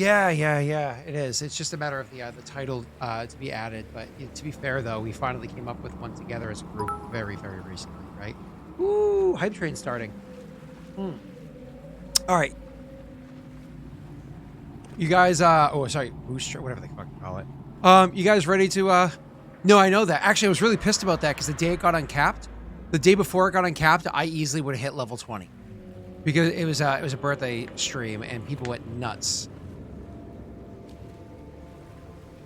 Yeah. It is. It's just a matter of the title to be added. But to be fair, though, we finally came up with one together as a group very, very recently, right? Ooh, hype train starting. Hmm. All right, you guys. Oh, sorry, booster, whatever they fucking call it. You guys ready to? No, I know that. Actually, I was really pissed about that because the day it got uncapped, the day before it got uncapped, I easily would have hit level 20 because it was a birthday stream and people went nuts.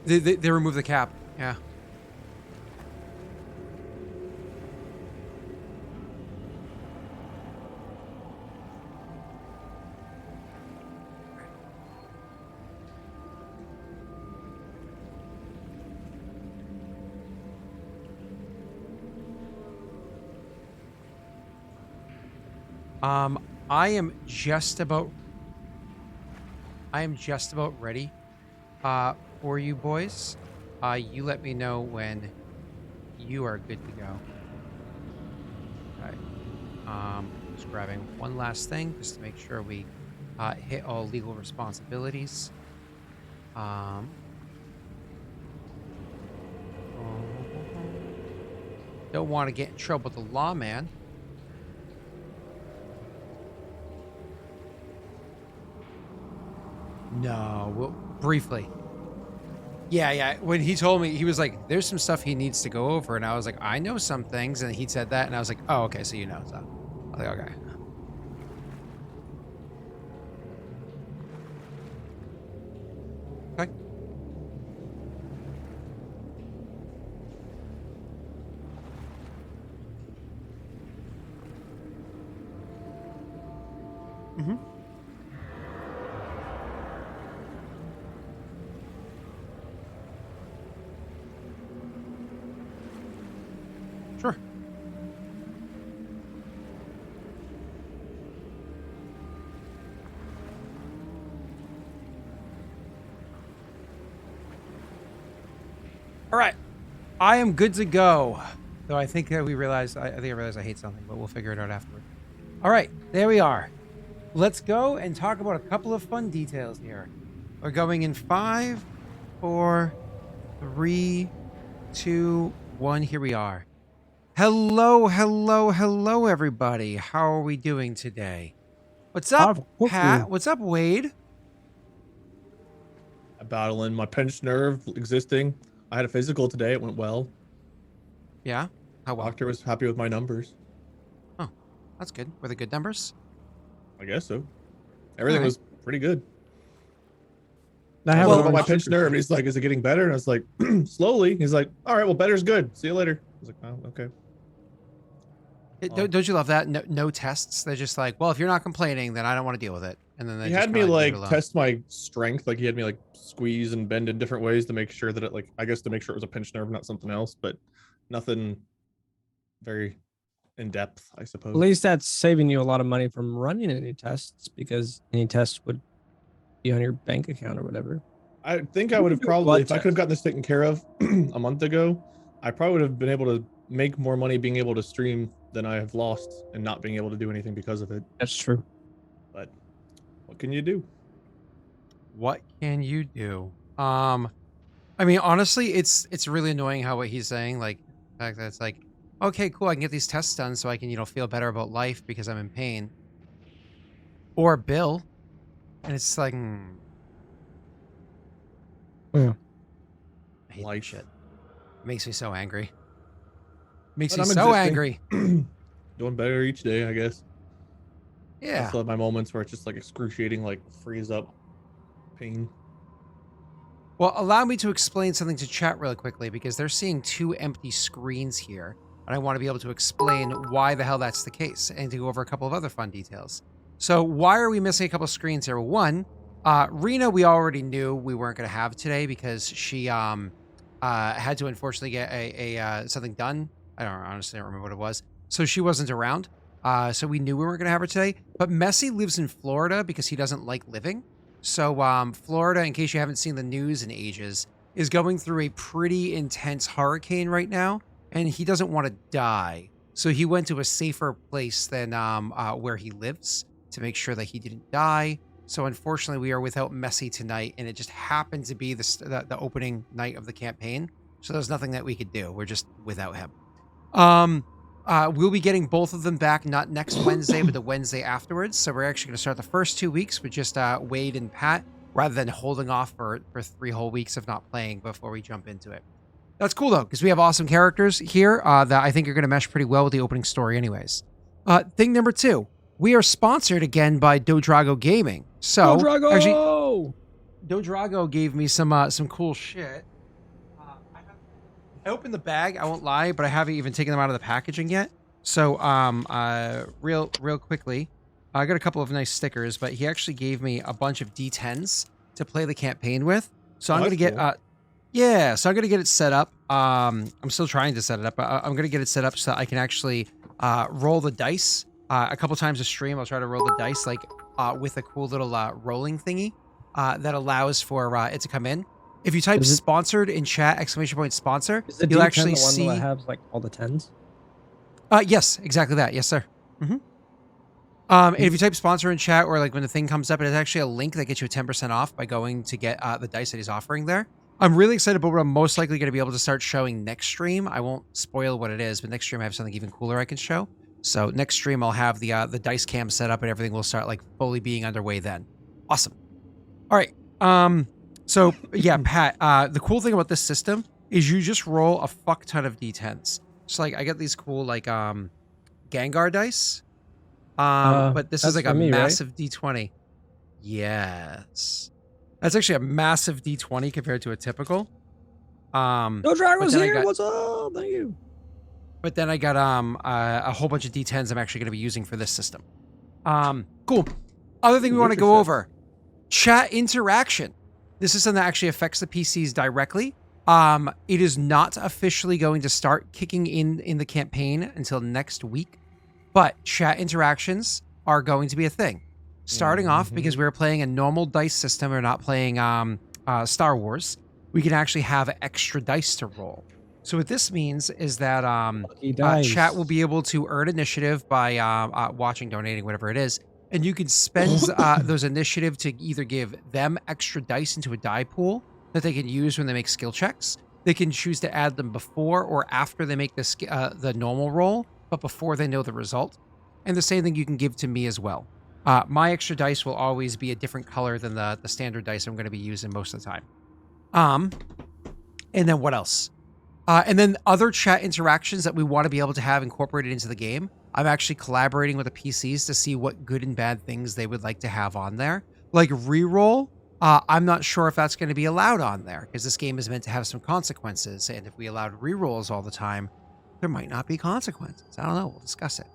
They removed the cap. Yeah. I am just about ready for you boys. You let me know when you are good to go. Okay. Just grabbing one last thing just to make sure we hit all legal responsibilities. Don't want to get in trouble with the law, man. No, well, briefly. Yeah. When he told me, he was like, there's some stuff he needs to go over. And I was like, I know some things. And he said that. And I was like, oh, okay. So you know. So I was like, okay. Okay. Mm-hmm. Sure. All right. I am good to go. Though I think that we realized, I think I realized I hate something, but we'll figure it out afterward. All right. There we are. Let's go and talk about a couple of fun details here. We're going in 5, 4, 3, 2, 1. Here we are. Hello, everybody. How are we doing today? What's up, Pat? What's up, Wade? Battling my pinched nerve existing. I had a physical today. It went well. Yeah? How well? Doctor was happy with my numbers. Oh, that's good. Were they good numbers? I guess so. Everything was pretty good. I have what about my pinched nerve? And he's like, is it getting better? And I was like, slowly. He's like, all right, well, better's good. See you later. I was like, oh, okay. Don't you love that? No tests. They're just like, well, if you're not complaining, then I don't want to deal with it. And then they he just had me kinda leave it like alone. test my strength. Like he had me like squeeze and bend in different ways to make sure that it like, I guess to make sure it was a pinched nerve, not something else, but nothing very in depth, I suppose. At least that's saving you a lot of money from running any tests because any test would be on your bank account or whatever. I think I would have probably, if I could have gotten this taken care of a month ago, I probably would have been able to make more money being able to stream than I have lost and not being able to do anything because of it. That's true. But what can you do? What can you do? I mean, honestly, it's really annoying how what he's saying, like the fact that it's like, okay, cool, I can get these tests done so I can, feel better about life because I'm in pain. Or Bill. And it's like, Yeah. I hate that shit. It makes me so angry. Makes But me I'm so existing. angry. Doing better each day, I guess. Yeah. I still have my moments where it's just like excruciating, like freeze up pain. Well, allow me to explain something to chat really quickly because they're seeing 2 empty screens here. And I want to be able to explain why the hell that's the case and to go over a couple of other fun details. So why are we missing a couple of screens here? One, Rena, we already knew we weren't going to have today because she had to unfortunately get a something done. I honestly don't remember what it was. So she wasn't around. So we knew we weren't going to have her today. But Messi lives in Florida because he doesn't like living. So Florida, in case you haven't seen the news in ages, is going through a pretty intense hurricane right now. And he doesn't want to die. So he went to a safer place than where he lives to make sure that he didn't die. So unfortunately, we are without Messi tonight, and it just happened to be the opening night of the campaign. So there's nothing that we could do. We're just without him. We'll be getting both of them back, not next Wednesday, but the Wednesday afterwards. So we're actually going to start the first 2 weeks with just Wade and Pat, rather than holding off for 3 whole weeks of not playing before we jump into it. That's cool, though, because we have awesome characters here that I think are going to mesh pretty well with the opening story anyways. Thing number 2, we are sponsored again by Dodrago Gaming. So, Dodrago! Actually, Dodrago gave me some cool shit. I opened the bag, I won't lie, but I haven't even taken them out of the packaging yet. So, real quickly, I got a couple of nice stickers, but he actually gave me a bunch of D10s to play the campaign with. So I'm going to get, so I'm going to get it set up. I'm still trying to set it up, but I'm going to get it set up so that I can actually roll the dice. A couple times a stream, I'll try to roll the dice like with a cool little rolling thingy that allows for it to come in. If you type sponsored in chat, ! Sponsor, you'll actually see. That has like all the 10s? Yes, exactly that. Yes, sir. And if you type sponsor in chat, or like when the thing comes up, it is actually a link that gets you 10% off by going to get the dice that he's offering there. I'm really excited about what I'm most likely going to be able to start showing next stream. I won't spoil what it is, but next stream I have something even cooler I can show. So next stream I'll have the dice cam set up and everything will start like fully being underway then. Awesome. All right. So yeah, Pat, the cool thing about this system is you just roll a fuck ton of D10s. So like I get these cool like Gengar dice. But this is like a massive right? D20. Yes. That's actually a massive D20 compared to a typical. Dodrago's here. What's up? Thank you. But then I got a whole bunch of D10s I'm actually going to be using for this system. Cool. Other thing we want to go over. Chat interaction. This is something that actually affects the PCs directly. It is not officially going to start kicking in the campaign until next week. But chat interactions are going to be a thing. Starting off, because we're playing a normal dice system, we're not playing Star Wars, we can actually have extra dice to roll. So what this means is that chat will be able to earn initiative by watching, donating, whatever it is. And you can spend those initiative to either give them extra dice into a die pool that they can use when they make skill checks. They can choose to add them before or after they make the normal roll, but before they know the result. And the same thing you can give to me as well. My extra dice will always be a different color than the standard dice I'm going to be using most of the time. And then what else? And then other chat interactions that we want to be able to have incorporated into the game. I'm actually collaborating with the PCs to see what good and bad things they would like to have on there. Like reroll, I'm not sure if that's going to be allowed on there because this game is meant to have some consequences. And if we allowed rerolls all the time, there might not be consequences. I don't know. We'll discuss it.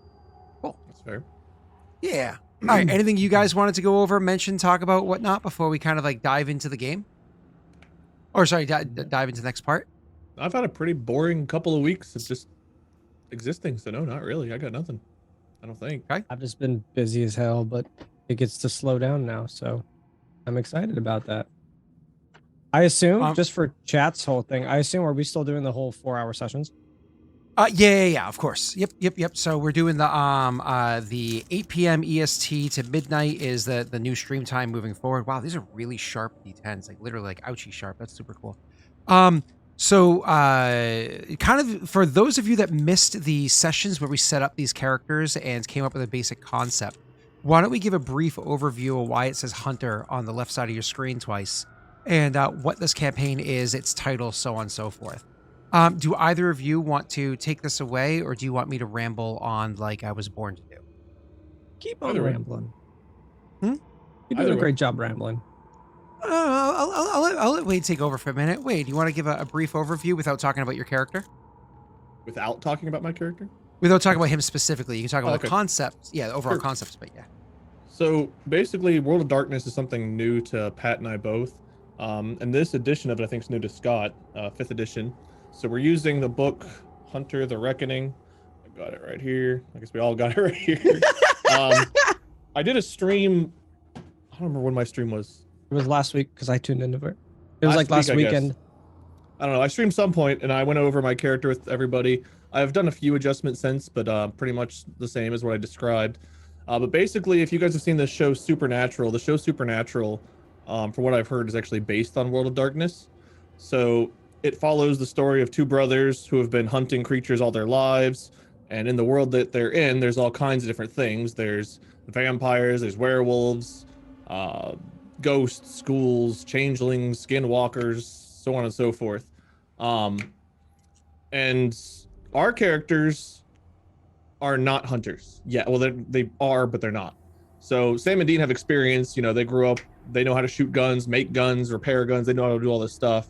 Cool. That's fair. Yeah. All right. Anything you guys wanted to go over, mention, talk about, whatnot before we kind of like dive into the game? Or sorry, dive into the next part? I've had a pretty boring couple of weeks of just existing, so no, not really. I got nothing. I don't think. Okay. I've just been busy as hell, but it gets to slow down now, so I'm excited about that. I assume, just for chat's whole thing, I assume are we still doing the whole 4-hour sessions? Yeah, of course. Yep. So we're doing the 8 p.m. EST to midnight is the new stream time moving forward. Wow, these are really sharp D10s, like literally like ouchie sharp. That's super cool. So kind of for those of you that missed the sessions where we set up these characters and came up with a basic concept, why don't we give a brief overview of why it says Hunter on the left side of your screen twice, and what this campaign is, its title, so on and so forth. Do either of you want to take this away, or do you want me to ramble on like I was born to do? Keep on rambling. You're doing a great job rambling. I'll let Wade take over for a minute. Wade, you want to give a brief overview without talking about your character? Without talking about my character? Without talking about him specifically. You can talk about the concept. Yeah, the overall concepts, but yeah. So basically, World of Darkness is something new to Pat and I both. And this edition of it, I think, is new to Scott, 5th edition. So we're using the book Hunter the Reckoning. I got it right here. I guess we all got it right here. I did a stream. I don't remember when my stream was. It was last week because I tuned into it. It was like last weekend. I don't know. I streamed some point and I went over my character with everybody. I've done a few adjustments since, but pretty much the same as what I described. But basically, if you guys have seen the show Supernatural, from what I've heard, is actually based on World of Darkness. So it follows the story of two brothers who have been hunting creatures all their lives. And in the world that they're in, there's all kinds of different things. There's vampires, there's werewolves, ghosts, schools, changelings, skinwalkers, so on and so forth. And our characters are not hunters. Yeah, well, they are, but they're not. So Sam and Dean have experience. You know, they grew up, they know how to shoot guns, make guns, repair guns. They know how to do all this stuff.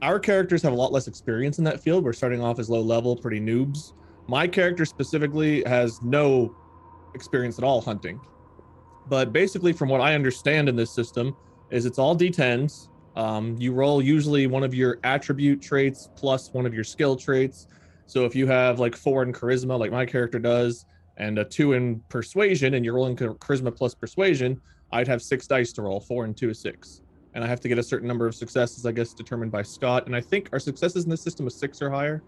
Our characters have a lot less experience in that field. We're starting off as low level, pretty noobs. My character specifically has no experience at all hunting. But basically, from what I understand in this system, is it's all D10s. You roll usually one of your attribute traits plus one of your skill traits. So if you have like 4 in charisma, like my character does, and a 2 in persuasion, and you're rolling charisma plus persuasion, I'd have 6 dice to roll. 4 and 2 is 6. And I have to get a certain number of successes, I guess, determined by Scott. And I think our successes in this system is 6 or higher.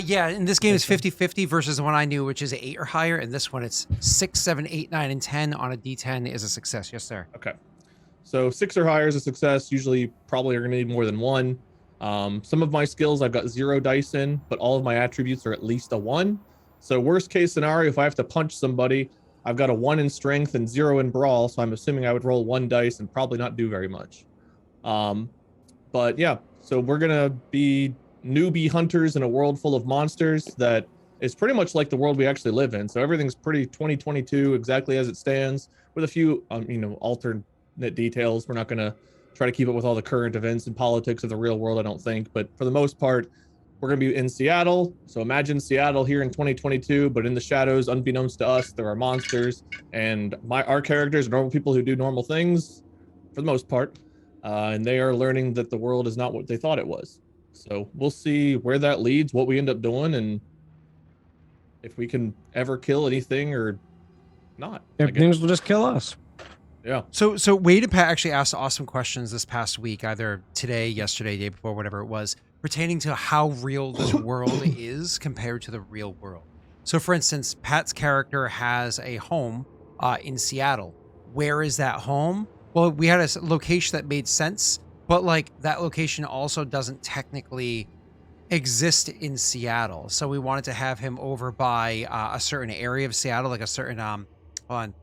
Yeah, in this game it's 50-50 versus the one I knew, which is 8 or higher. And this one it's 6, 7, 8, 9, and 10 on a D10 is a success. Yes, sir. Okay. So 6 or higher is a success. Usually probably are going to need more than 1. Some of my skills I've got 0 dice in, but all of my attributes are at least a 1. So worst case scenario, if I have to punch somebody, I've got a 1 in strength and 0 in brawl. So I'm assuming I would roll 1 dice and probably not do very much. But yeah, so we're going to be newbie hunters in a world full of monsters that is pretty much like the world we actually live in. So everything's pretty 2022 exactly as it stands, with a few alternate details. We're not going to try to keep it with all the current events and politics of the real world, I don't think, but for the most part we're going to be in Seattle. So imagine Seattle here in 2022, but in the shadows, unbeknownst to us, there are monsters, and our characters are normal people who do normal things for the most part, and they are learning that the world is not what they thought it was. So we'll see where that leads, what we end up doing, and if we can ever kill anything or not. If things will just kill us. Yeah. So Wade and Pat actually asked awesome questions this past week, either today, yesterday, day before, whatever it was, pertaining to how real this world is compared to the real world. So for instance, Pat's character has a home in Seattle. Where is that home? Well, we had a location that made sense, but like that location also doesn't technically exist in Seattle. So we wanted to have him over by a certain area of Seattle, like a certain hold on.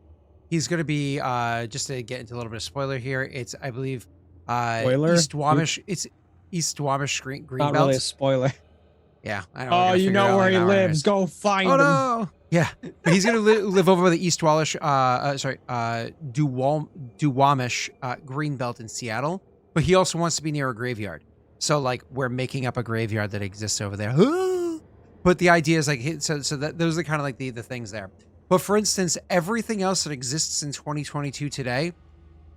He's going to be just to get into a little bit of spoiler here. It's, I believe, East Wamish. It's East Wamish Greenbelt. Not really a spoiler. Yeah, I know. Oh, you know where he lives. Go find him. No. Yeah, but he's going to live over by the East Wamish, Duwamish Greenbelt in Seattle. But he also wants to be near a graveyard. So like we're making up a graveyard that exists over there. But the idea is like so that those are kind of like the things there. But for instance, everything else that exists in 2022 today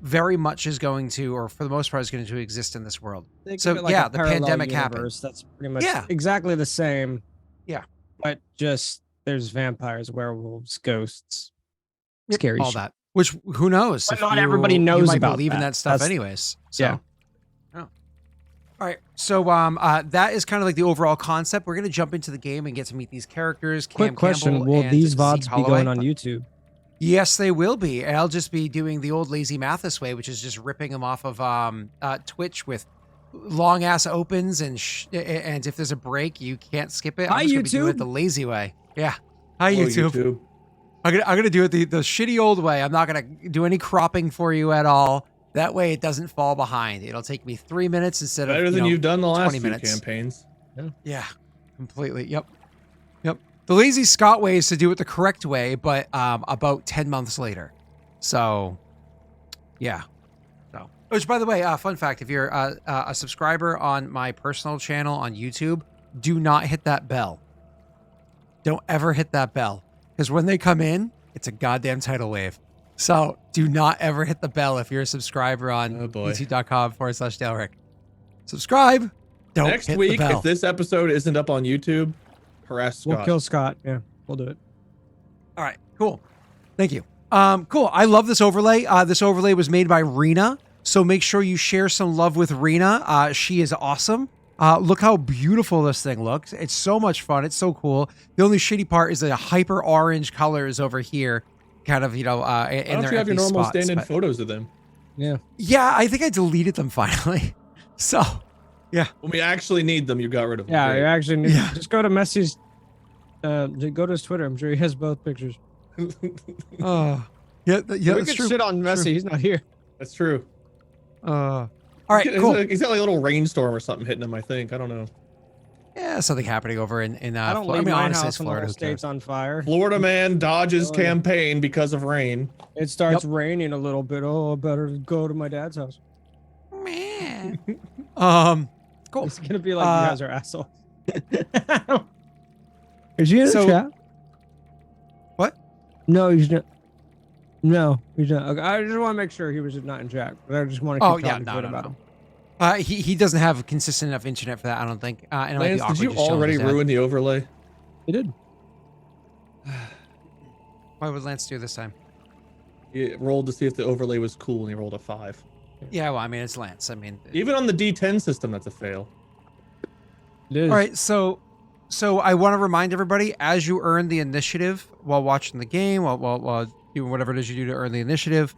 very much is going to, or for the most part, is going to exist in this world. So like yeah, the pandemic happened. That's pretty much exactly the same. Yeah. But just there's vampires, werewolves, ghosts, scary all shit. that. Which who knows? But not everybody knows you might about believe in that stuff anyways. So. Yeah. All right, so that is kind of like the overall concept. We're going to jump into the game and get to meet these characters. Quick question, will these VODs be going on YouTube? Yes, they will be. And I'll just be doing the old lazy Mathis way, which is just ripping them off of Twitch with long-ass opens, and if there's a break, you can't skip it. Hi, I'm just YouTube. gonna do it the lazy way. Yeah. Hi, Hello, YouTube. I'm gonna do it the shitty old way. I'm not going to do any cropping for you at all. That way it doesn't fall behind. It'll take me 3 minutes instead of better than you've done the last 20 few minutes. campaigns. Yeah, completely. Yep. The lazy Scott way is to do it the correct way, but about 10 months later. So, yeah. So, which by the way, fun fact: if you're a subscriber on my personal channel on YouTube, do not hit that bell. Don't ever hit that bell, because when they come in, it's a goddamn tidal wave. So do not ever hit the bell if you're a subscriber on youtube.com/DaleRick. Subscribe. Don't Next hit week, the bell. if this episode isn't up on YouTube, harass Scott. We'll kill Scott. Yeah, we'll do it. All right, cool. Thank you. Cool. I love this overlay. This overlay was made by Rena. So make sure you share some love with Rena. She is awesome. Look how beautiful this thing looks. It's so much fun. It's so cool. The only shitty part is the hyper orange colors over here. kind of, in Why their don't you have your empty normal spots, stand-in but- photos of them? Yeah. Yeah, I think I deleted them finally. So, When we actually need them, you got rid of them. Yeah, Great. you actually need Yeah. just go to Messi's go to his Twitter. I'm sure he has both pictures. yeah, we that's could true. shit on Messi. He's not here. That's true. All right, He's cool. He's got like a little rainstorm or something hitting him, I think. I don't know. Yeah, something happening over in I don't Florida. leave I mean, my honestly, house it's when the Florida. whole Who cares? state's on fire. Florida man dodges Oh, yeah. campaign because of rain. It starts raining a little bit. Oh, I better go to my dad's house. Man. Cool. It's gonna be like Uh, you guys are assholes. Is he in So- the chat? What? No, he's not. No, he's not. Okay, I just want to make sure he was not in chat. I just want to keep Oh, yeah, talking no, shit no, about no. him. He doesn't have consistent enough internet for that, I don't think. And it might be Lance, awkward did you just showing already his dad. ruin the overlay? He did. What would Lance do this time? He rolled to see if the overlay was cool, and he rolled a 5. Yeah, well, I mean, it's Lance. I mean, Even on the D10 system, that's a fail. It is. all right. So I want to remind everybody, as you earn the initiative while watching the game, while doing whatever it is you do to earn the initiative,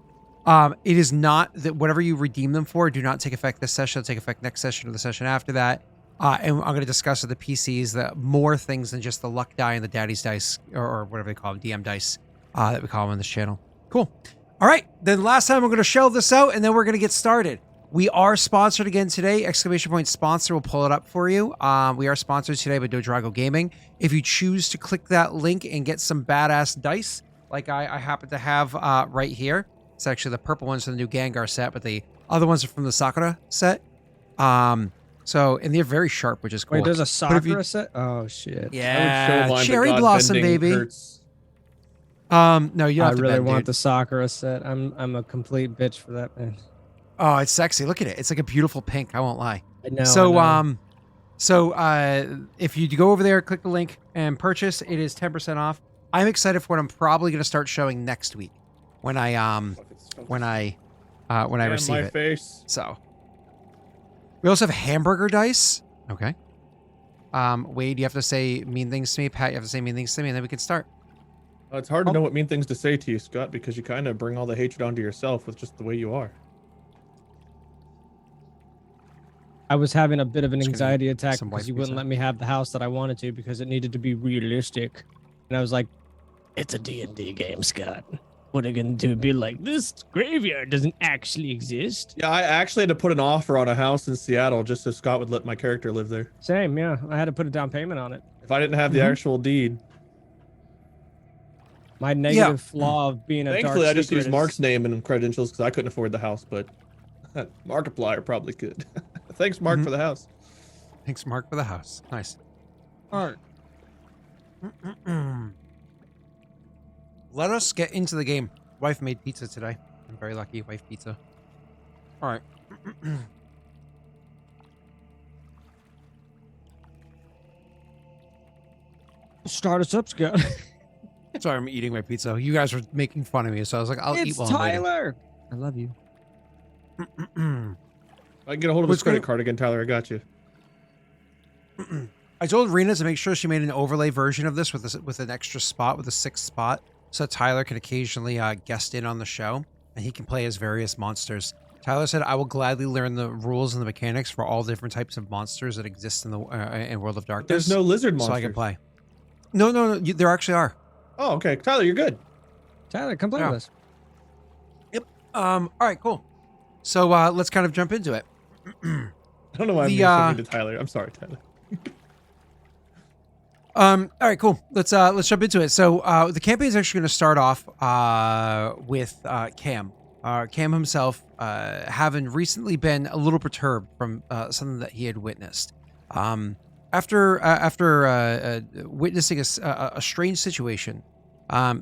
it is not that whatever you redeem them for do not take effect this session. They'll take effect next session or the session after that. And I'm going to discuss with the PCs that more things than just the luck die and the daddy's dice or whatever they call them, DM dice, that we call them on this channel. Cool. All right. Then last time I'm going to shelve this out and then we're going to get started. We are sponsored again today. Exclamation point sponsor will pull it up for you. We are sponsored today by Dodrago Gaming. If you choose to click that link and get some badass dice, like I happen to have right here. It's actually the purple ones from the new Gengar set, but the other ones are from the Sakura set. And they're very sharp, which is cool. Wait, there's a But if you- Sakura set? Oh, shit. Yeah, I would show mine, but cherry God blossom, bending baby. hurts. No, you don't I have to really bend, want dude. the Sakura set. I'm a complete bitch for that, man. Oh, it's sexy. Look at it. It's like a beautiful pink. I won't lie. I know. If you go over there, click the link and purchase, it is 10% off. I'm excited for what I'm probably going to start showing next week when I receive my it. face. So we also have hamburger dice. Okay. Wade, you have to say mean things to me. Pat, you have to say mean things to me, and then we can start. It's hard to know what mean things to say to you, Scott, because you kind of bring all the hatred onto yourself with just the way you are. I was having a bit of an Just gonna anxiety attack some because white you wouldn't pizza. let me have the house that I wanted to because it needed to be realistic. And I was like, it's a D&D game, Scott. What are you going to do? Be like, this graveyard doesn't actually exist? Yeah, I actually had to put an offer on a house in Seattle just so Scott would let my character live there. Same, yeah. I had to put a down payment on it. If I didn't have the Mhm. actual deed. My negative flaw of being a Thankfully, dark I just secret used is- Mark's name and credentials because I couldn't afford the house, but Markiplier probably could. Thanks, Mark, Mhm. for the house. Thanks, Mark, for the house. Nice. All right. Let us get into the game. Wife made pizza today. I'm very lucky. Wife pizza. All right. Start us up, Scott. Sorry, I'm eating my pizza. You guys were making fun of me, so I was like, I'll eat It's while I'm waiting. Tyler. I love you. I can get a hold of What's his credit going- card again, Tyler. I got you. I told Rena to make sure she made an overlay version of this with an extra spot, with a 6th spot, so Tyler can occasionally guest in on the show, and he can play as various monsters. Tyler said, "I will gladly learn the rules and the mechanics for all different types of monsters that exist in the in World of Darkness. There's no lizard so monsters. I can play." No, there actually are. Oh, okay. Tyler, you're good. Tyler, come play Yeah. with us. All right, cool. So let's kind of jump into it. I don't know why I'm The, being so mean to Tyler. I'm sorry, Tyler. All right, cool. Let's jump into it. So the campaign is actually going to start off with Cam. Cam himself having recently been a little perturbed from something that he had witnessed. After witnessing a strange situation,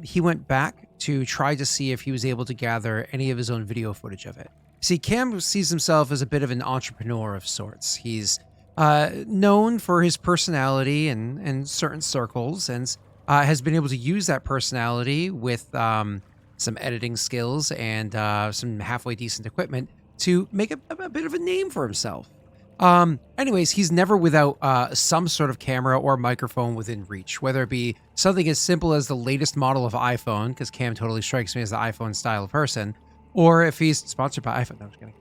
he went back to try to see if he was able to gather any of his own video footage of it. See, Cam sees himself as a bit of an entrepreneur of sorts. He's known for his personality in certain circles and has been able to use that personality with some editing skills and some halfway decent equipment to make a bit of a name for himself. Anyways, he's never without some sort of camera or microphone within reach, whether it be something as simple as the latest model of iPhone, because Cam totally strikes me as the iPhone style person, or if he's sponsored by iPhone. No, I'm just kidding.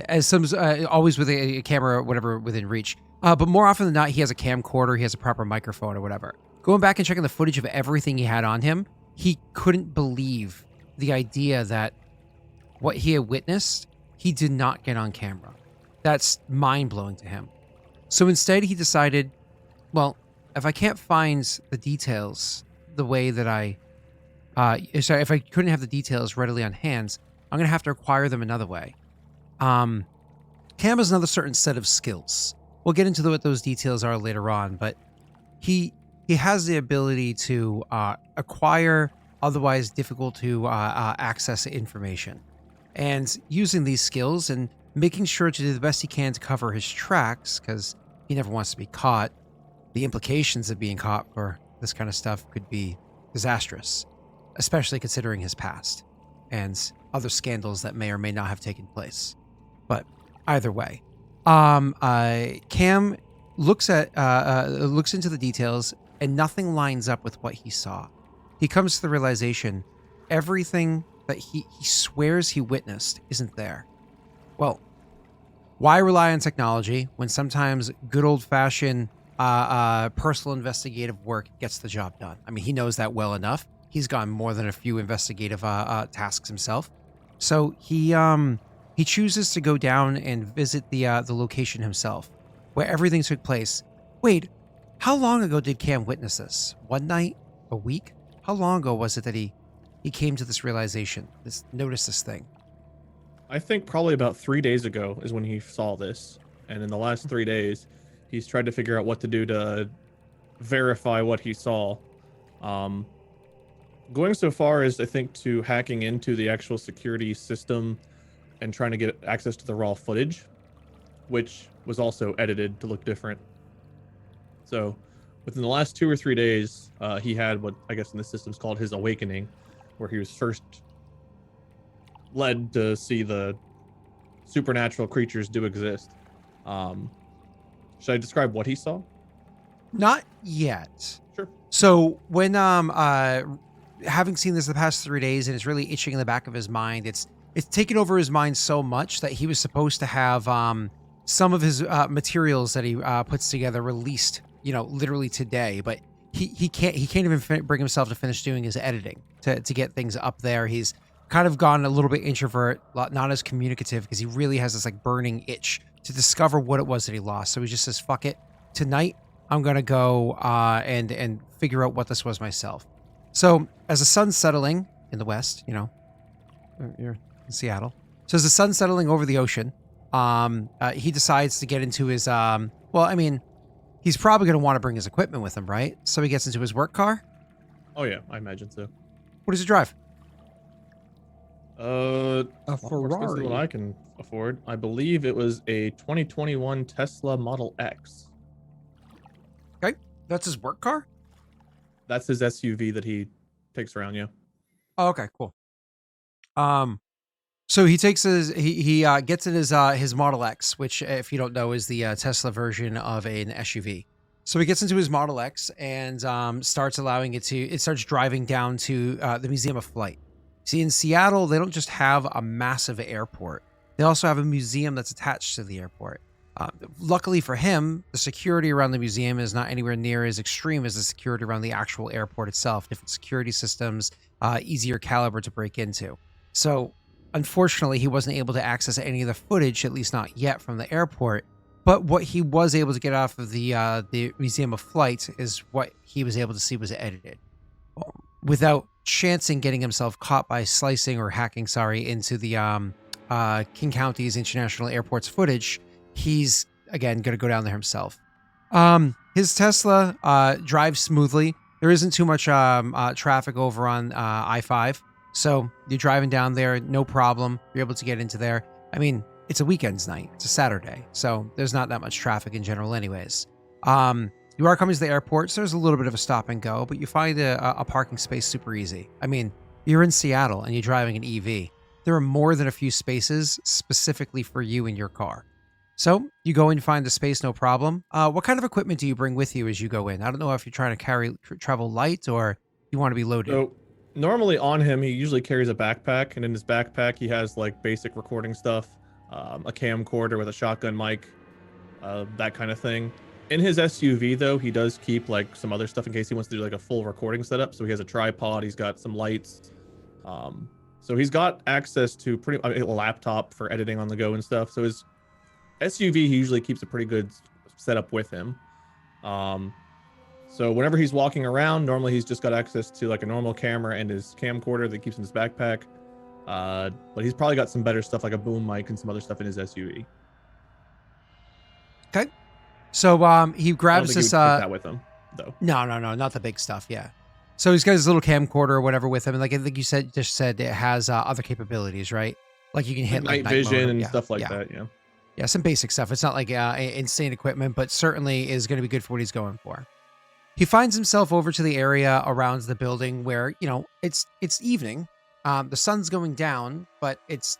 As some always with a camera or whatever within reach. But more often than not, he has a camcorder, he has a proper microphone or whatever. Going back and checking the footage of everything he had on him, he couldn't believe the idea that what he had witnessed, he did not get on camera. That's mind-blowing to him. So instead, he decided, well, if I can't find the details the way that if I couldn't have the details readily on hand, I'm going to have to acquire them another way. Cam has another certain set of skills. We'll get into what those details are later on, but he has the ability to acquire otherwise difficult to access information. And using these skills and making sure to do the best he can to cover his tracks, because he never wants to be caught. The implications of being caught for this kind of stuff could be disastrous, especially considering his past and other scandals that may or may not have taken place. But either way, Cam looks into the details and nothing lines up with what he saw. He comes to the realization everything that he swears he witnessed isn't there. Well, why rely on technology when sometimes good old-fashioned personal investigative work gets the job done? I mean, he knows that well enough. He's gone more than a few investigative tasks himself. So he chooses to go down and visit the location himself, where everything took place. Wait, how long ago did Cam witness this? One night? A week? How long ago was it that he came to this realization, noticed this thing? I think probably about 3 days ago is when he saw this. And in the last 3 days, he's tried to figure out what to do to verify what he saw. Going so far as, I think, to hacking into the actual security system and trying to get access to the raw footage, which was also edited to look different. So within the last 2 or 3 days, he had what I guess in the system's called his awakening, where he was first led to see the supernatural creatures do exist. Should I describe what he saw? Not yet. Sure. So when having seen this the past 3 days and it's really itching in the back of his mind, it's taken over his mind so much that he was supposed to have some of his materials that he puts together released, literally today, but he can't even bring himself to finish doing his editing to get things up there. He's kind of gone a little bit introvert, not as communicative, because he really has this like burning itch to discover what it was that he lost. So he just says, fuck it, tonight I'm gonna go and figure out what this was myself. So as the sun's settling in the west, you're in Seattle, so as the sun's settling over the ocean, he decides to get into his he's probably going to want to bring his equipment with him, right? So he gets into his work car. Oh yeah, I imagine so. What does he drive? A Ferrari. What I can afford. I believe it was a 2021 Tesla Model X. Okay, that's his work car? That's his SUV that he takes around, yeah. Oh, okay, cool. So he takes he gets in his Model X, which, if you don't know, is the Tesla version of an SUV. So he gets into his Model X and starts allowing it starts driving down to the Museum of Flight. See, in Seattle, they don't just have a massive airport. They also have a museum that's attached to the airport. Luckily for him, the security around the museum is not anywhere near as extreme as the security around the actual airport itself. Different security systems, easier caliber to break into. So unfortunately, he wasn't able to access any of the footage, at least not yet, from the airport. But what he was able to get off of the Museum of Flight is what he was able to see was edited. Without chancing getting himself caught by slicing or hacking, into the King County's International Airport's footage, he's, again, going to go down there himself. His Tesla drives smoothly. There isn't too much traffic over on I-5. So you're driving down there, no problem. You're able to get into there. I mean, it's a weekend's night. It's a Saturday. So there's not that much traffic in general anyways. You are coming to the airport, so there's a little bit of a stop and go, but you find a parking space super easy. I mean, you're in Seattle and you're driving an EV. there are more than a few spaces specifically for you in your car. So you go and find the space, no problem. What kind of equipment do you bring with you as you go in? I don't know if you're trying to travel light or you want to be loaded. So normally on him, he usually carries a backpack, and in his backpack, he has like basic recording stuff, a camcorder with a shotgun mic, that kind of thing. In his SUV, though, he does keep like some other stuff in case he wants to do like a full recording setup. So he has a tripod, he's got some lights. So he's got access to a laptop for editing on the go and stuff. So his SUV, he usually keeps a pretty good setup with him. So whenever he's walking around, normally he's just got access to like a normal camera and his camcorder that he keeps in his backpack. But he's probably got some better stuff like a boom mic and some other stuff in his SUV. Okay. So he grabs this. Take that with him, though. No, not the big stuff. Yeah. So he's got his little camcorder or whatever with him, and like I think you just said it has other capabilities, right? Like you can hit night vision and stuff like that. Yeah. Yeah, some basic stuff. It's not like insane equipment, but certainly is going to be good for what he's going for. He finds himself over to the area around the building where, it's evening. The sun's going down, but it's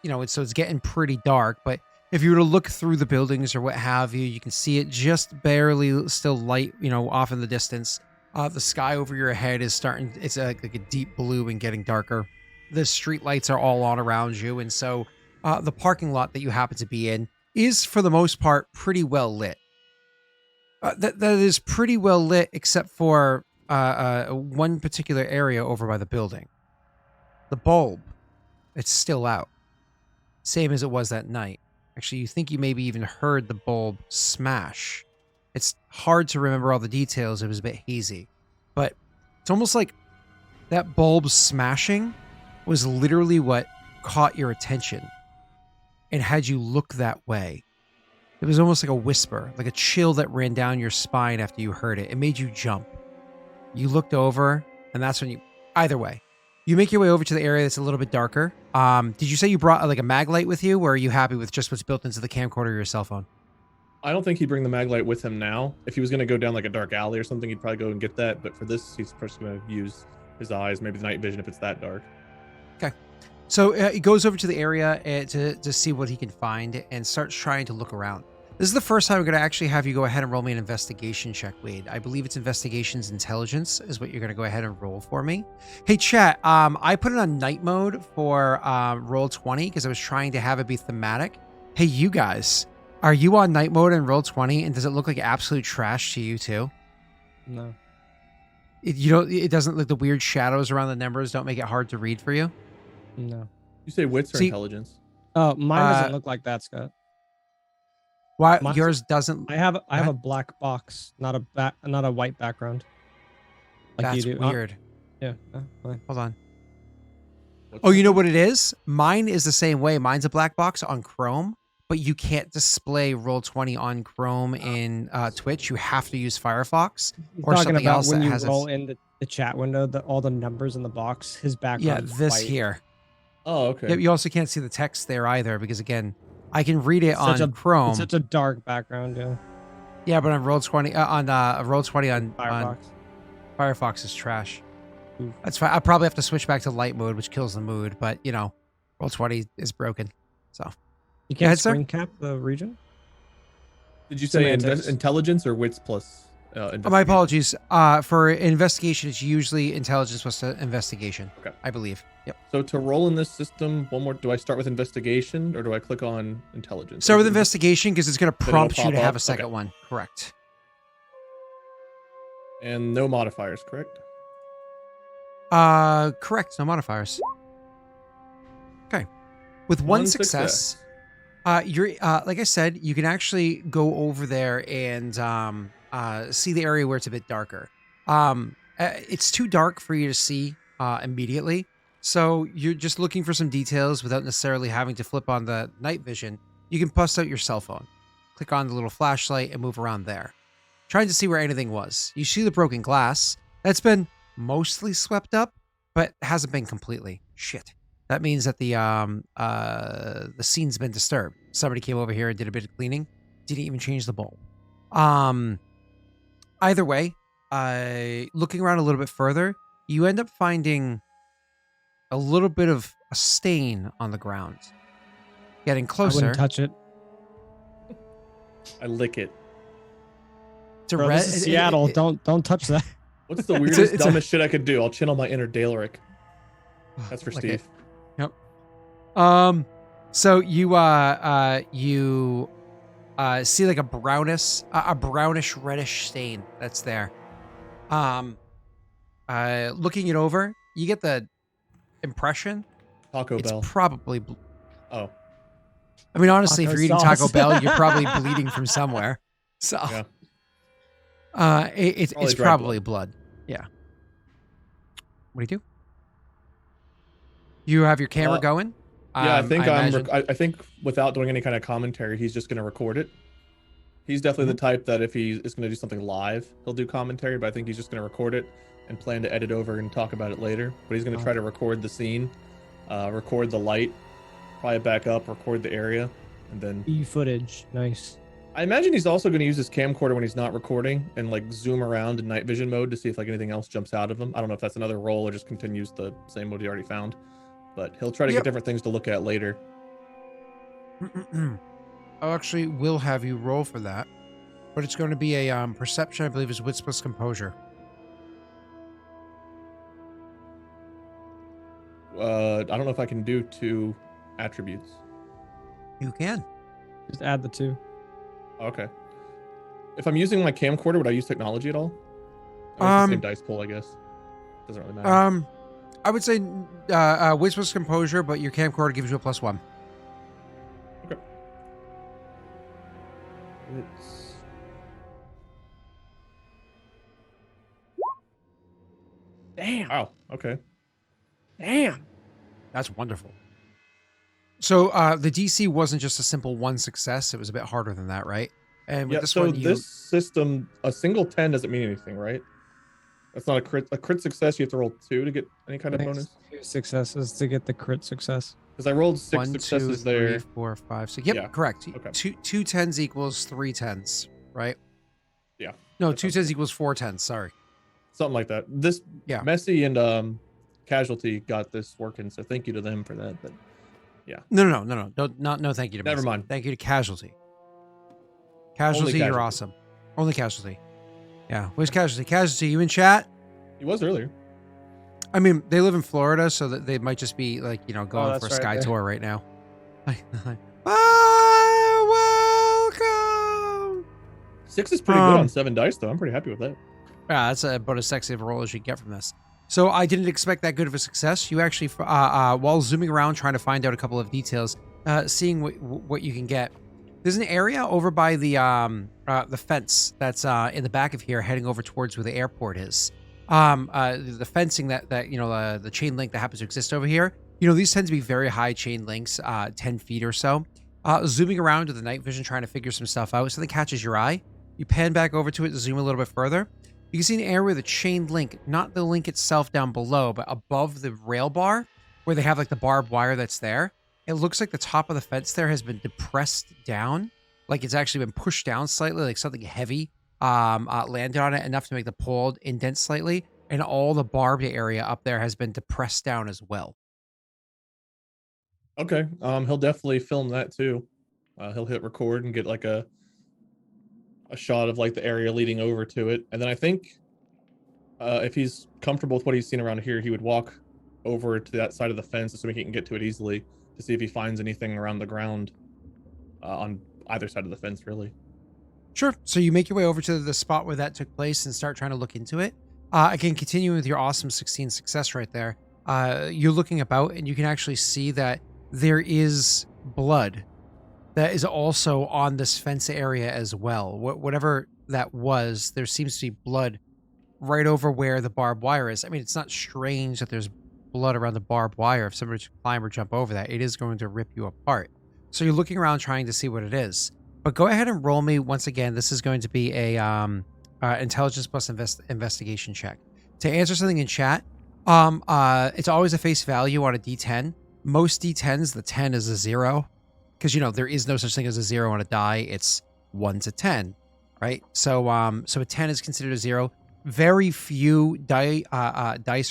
getting pretty dark. But if you were to look through the buildings or what have you, you can see it just barely still light, off in the distance. The sky over your head is it's like a deep blue and getting darker. The street lights are all on around you. And so the parking lot that you happen to be in is for the most part pretty well lit. That is pretty well lit except for one particular area over by the building. The bulb, it's still out. Same as it was that night. Actually, you think you maybe even heard the bulb smash. It's hard to remember all the details. It was a bit hazy. But it's almost like that bulb smashing was literally what caught your attention and had you look that way. It was almost like a whisper, like a chill that ran down your spine after you heard it. It made you jump. You looked over, and that's when either way, you make your way over to the area that's a little bit darker. Did you say you brought like a mag light with you, or are you happy with just what's built into the camcorder or your cell phone? I don't think he'd bring the mag light with him now. If he was going to go down like a dark alley or something, he'd probably go and get that. But for this, he's just going to use his eyes, maybe the night vision if it's that dark. Okay. So he goes over to the area to see what he can find and starts trying to look around. This is the first time we're going to actually have you go ahead and roll me an investigation check, Wade. I believe it's investigations intelligence is what you're going to go ahead and roll for me. Hey, chat, I put it on night mode for Roll20 because I was trying to have it be thematic. Hey, you guys, are you on night mode in Roll20 and does it look like absolute trash to you too? No. It doesn't look, the weird shadows around the numbers don't make it hard to read for you? No. You say wits or intelligence? Oh, mine doesn't look like that, Scott. Why yours doesn't? I have a black box, not a white background. Like that's you do. Weird. Yeah. Hold on. Oh, you know what it is? Mine is the same way. Mine's a black box on Chrome, but you can't display Roll20 on Chrome in Twitch. You have to use Firefox or something else when that you has roll in the chat window, all the numbers in the box. His background. Yeah, is this white. here. Oh, okay. Yep, you also can't see the text there either because again, I can read it on Chrome. It's such a dark background, yeah. Yeah, but on Roll20 on Firefox. On Firefox is trash. That's fine. I probably have to switch back to light mode, which kills the mood. But Roll20 is broken. So you can't screen cap the region. Did you say intelligence or wits plus? My apologies. For investigation, it's usually intelligence plus investigation. Okay. I believe. Yep. So to roll in this system, one more. Do I start with investigation or do I click on intelligence? Start with investigation because it's going to prompt you to have a second one. Correct. And no modifiers, correct? Correct. No modifiers. Okay. With one success. You're like I said, you can actually go over there and see the area where it's a bit darker. It's too dark for you to see immediately, so you're just looking for some details without necessarily having to flip on the night vision. You can bust out your cell phone, click on the little flashlight, and move around there, trying to see where anything was. You see the broken glass that's been mostly swept up, but hasn't been completely. Shit. That means that the scene's been disturbed. Somebody came over here and did a bit of cleaning. Didn't even change the bulb. Either way, looking around a little bit further, you end up finding a little bit of a stain on the ground. Getting I closer. wouldn't touch it. I lick it. It's a Bro, red. this is Seattle. Don't touch that. What's the weirdest, it's a- dumbest shit I could do? I'll channel my inner Daleric. That's for Like Steve. it. Yep. So you see like a brownish reddish stain that's there. Looking it over, you get the impression Taco it's Bell. probably. Oh, I mean, honestly, if Taco you're eating sauce. Taco Bell, you're probably bleeding from somewhere. So, Yeah. it's Probably dried probably blood. Yeah. What do? You have your camera going? yeah. I think imagine- I think without doing any kind of commentary, he's just going to record it. He's definitely the type that if he is going to do something live, he'll do commentary. But I think he's just going to record it and plan to edit over and talk about it later. But he's going to try to record the scene, record the light, fly it back up, record the area, and then footage. Nice. I imagine he's also going to use his camcorder when he's not recording and like zoom around in night vision mode to see if like anything else jumps out of him. I don't know if that's another role or just continues the same mode he already found, but he'll try to Yep. get different things to look at later. I actually will have you roll for that, but it's going to be a perception. I believe is wits plus composure. I don't know if I can do 2 attributes. You can. Just add the 2. Okay. If I'm using my camcorder, would I use technology at all? Or it's the same dice pool, I guess. Doesn't really matter. I would say wits plus composure, but your camcorder gives you a +1. It's... Damn. Wow. Okay. Damn. That's wonderful. So the DC wasn't just a simple 1 success; it was a bit harder than that, right? And with Yeah. this So one, this system, a single 10 doesn't mean anything, right? That's not a crit. A crit success, you have to roll 2 to get any kind of bonus. 2 successes to get the crit success. Because I rolled 6 1, 2, successes 3, there. 4, 5, 6. Yep, Yeah. correct. Okay. Two tens equals 3 10s, right? Yeah. No, That 2 sounds tens equals 4 10s. Sorry. Something like that. This Yeah. Messy and Casualty got this working, so thank you to them for that. But No. Thank you to Never Messi. mind. Thank you to Casualty. Casualty, you're Casualty. awesome. Only Casualty. Yeah. Where's Casualty? Casualty, you in chat? he was earlier. I mean, they live in Florida, so that they might just be like, going that's for a right sky there. tour right now. Welcome. 6 is pretty good Um, on 7 dice, though. I'm pretty happy with that. Yeah, that's about as sexy of a roll as you get from this. So I didn't expect that good of a success. You actually, while zooming around trying to find out a couple of details, seeing what you can get. There's an area over by the fence that's in the back of here, heading over towards where the airport is. The fencing that the chain link that happens to exist over here. These tend to be very high chain links, 10 feet or so. Zooming around with the night vision, trying to figure some stuff out. Something catches your eye. You pan back over to it, zoom a little bit further. You can see an area where the chain link, not the link itself down below, but above the rail bar, where they have like the barbed wire that's there. It looks like the top of the fence there has been depressed down, like it's actually been pushed down slightly, like something heavy landed on it enough to make the pole indent slightly, and all the barbed area up there has been depressed down as well. Okay. He'll definitely film that too. He'll hit record and get like a shot of like the area leading over to it, and then I think if he's comfortable with what he's seen around here, he would walk over to that side of the fence, assuming he can get to it easily, to see if he finds anything around the ground on either side of the fence, really. Sure. So you make your way over to the spot where that took place and start trying to look into it. Again, continuing with your awesome 16 success right there. You're looking about and you can actually see that there is blood that is also on this fence area as well. Whatever that was, there seems to be blood right over where the barbed wire is. I mean, it's not strange that there's blood around the barbed wire. If somebody were to climb or jump over that, it is going to rip you apart. So you're looking around trying to see what it is. But go ahead and roll me once again. This is going to be a intelligence plus investigation check. To answer something in chat, it's always a face value on a D10. Most D10s, the 10 is a 0. Because, there is no such thing as a 0 on a die. It's 1 to 10, right? So a 10 is considered a 0. Very few dice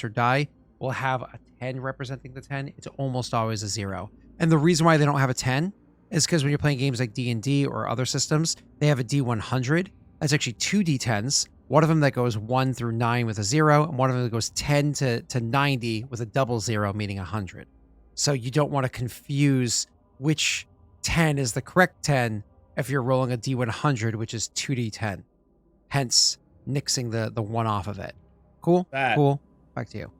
or die will have a 10 representing the 10. It's almost always a 0. And the reason why they don't have a 10 is because when you're playing games like D&D or other systems, they have a D100. That's actually 2 D10s. One of them that goes 1 through 9 with a 0, and one of them that goes 10 to 90 with a double 0, meaning 100. So you don't want to confuse which 10 is the correct 10 if you're rolling a D100, which is 2D10. Hence, nixing the 1 off of it. Cool? That. Cool. Back to you.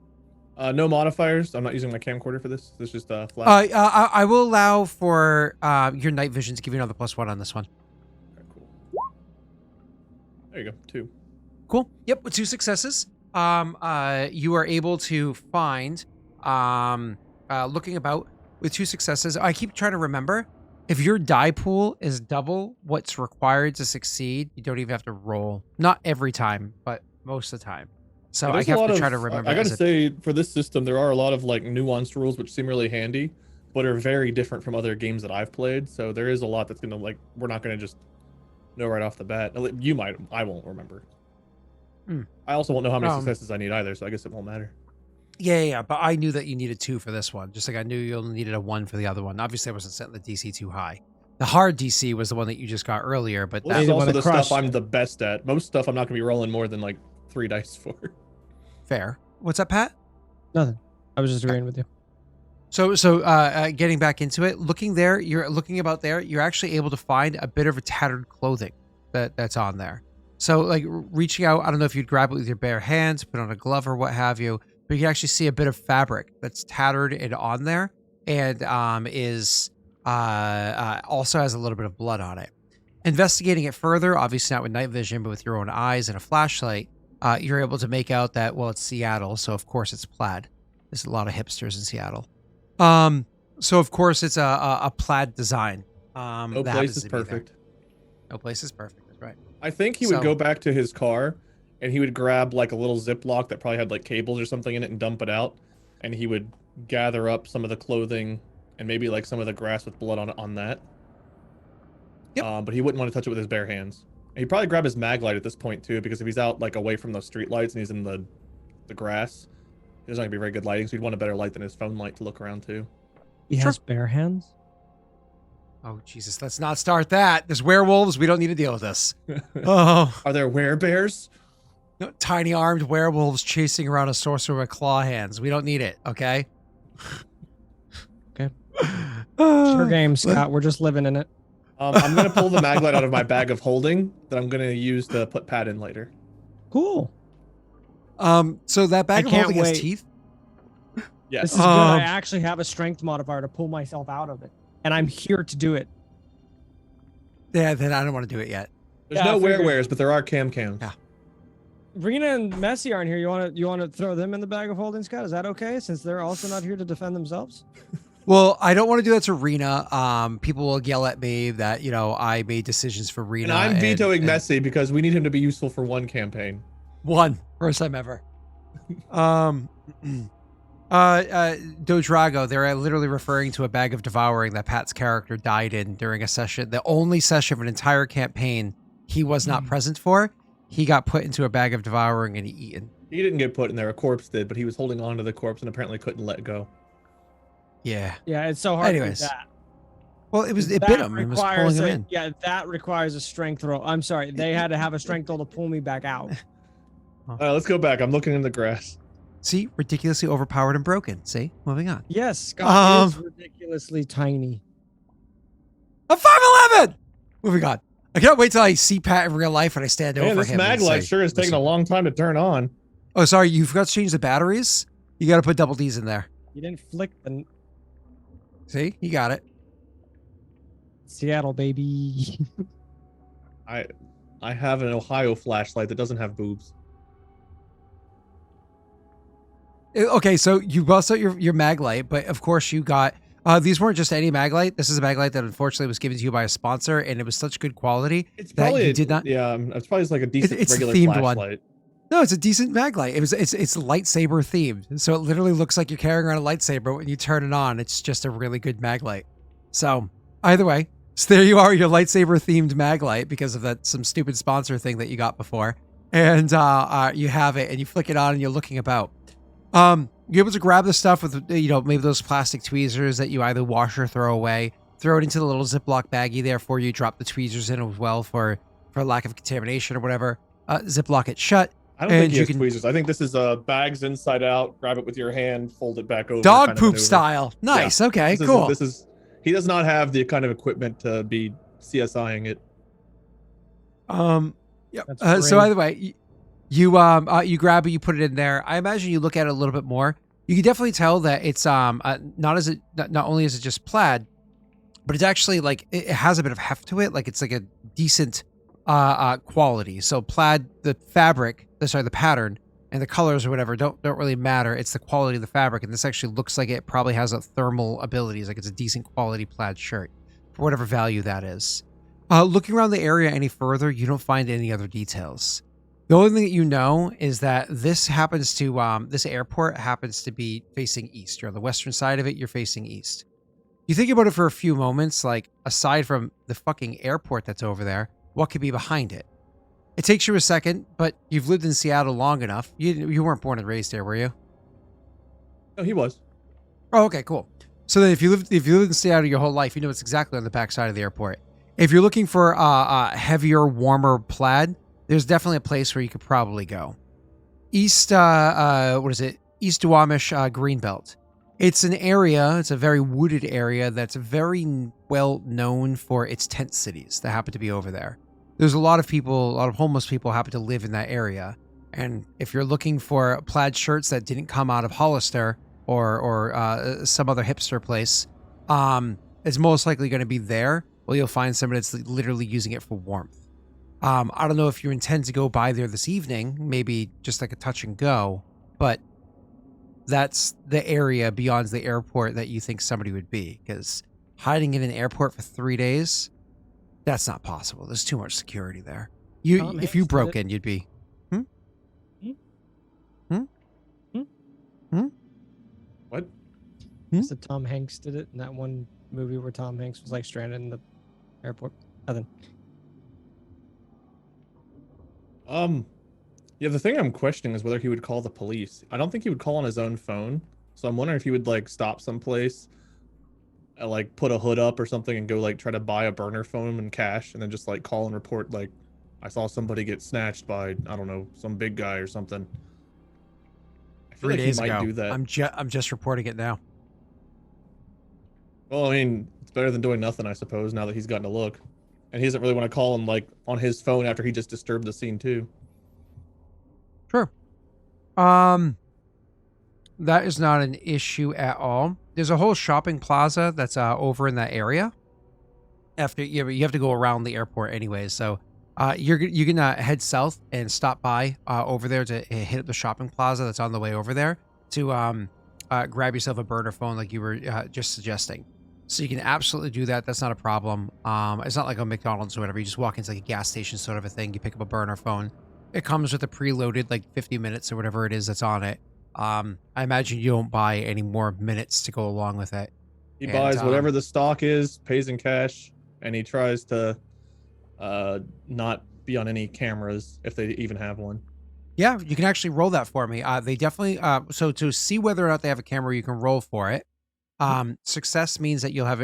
No modifiers. I'm not using my camcorder for this. This is just flat. I will allow for your night vision to give you another +1 on this one. Okay, cool. There you go. 2. Cool. Yep, with 2 successes, you are able to find, looking about with 2 successes. I keep trying to remember, if your die pool is double what's required to succeed, you don't even have to roll. Not every time, but most of the time. So I have to try to remember. I gotta say, for this system, there are a lot of like nuanced rules which seem really handy, but are very different from other games that I've played. So there is a lot that's gonna we're not gonna just know right off the bat. You might, I won't remember. I also won't know how many successes I need either, so I guess it won't matter. Yeah, but I knew that you needed 2 for this one, just like I knew you only needed a 1 for the other one. Obviously, I wasn't setting the DC too high. The hard DC was the one that you just got earlier, but Well, that this is also the crush. stuff I'm the best at. Most stuff I'm not gonna be rolling more than like 3 dice for. fair. What's up, Pat? Nothing. I was just agreeing with you. So, getting back into it, you're looking about there, you're actually able to find a bit of a tattered clothing that's on there. So, like, reaching out, I don't know if you'd grab it with your bare hands, put on a glove or what have you, but you can actually see a bit of fabric that's tattered and on there, and also has a little bit of blood on it. Investigating it further, obviously not with night vision, but with your own eyes and a flashlight, you're able to make out that, well, it's Seattle, so of course it's plaid. There's a lot of hipsters in Seattle. So of course it's a plaid design. No place is perfect. No place is perfect. That's right. I think he would go back to his car and he would grab like a little Ziploc that probably had like cables or something in it and dump it out. And he would gather up some of the clothing and maybe like some of the grass with blood on that. Yep. But he wouldn't want to touch it with his bare hands. And he'd probably grab his mag light at this point too, because if he's out like away from those street lights and he's in the grass, there's not gonna be very good lighting, so he'd want a better light than his phone light to look around too. He has bare hands? Oh, Jesus, let's not start that. There's werewolves. We don't need to deal with this. Oh. Are there werebears? No, tiny armed werewolves chasing around a sorcerer with claw hands. We don't need it, okay? Okay. Sure game, Scott. We're just living in it. I'm going to pull the mag light out of my bag of holding that I'm going to use to put Pat in later. Cool. So that bag of holding has teeth? Yes. This is good. I actually have a strength modifier to pull myself out of it. And I'm here to do it. Yeah, then I don't want to do it yet. There's no werewares, but there are cams. Yeah. Rena and Messi aren't here. You want to throw them in the bag of holding, Scott? Is that okay? Since they're also not here to defend themselves? Well, I don't want to do that to Rena. People will yell at me that, I made decisions for Rena. And I'm vetoing Messi because we need him to be useful for one campaign. First time ever. Dodrago, they're literally referring to a bag of devouring that Pat's character died in during a session. The only session of an entire campaign he was not present for. He got put into a bag of devouring and eaten. He didn't get put in there. A corpse did, but he was holding on to the corpse and apparently couldn't let go. Yeah. Yeah, it's so hard Anyways. to do that. Well, it bit him. It was pulling him in. Yeah, that requires a strength roll. I'm sorry. They had to have a strength roll to pull me back out. Let's go back. I'm looking in the grass. See? Ridiculously overpowered and broken. See? Moving on. Yes, Scott is ridiculously tiny. I'm 5'11". Moving on. I can't wait till I see Pat in real life and I stand over him. This mag light sure is taking a long time to turn on. Oh, sorry. You forgot to change the batteries? You got to put double D's in there. You didn't flick the... See? You got it. Seattle, baby. I have an Ohio flashlight that doesn't have boobs. Okay, so you bust out your mag light, but of course you got... these weren't just any mag light. This is a mag light that unfortunately was given to you by a sponsor, and it was such good quality It's probably that you did not... Yeah, it's probably like a decent it's regular a themed flashlight. one. No, it's a decent mag light. It's lightsaber themed, so it literally looks like you're carrying around a lightsaber. When you turn it on, it's just a really good mag light. So either way, so there you are, your lightsaber themed mag light because of some stupid sponsor thing that you got before, and you have it, and you flick it on, and you're looking about. you're able to grab the stuff with, maybe those plastic tweezers that you either wash or throw away. Throw it into the little Ziploc baggie there for you. Drop the tweezers in as well for lack of contamination or whatever. Ziploc it shut. I don't think he has tweezers. I think this is bags inside out. Grab it with your hand, fold it back over. Dog kind of poop maneuver. style. Nice. Yeah. Okay, cool. He does not have the kind of equipment to be CSIing it. Yeah. So either way, you grab it, you put it in there. I imagine you look at it a little bit more. You can definitely tell that it's not only is it just plaid, but it's actually like it has a bit of heft to it. Like it's like a decent quality. So plaid, the pattern and the colors or whatever don't really matter. It's the quality of the fabric, and this actually looks like it probably has a thermal abilities. Like it's a decent quality plaid shirt for whatever value that is. Looking around the area any further, you don't find any other details. The only thing that you know is that this airport happens to be facing east. You're on the western side of it, you're facing east. You think about it for a few moments, like, aside from the fucking airport that's over there, what could be behind it? It takes you a second, but you've lived in Seattle long enough. You weren't born and raised there, were you? No, he was. Oh, okay, cool. So then if you lived in Seattle your whole life, you know it's exactly on the back side of the airport. If you're looking for heavier, warmer plaid, there's definitely a place where you could probably go. East Duwamish Greenbelt. It's an area, it's a very wooded area that's very well known for its tent cities that happen to be over there. There's a lot of homeless people happen to live in that area. And if you're looking for plaid shirts that didn't come out of Hollister or some other hipster place, it's most likely going to be there. Well, you'll find somebody that's literally using it for warmth. I don't know if you intend to go by there this evening, maybe just like a touch and go, but that's the area beyond the airport that you think somebody would be, because hiding in an airport for 3 days, that's not possible. There's too much security there. If you broke in, you'd be... What? So Tom Hanks did it in that one movie where Tom Hanks was like stranded in the airport. Nothing. Yeah, the thing I'm questioning is whether he would call the police. I don't think he would call on his own phone. So I'm wondering if he would like stop someplace, like put a hood up or something and go like try to buy a burner phone and cash and then just like call and report like I saw somebody get snatched by, I don't know, some big guy or something. I feel 3 like days he might ago. do that. I'm just reporting it now. Well, I mean, it's better than doing nothing, I suppose, now that he's gotten a look. And he doesn't really want to call him like on his phone after he just disturbed the scene too. Sure. That is not an issue at all. There's a whole shopping plaza that's over in that area. You have to go around the airport anyways, so you can head south and stop by over there to hit up the shopping plaza that's on the way over there to grab yourself a burner phone like you were just suggesting. So you can absolutely do that. That's not a problem. It's not like a McDonald's or whatever. You just walk into like a gas station sort of a thing. You pick up a burner phone. It comes with a preloaded like 50 minutes or whatever it is that's on it. I imagine you don't buy any more minutes to go along with it. He buys whatever the stock is, pays in cash, and he tries to not be on any cameras if they even have one. Yeah, you can actually roll that for me. They definitely so to see whether or not they have a camera, you can roll for it. Success means that you'll have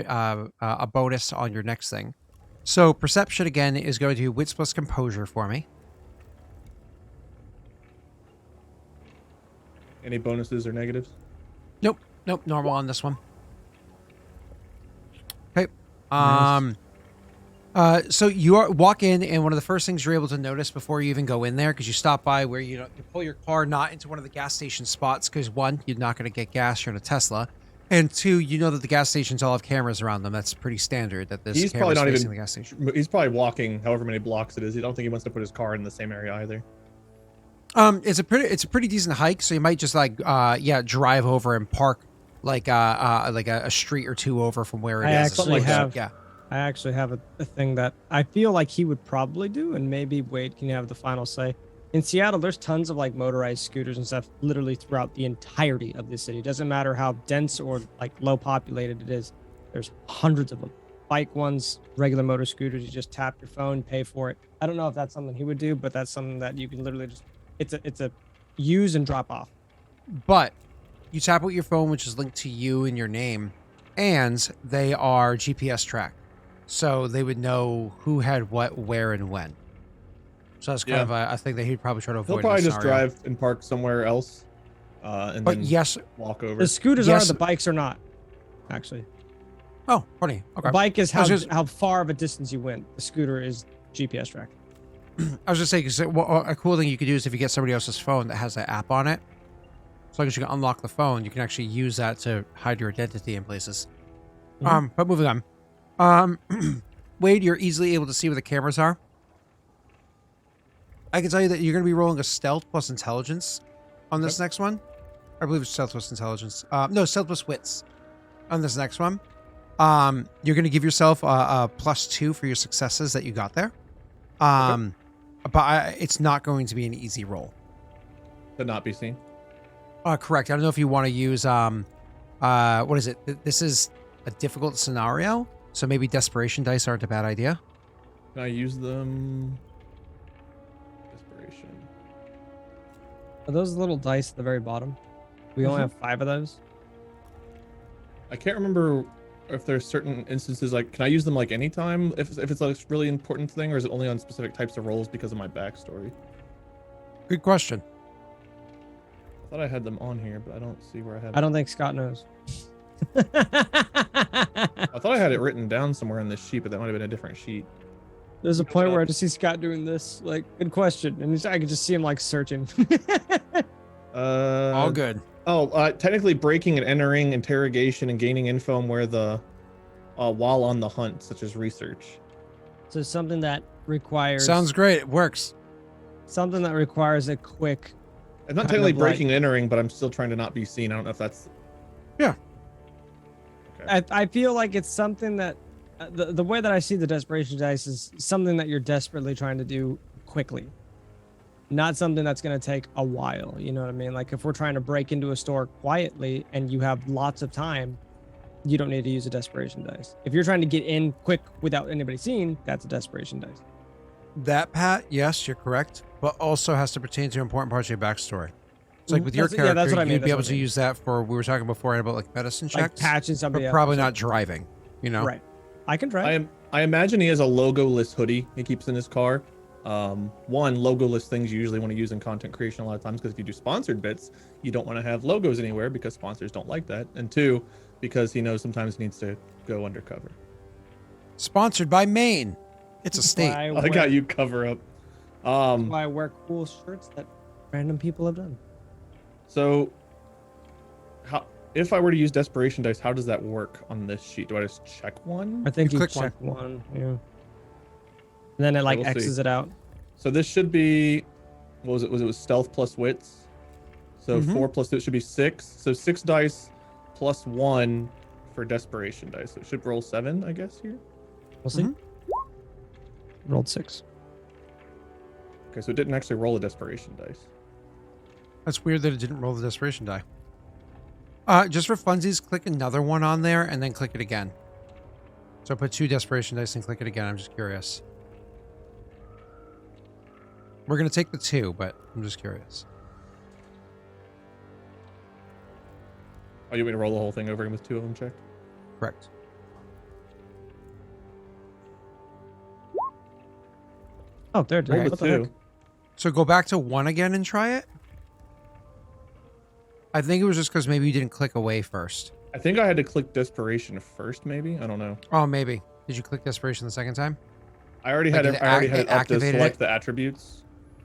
a bonus on your next thing. So perception again is going to wits plus composure for me. Any bonuses or negatives? Nope, normal on this one. Okay. Nice. So you walk in, and one of the first things you're able to notice before you even go in there, because you stop by where you pull your car not into one of the gas station spots, because one, you're not going to get gas, you're in a Tesla, and two, you know that the gas stations all have cameras around them. That's pretty standard. That this He's probably not facing even the gas station. He's probably walking however many blocks it is. I don't think he wants to put his car in the same area either. It's a pretty decent hike, so you might just like drive over and park like a street or two over from where it is. I actually have a thing that I feel like he would probably do, and maybe Wade can have the final say. In Seattle, there's tons of like motorized scooters and stuff literally throughout the entirety of the city. It doesn't matter how dense or like low populated it is. There's hundreds of them. Bike ones, regular motor scooters, you just tap your phone, pay for it. I don't know if that's something he would do, but that's something that you can literally just, it's a use and drop off. But you tap with your phone, which is linked to you and your name, and they are GPS tracked. So they would know who had what, where, and when. So that's kind of a thing that he'd probably try to avoid. He'll probably just drive and park somewhere else, and But then yes. walk over. The scooters Yes. are, the bikes are not. Actually, Oh, funny. Okay. the bike is I was how far of a distance you went. The scooter is GPS tracked. I was just saying, because a cool thing you could do is if you get somebody else's phone that has an app on it, as long as you can unlock the phone, you can actually use that to hide your identity in places. Mhm. But moving on. Wade, you're easily able to see where the cameras are. I can tell you that you're going to be rolling a stealth plus intelligence on this next one. I believe it's stealth plus intelligence. No, stealth plus wits on this next one. You're going to give yourself a +2 for your successes that you got there. But it's not going to be an easy roll. To not be seen. Correct. I don't know if you want to use what is it? This is a difficult scenario, so maybe desperation dice aren't a bad idea. Can I use them? Desperation. Are those little dice at the very bottom? We only Mhm. have 5 of those. I can't remember if there's certain instances like can I use them like anytime if it's like a really important thing, or is it only on specific types of roles because of my backstory? Good question. I thought I had them on here, but I don't see where I have. I don't think Scott knows. I thought I had it written down somewhere on this sheet, but that might have been a different sheet. There's a Good point job. where I just see Scott doing this. Like, good question, and I can just see him like searching. All good. Technically breaking and entering, interrogation, and gaining info on where the while on the hunt, such as research. So something that requires Sounds great. It works. something that requires a quick. It's not Kind technically of like- breaking and entering, but I'm still trying to not be seen. I don't know if that's. Yeah. Okay. I feel like it's something that the way that I see the desperation dice is something that you're desperately trying to do quickly, not something that's going to take a while. You know what I mean? Like if we're trying to break into a store quietly and you have lots of time, you don't need to use a desperation dice. If you're trying to get in quick without anybody seeing, that's a desperation dice. That, Pat, yes, you're correct, but also has to pertain to important parts of your backstory. It's like Mhm. with your That's- yeah, character, that's what I mean, you'd be that's able what I to mean. use that for, we were talking before about like medicine Like checks, patching somebody but up. probably not driving, you know? Right. I can try. I imagine he has a logoless hoodie he keeps in his car. One, logoless things you usually want to use in content creation a lot of times, because if you do sponsored bits, you don't want to have logos anywhere because sponsors don't like that. And two, because he knows sometimes he needs to go undercover. Sponsored by Maine. It's a state. Why I I wear- got you cover up. why I wear cool shirts that random people have done. So how if I were to use desperation dice, how does that work on this sheet? Do I just check one? I think You you click one. check one. Yeah. And then it like we'll see. X's it out. So this should be, what was it? Was stealth plus wits? So Mhm. 4 plus 2, it should be 6. So 6 dice plus 1 for desperation dice. So it should roll 7, I guess, here. We'll see. Mhm. Rolled 6. Okay, so it didn't actually roll a desperation dice. That's weird that it didn't roll the desperation die. Just for funsies, click another one on there and then click it again. So put 2 desperation dice and click it again. I'm just curious. We're going to take the 2, but I'm just curious. Oh, you want me to roll the whole thing over again with 2 of them checked? Correct. Oh, there it is. Roll What the the heck? 2. So go back to 1 again and try it. I think it was just because maybe you didn't click away first. I think I had to click desperation first, maybe. I don't know. Oh, maybe. Did you click desperation the second time? I already Like had it it. I already ac- had it it up to activated select it? the attributes.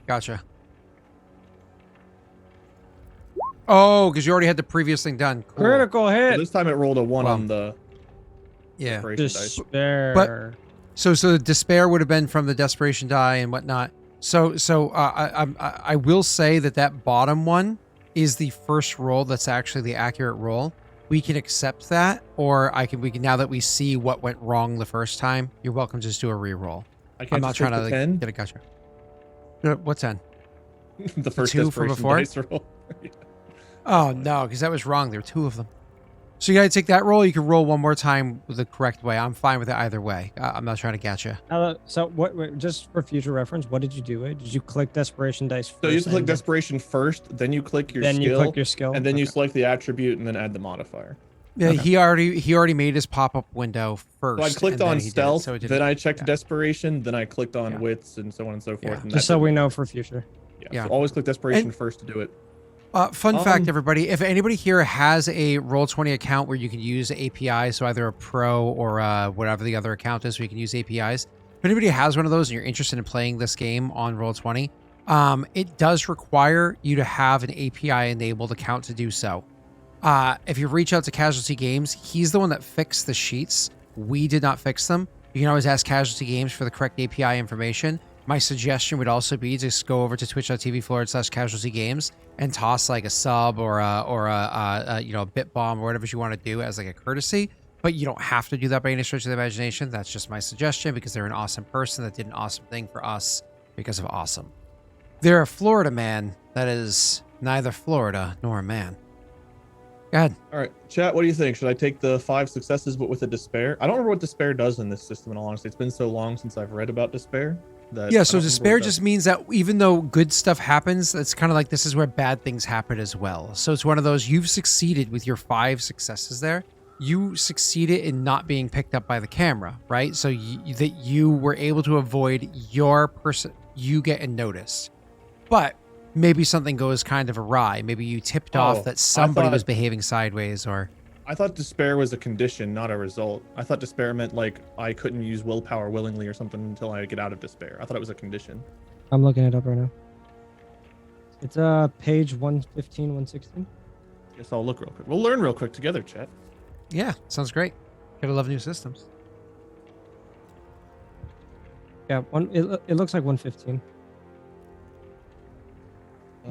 Gotcha. Oh, because you already had the previous thing done. Cool. Critical So hit. this time it rolled a 1 Well, on the Yeah. desperation dice. Despair. So the despair would have been from the desperation die and whatnot. So I will say that bottom one is the first roll that's actually the accurate roll. We can accept that, or we can now that we see what went wrong the first time. You're welcome to just do a re-roll. I I'm can't not just trying take to the like, 10. get a gotcha. What's 10? The first 2 from desperation before? dice roll. Oh no, because that was wrong. There were 2 of them. So you got to take that roll. You can roll one more time the correct way. I'm fine with it either way. I'm not trying to catch you. So what? Just for future reference, what did you do? Did you click desperation dice first? So you click desperation first, then you click your then skill, you click your skill, and then you Okay. select the attribute and then add the modifier. Yeah, Okay. he already made his pop-up window first. So I clicked and then on he did it, stealth, so it didn't- then I checked yeah. desperation, then I clicked on Yeah. wits and so on and so forth. Yeah. And that Just so did we it. know for future. Yeah. Yeah. So always click desperation And- first to do it. Fun fact, Um, everybody, if anybody here has a Roll20 account where you can use API, so either a pro or whatever the other account is where you can use APIs, if anybody has one of those and you're interested in playing this game on Roll20, it does require you to have an API enabled account to do so. If you reach out to Casualty Games, he's the one that fixed the sheets. We did not fix them. You can always ask Casualty Games for the correct API information. My suggestion would also be just go over to twitch.tv/Casualty Games and toss like a sub or a bit bomb or whatever you want to do as like a courtesy. But you don't have to do that by any stretch of the imagination. That's just my suggestion because they're an awesome person that did an awesome thing for us because of awesome. They're a Florida man that is neither Florida nor a man. Go ahead. All right, chat. What do you think? Should I take the 5 successes but with a despair? I don't remember what despair does in this system. In all honesty, it's been so long since I've read about despair. That Yeah, I so don't remember despair what that- just means that even though good stuff happens, it's kind of like this is where bad things happen as well. So it's one of those, you've succeeded with your 5 successes there. You succeeded in not being picked up by the camera, right? So that you were able to avoid you getting noticed. But maybe something goes kind of awry. Maybe you tipped Oh, off that somebody thought- was behaving sideways or... I thought despair was a condition, not a result. I thought despair meant like I couldn't use willpower willingly or something until I get out of despair. I thought it was a condition. I'm looking it up right now. It's page 115, 116. Guess I'll look real quick. We'll learn real quick together, chat. Yeah, sounds great. Gotta love new systems. Yeah, it looks like 115.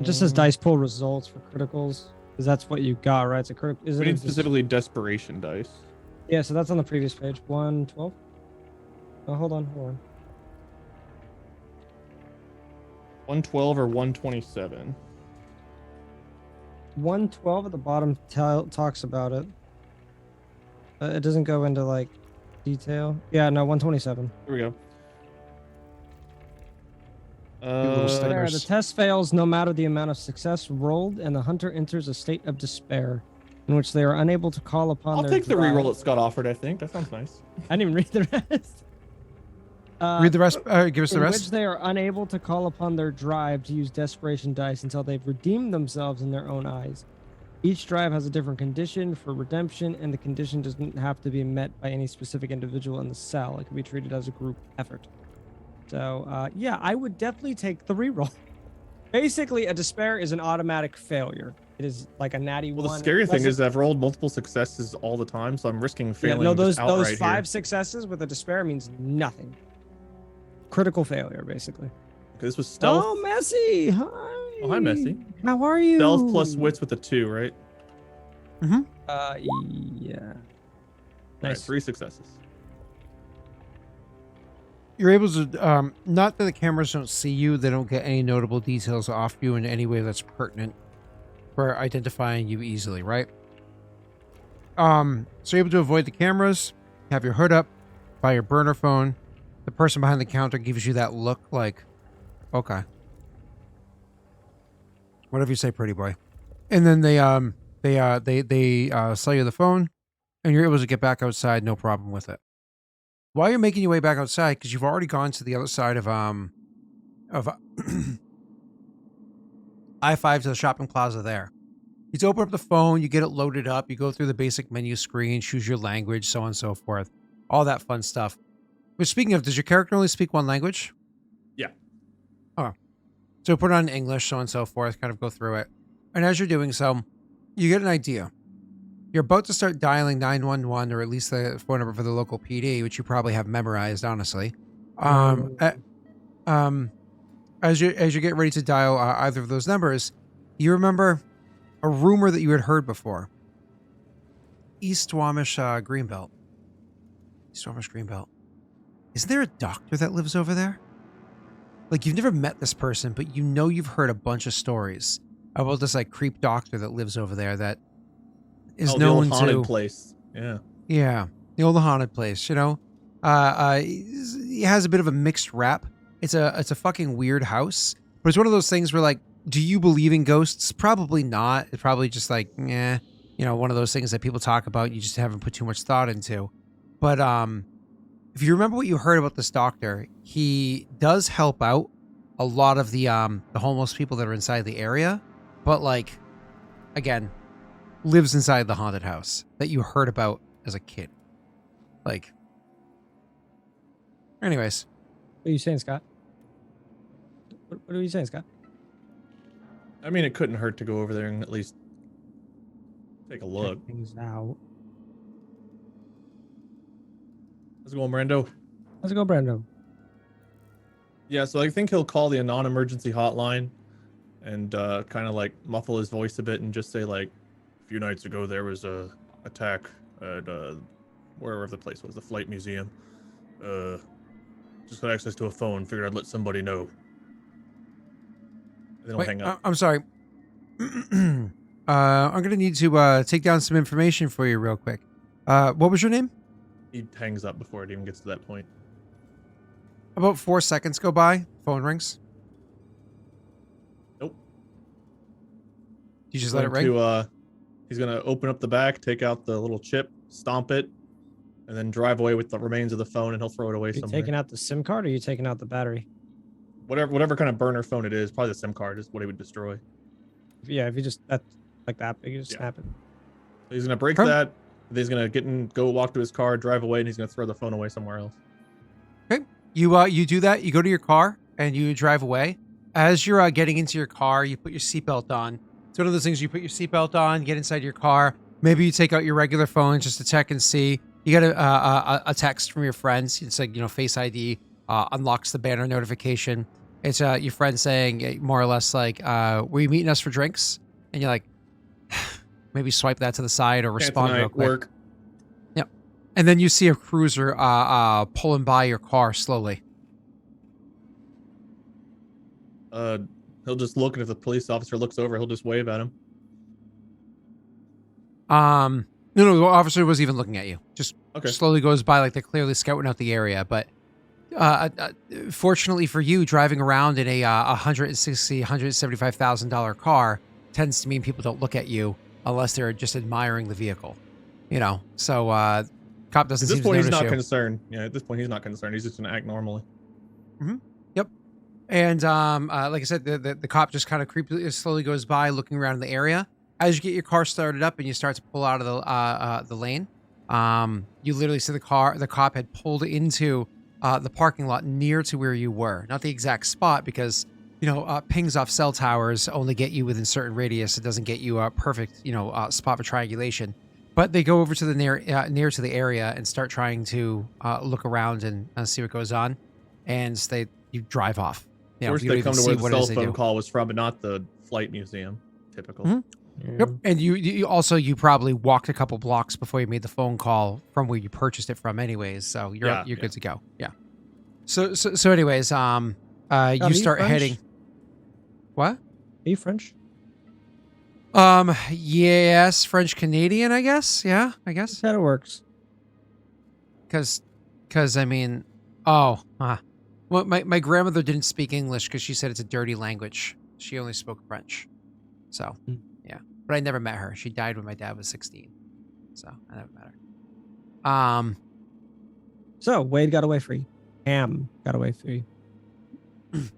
It just says Um, dice pool results for criticals, because that's what you got, right? It's a critical. Is We it need specifically desperation dice. Yeah, so that's on the previous page. 112. Oh, hold on. 112 or 127. 112 at the bottom talks about it. It doesn't go into like detail. Yeah, no, 127. Here we go. little There, stickers. the test fails no matter the amount of success rolled, and the hunter enters a state of despair, in which they are unable to call upon I'll their take the drive. reroll that Scott offered. I think that sounds nice. I didn't even read the rest. Read the rest. Give us the in rest. which they are unable to call upon their drive to use desperation dice until they've redeemed themselves in their own eyes. Each drive has a different condition for redemption, and the condition doesn't have to be met by any specific individual in the cell. It can be treated as a group effort. So, yeah, I would definitely take the reroll. Basically, a despair is an automatic failure. It is like a natty Well, one. the scary thing unless is I've rolled multiple successes all the time, so I'm risking yeah, failing. no, just those outright 5 here. successes with a despair means nothing. Critical failure, basically. Okay, this was stealth. Oh, Messi! Hi. Oh, hi, Messi. How are you? Stealth plus wits with a 2, right? Yeah. All right, Nice. 3 successes. You're able to, not that the cameras don't see you, they don't get any notable details off you in any way that's pertinent for identifying you easily, right? So you're able to avoid the cameras, have your hood up by your burner phone. The person behind the counter gives you that look like, okay. Whatever you say, pretty boy. And then they sell you the phone, and you're able to get back outside, no problem with it. While you're making your way back outside, because you've already gone to the other side of I-5 to the shopping plaza there. You open up the phone, you get it loaded up, you go through the basic menu screen, choose your language, so on and so forth. All that fun stuff. But speaking of, does your character only speak one language? Yeah. Oh. So put it on English, so on and so forth, kind of go through it. And as you're doing so, you get an idea. You're about to start dialing 911, or at least the phone number for the local PD, which you probably have memorized, honestly. As you get ready to dial either of those numbers, you remember a rumor that you had heard before. East Squamish Greenbelt. East Squamish Greenbelt. Isn't there a doctor that lives over there? Like, you've never met this person, but you know you've heard a bunch of stories about this like creep doctor that lives over there that is the old known haunted to. place. Yeah. Yeah, the old haunted place. You know, it has a bit of a mixed rap. It's a fucking weird house, but it's one of those things where like, do you believe in ghosts? Probably not. It's probably just like, eh, you know, one of those things that people talk about. You just haven't put too much thought into. But if you remember what you heard about this doctor, he does help out a lot of the homeless people that are inside the area, but like, again, lives inside the haunted house that you heard about as a kid. Like, anyways, What are you saying, Scott? What are you saying, Scott? I mean, it couldn't hurt to go over there and at least take a look. Check things out. How's it going, Brando? How's it go, Brando? Yeah, so I think he'll call the non-emergency hotline and kind of like muffle his voice a bit and just say like, a few nights ago there was a attack at wherever the place was, the Flight Museum. Just got access to a phone, figured I'd let somebody know. They don't hang up. I'm sorry. I'm gonna need to take down some information for you real quick. What was your name? He hangs up before it even gets to that point. About 4 seconds go by. Phone rings. Nope. You just let it ring? He's gonna open up the back, take out the little chip, stomp it, and then drive away with the remains of the phone, and he'll throw it away Are you somewhere. taking out the SIM card or are you taking out the battery? Whatever kind of burner phone it is, probably the SIM card is what he would destroy. Yeah, if you just that's like that big, you just Yeah. snap it. So he's gonna break Huh? that. Then he's gonna go walk to his car, drive away, and he's gonna throw the phone away somewhere else. You do that. You go to your car and you drive away. As you're getting into your car, you put your seatbelt on. It's one of those things you put your seatbelt on, get inside your car. Maybe you take out your regular phone just to check and see. You get a text from your friends. It's like, you know, Face ID unlocks the banner notification. It's your friend saying more or less like, were you meeting us for drinks? And you're like, maybe swipe that to the side or Can't respond real tonight, quick. work. And then you see a cruiser pulling by your car slowly. He'll just look, and if the police officer looks over, he'll just wave at him. No, the officer was even looking at you. Just Okay. slowly goes by like they're clearly scouting out the area. But fortunately for you, driving around in a $160,000, $175,000 car tends to mean people don't look at you unless they're just admiring the vehicle. You know, so cop doesn't At this seem to point, he's notice not you. concerned. Yeah, at this point, he's not concerned. He's just gonna act normally. And like I said, the cop just kind of creepily slowly goes by, looking around the area. As you get your car started up and you start to pull out of the lane, you literally see the cop had pulled into the parking lot near to where you were. Not the exact spot because, you know, pings off cell towers only get you within certain radius. It doesn't get you a perfect, you know, spot for triangulation. But they go over to the near to the area and start trying to look around and see what goes on. And you drive off. You know, First, you don't they come even to where see the what it cell is they phone do. call was from, but not the Flight Museum. Typical. Mhm. Yep. And you probably walked a couple blocks before you made the phone call from where you purchased it from anyways. So you're good to go. Yeah. So anyways, are you you start French? heading. What? Are you French? Yes, French Canadian, I guess. Yeah, I guess. That's how it works. Cause I mean, well, my grandmother didn't speak English because she said it's a dirty language. She only spoke French. So, Hmm. yeah. But I never met her. She died when my dad was 16. So, I never met her. So Wade got away free. Ham got away free.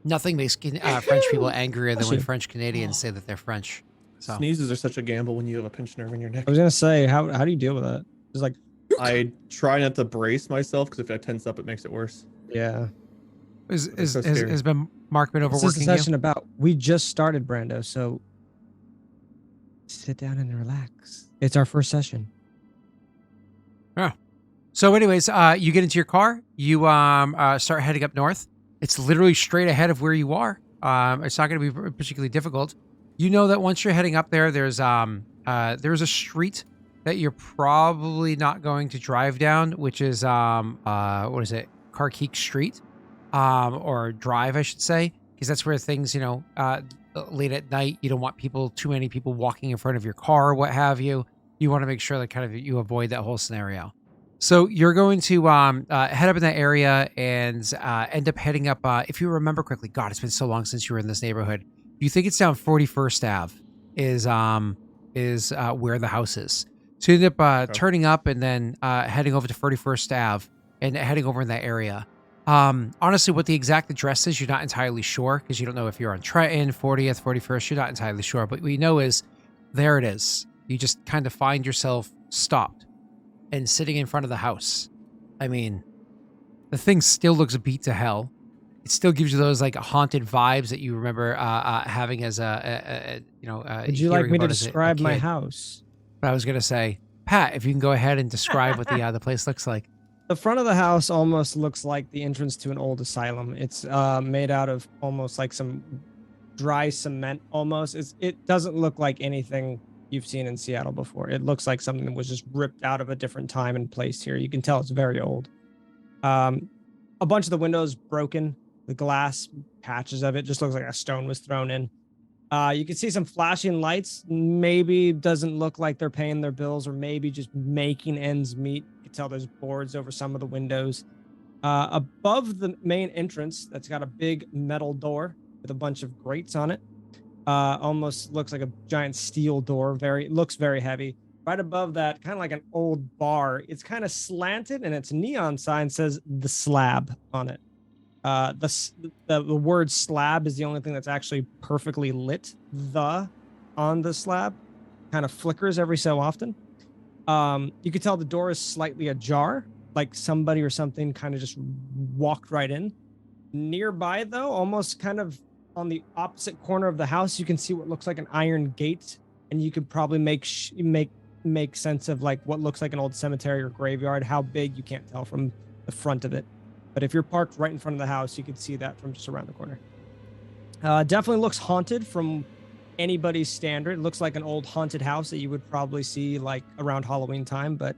Nothing makes French people angrier than when Bless you. French Canadians say that they're French. So, Sneezes are such a gamble when you have a pinched nerve in your neck. I was gonna say, how do you deal with that? It's like, I try not to brace myself because if I tense up, it makes it worse. yeah. It's so scary. has Mark been What's this overworking session about? We just started, Brando. So sit down and relax. It's our first session. you? So, anyways, you get into your car. You start heading up north. It's literally straight ahead of where you are. It's not going to be particularly difficult. You know that once you're heading up there, there's a street that you're probably not going to drive down, which is what is it, Carkeek Street, or Drive, I should say, because that's where things, you know, late at night, you don't want too many people walking in front of your car or what have you. you want to make sure that kind of you avoid that whole scenario. So you're going to head up in that area and end up heading up. If you remember correctly, God, it's been so long since you were in this neighborhood. You think it's down 41st Ave is where the house is. So you end up turning up and then heading over to 41st Ave and heading over in that area. Honestly, what the exact address is, you're not entirely sure because you don't know if you're on Trenton, 40th, 41st. You're not entirely sure, but what you know is there it is. You just kind of find yourself stopped and sitting in front of the house. I mean, the thing still looks beat to hell. It still gives you those like haunted vibes that you remember having as Would you like hearing me to about as a describe my kid. house? But I was gonna say, Pat, if you can go ahead and describe what the place looks like. The front of the house almost looks like the entrance to an old asylum. It's made out of almost like some dry cement almost. It doesn't look like anything you've seen in Seattle before. It looks like something that was just ripped out of a different time and placed here. You can tell it's very old. A bunch of the windows broken. The glass, patches of it, just looks like a stone was thrown in. You can see some flashing lights. Maybe doesn't look like they're paying their bills or maybe just making ends meet. You can tell there's boards over some of the windows. Above the main entrance, that's got a big metal door with a bunch of grates on it. Almost looks like a giant steel door. Looks very heavy. Right above that, kind of like an old bar. It's kind of slanted, and its neon sign says "The Slab" on it. The word "slab" is the only thing that's actually perfectly lit. On the slab kind of flickers every so often. You can tell the door is slightly ajar, like somebody or something kind of just walked right in. Nearby, though, almost kind of on the opposite corner of the house, you can see what looks like an iron gate, and you could probably make sense of like what looks like an old cemetery or graveyard. How big, you can't tell from the front of it, but if you're parked right in front of the house, you could see that from just around the corner. Definitely looks haunted from anybody's standard. It looks like an old haunted house that you would probably see like around Halloween time, but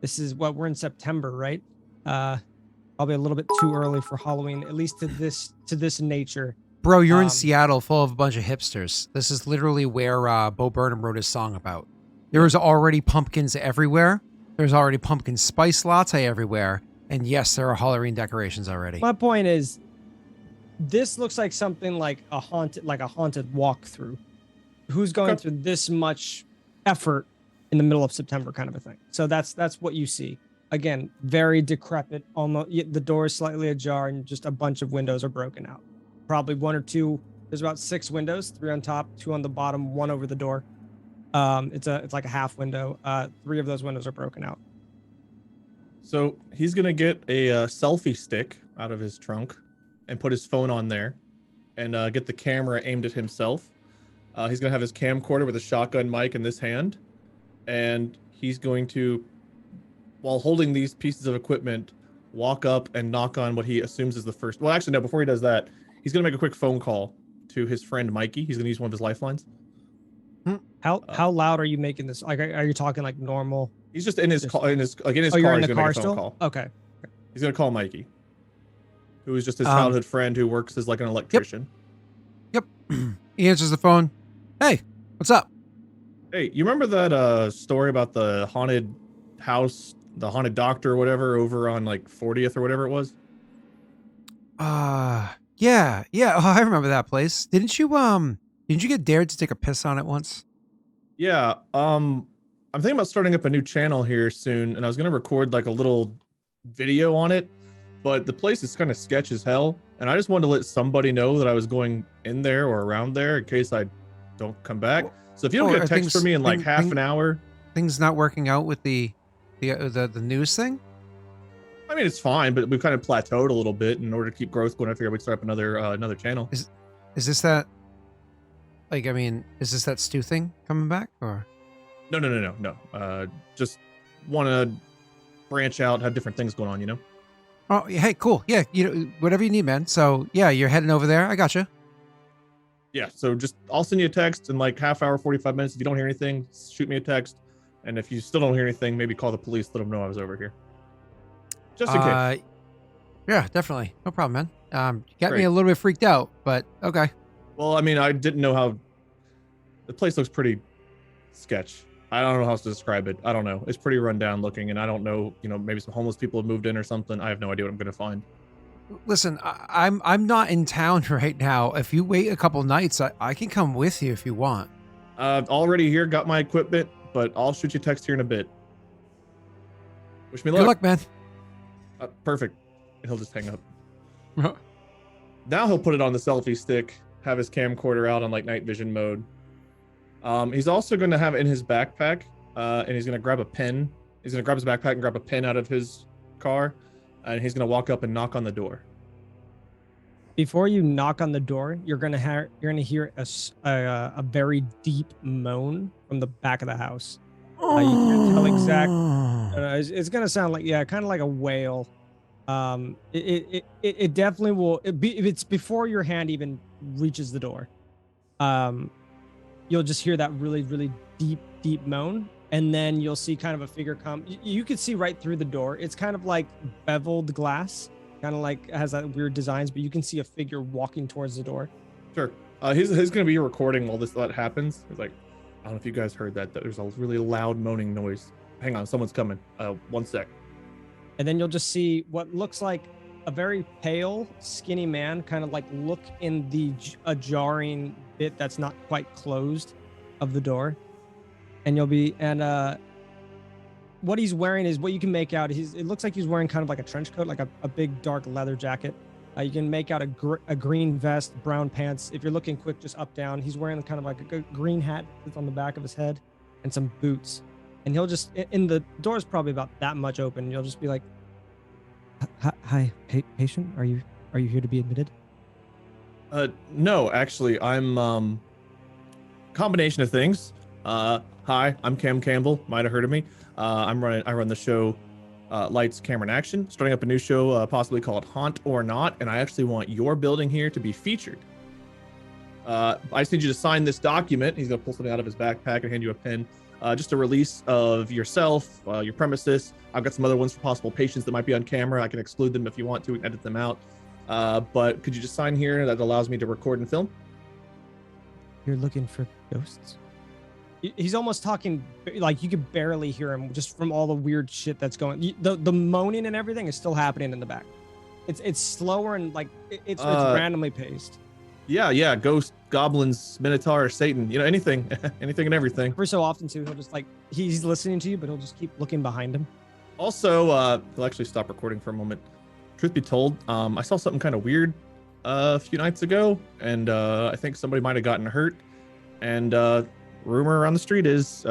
this is what we're in September, right? Probably a little bit too early for Halloween, at least to this nature. Bro, you're in Seattle full of a bunch of hipsters. This is literally where Bo Burnham wrote his song about. There's already pumpkins everywhere. There's already pumpkin spice latte everywhere. And yes, there are Halloween decorations already. My point is, this looks like something like a haunted walkthrough. Who's going through this much effort in the middle of September, kind of a thing. So that's what you see. Again, very decrepit. Almost the door is slightly ajar, and just a bunch of windows are broken out. Probably one or two. There's about 6 windows, 3 on top, 2 on the bottom, 1 over the door. It's like a half window. 3 of those windows are broken out. So he's gonna get a selfie stick out of his trunk and put his phone on there and get the camera aimed at himself. He's gonna have his camcorder with a shotgun mic in this hand, and he's going to, while holding these pieces of equipment, walk up and knock on what he assumes is the first. Well, actually, no. Before he does that, he's gonna make a quick phone call to his friend Mikey. He's gonna use one of his lifelines. How loud are you making this? Like, are you talking like normal? He's just in his car. In his car. You're He's in gonna the make car a phone still? call. Okay. He's gonna call Mikey, who is just his childhood friend who works as like an electrician. Yep. He answers the phone. Hey, what's up? Hey, you remember that story about the haunted house, the haunted doctor or whatever over on like 40th or whatever it was? Yeah. Oh, I remember that place. Didn't you get dared to take a piss on it once? Yeah. I'm thinking about starting up a new channel here soon, and I was gonna record like a little video on it, but the place is kind of sketch as hell, and I just wanted to let somebody know that I was going in there or around there in case I don't come back. So if you don't get a text from me in like half an hour, things not working out with the news thing. I mean, it's fine, but we've kind of plateaued a little bit. In order to keep growth going, I figured we'd start up another channel. Is this that? Like, I mean, is this that Stu thing coming back or? No. Just want to branch out, have different things going on, you know? Oh, hey, cool. Yeah, whatever you need, man. So yeah, you're heading over there. I gotcha. Yeah, so I'll send you a text in like half hour, 45 minutes. If you don't hear anything, shoot me a text. And if you still don't hear anything, maybe call the police, let them know I was over here. Just in case. Yeah, definitely. No problem, man. You got Great. me a little bit freaked out, but okay. Well, I mean, I didn't know how... The place looks pretty sketch. I don't know how else to describe it. I don't know. It's pretty run down looking, and I don't know. Maybe some homeless people have moved in or something. I have no idea what I'm gonna find. Listen, I'm not in town right now. If you wait a couple nights, I can come with you if you want. Already here, got my equipment, but I'll shoot you a text here in a bit. Wish me luck. Good luck, man. Perfect. And he'll just hang up. Now he'll put it on the selfie stick, have his camcorder out on like night vision mode. He's also going to have it in his backpack, and he's going to grab a pen. He's going to grab his backpack and grab a pen out of his car, and he's going to walk up and knock on the door. Before you knock on the door, you're gonna hear a very deep moan from the back of the house. You can't tell exact. It's gonna sound like kind of like a wail. It definitely will. If it's before your hand even reaches the door, you'll just hear that really, really deep moan, and then you'll see kind of a figure come. You could see right through the door. It's kind of like beveled glass, kind of like has that weird designs, but you can see a figure walking towards the door. Sure. He's gonna be recording while that happens. He's like, I don't know if you guys heard that. There's a really loud moaning noise. Hang on, someone's coming. 1 sec. And then you'll just see what looks like a very pale, skinny man kind of like look in a jarring bit that's not quite closed of the door. And what he's wearing is what you can make out. It looks like he's wearing kind of like a trench coat, like a big dark leather jacket. You can make out a green vest, brown pants. If you're looking quick, just up, down. He's wearing kind of like a green hat that's on the back of his head and some boots. And he'll just, in the door's probably about that much open. You'll just be like, "Hi, patient. Are you here to be admitted?" No, actually, I'm combination of things. Hi, I'm Cam Campbell. Might have heard of me. I run the show Lights, Camera, and Action. Starting up a new show, possibly called Haunt or Not, and I actually want your building here to be featured. I just need you to sign this document. He's gonna pull something out of his backpack and hand you a pen. Just a release of yourself, your premises. I've got some other ones for possible patients that might be on camera. I can exclude them if you want to and edit them out. But could you just sign here? That allows me to record and film. You're looking for ghosts? He's almost talking like you could barely hear him just from all the weird shit that's going. The moaning and everything is still happening in the back. It's slower and like it's randomly paced. Yeah, ghosts, goblins, minotaur, Satan, anything, anything and everything. Every so often too, he'll just like he's listening to you, but he'll just keep looking behind him. Also, he'll actually stop recording for a moment. Truth be told, I saw something kind of weird a few nights ago, and I think somebody might have gotten hurt. And rumor around the street is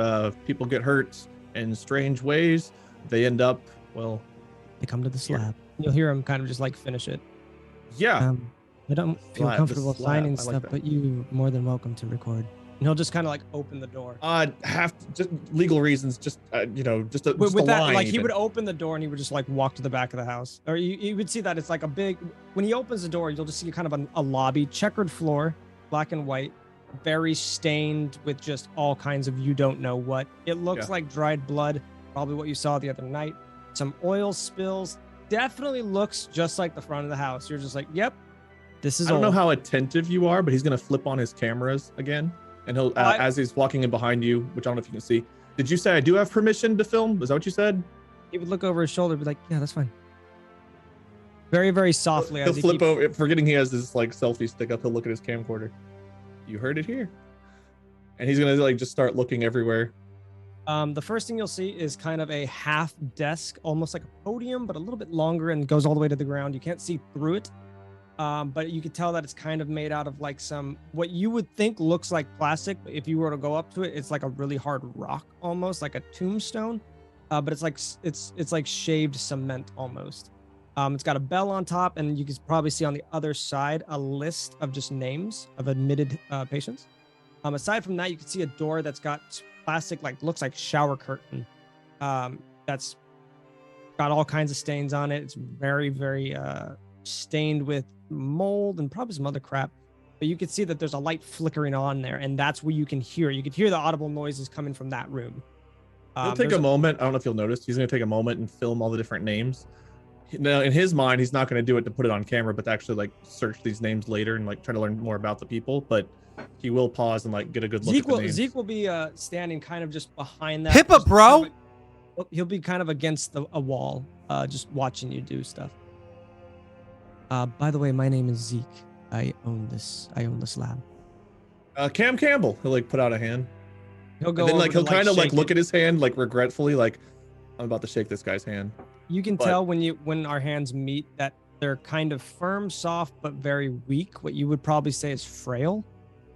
people get hurt in strange ways. They end up, they come to the slab. You'll hear him kind of just like finish it. Yeah. I don't feel comfortable signing stuff, but you more than welcome to record. And he'll just kind of like open the door. Just legal reasons, just just a with that, line like even. he would open the door and he would just like walk to the back of the house, or you would see that it's like a big. When he opens the door, you'll just see kind of a lobby, checkered floor, black and white, very stained with just all kinds of you don't know what. It looks like dried blood, probably what you saw the other night. Some oil spills. Definitely looks just like the front of the house. You're just like, yep. This is. I don't know how attentive you are, but he's gonna flip on his cameras again, and he'll as he's walking in behind you, which I don't know if you can see. Did you say I do have permission to film? Is that what you said? He would look over his shoulder, and be like, "Yeah, that's fine." Very, very softly. He'll flip over, forgetting he has this like selfie stick up. He'll look at his camcorder. You heard it here, and he's gonna like just start looking everywhere. The first thing you'll see is kind of a half desk, almost like a podium, but a little bit longer and goes all the way to the ground. You can't see through it. But you could tell that it's kind of made out of like what you would think looks like plastic, but if you were to go up to it, it's like a really hard rock, almost like a tombstone. But it's like shaved cement almost. It's got a bell on top, and you can probably see on the other side a list of just names of admitted patients. Aside from that, you can see a door that's got plastic, like looks like shower curtain. That's got all kinds of stains on it. It's very, very stained with mold and probably some other crap, but you can see that there's a light flickering on there, and that's where you can hear the audible noises coming from that room. He'll take a moment. I don't know if you'll notice, he's going to take a moment and film all the different names. Now in his mind, he's not going to do it to put it on camera, but to actually like search these names later and like try to learn more about the people. But he will pause and like get a good look at the names. Zeke will be standing kind of just behind that. HIPAA, just bro. kind of he'll be kind of against a wall, just watching you do stuff. By the way, my name is Zeke. I own this lab. Cam Campbell. He'll like put out a hand. He'll go And then over like he'll to, kind of like shake look it. at his hand like regretfully, like I'm about to shake this guy's hand. You can but- tell when our hands meet that they're kind of firm, soft, but very weak. What you would probably say is frail.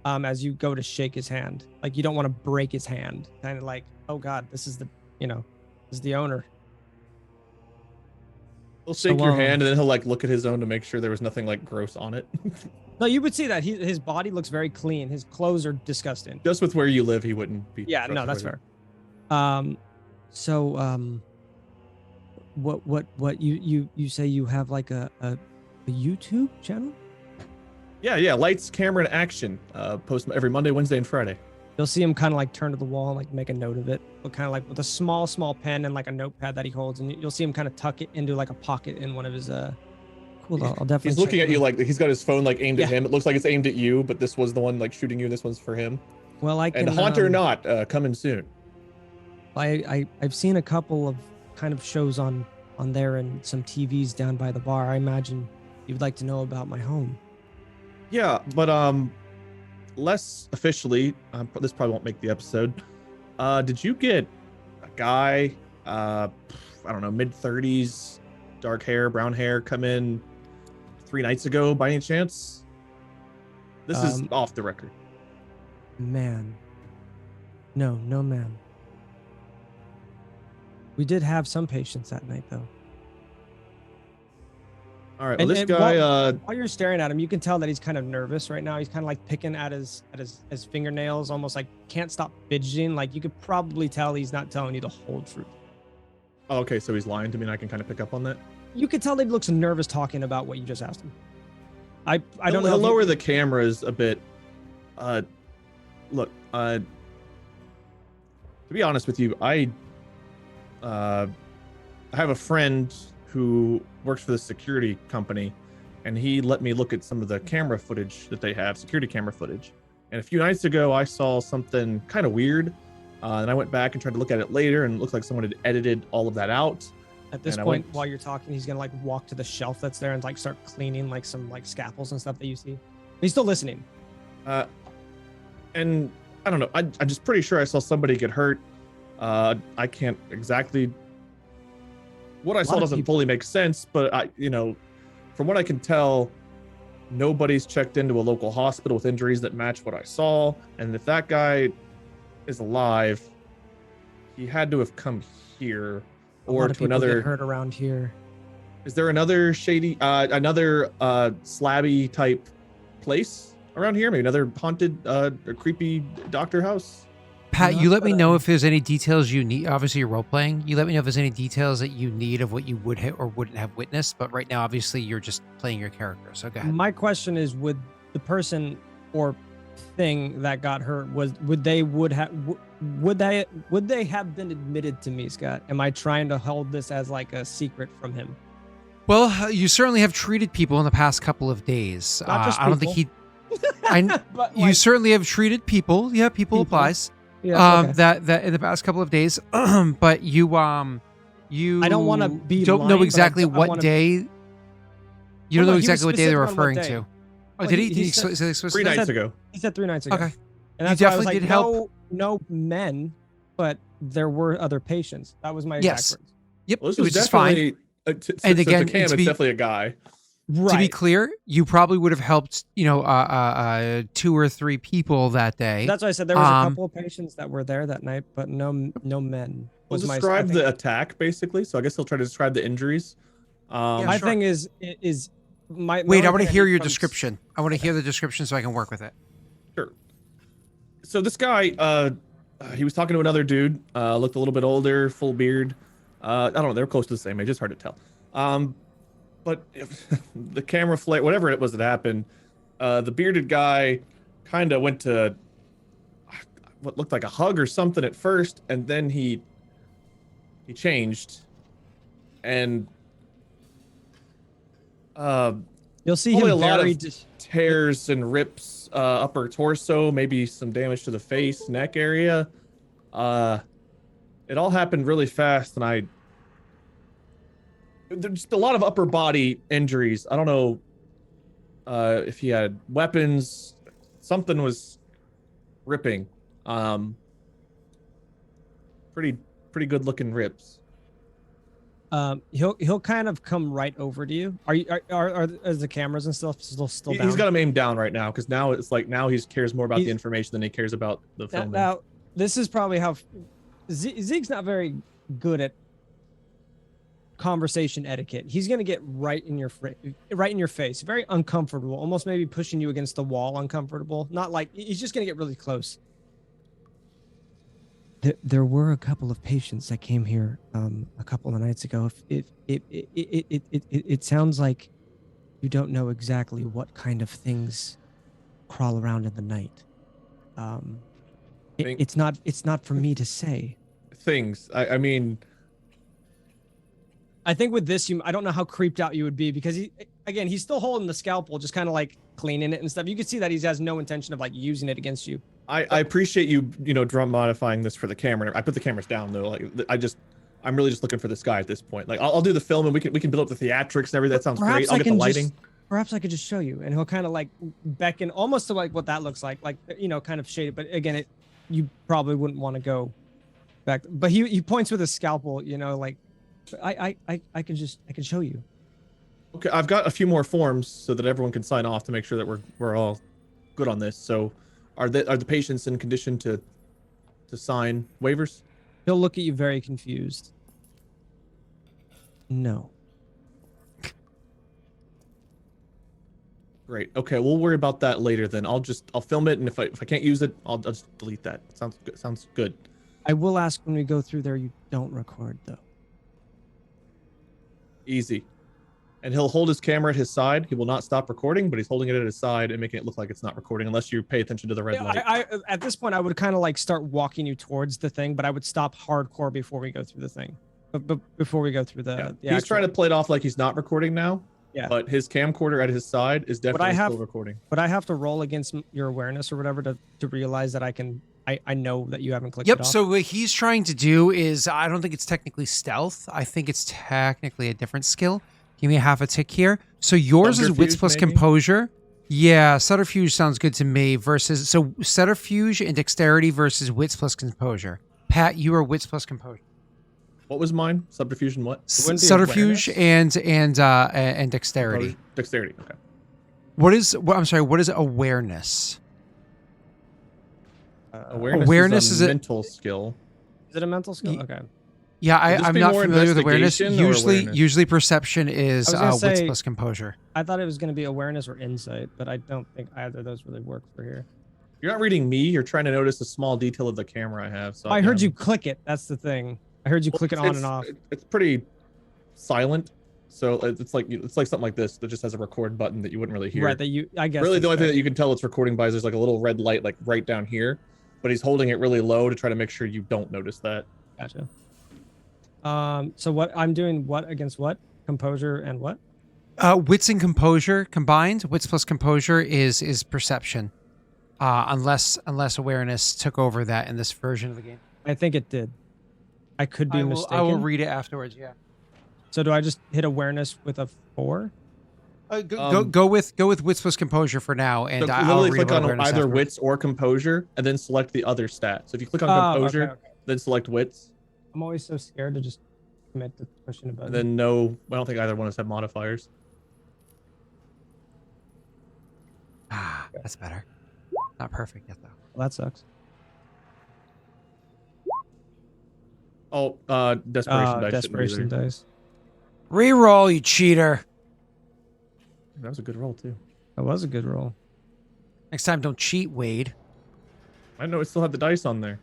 As you go to shake his hand, like you don't want to break his hand. Kind of like, oh God, this is the owner. He'll shake So, your hand and then he'll like look at his own to make sure there was nothing like gross on it. No, you would see that his body looks very clean. His clothes are disgusting. Just with where you live, he wouldn't be. Yeah, no, that's trustworthy. fair. What you say you have like a YouTube channel? Yeah. Lights, camera, and action. Post every Monday, Wednesday, and Friday. You'll see him kind of like turn to the wall and like make a note of it, but kind of like with a small pen and like a notepad that he holds, and you'll see him kind of tuck it into like a pocket in one of his Cool. I'll definitely. He's looking check at you it. like he's got his phone like aimed at Yeah. him. It looks like it's aimed at you, but this was the one like shooting you, and this one's for him. Well, I can. And haunt or not, coming soon. I've seen a couple of kind of shows on there and some TVs down by the bar. I imagine you'd like to know about my home. Yeah, but less officially. This probably won't make the episode. Did you get a guy? I don't know, mid-30s, dark hair, brown hair, come in 3 nights ago by any chance? This is off the record. Man. No, ma'am. We did have some patients that night, though. All right, well, And- this and guy. While you're staring at him, you can tell that he's kind of nervous right now. He's kind of like picking at his fingernails, almost like can't stop fidgeting. Like you could probably tell he's not telling you the whole truth. Oh, okay, so he's lying to me, and I can kind of pick up on that. You could tell that he looks nervous talking about what you just asked him. I don't know. He'll if you- lower the cameras a bit. Look, to be honest with you, I have a friend who works for the security company, and he let me look at some of the camera footage that they have, security camera footage. And a few nights ago, I saw something kind of weird, and I went back and tried to look at it later, and it looked like someone had edited all of that out. At this and I point, went- while you're talking, he's gonna like walk to the shelf that's there and like start cleaning like some like scalpels and stuff that you see. He's still listening. And I don't know. I'm just pretty sure I saw somebody get hurt. I can't exactly. What I lot saw of doesn't people- fully make sense, but from what I can tell, nobody's checked into a local hospital with injuries that match what I saw. And if that guy is alive, he had to have come here A or lot of to people another. get hurt around here. Is there another shady, another slabby type place around here? Maybe another haunted, or creepy doctor house? Pat, Not you let me that know I- if there's any details you need. Obviously, you're role playing. You let me know if there's any details that you need of what you would or wouldn't have witnessed. But right now, obviously, you're just playing your character. So go ahead. My question is, would the person or thing that got hurt would they have been admitted to me, Scott? Am I trying to hold this as like a secret from him? Well, you certainly have treated people in the past couple of days. Not just I don't think he. But You certainly have treated people. Yeah, people People. applies. yeah, okay. That in the past couple of days, but you I don't wanna be don't lying, know but exactly I what wanna- day. You Oh, don't no, know he was exactly what day they're specific on what referring day. to. Oh, Well, did he he? said- Say 3 explicitly? nights ago. He said 3 nights ago. Okay. And You that's why I was definitely like, did help. no men, but there were other patients. That was my Yes. exact words. Yep, Well, this which was is fine. definitely. And again, the cam, to it's be- definitely a guy. Right. To be clear, you probably would have helped, 2 or 3 people that day. That's why I said there was a Um, couple of patients that were there that night, but no men. We'll Was my I describe think- the attack basically. So I guess he'll try to describe the injuries. Yeah, My sure. thing is my. Wait, I want to hear your description. I want to hear the description so I can work with it. Sure. So this guy, he was talking to another dude. Looked a little bit older, full beard. I don't know. They're close to the same age. It's hard to tell. But if the camera flare, whatever it was that happened, the bearded guy kind of went to what looked like a hug or something at first, and then he changed and You'll see Probably him a lot very. of tears and rips, upper torso, maybe some damage to the face, neck area. It all happened really fast, and there's just a lot of upper body injuries. I don't know if he had weapons. Something was ripping. Pretty good looking rips. He'll kind of come right over to you. Are the cameras and stuff still down? He's got him aimed down right now because now it's like now he cares more about the information than he cares about the filming. Now, this is probably how Zeke's not very good at conversation etiquette. He's gonna get right in your face, very uncomfortable, almost maybe pushing you against the wall, uncomfortable. Not like he's just gonna get really close. There were a couple of patients that came here a couple of nights ago. It sounds like you don't know exactly what kind of things crawl around in the night. It's not for me to say. Things. I mean, I think with this, I don't know how creeped out you would be because he's still holding the scalpel, just kind of like cleaning it and stuff. You can see that he has no intention of like using it against you. I appreciate you drum modifying this for the camera. I put the cameras down though. Like I'm really just looking for this guy at this point. Like I'll do the film and we can build up the theatrics and everything. That sounds great. I'll get the lighting. Perhaps I could just show you, and he'll kind of like beckon, almost to like what that looks like kind of shaded. But again, you probably wouldn't want to go back. But he points with a scalpel, like I can show you. Okay, I've got a few more forms so that everyone can sign off to make sure that we're all good on this. So, are the patients in condition to sign waivers? He'll look at you very confused. No. Great. Okay, we'll worry about that later then. I'll film it, and if I can't use it, I'll just delete that. Sounds good. Sounds good. I will ask when we go through there. You don't record though. Easy. And he'll hold his camera at his side. He will not stop recording, but he's holding it at his side and making it look like it's not recording unless you pay attention to the red light. I at this point, I would kind of like start walking you towards the thing, but I would stop hardcore before we go through the thing. But before we go through the he's trying to play it off like he's not recording now. Yeah. But his camcorder at his side is definitely still recording. But I have to roll against your awareness or whatever to realize that I know that you haven't clicked it off. So what he's trying to do is, I don't think it's technically stealth. I think it's technically a different skill. Give me a half a tick here. So yours is wits plus composure. Yeah, subterfuge sounds good to me. So subterfuge and dexterity versus wits plus composure. Pat, you are wits plus composure. What was mine? Subterfuge and what? Subterfuge and dexterity. Dexterity. Okay. I'm sorry. What is awareness? Awareness is a mental skill. Is it a mental skill? Okay. Yeah, I'm not familiar with awareness. Usually perception is wits plus composure. I thought it was going to be awareness or insight, but I don't think either of those really work for here. You're not reading me. You're trying to notice a small detail of the camera I have. So I heard you click it. That's the thing. I heard you click it on and off. It's pretty silent, so it's like something like this that just has a record button that you wouldn't really hear. Right. I guess. Really, the only thing that you can tell it's recording by is there's like a little red light like right down here, but he's holding it really low to try to make sure you don't notice that. Gotcha. So what I'm doing? What against what? Composure and what? Wits and composure combined. Wits plus composure is perception, unless awareness took over that in this version of the game. I think it did. I could be mistaken. I will read it afterwards. Yeah. So do I just hit awareness with a 4? Go with wits plus composure for now, and so I'll literally read click on either afterwards. wits or composure, and then select the other stat. So if you click on composure, then select wits. I'm always so scared to just commit to pushing a button. And then no, I don't think either one of us have modifiers. That's better. Not perfect yet though. Well, that sucks. Oh, desperation dice. Desperation dice. Reroll, you cheater. That was a good roll too. That was a good roll. Next time, don't cheat, Wade. I know it still had the dice on there.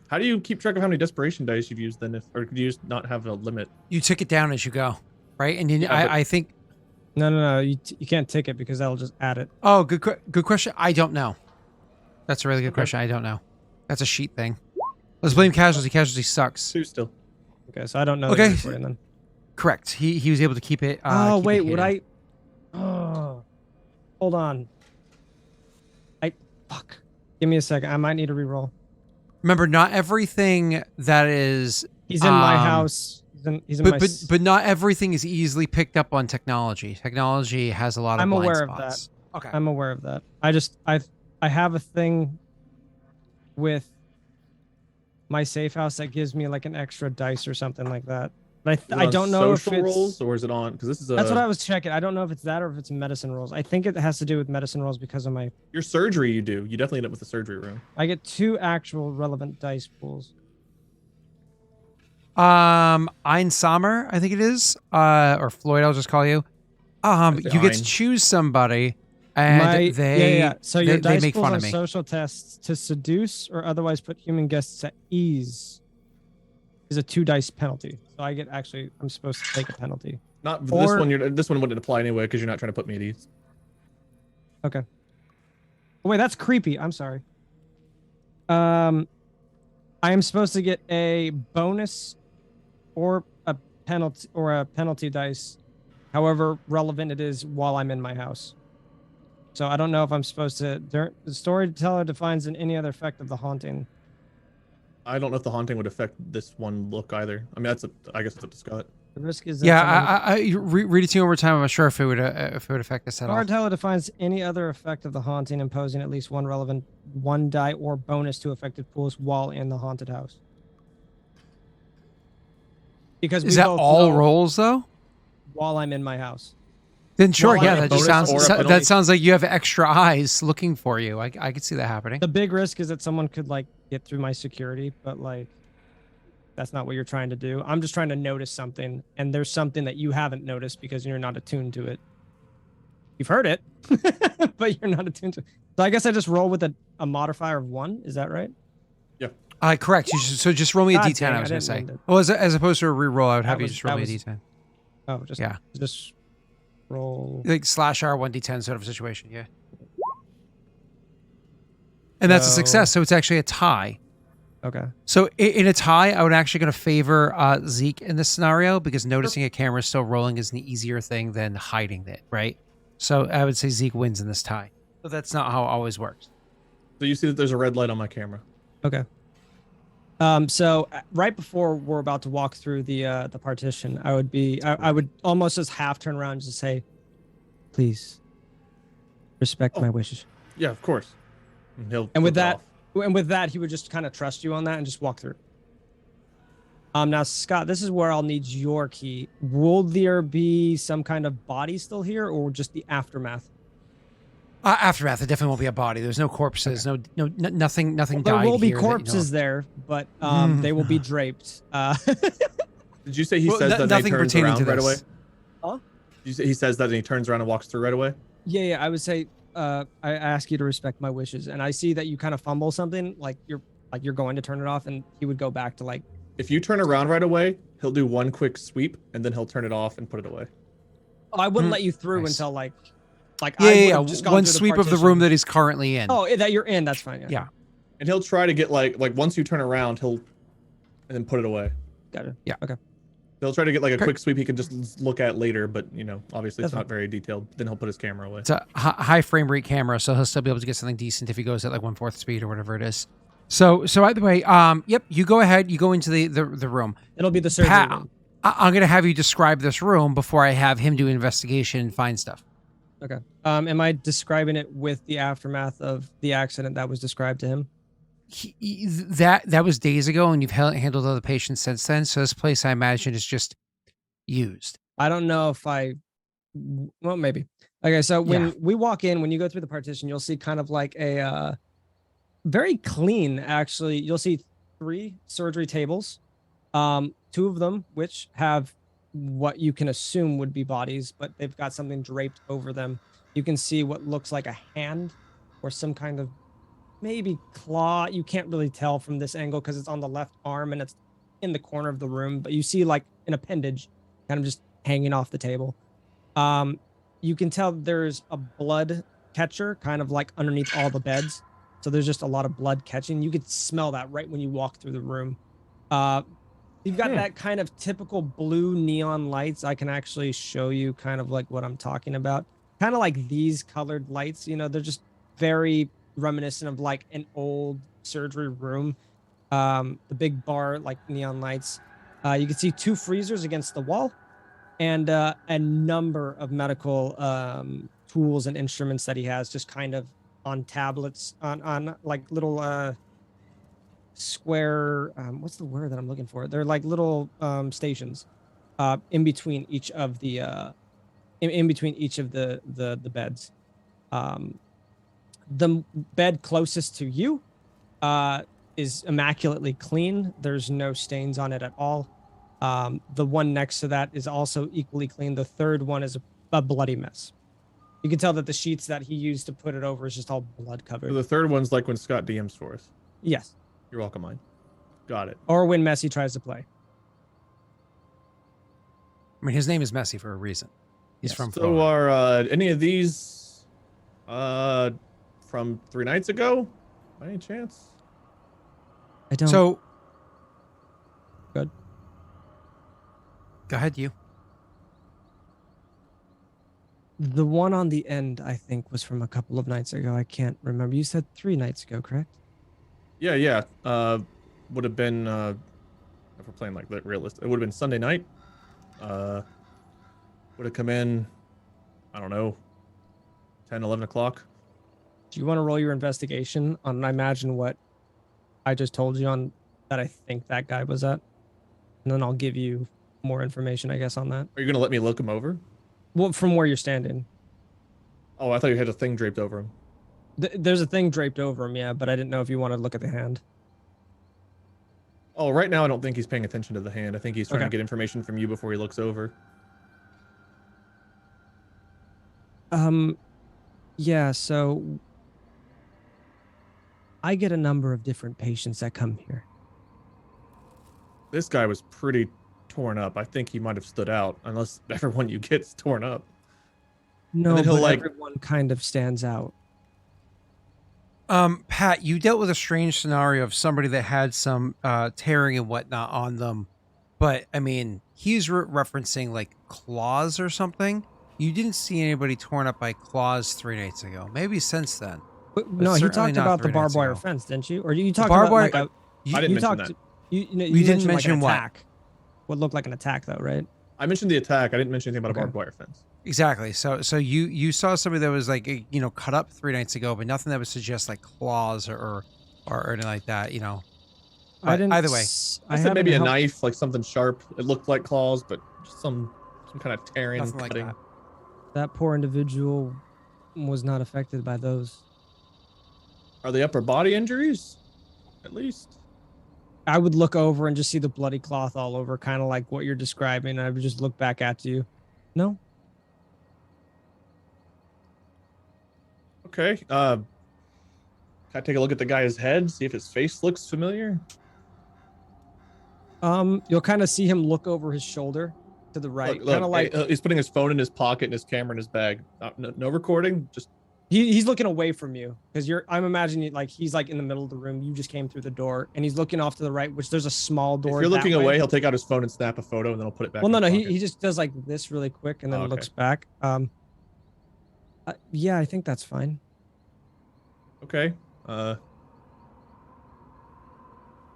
How do you keep track of how many desperation dice you've used then? Or could you just not have a limit? You tick it down as you go, right? And then I think. No. You can't tick it because that'll just add it. Oh, good question. I don't know. That's a really good question. I don't know. That's a sheet thing. Let's blame casualty. Casualty sucks. 2 still. Okay, so I don't know. Okay. Then. Correct. He was able to keep it. Oh keep wait, it would hidden. I? Oh. Hold on. Fuck. Give me a second. I might need to reroll. Remember, not everything that is. He's in my Um, house. He's in my. But not everything is easily picked up on technology. Technology has a lot of I'm blind aware spots. of that. Okay. I'm aware of that. I have a thing with my safe house that gives me like an extra dice or something like that. But Is it I on don't know if social it's rolls or is it on? Because this is a. that's what I was checking. I don't know if it's that or if it's medicine rolls. I think it has to do with medicine rolls because of my. Your surgery, you do. You definitely end up with the surgery room. I get 2 actual relevant dice pools. Ein Sommer, I think it is. Or Floyd, I'll just call you. say You get to Ein. choose somebody, and they So your they dice make pools fun on of me. social tests to seduce or otherwise put human guests at ease is a 2 dice penalty. So I'm supposed to take a penalty. Not this Or- one. This one wouldn't apply anyway because you're not trying to put me at ease. Okay. Oh, wait, that's creepy. I'm sorry. I am supposed to get a bonus or a penalty dice, however relevant it is while I'm in my house. So I don't know if I'm supposed to. The storyteller defines in any other effect of the haunting. I don't know if the haunting would affect this one look either. I mean, I guess it's up to Scott. The risk is that Yeah, someone- read it to you one more time. I'm not sure if it would affect us at all. Storyteller defines any other effect of the haunting, imposing at least one relevant 1 die or bonus to affected pools while in the haunted house. Because Is we that both all know rolls though? while I'm in my house. Then sure, Well, yeah, I- that just bonus sounds or a that penalty. sounds like you have extra eyes looking for you. I could see that happening. The big risk is that someone could like get through my security, but like that's not what you're trying to do. I'm just trying to notice something, and there's something that you haven't noticed because you're not attuned to it. You've heard it, but you're not attuned to it. So I guess I just roll with a modifier of 1. Is that right? Correct. So just roll me a God D10. dang, I I was gonna didn't say. mean to- Well, as opposed to a reroll, I would have That you was- just roll that me a was- D10. Oh, Yeah. just roll. Like /R 1D10 sort of situation. Yeah. And that's a So- success. So it's actually a tie. Okay. So in a tie, I would actually going to favor Zeke in this scenario because noticing a camera still rolling is an easier thing than hiding it, right? So I would say Zeke wins in this tie. But that's not how it always works. So you see that there's a red light on my camera. Okay. So right before we're about to walk through the partition, I would almost just half turn around and just say, "Please, respect my wishes." Yeah, of course. And with flip it off. that, he would just kind of trust you on that and just walk through. Now Scott, this is where I'll need your key. Will there be some kind of body still here, or just the aftermath? Aftermath, there definitely won't be a body. There's no corpses, nothing There died will be here that you know corpses of. there, but they will be draped. Did you say he Well, says that and he nothing turns pertaining around to right away? this. Huh? Did you say he says that and he turns around and walks through right away? Yeah, I would say I ask you to respect my wishes, and I see that you kind of fumble something, like you're going to turn it off, and he would go back to like. If you turn around right away, he'll do one quick sweep and then he'll turn it off and put it away. Oh, I wouldn't let you through Nice. until like Yeah. would've just gone One through sweep of the partition. room that he's currently in. Oh, that you're in. That's fine. Yeah. And he'll try to get like once you turn around, he'll and then put it away. Got it. Yeah. Okay. He'll try to get like a Okay. quick sweep he can just look at later, but obviously it's That's not very detailed. Then he'll put his camera away. It's a high frame rate camera, so he'll still be able to get something decent if he goes at like 1/4 speed or whatever it is. So either way, yep, you go ahead, you go into the room. It'll be the surgery Pat, room. I'm gonna have you describe this room before I have him do an investigation and find stuff. Okay. Am I describing it with the aftermath of the accident that was described to him? That was days ago, and you've handled other patients since then. So this place, I imagine, is just used. I don't know if well, maybe. Okay, so when we walk in, when you go through the partition, you'll see kind of like a very clean, actually. You'll see 3 surgery tables, 2 of them which have what you can assume would be bodies, but they've got something draped over them. You can see what looks like a hand or some kind of maybe claw. You can't really tell from this angle because it's on the left arm and it's in the corner of the room, but you see like an appendage kind of just hanging off the table. You can tell there's a blood catcher kind of like underneath all the beds. So there's just a lot of blood catching. You could smell that right when you walk through the room. You've got that kind of typical blue neon lights. I can actually show you kind of like what I'm talking about. kind of like these colored lights. You know, they're just very reminiscent of like an old surgery room. The big bar, like neon lights. You can see 2 freezers against the wall, and a number of medical tools and instruments that he has, just kind of on tablets, on like little square. What's the word that I'm looking for? They're like little stations in between each of the in between each of the beds. The bed closest to you is immaculately clean. There's no stains on it at all. The one next to that is also equally clean. The third one is a bloody mess. You can tell that the sheets that he used to put it over is just all blood So covered. the third one's like when Scott DMs for us. Yes. You're welcome, mine. Got it. Or when Messi tries to play. I mean, his name is Messi for a reason. He's Yes. from So Florida. are any of these from 3 nights ago? By any chance? I don't. So, Good. Go ahead, you. The one on the end, I think, was from a couple of nights ago. I can't remember. You said 3 nights ago, correct? Yeah. Would have been if we're playing like the realistic, it would have been Sunday night. Would have come in, I don't know, 10, 11 o'clock. Do you want to roll your investigation on, I imagine, what I just told you on that I think that guy was at? And then I'll give you more information, I guess, on that. Are you gonna let me look him over? Well, from where you're standing. Oh, I thought you had a thing draped over him. There's a thing draped over him, yeah, but I didn't know if you wanted to look at the hand. Oh, right now I don't think he's paying attention to the hand. I think he's trying to Okay. get information from you before he looks over. Yeah, so I get a number of different patients that come here. This guy was pretty torn up. I think he might have stood out, unless everyone you get's torn up. No, then he'll, but like- everyone kind of stands out. Pat, you dealt with a strange scenario of somebody that had some tearing and whatnot on them, but I mean, he's referencing like claws or something. You didn't see anybody torn up by claws 3 nights ago. Maybe since then. But no, he certainly talked not about the 3 nights barbed wire ago. fence, didn't you? Or you talked barbed about wire- like a, You, I didn't you mention talked. that. You didn't mentioned mention like what? an attack. What looked like an attack, though, right? I mentioned the attack. I didn't mention anything about Okay. a barbed wire fence. exactly. So you saw somebody that was like cut up 3 nights ago, but nothing that would suggest like claws or anything like that. I But didn't. either way. I said maybe a knife, like something sharp. It looked like claws, but just some kind of tearing, Nothing like cutting. that. That poor individual was not affected by those. Are they upper body injuries? At least. I would look over and just see the bloody cloth all over, kind of like what you're describing. And I would just look back at you. No. Okay. Can I take a look at the guy's head, see if his face looks familiar? You'll kind of see him look over his shoulder to the right, Look, kind of like he's putting his phone in his pocket and his camera in his bag. No recording, just he's looking away from you because I'm imagining like he's like in the middle of the room. You just came through the door, and he's looking off to the right, which there's a small door. if you're that looking way. away, he'll take out his phone and snap a photo, and then he'll put it back. Well, in no, his he pocket. just does like this really quick and then Oh, okay. looks back. Yeah, I think that's fine. Okay. So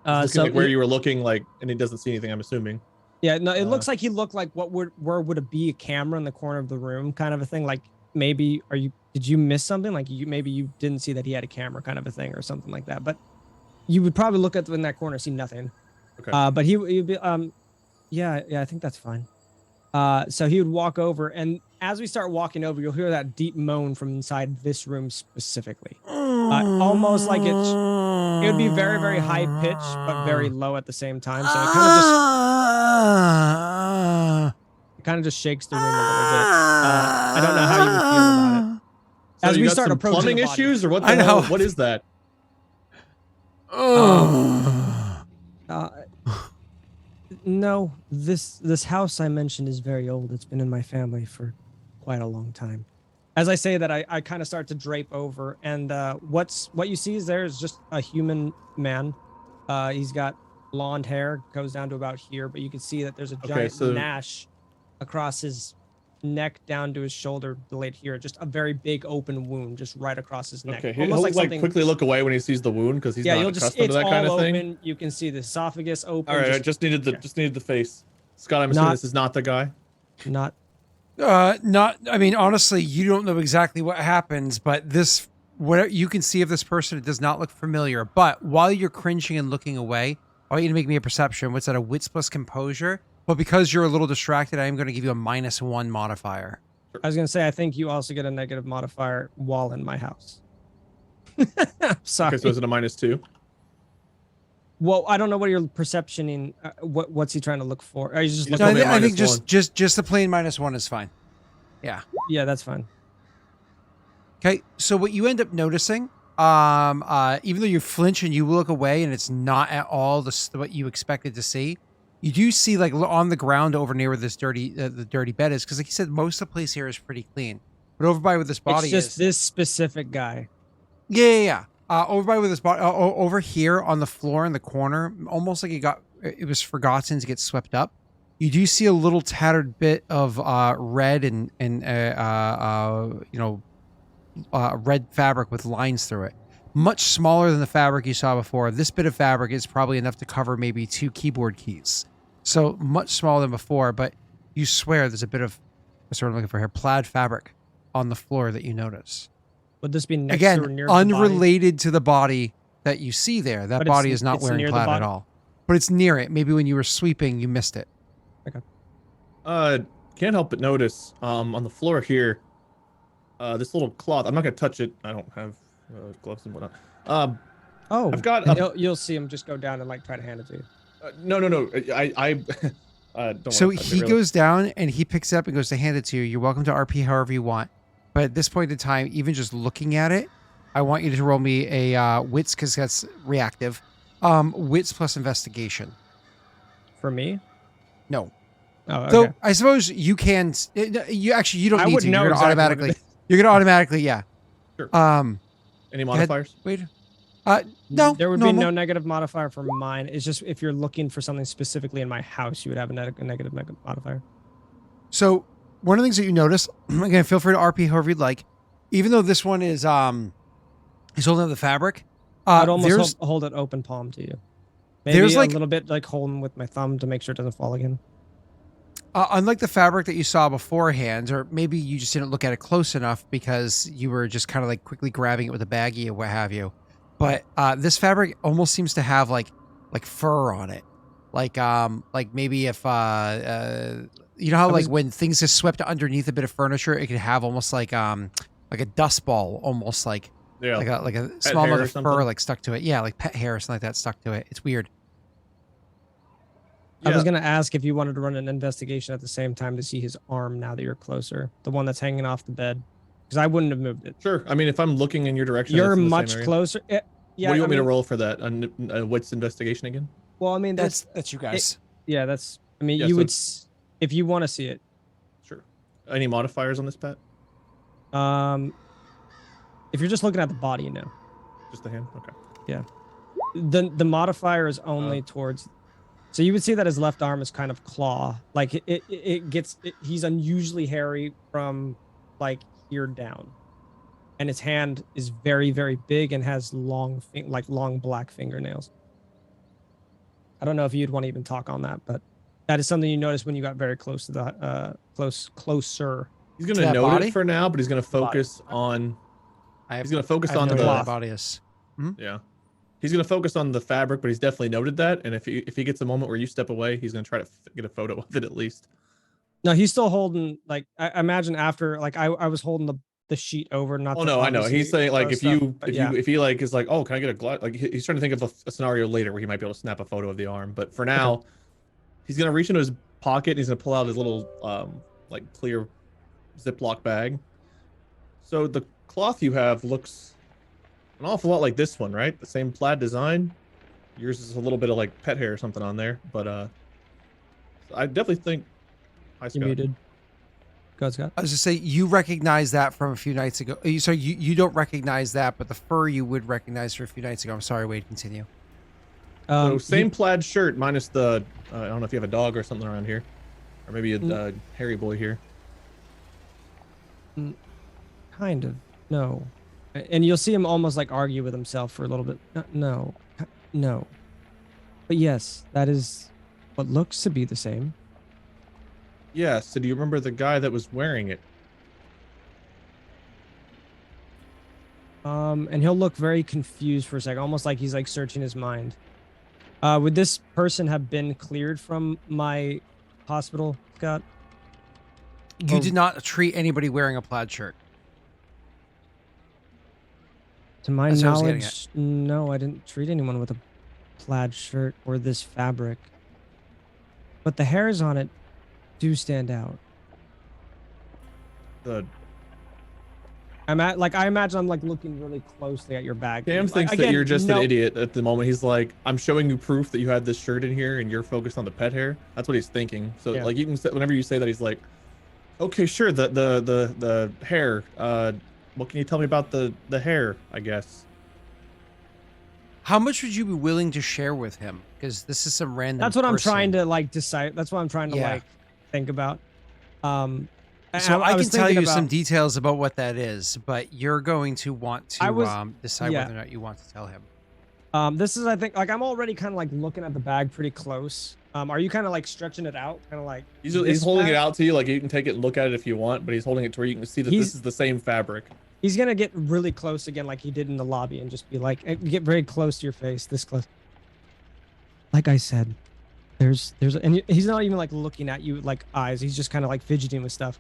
Looking at where you were looking, like, and he doesn't see anything. I'm assuming. yeah, no, it looks like he looked like where would it be a camera in the corner of the room, kind of a thing. Like maybe did you miss something? Like maybe you didn't see that he had a camera, kind of a thing, or something like that. But you would probably look in that corner, see nothing. Okay. But he'd be yeah, I think that's fine. So he would walk over, and as we start walking over, you'll hear that deep moan from inside this room specifically. Almost like it would be very, very high pitch, but very low at the same time. So it kind of just shakes the room a little bit. I don't know how you would feel about it. So As you we got start some approaching plumbing the body. issues, or what? I The hell? know. What is that? No, this house I mentioned is very old. It's been in my family for quite a long time. As I say that, I kind of start to drape over, and what you see is there is just a human man. He's got blonde hair, goes down to about here, but you can see that there's a giant so- gnash across his neck down to his shoulder blade here, just a very big open wound just right across his neck. Okay, he'll Almost like, something. quickly look away when he sees the wound because he's Yeah, not you'll just accustomed it's to that all kind of open. thing. You can see the esophagus open. All right, I just just needed the face. Scott, I'm assuming this is not the guy. not Not. I mean, honestly, you don't know exactly what happens, but this, what you can see of this person, it does not look familiar. But while you're cringing and looking away, I want you to make me a perception. What's that? A wits plus composure. But because you're a little distracted, I am going to give you a -1 modifier. I was gonna say I think you also get a negative modifier while in my house. Sorry. Okay, so is it a -2? Well, I don't know what you're perceptioning. What's he trying to look for? Are you just He's looking? No, told me a I think -1. just the plain -1 is fine. Yeah. Yeah, that's fine. Okay. So what you end up noticing, even though you flinch and you look away, and it's not at all what you expected to see, you do see like on the ground over near where this the dirty bed is, because like you said, most of the place here is pretty clean. But over by where this body It's just is, this specific guy. yeah. Over by where this body, over here on the floor in the corner, almost like it was forgotten to get swept up. You do see a little tattered bit of red and red fabric with lines through it. Much smaller than the fabric you saw before. This bit of fabric is probably enough to cover maybe 2 keyboard keys. So much smaller than before, but you swear there's a bit of, what's what I'm looking for here, plaid fabric on the floor that you notice. Would this be next to or Again, near the body? unrelated to the body that you see there. That But body it's- is not it's wearing near the plaid at body? all. But it's near it. Maybe when you were sweeping, you missed it. Can't help but notice on the floor here, this little cloth. I'm not gonna touch it. I don't have gloves and whatnot. Oh, I've got and a- you'll see him just go down and like try to hand it to you. no. I don't. So wanna touch it, he really. goes down and he picks it up and goes to hand it to you. You're welcome to RP however you want. But at this point in time, even just looking at it, I want you to roll me a wits, because that's reactive. Wits plus investigation. For me? No. Oh, okay. So I suppose you can. You don't I need to. wouldn't know You're gonna exactly what it automatically. is. You're gonna automatically. Yeah. Sure. Um. Any modifiers? Wait. No. There would be normal. no negative modifier for mine. It's just if you're looking for something specifically in my house, you would have a negative modifier. So one of the things that you notice, again, feel free to RP however you'd like. Even though this one is he's holding up the fabric. I'd There's almost hold it open palm to you. Maybe there's a like- little bit like holding with my thumb to make sure it doesn't fall again. unlike the fabric that you saw beforehand, or maybe you just didn't look at it close enough because you were just kind of like quickly grabbing it with a baggie or what have you. But this fabric almost seems to have like fur on it, like maybe if you know how like when things are swept underneath a bit of furniture, it could have almost like a dust ball, almost like Yeah. like a small hair amount or of fur something? like stuck to it. Yeah, like pet hair or something like that stuck to it. It's weird. I was Yeah. gonna ask if you wanted to run an investigation at the same time to see his arm now that you're closer, the one that's hanging off the bed, because I wouldn't have moved it. Sure. I mean, if I'm looking in your direction, You're it's in the same much area. closer. Yeah. What do you I want me to mean- roll for that? A wits investigation again? Well, I mean that's That's you guys. yeah. That's I mean Yeah, you so- would if you want to see it. Sure. Any modifiers on this, Pat? If you're just looking at the body, no. Just a hand? Okay. The modifier is only towards. So you would see that his left arm is kind of claw, like he's unusually hairy from like here down, and his hand is very very big and has long black fingernails. I don't know if you'd want to even talk on that, but that is something you notice when you got very close to the closer. He's To gonna that note body? it for now, but he's gonna body. focus on. I have, He's gonna focus I have on no the. idea what cloth. the body is. Yeah. He's gonna focus on the fabric, but he's definitely noted that. And if he gets a moment where you step away, he's gonna try to get a photo of it at least. No, he's still holding like I imagine after like I was holding the sheet over. Not. Oh to no, I know. obviously He's saying like throw if stuff, you but if yeah. you if he like is like, oh, can I get a glass? Like he's trying to think of a scenario later where he might be able to snap a photo of the arm. But for now, he's gonna reach into his pocket. And he's gonna pull out his little like clear Ziploc bag. So the cloth you have looks an awful lot like this one, right? The same plaid design. Yours is a little bit of like pet hair or something on there, but I definitely think. Hi, You Scott. muted. Go ahead, Scott. I was just say you recognize that from a few nights ago. So you don't recognize that, but the fur you would recognize from a few nights ago. I'm sorry, Wade. Continue. So same plaid shirt minus the I don't know if you have a dog or something around here, or maybe a hairy boy here. Kind of. No. And you'll see him almost like argue with himself for a little bit. No. No. But yes, that is what looks to be the same. Yeah, so do you remember the guy that was wearing it? And he'll look very confused for a second, almost like he's like searching his mind. Would this person have been cleared from my hospital, Scott? You Oh. did not treat anybody wearing a plaid shirt. To my That's what I was getting knowledge, no, I didn't treat anyone with a plaid shirt or this fabric. But the hairs on it do stand out. The I imagine I'm like looking really closely at your bag. Cam Like, thinks that again, you're just no- an idiot at the moment. He's like, I'm showing you proof that you had this shirt in here and you're focused on the pet hair. That's what he's thinking. So Yeah. like you can say, whenever you say that, he's like, okay, sure, the hair. What can you tell me about the hair, I guess? How much would you be willing to share with him? Because this is some random. That's what I'm trying person. to like decide. That's what I'm trying to Yeah. like think about. And So I was can tell thinking you some about- details about what that is, but you're going to want to I was- decide yeah. whether or not you want to tell him. This is, I think, like I'm already kind of like looking at the bag pretty close. Are you kind of like stretching it out, kind of like? He's this holding bag? it out to you, like you can take it and look at it if you want, but he's holding it to where you can see that He's- this is the same fabric. He's gonna get really close again, like he did in the lobby, and just be like, get very close to your face, this close. Like I said, and he's not even like looking at you like eyes. He's just kind of like fidgeting with stuff.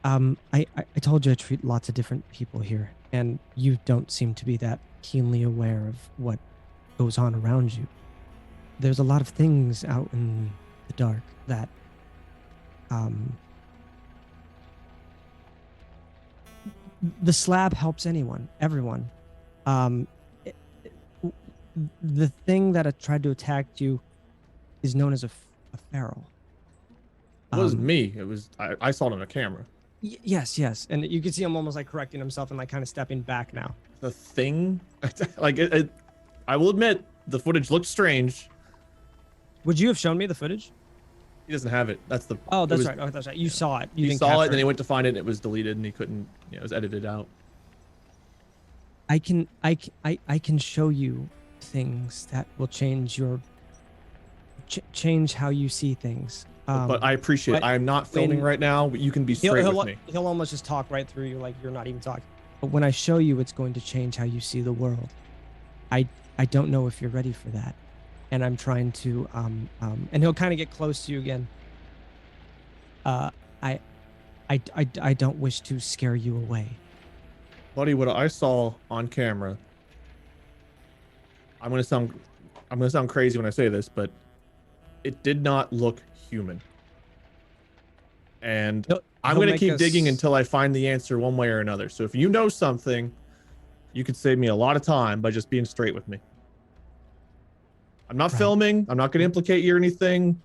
I told you I treat lots of different people here, and you don't seem to be that keenly aware of what goes on around you. There's a lot of things out in the dark that, the slab helps everyone. The thing that tried to attack you is known as a feral. It wasn't Um, me. It was I saw it on a camera. Yes, and you can see him almost like correcting himself and like kind of stepping back now. The thing, like it, I will admit the footage looked strange. Would you have shown me the footage? He doesn't have it. That's the. Oh, it that's was- right. Oh, that's right. You saw it. You He didn't saw it, capture then he went to find it, and it was deleted, and he couldn't. It was edited out. I can show you things that will change your change how you see things. But I appreciate. but I am not filming when- right now. But you can be straight with me. he'll almost just talk right through you like you're not even talking. But when I show you, it's going to change how you see the world. I don't know if you're ready for that, and I'm trying to and he'll kind of get close to you again. I don't wish to scare you away. Buddy, what I saw on camera. I'm gonna sound crazy when I say this, but it did not look human. And I'm He'll gonna make keep us- digging until I find the answer one way or another. So if you know something, you could save me a lot of time by just being straight with me. I'm not Right. filming. I'm not gonna implicate you or anything.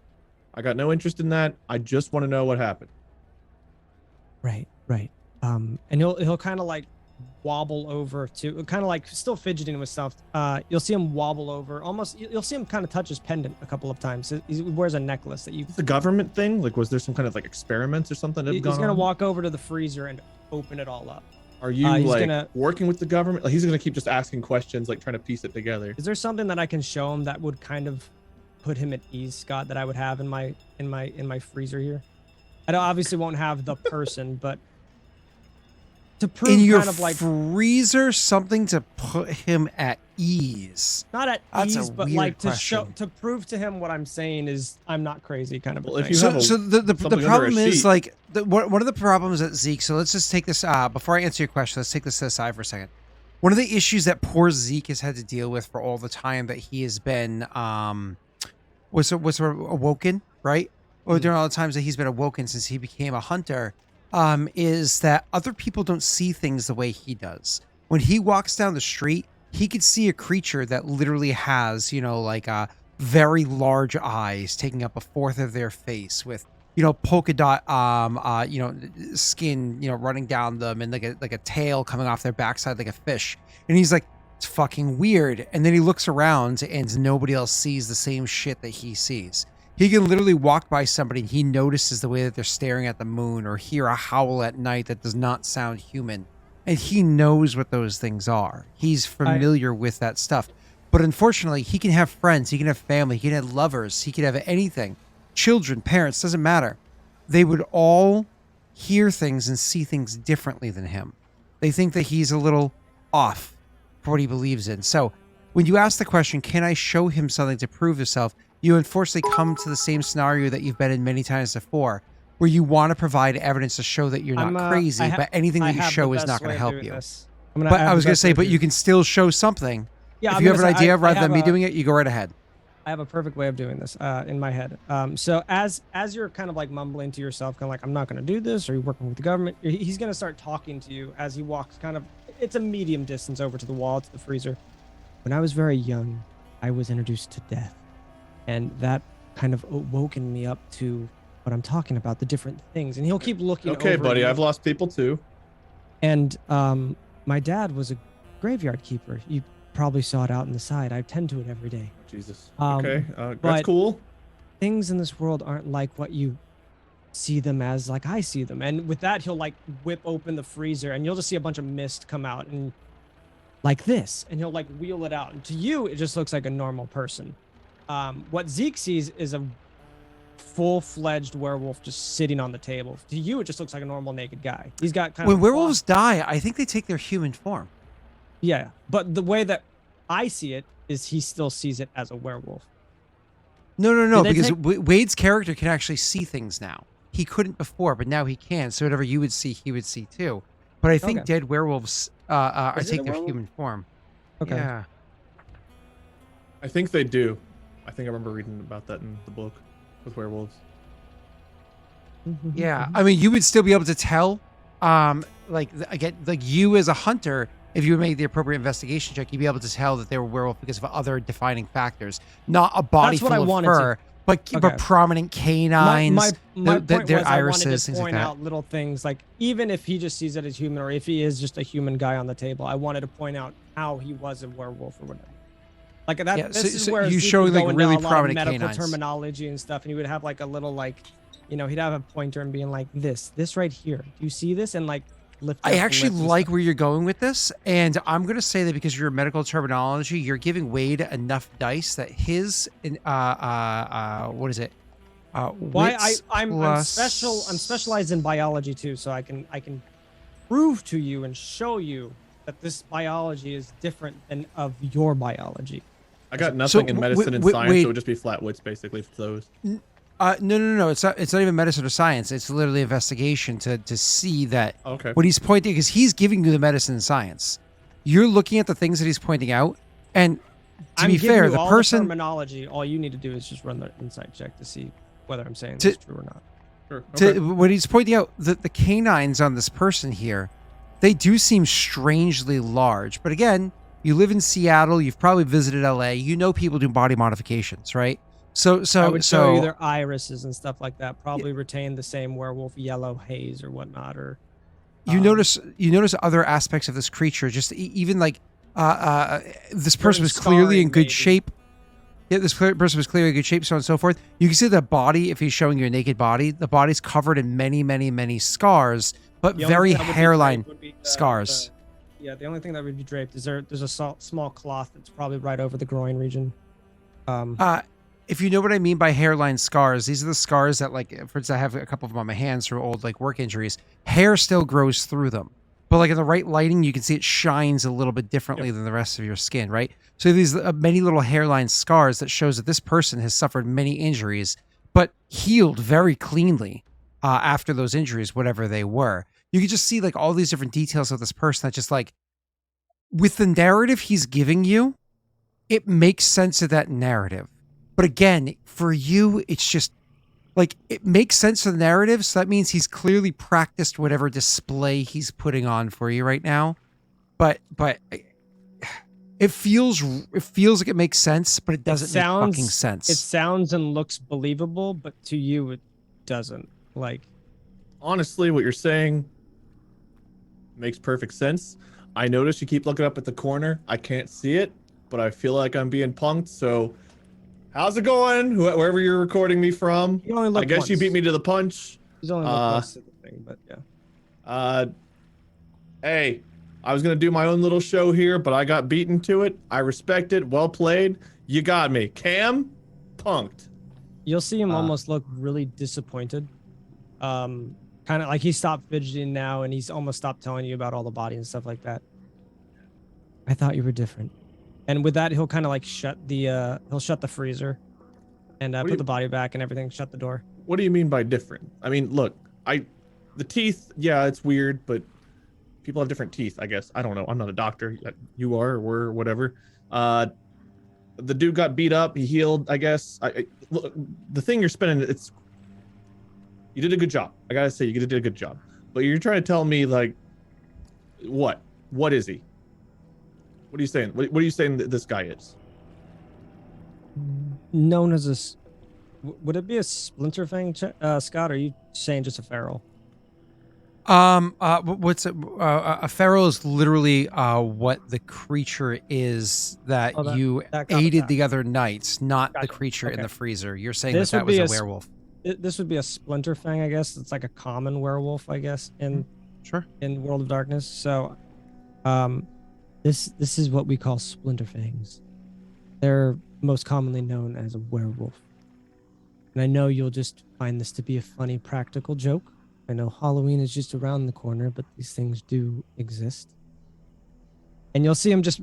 I got no interest in that. I just want to know what happened. Right. And he'll kind of like wobble over to kind of like still fidgeting with stuff. You'll see him wobble over almost. You'll see him kind of touch his pendant a couple of times. He wears a necklace that you. The government thing, like, was there some kind of like experiments or something that have He's gone gonna on? walk over to the freezer and open it all up. Are you he's like gonna- working with the government? Like, he's gonna keep just asking questions, like trying to piece it together. Is there something that I can show him that would kind of put him at ease, Scott? That I would have in my freezer here. I obviously won't have the person, but to prove In your kind of like freezer, something to put him at ease. not at That's a ease, but weird like to show question. to prove to him what I'm saying is I'm not crazy, kind of. a Well, if thing. you have So the something under a problem is sheet. like one of the problems that Zeke. So let's just take this before I answer your question. Let's take this to the side for a second. One of the issues that poor Zeke has had to deal with for all the time that he has been was awoken, right? Or during all the times that he's been awoken since he became a hunter, is that other people don't see things the way he does. When he walks down the street, he could see a creature that literally has, like very large eyes taking up a fourth of their face with, polka dot, skin, running down them and like a tail coming off their backside like a fish. And he's like, it's fucking weird. And then he looks around and nobody else sees the same shit that he sees. He can literally walk by somebody and he notices the way that they're staring at the moon or hear a howl at night that does not sound human. And he knows what those things are. He's familiar with that stuff. But unfortunately, he can have friends, he can have family, he can have lovers, he can have anything. Children, parents, doesn't matter. They would all hear things and see things differently than him. They think that he's a little off for what he believes in. So when you ask the question, can I show him something to prove yourself? You unfortunately come to the same scenario that you've been in many times before, where you want to provide evidence to show that you're not crazy, but anything that you show is not going to help you. But I was going to say, but you can still show something. Yeah, if you have an idea, rather than me doing it, you go right ahead. I have a perfect way of doing this in my head. So as you're kind of like mumbling to yourself, kind of like, I'm not going to do this, or you're working with the government, he's going to start talking to you as he walks kind of, it's a medium distance over to the wall, to the freezer. When I was very young, I was introduced to death. And that kind of woken me up to what I'm talking about, the different things. And he'll keep looking Okay, over buddy, me. I've lost people too. And my dad was a graveyard keeper. You probably saw it out in the side. I tend to it every day. Jesus. But That's cool. Things in this world aren't like what you see them as, like I see them. And with that, he'll like whip open the freezer and you'll just see a bunch of mist come out and like this. And he'll like wheel it out. And to you, it just looks like a normal person. What Zeke sees is a full-fledged werewolf just sitting on the table. To you, it just looks like a normal naked guy. He's got kind of... When werewolves die, I think they take their human form. Yeah, but the way that I see it is he still sees it as a werewolf. No, because Wade's character can actually see things now. He couldn't before, but now he can. So whatever you would see, he would see too. But I think dead werewolves take their human form. Okay. Yeah. I think they do. I think I remember reading about that in the book with werewolves. Yeah, I mean, you would still be able to tell, like you as a hunter, if you made the appropriate investigation check, you'd be able to tell that they were werewolf because of other defining factors, not a body full of fur, but prominent canines, my point their was irises, I wanted to things like point that. out little things, like even if he just sees it as human, or if he is just a human guy on the table, I wanted to point out how he was a werewolf or whatever. Like that. Yeah, this is so where you Zeke showing would like go into really a lot of prominent medical canines. terminology and stuff, and he would have like a little like, he'd have a pointer and being like this right here. Do you see this? And like lift. I actually like where you're going with this, and I'm going to say that because you're medical terminology, you're giving Wade enough dice that his what is it? I'm specialized in biology too, so I can prove to you and show you that this biology is different than of your biology. I got nothing in medicine and science, so it would just be flat wits basically for those. No. It's not even medicine or science. It's literally investigation to see that what he's pointing, because he's giving you the medicine and science. You're looking at the things that he's pointing out, and to be fair, the person terminology. All you need to do is just run the insight check to see whether I'm saying this is true or not. Sure. What he's pointing out, the canines on this person here, they do seem strangely large. But again, you live in Seattle. You've probably visited LA. You know people do body modifications, right? So I would show you their irises and stuff like that. Probably retain the same werewolf yellow haze or whatnot. Or you notice other aspects of this creature. Just even like this person was clearly in good shape. Yeah, this person was clearly in good shape, so on and so forth. You can see the body, if he's showing you a naked body, the body's covered in many, many, many scars, but very hairline scars. The only thing that would be draped is there's a small cloth that's probably right over the groin region. If you know what I mean by hairline scars, these are the scars that, like, for instance, I have a couple of them on my hands from old like work injuries. Hair still grows through them, but like in the right lighting, you can see it shines a little bit differently than the rest of your skin, right? So these many little hairline scars that shows that this person has suffered many injuries, but healed very cleanly after those injuries, whatever they were. You can just see like all these different details of this person that just like, with the narrative he's giving you, it makes sense of that narrative. But again, for you, it's just like, it makes sense to the narrative. So that means he's clearly practiced whatever display he's putting on for you right now. But it feels like it makes sense, but it doesn't make fucking sense. It sounds and looks believable, but to you, it doesn't. Like, honestly, what you're saying makes perfect sense. I notice you keep looking up at the corner. I can't see it, but I feel like I'm being punked. So How's it going? Wherever you're recording me from. He only I looked guess you once. beat me to the punch. He's only looked once at the thing, but yeah. Hey, I was gonna do my own little show here, but I got beaten to it. I respect it. Well played. You got me. Cam, punked. You'll see him almost look really disappointed. Kind of like he stopped fidgeting now, and he's almost stopped telling you about all the body and stuff like that. I thought you were different. And with that, he'll kind of like shut the freezer and put the body back and everything. Shut the door. What do you mean by different? I mean, look, the teeth, yeah, it's weird, but people have different teeth, I guess. I don't know. I'm not a doctor. You are, or were, whatever. The dude got beat up. He healed, I guess. Look, the thing you're spinning, you did a good job. I gotta say, you did a good job. But you're trying to tell me, like, what? What is he? What are you saying? What are you saying that this guy is? Known as would it be a splinter fang, Scott? Or are you saying just a feral? What's it? A feral is literally what the creature is that you aided the other night, not the creature in the freezer. You're saying that was a werewolf. This would be a splinter fang, I guess. It's like a common werewolf, I guess, in World of Darkness. So, this is what we call splinter fangs. They're most commonly known as a werewolf. And I know you'll just find this to be a funny practical joke. I know Halloween is just around the corner, but these things do exist. And you'll see him just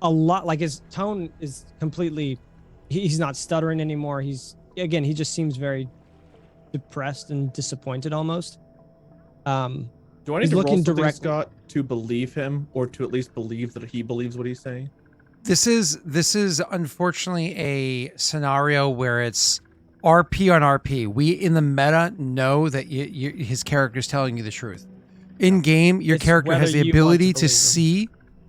a lot, like his tone is completely, he's not stuttering anymore. He just seems very depressed and disappointed almost. Do I need to roll something, Scott, to believe him, or to at least believe that he believes what he's saying? This is unfortunately a scenario where it's RP on RP. We in the meta know that his character is telling you the truth. In game, your character has the ability to see.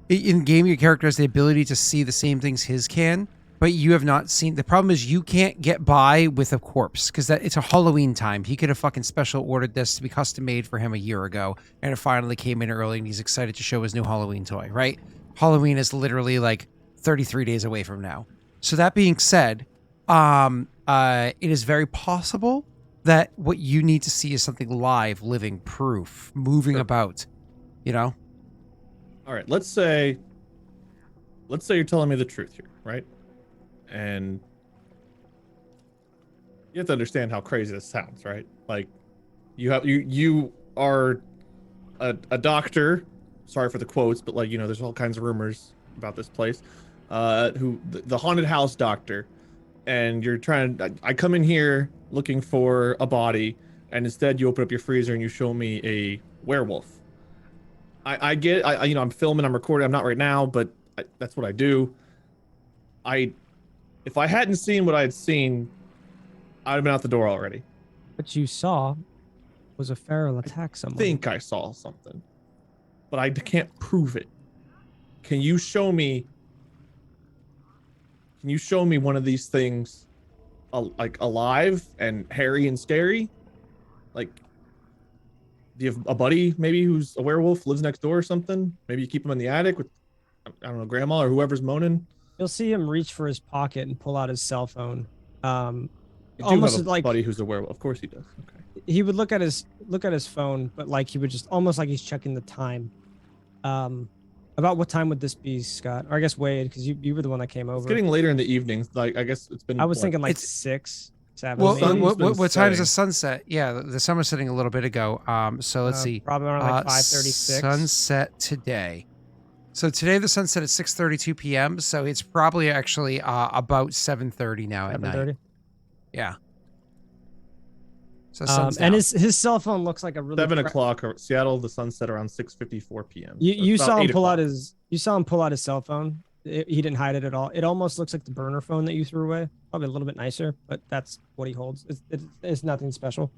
In game, your character has the ability to see the same things his can, but you have not seen. The problem is you can't get by with a corpse because it's a Halloween time. He could have fucking special ordered this to be custom made for him a year ago, and it finally came in early, and he's excited to show his new Halloween toy. Right? Halloween is literally like 33 days away from now. So that being said, it is very possible that what you need to see is something live, living proof, moving about, you know? All right, let's say you're telling me the truth here, right? And you have to understand how crazy this sounds, right? Like you are a doctor, sorry for the quotes, but like, you know, there's all kinds of rumors about this place. The haunted house doctor, and you're trying. I come in here looking for a body, and instead you open up your freezer and you show me a werewolf. I get. I'm filming. I'm recording. I'm not right now, but that's what I do. If I hadn't seen what I had seen, I'd have been out the door already. What you saw was a feral attack someone. I think I saw something, but I can't prove it. Can you show me? Can you show me one of these things, like alive and hairy and scary? Like, do you have a buddy maybe who's a werewolf, lives next door or something? Maybe you keep him in the attic with, I don't know, grandma or whoever's moaning. You'll see him reach for his pocket and pull out his cell phone. Almost have a buddy who's a werewolf. Of course he does. Okay. He would look at his phone, but like he would just almost like he's checking the time. About what time would this be, Scott? Or I guess Wade, because you were the one that came over. It's getting later in the evenings. Like, I guess it's been. I was thinking like 6, 7. Well, what time is the sunset? Yeah, the sun was setting a little bit ago. So let's see. Probably around like 5:36. Sunset today. So today the sunset at 6:32 p.m. So it's probably actually about 7:30 now at night. Yeah. So and his cell phone looks like a really 7 o'clock or Seattle. The sunset around 6:54 p.m. You saw him pull out his cell phone. He didn't hide it at all. It almost looks like the burner phone that you threw away. Probably a little bit nicer, but that's what he holds. It's nothing special.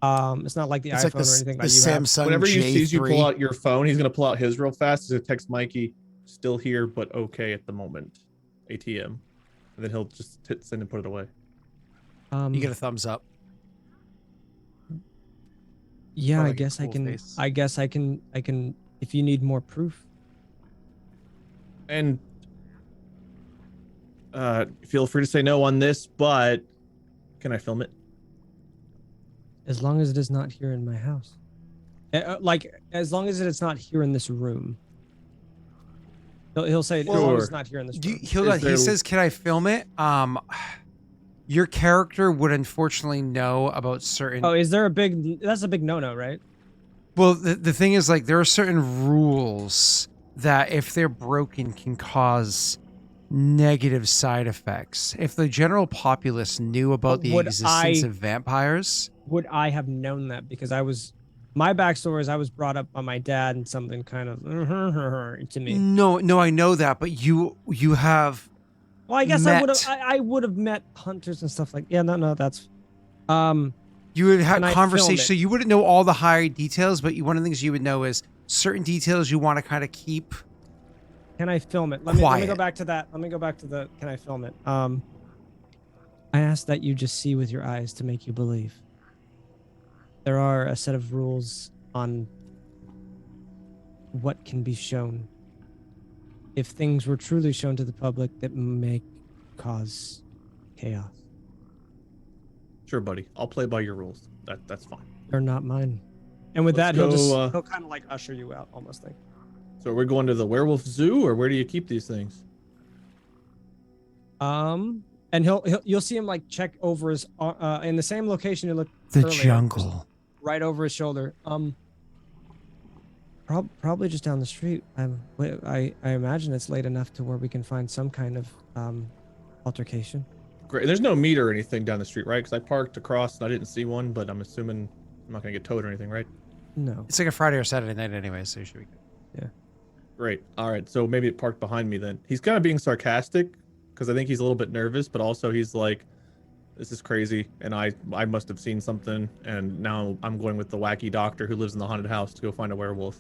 It's not like the iPhone or anything that you have. Samsung Whenever he J3. sees you pull out your phone, he's gonna pull out his real fast. He's gonna text Mikey, still here but okay at the moment, ATM, and then he'll just hit send and put it away. You get a thumbs up. Yeah, I guess I can. I guess I can. If you need more proof. And Feel free to say no on this, but can I film it? As long as it is not here in my house. Like, as long as it's not here in this room. He'll say, as long as it's not here in this room. He says, "Can I film it?" Your character would unfortunately know about certain. Oh, is there a big? That's a big no-no, right? Well, the thing is, like, there are certain rules that, if they're broken, can cause negative side effects. If the general populace knew about the existence of vampires, would I have known that? Because my backstory is I was brought up by my dad and something kind of to me. No, I know that, but you have. Well, I guess I would have met hunters and stuff like. Yeah, no, that's. You would have conversations, so you wouldn't know all the higher details, but one of the things you would know is certain details you want to kind of keep. Can I film it? Let me go back to that. Let me go back to the. Can I film it? I ask that you just see with your eyes to make you believe. There are a set of rules on what can be shown. If things were truly shown to the public, that may cause chaos. Sure, buddy. I'll play by your rules. That's fine. They're not mine. And with that, he'll kind of like usher you out, almost like. So we're going to the werewolf zoo, or where do you keep these things? And you'll see him like check over his in the same location you looked the earlier, jungle, right over his shoulder. Probably just down the street. I imagine it's late enough to where we can find some kind of altercation. Great. There's no meter or anything down the street, right? Because I parked across and I didn't see one, but I'm assuming I'm not gonna get towed or anything, right? No. It's like a Friday or Saturday night anyway, so you should be good. Yeah. Great. All right. So maybe it parked behind me then. He's kind of being sarcastic because I think he's a little bit nervous, but also he's like, "This is crazy, and I must have seen something, and now I'm going with the wacky doctor who lives in the haunted house to go find a werewolf."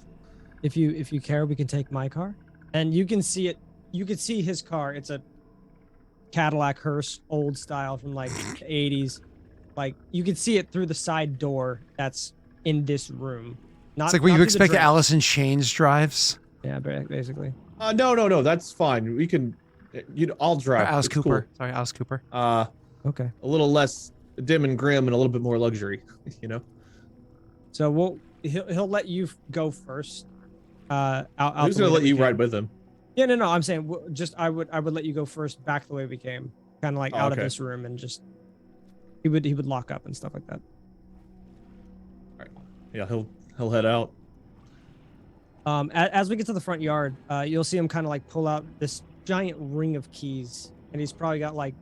If you care, we can take my car, and you can see it. You can see his car. It's a Cadillac hearse, old style from like the 80s. Like you can see it through the side door that's in this room. It's like what you expect Alice in Chains drives. Yeah, basically. No. That's fine. We can. I'll drive. Alice It's Cooper. cool. Sorry, Alice Cooper. Okay. A little less dim and grim and a little bit more luxury, So he'll let you go first. Who's gonna let you ride with him? Yeah, no. I'm saying I would let you go first, back the way we came, kind of like out of this room, and just he would lock up and stuff like that. All right. Yeah, he'll head out. As we get to the front yard, you'll see him kind of like pull out this giant ring of keys, and he's probably got like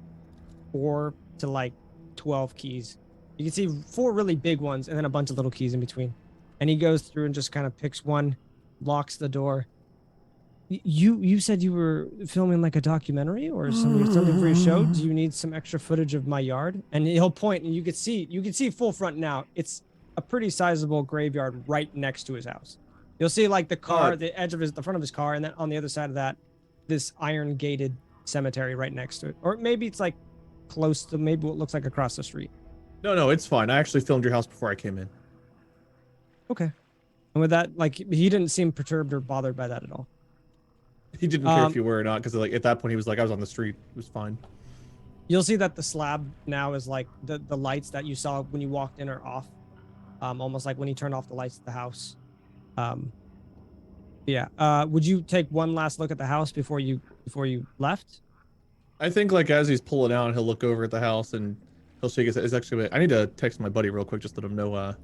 4 to like 12 keys. You can see 4 really big ones, and then a bunch of little keys in between. And he goes through and just kind of picks one, locks the door. You said you were filming like a documentary or something for your show. Do you need some extra footage of my yard? And he'll point, and you can see full front now. It's a pretty sizable graveyard right next to his house. You'll see like the car, the edge of the front of his car, and then on the other side of that, this iron gated cemetery right next to it. Or maybe it's like close to maybe what looks like across the street. No, it's fine. I actually filmed your house before I came in. Okay. And with that, like he didn't seem perturbed or bothered by that at all. He didn't care if you were or not, because like at that point he was like, I was on the street. It was fine. You'll see that the slab now is like the lights that you saw when you walked in are off. Almost like when he turned off the lights at the house. Yeah. Would you take one last look at the house before you left? I think like as he's pulling out, he'll look over at the house and he'll shake his head. It's actually, I need to text my buddy real quick, just let him know.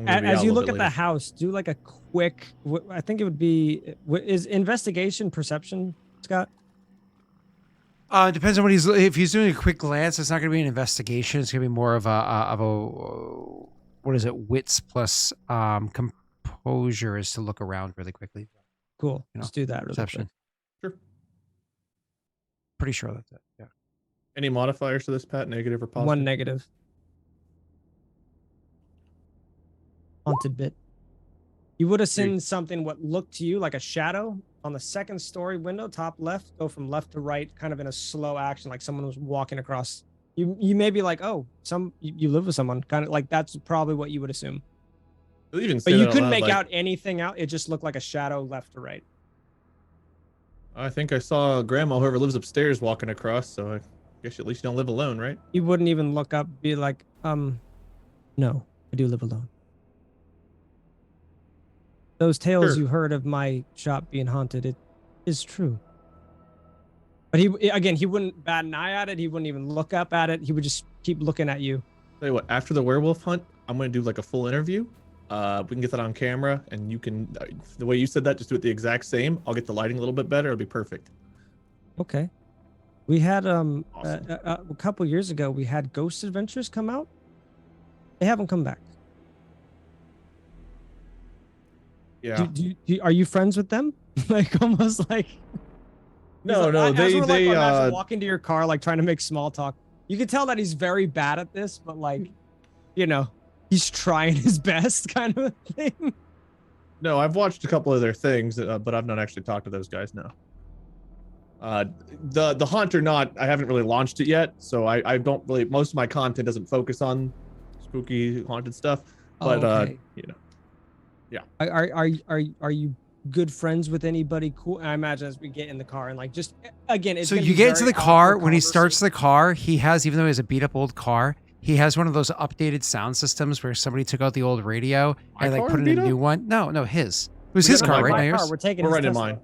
As you look at the house, do like a quick. I think it would be is investigation perception, Scott. Depends on if he's doing a quick glance. It's not going to be an investigation. It's going to be more of a what is it? Wits plus composure is to look around really quickly. Cool. Let's do that. Really Perception. Sure. Pretty sure that's it. Yeah. Any modifiers to this, Pat? Negative or positive? 1 negative. Haunted bit. You would have seen something what looked to you like a shadow on the second story window, top left, go from left to right, kind of in a slow action, like someone was walking across. You may be like, oh, you live with someone, kind of like that's probably what you would assume. But you couldn't make out anything out. It just looked like a shadow left to right. I think I saw Grandma, whoever lives upstairs, walking across. So I guess at least you don't live alone, right? He wouldn't even look up, be like, no, I do live alone. Those tales Sure. you heard of my shop being haunted, it is true. But he wouldn't bat an eye at it. He wouldn't even look up at it. He would just keep looking at you. Tell you what, after the werewolf hunt, I'm gonna do like a full interview. We can get that on camera, and you can, the way you said that, just do it the exact same. I'll get the lighting a little bit better. It'll be perfect. Okay. We had Awesome. a couple years ago, we had Ghost Adventures come out. They haven't come back. Yeah. Are you friends with them? Like almost like No, no, as we're, like, they imagine walking to your car, like trying to make small talk. You can tell that he's very bad at this, but like, he's trying his best, kind of a thing. No, I've watched a couple of their things, but I've not actually talked to those guys. No. The hunt or not, I haven't really launched it yet, so I don't really. Most of my content doesn't focus on spooky haunted stuff, but Okay. yeah. Are you good friends with anybody cool? I imagine as we get in the car and like just again, it's So gonna you be get into very the car. awkward When he starts conversation. the car, he has, even though he has a beat up old car, he has one of those updated sound systems where somebody took out the old radio My and like car put in beat a up? new one. No, his. It was We his got car, my right? Not My yours. car, we're taking We're his right in Tesla. mine.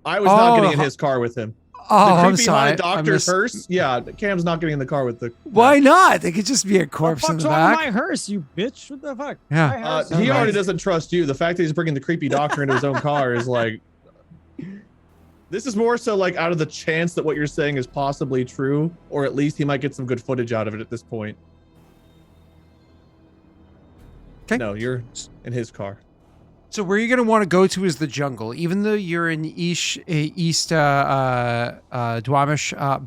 I was not getting in Oh, his car with him. Oh, The I'm creepy sorry. haunted I doctor's missed- hearse. Yeah, Cam's not getting in the car with the. Why not? They could just be a What the corpse in fuck's the wrong with back. my hearse, you bitch? What the fuck? Yeah. My hearse is He already nice. doesn't trust you. The fact that he's bringing the creepy doctor into his own car is like. This is more so like out of the chance that what you're saying is possibly true, or at least he might get some good footage out of it at this point. 'Kay. No, you're in his car. So where you're gonna want to go to is the jungle. Even though you're in East Duwamish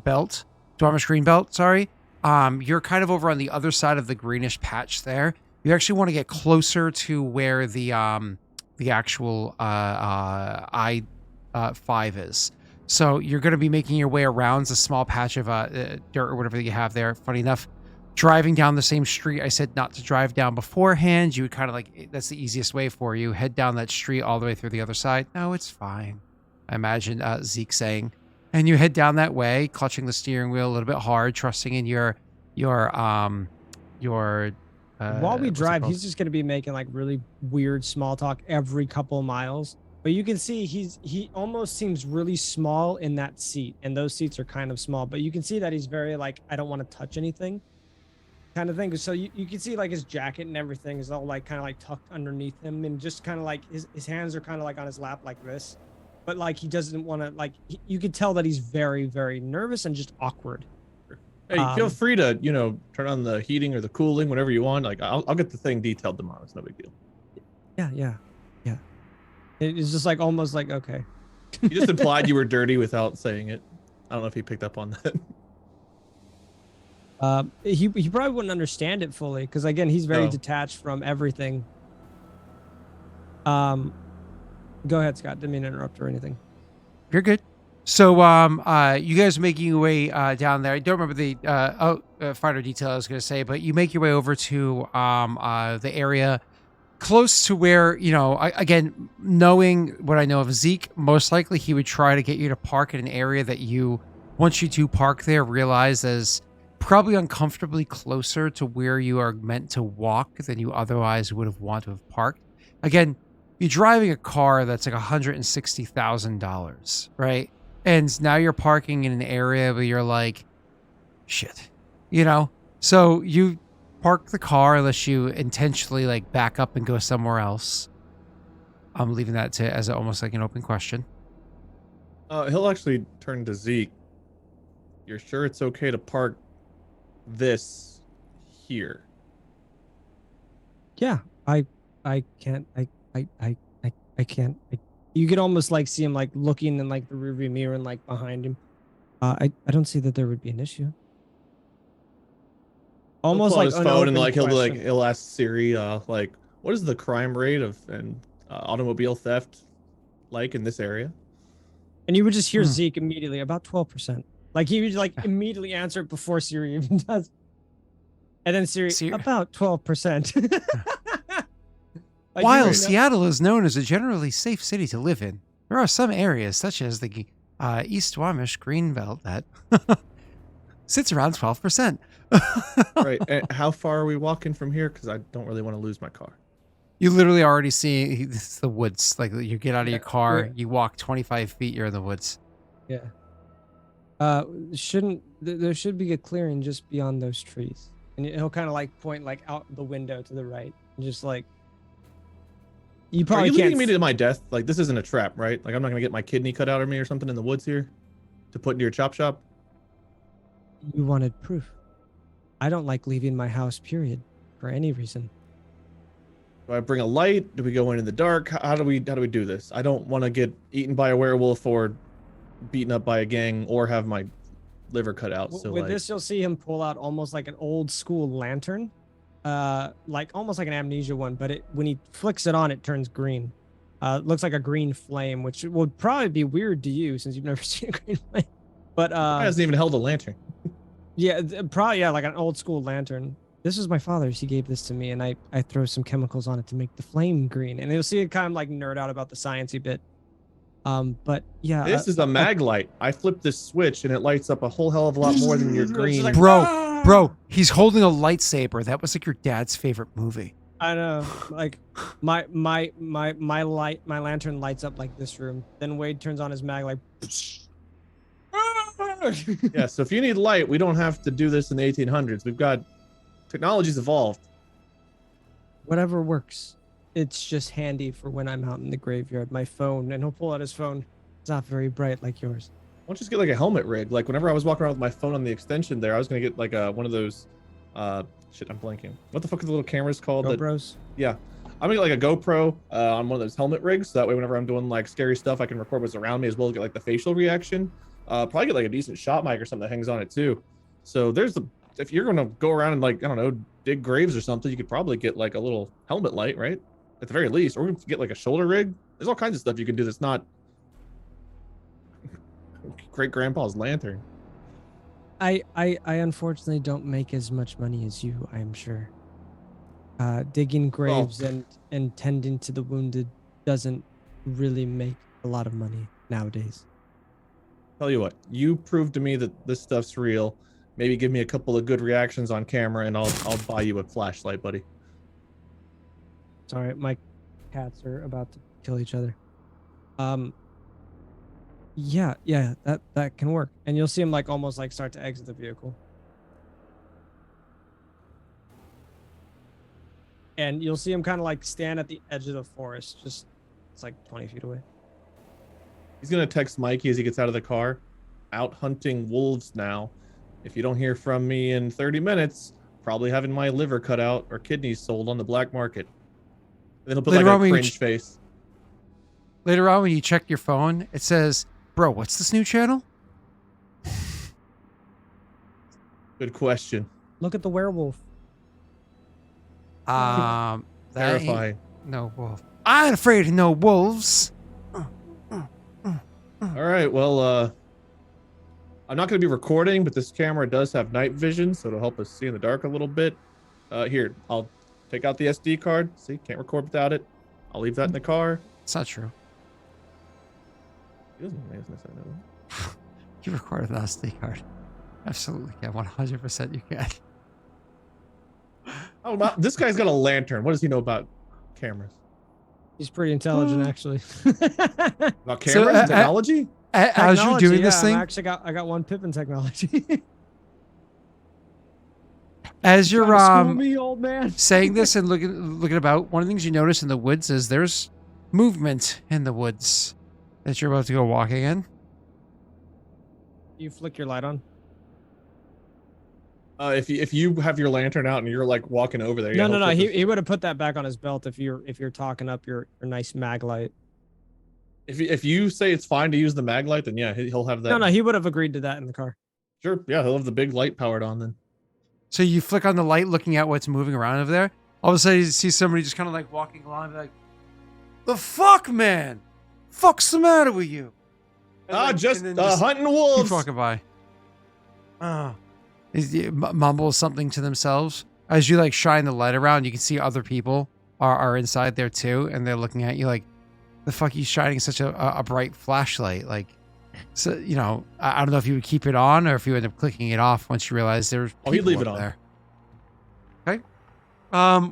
belt, Duwamish green belt. Sorry, you're kind of over on the other side of the greenish patch there. You actually want to get closer to where the actual I-5 is. So you're going to be making your way around a small patch of dirt or whatever you have there. Funny enough, driving down the same street I said not to drive down beforehand, you would kind of like, that's the easiest way for you. Head down that street all the way through the other side. No, it's fine. I imagine Zeke saying. And you head down that way, clutching the steering wheel a little bit hard, trusting in your While we what's it drive, called? he's just gonna be making like really weird small talk every couple of miles. But you can see he almost seems really small in that seat, and those seats are kind of small. But you can see that he's very like, I don't want to touch anything, kind of thing. So you can see like his jacket and everything is all like kind of like tucked underneath him, and just kind of like his hands are kind of like on his lap like this. But like he doesn't want to like you could tell that he's very very nervous and just awkward. Hey, feel Um, free to, turn on the heating or the cooling, whatever you want. Like, I'll get the thing detailed tomorrow. It's no big deal. Yeah. It's just like almost like okay. You just implied you were dirty without saying it. I don't know if he picked up on that. He probably wouldn't understand it fully because again he's very No. detached from everything. Go ahead, Scott. Didn't mean to interrupt or anything. You're good. So, you guys making your way down there. I don't remember the finer detail I was going to say, but you make your way over to the area close to where, again, knowing what I know of Zeke, most likely he would try to get you to park in an area that you, once you do park there, realize is probably uncomfortably closer to where you are meant to walk than you otherwise would have wanted to have parked. Again, you're driving a car that's like $160,000, right? And now you're parking in an area where you're like, shit, So you park the car unless you intentionally like back up and go somewhere else. I'm leaving that to as almost like an open question. He'll actually turn to Zeke. You're sure it's okay to park this here? Yeah, I can't. I can't. You could almost like see him like looking in like the rearview mirror and like behind him. I don't see that there would be an issue. Almost He'll pull out like his phone and unopened like question. he'll ask Siri, like, what is the crime rate of automobile theft like in this area? And you would just hear Hmm. Zeke immediately about 12%. Like he would like immediately answer it before Siri even does. And then Siri about 12%. Like, you While already know- Seattle is known as a generally safe city to live in, there are some areas, such as the East Squamish Greenbelt that sits around 12%. Right. And how far are we walking from here? Because I don't really want to lose my car. You literally already see it's the woods. Like you get out of your car, we're- you walk 25 feet, you're in the woods. Yeah. There should be a clearing just beyond those trees, and he'll kind of like point like out the window to the right, and just like you Are probably you can't. leading me to my death? Like, this isn't a trap, right? Like, I'm not going to get my kidney cut out of me or something in the woods here to put into your chop shop? You wanted proof. I don't like leaving my house, period, for any reason. Do I bring a light? Do we go in the dark? How do we do this? I don't want to get eaten by a werewolf or beaten up by a gang or have my liver cut out. So With like, this, you'll see him pull out almost like an old school lantern, like almost like an amnesia one. But when he flicks it on, it turns green. It looks like a green flame, which would probably be weird to you since you've never seen a green flame. But I hasn't even held a lantern. yeah, probably like an old school lantern. This was my father's. He gave this to me, and I throw some chemicals on it to make the flame green. And you'll see it kind of like nerd out about the sciencey bit. But yeah, This is a mag light. I flip this switch and it lights up a whole hell of a lot more than your It's green. like, Bro, he's holding a lightsaber. That was like your dad's favorite movie. I know, like my lantern lights up like this room. Then Wade turns on his mag like. Yeah, so if you need light, we don't have to do this in the 1800s. We've got technology's evolved. Whatever works. It's just handy for when I'm out in the graveyard. My phone, and he'll pull out his phone. It's not very bright like yours. Why don't you just get like a helmet rig? Like whenever I was walking around with my phone on the extension there, I was gonna get like one of those shit, I'm blanking. What the fuck are the little cameras called? GoPros. Yeah. I'm gonna get like a GoPro on one of those helmet rigs. So that way whenever I'm doing like scary stuff, I can record what's around me as well as get like the facial reaction. Probably get like a decent shot mic or something that hangs on it too. So if you're gonna go around and like, I don't know, dig graves or something, you could probably get like a little helmet light, right? At the very least, or we can get like a shoulder rig. There's all kinds of stuff you can do that's not great grandpa's lantern. I unfortunately don't make as much money as you, I am sure. Digging graves and tending to the wounded doesn't really make a lot of money nowadays. Tell you what, you prove to me that this stuff's real. Maybe give me a couple of good reactions on camera, and I'll buy you a flashlight, buddy. Sorry, my cats are about to kill each other. Yeah, that can work. And you'll see him like almost like start to exit the vehicle. And you'll see him kind of like stand at the edge of the forest, just it's like 20 feet away. He's gonna text Mikey as he gets out of the car. Out hunting wolves now. If you don't hear from me in 30 minutes, probably having my liver cut out or kidneys sold on the black market. And then he'll put Later like on a when you cringe face. Later on, when you check your phone, it says, "Bro, what's this new channel?" Good question. Look at the werewolf. That ain't Terrifying. no wolf. I ain't afraid of no wolves. All right, well, I'm not going to be recording, but this camera does have night vision, so it'll help us see in the dark a little bit. Here, I'll take out the SD card. See, can't record without it. I'll leave that in the car. It's not true. He doesn't say no. You recorded the SD card. Absolutely can. 100% you can. Oh, this guy's got a lantern. What does he know about cameras? He's pretty intelligent, actually. About So, cameras and technology? As you're doing this thing, I got one Pippin technology. as you're Trying to school me, old man. saying this and looking about, one of the things you notice in the woods is there's movement in the woods that you're about to go walking in. You flick your light on. If you have your lantern out and you're like walking over there. No. he'll put He would have put that back on his belt if you're talking up your nice mag light. If you say it's fine to use the mag light, then yeah, he'll have that. No, he would have agreed to that in the car. Sure, yeah, he'll have the big light powered on then. So you flick on the light, looking at what's moving around over there. All of a sudden, you see somebody just kind of like walking along, and be like, "The fuck, man? Fuck's the matter with you?" And Just and then hunting keep wolves. walking by. Mumbles something to themselves as you like shine the light around. You can see other people are inside there too, and they're looking at you like, "The fuck, you shining such a bright flashlight? Like, So, I don't know if you would keep it on or if you end up clicking it off once you realize there's Oh, he'd people leave it up on. there. Okay.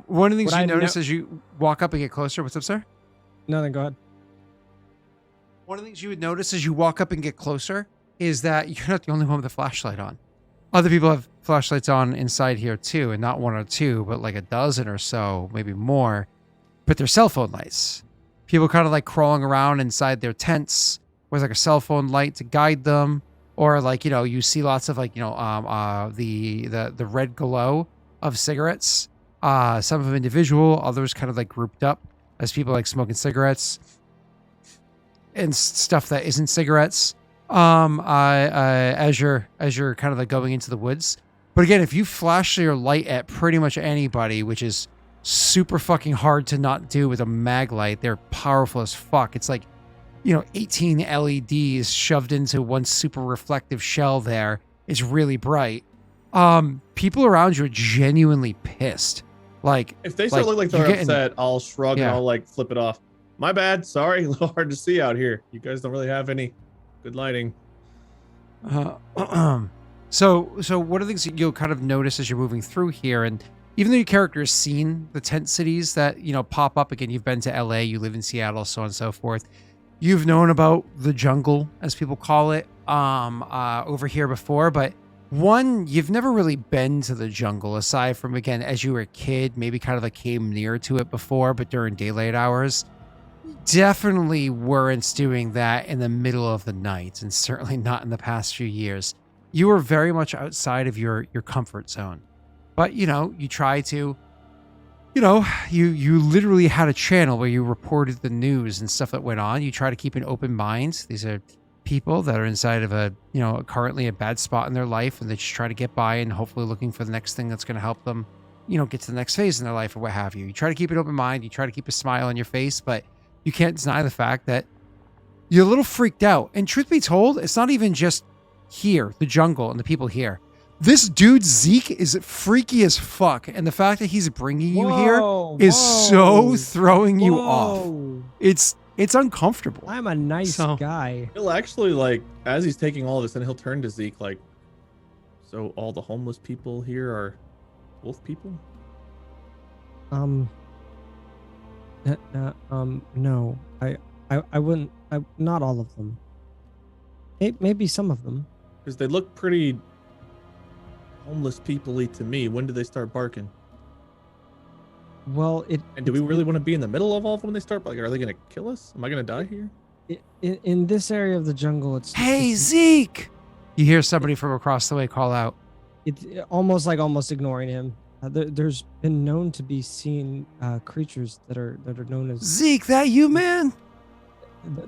One of the things Would you I notice as you walk up and get closer, what's up, sir? No, then go ahead. One of the things you would notice as you walk up and get closer is that you're not the only one with a flashlight on. Other people have flashlights on inside here too, and not one or two, but like a dozen or so, maybe more. But they're cell phone lights. People kind of like crawling around inside their tents with like a cell phone light to guide them, or like you see lots of like the red glow of cigarettes. Some of them individual, others kind of like grouped up as people like smoking cigarettes and stuff that isn't cigarettes. As you're kind of like going into the woods. But again, if you flash your light at pretty much anybody, which is super fucking hard to not do with a mag light, they're powerful as fuck. It's like 18 LEDs shoved into one super reflective shell there. It's really bright. People around you are genuinely pissed. Like, If they start looking like they're you're getting- upset, I'll shrug and Yeah. I'll like flip it off. My bad. Sorry, a little hard to see out here. You guys don't really have any good lighting. So what are the things that you'll kind of notice as you're moving through here? And even though your character has seen the tent cities that pop up again, you've been to LA, you live in Seattle, so on and so forth. You've known about the jungle, as people call it, over here before, but one, you've never really been to the jungle aside from, again, as you were a kid, maybe kind of like came near to it before, but during daylight hours. Definitely weren't doing that in the middle of the night, and certainly not in the past few years. You were very much outside of your comfort zone. But, you try to, you literally had a channel where you reported the news and stuff that went on. You try to keep an open mind. These are people that are inside of a, currently a bad spot in their life, and they just try to get by and hopefully looking for the next thing that's going to help them, get to the next phase in their life or what have you. You try to keep an open mind. You try to keep a smile on your face, but you can't deny the fact that you're a little freaked out. And truth be told, it's not even just here, the jungle and the people here. This dude, Zeke, is freaky as fuck. And the fact that he's bringing you here is so throwing you off. It's uncomfortable. I'm a nice guy. He'll actually like, as he's taking all this, and he'll turn to Zeke like, so all the homeless people here are wolf people? No, I wouldn't. Not all of them. Maybe some of them. Because they look pretty homeless people-y to me. When do they start barking? Well, And do we really want to be in the middle of all of them when they start? Like, are they going to kill us? Am I going to die here? in this area of the jungle, Hey, Zeke! You hear somebody from across the way call out. it's almost ignoring him. There's been known to be seen creatures that are known as Zeke, that you, man?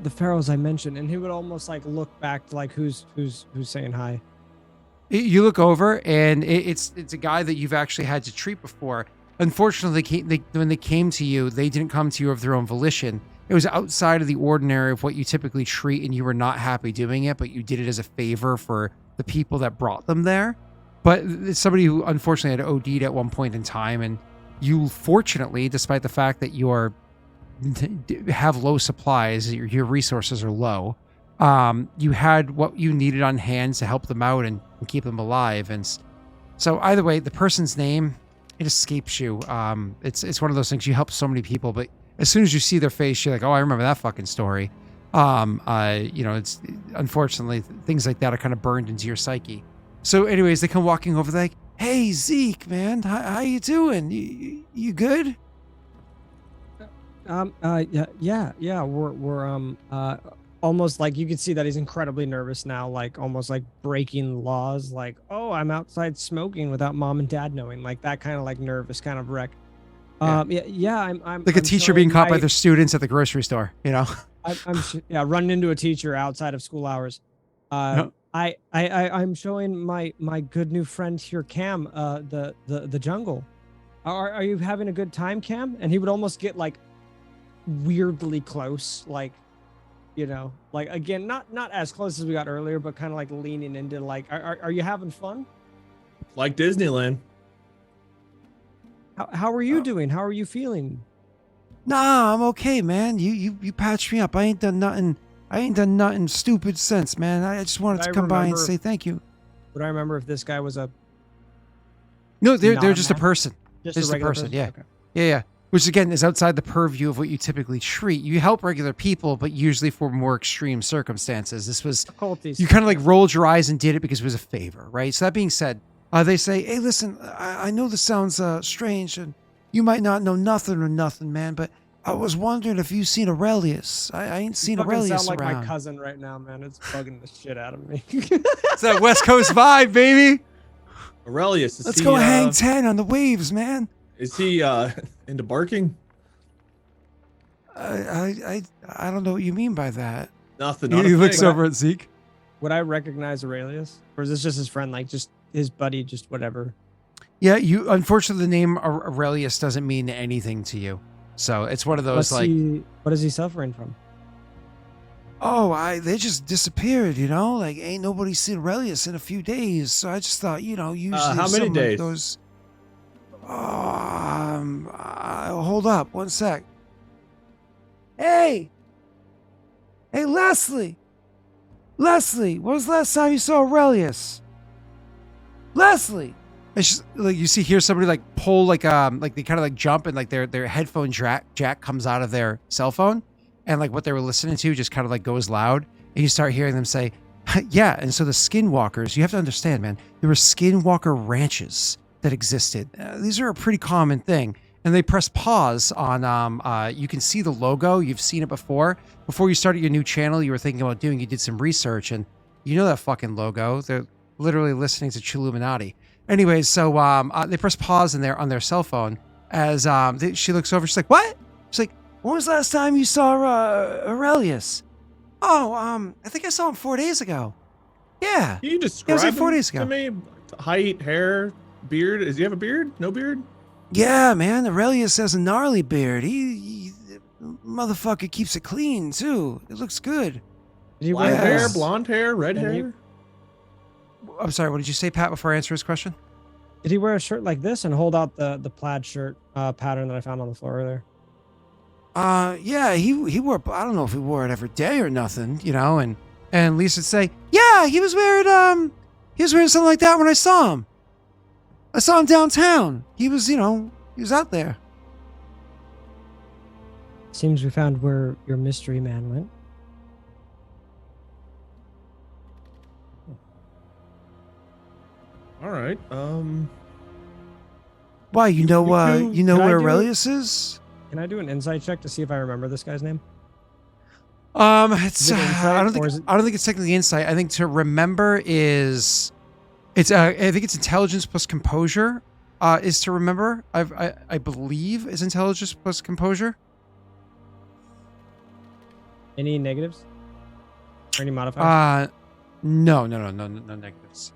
the pharaohs I mentioned, and he would almost like look back to like who's saying hi. You look over, and it's a guy that you've actually had to treat before. Unfortunately, when they came to you, they didn't come to you of their own volition. It was outside of the ordinary of what you typically treat, and you were not happy doing it, but you did it as a favor for the people that brought them there. But it's somebody who unfortunately had OD'd at one point in time, and you fortunately, despite the fact that you have low supplies, your resources are low, you had what you needed on hand to help them out and keep them alive. And so either way, the person's name, it escapes you. It's one of those things, you help so many people, but as soon as you see their face, you're like, oh, I remember that fucking story. It's unfortunately things like that are kind of burned into your psyche. So anyways, they come walking over, they're like, hey, Zeke, man, how you doing? You good? Yeah. We're almost like you can see that he's incredibly nervous now, like almost like breaking laws, like, oh, I'm outside smoking without mom and dad knowing, like that kind of like nervous kind of wreck. I'm Like a teacher being caught by their students at the grocery store, I'm running into a teacher outside of school hours. Yep. I'm showing my good new friend here, Cam, the jungle. Are you having a good time, Cam? And he would almost get like weirdly close, like, like again, not as close as we got earlier, but kind of like leaning into like, are you having fun? Like Disneyland. How are you doing? How are you feeling? Nah, I'm okay, man. You patched me up. I ain't done nothing I ain't done nothing stupid since, man. I just wanted to I come by and remember- say thank you. Would I remember if this guy was No, they're Not a just a man? person. just Just a regular person, yeah. Okay. Yeah. Which again is outside the purview of what you typically treat. You help regular people, but usually for more extreme circumstances. This was Occulties. you kind of like rolled your eyes and did it because it was a favor, right? So that being said, they say, "Hey, listen, I know this sounds strange, and you might not know nothing or nothing, man, but I was wondering if you seen Aurelius. I ain't seen fucking Aurelius sound like around." my cousin right now, man. It's bugging the shit out of me. It's that West Coast vibe, baby. Aurelius, Let's go hang 10 on the waves, man. Is he into barking? I don't know what you mean by that. Nothing. He Not a looks thing. over at Zeke. Would I recognize Aurelius, or is this just his friend, like just his buddy, just whatever? Yeah, you. Unfortunately, the name Aurelius doesn't mean anything to you. So it's one of those What is he suffering from? oh, they just disappeared, you know? Like, ain't nobody seen Aurelius in a few days. So I just thought, usually how many something like days? those. Hold up, one sec. Hey, Leslie, when was the last time you saw Aurelius? Leslie. It's just like you hear somebody like pull like they kind of like jump and like their headphone jack comes out of their cell phone and like what they were listening to just kind of like goes loud and you start hearing them say, yeah. And so the skinwalkers, you have to understand, man, there were skinwalker ranches that existed. These are a pretty common thing. And they press pause on, you can see the logo. You've seen it before. Before you started your new channel, you were thinking about you did some research and you know that fucking logo. They're literally listening to Chilluminati. Anyways, so they press pause in there on their cell phone as she looks over. She's like, "What?" She's like, "When was the last time you saw Aurelius?" "Oh, I think I saw him 4 days ago." "Yeah." Can you describe like 4 him days ago. to me? Height, hair, beard. Does he have a beard? No beard? "Yeah, man. Aurelius has a gnarly beard. He motherfucker keeps it clean too. It looks good." Did he Black wear hair, Yes. blonde hair, red And he- hair? I'm sorry. What did you say, Pat? Before I answer his question. Did he wear a shirt like this and hold out the plaid shirt pattern that I found on the floor earlier? Yeah, he wore. I don't know if he wore it every day or nothing, And Lisa'd say, "Yeah, he was wearing something like that when I saw him. I saw him downtown. He was, he was out there." Seems we found where your mystery man went. All right. Why? You know can I where do it? Aurelius is? Can I do an insight check to see if I remember this guy's name? It's. Is it insight, I don't or is it- think it's technically insight. I think to remember is, it's. I think it's intelligence plus composure. Is to remember. I believe is intelligence plus composure. Any negatives? Or any modifiers? No negatives.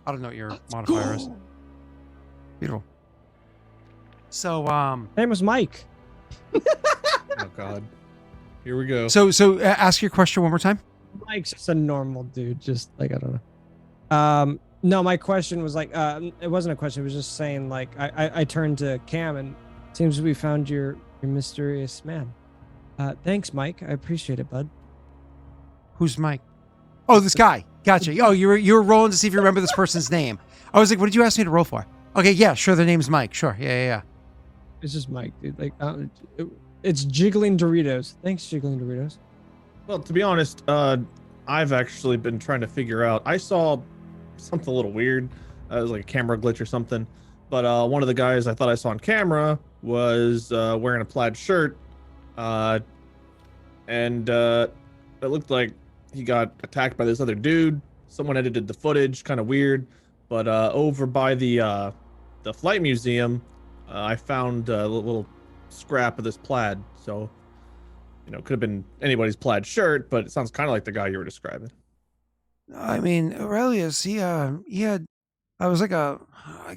I don't know what your modifier is. Beautiful. So, Name was Mike. Oh God. Here we go. ask your question one more time. Mike's just a normal dude. Just like, I don't know. No, my question was like, it wasn't a question. It was just saying like, I turned to Cam and seems we found your mysterious man. Thanks, Mike. I appreciate it, bud. Who's Mike? Oh, this guy. Gotcha. Oh, you were rolling to see if you remember this person's name. I was like, what did you ask me to roll for? Okay, yeah, sure. Their name's Mike. Sure. Yeah. It's just Mike, dude. Like, it's Jiggling Doritos. Thanks, Jiggling Doritos. Well, to be honest, I've actually been trying to figure out. I saw something a little weird. It was like a camera glitch or something. But one of the guys I thought I saw on camera was wearing a plaid shirt, and it looked like he got attacked by this other dude. Someone edited the footage, kind of weird. But over by the flight museum, I found a little scrap of this plaid. So, could have been anybody's plaid shirt, but it sounds kind of like the guy you were describing. I mean, Aurelius, he had, I was like I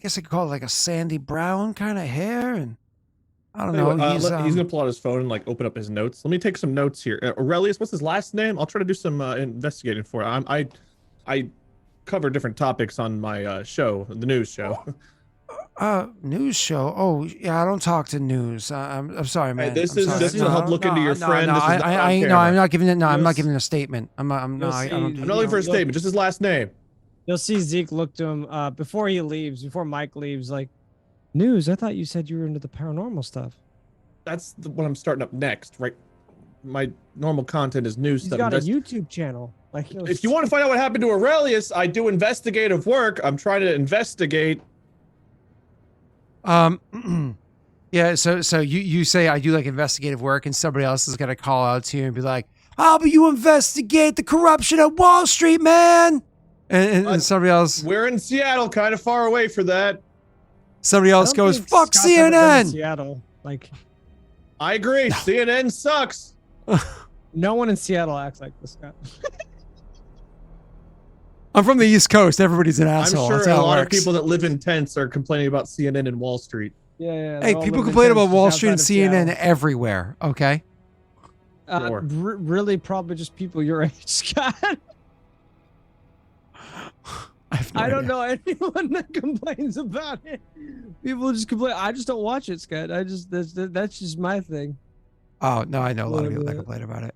guess I could call it like a sandy brown kind of hair, and I don't know. He's gonna pull out his phone and like open up his notes. Let me take some notes here. Aurelius, what's his last name? I'll try to do some investigating for it. I cover different topics on my show, the news show. News show. Oh, yeah, I don't talk to news. I'm sorry, man. this I'm is sorry. just to help look into your friend. No, This is not on no, camera. I'm not giving it. No, I'm not You'll giving a statement. I don't see- I'm not looking for a statement. Just his last name. You'll see Zeke look to him before he leaves, before Mike leaves, like, News, I thought you said you were into the paranormal stuff. That's what I'm starting up next, right? My normal content is news He's stuff. got a YouTube channel. Like, If you want to find out what happened to Aurelius, I do investigative work. I'm trying to investigate. Yeah. So you say I do like investigative work, and somebody else is gonna call out to you and be like, "How about you investigate the corruption at Wall Street, man?" And somebody else, We're in Seattle, kind of far away for that. somebody I else don't goes, think "Fuck Scott's ever been in CNN." Seattle. Like, I agree. CNN sucks. no one in Seattle acts like this guy. I'm from the East Coast. Everybody's an I'm asshole. sure That's a how it lot of works. people that live in tents are complaining about CNN and Wall Street. Yeah. Hey, people complain about Wall Street and CNN everywhere. Okay. Sure. Really, probably just people your age, Scott. I don't know anyone that complains about it. People just complain. I just don't watch it, Scott. That's just my thing. Oh no, I know a lot of people that complain about it.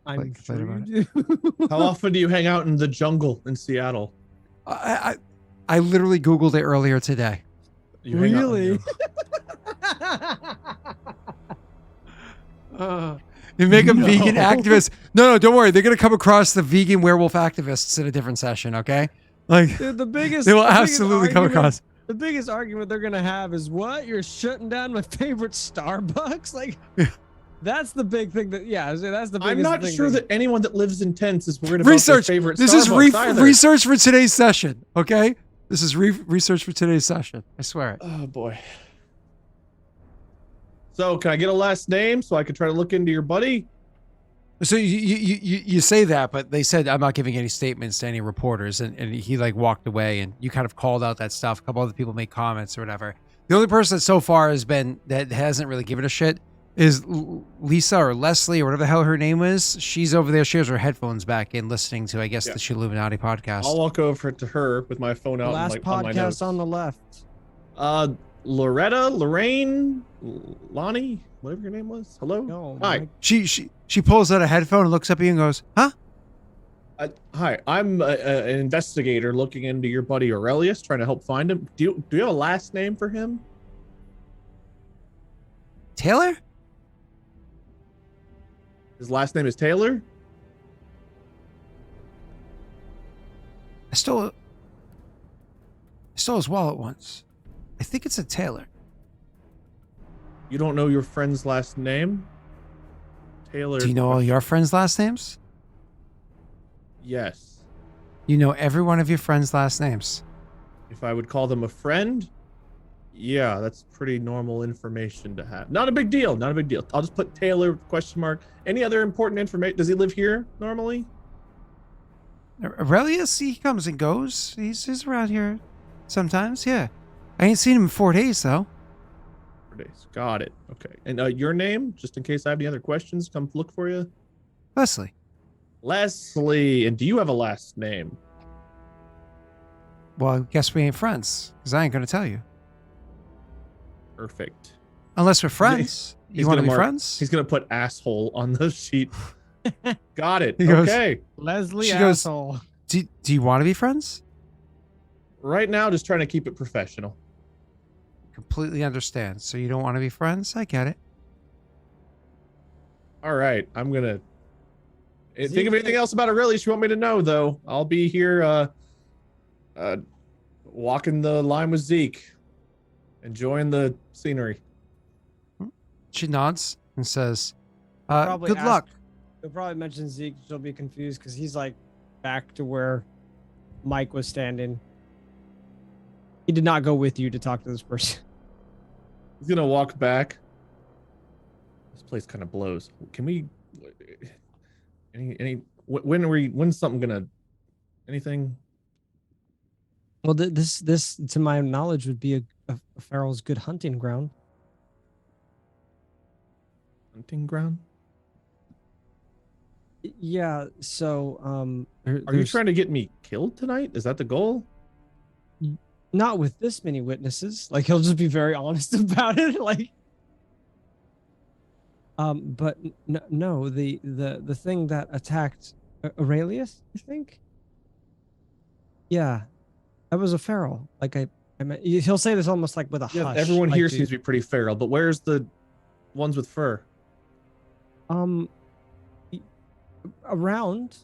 I'm complain sure about you do. How often do you hang out in the jungle in Seattle? I literally Googled it earlier today. You hang out- Really? You make them No. vegan activists. No, don't worry. They're gonna come across the vegan werewolf activists in a different session. Okay, like Dude, the biggest. they will the biggest absolutely come argument- across. The biggest argument they're gonna have is what? You're shutting down my favorite Starbucks? Like, that's the big thing. That's the biggest. I'm not thing sure that anyone that lives in tents is worried about Research. their favorite This is Starbucks either. research for today's session. Okay, this is research for today's session. I swear it. Oh boy. So can I get a last name so I can try to look into your buddy? So you say that, but they said I'm not giving any statements to any reporters, and he like walked away, and you kind of called out that stuff. A couple other people made comments or whatever. The only person that so far has been that hasn't really given a shit is Lisa or Leslie or whatever the hell her name is. She's over there. She has her headphones back in, listening to, I guess, the Illuminati podcast. I'll walk over to her with my phone out. Last and, like, on my notes. podcast on the left. Lorraine, Lonnie, whatever your name was. Hello. No, Hi. Mike. She pulls out a headphone and looks up at you and goes, "Huh? Hi. I'm an investigator looking into your buddy Aurelius, trying to help find him. Do you have a last name for him? Taylor? His last name is Taylor. I stole his wallet once. I think it's a Taylor. You don't know your friend's last name? Taylor. Do you know all your friends' last names? Yes. You know every one of your friends' last names. If I would call them a friend, yeah, that's pretty normal information to have. Not a big deal. Not a big deal. I'll just put Taylor question mark. Any other important information? Does he live here normally? Aurelius, he comes and goes. He's around here sometimes, yeah. I ain't seen him in 4 days, though. 4 days. Got it. Okay. And your name, just in case I have any other questions, come look for you. Leslie. Leslie. And do you have a last name? Well, I guess we ain't friends, because I ain't going to tell you. Perfect. Unless we're friends. He's You want to gonna be mark- friends? He's gonna put asshole on the sheet. Got it. He goes- Okay. Leslie She goes- asshole. Do you want to be friends? Right now, just trying to keep it professional. Completely understand. So you don't want to be friends? I get it. All right. I'm gonna think Zeke- of anything else about Aurelius you want me to know, though. I'll be here walking the line with Zeke, enjoying the scenery. She nods and says, Probably good ask- luck. He'll probably mention Zeke. She'll be confused because he's like back to where Mike was standing. He did not go with you to talk to this person. He's gonna walk back. This place kind of blows. Can we? When's something gonna? Anything? Well, this, to my knowledge, would be a Pharaoh's good hunting ground. Hunting ground? Yeah. So, Are you trying to get me killed tonight? Is that the goal? not with this many witnesses. Like he'll just be very honest about it. Like, but no, the thing that attacked Aurelius, I think. Yeah, that was a feral. Like I mean, he'll say this almost like with a Yeah, hush. everyone like, here dude, seems to be pretty feral, but where's the ones with fur? y- around,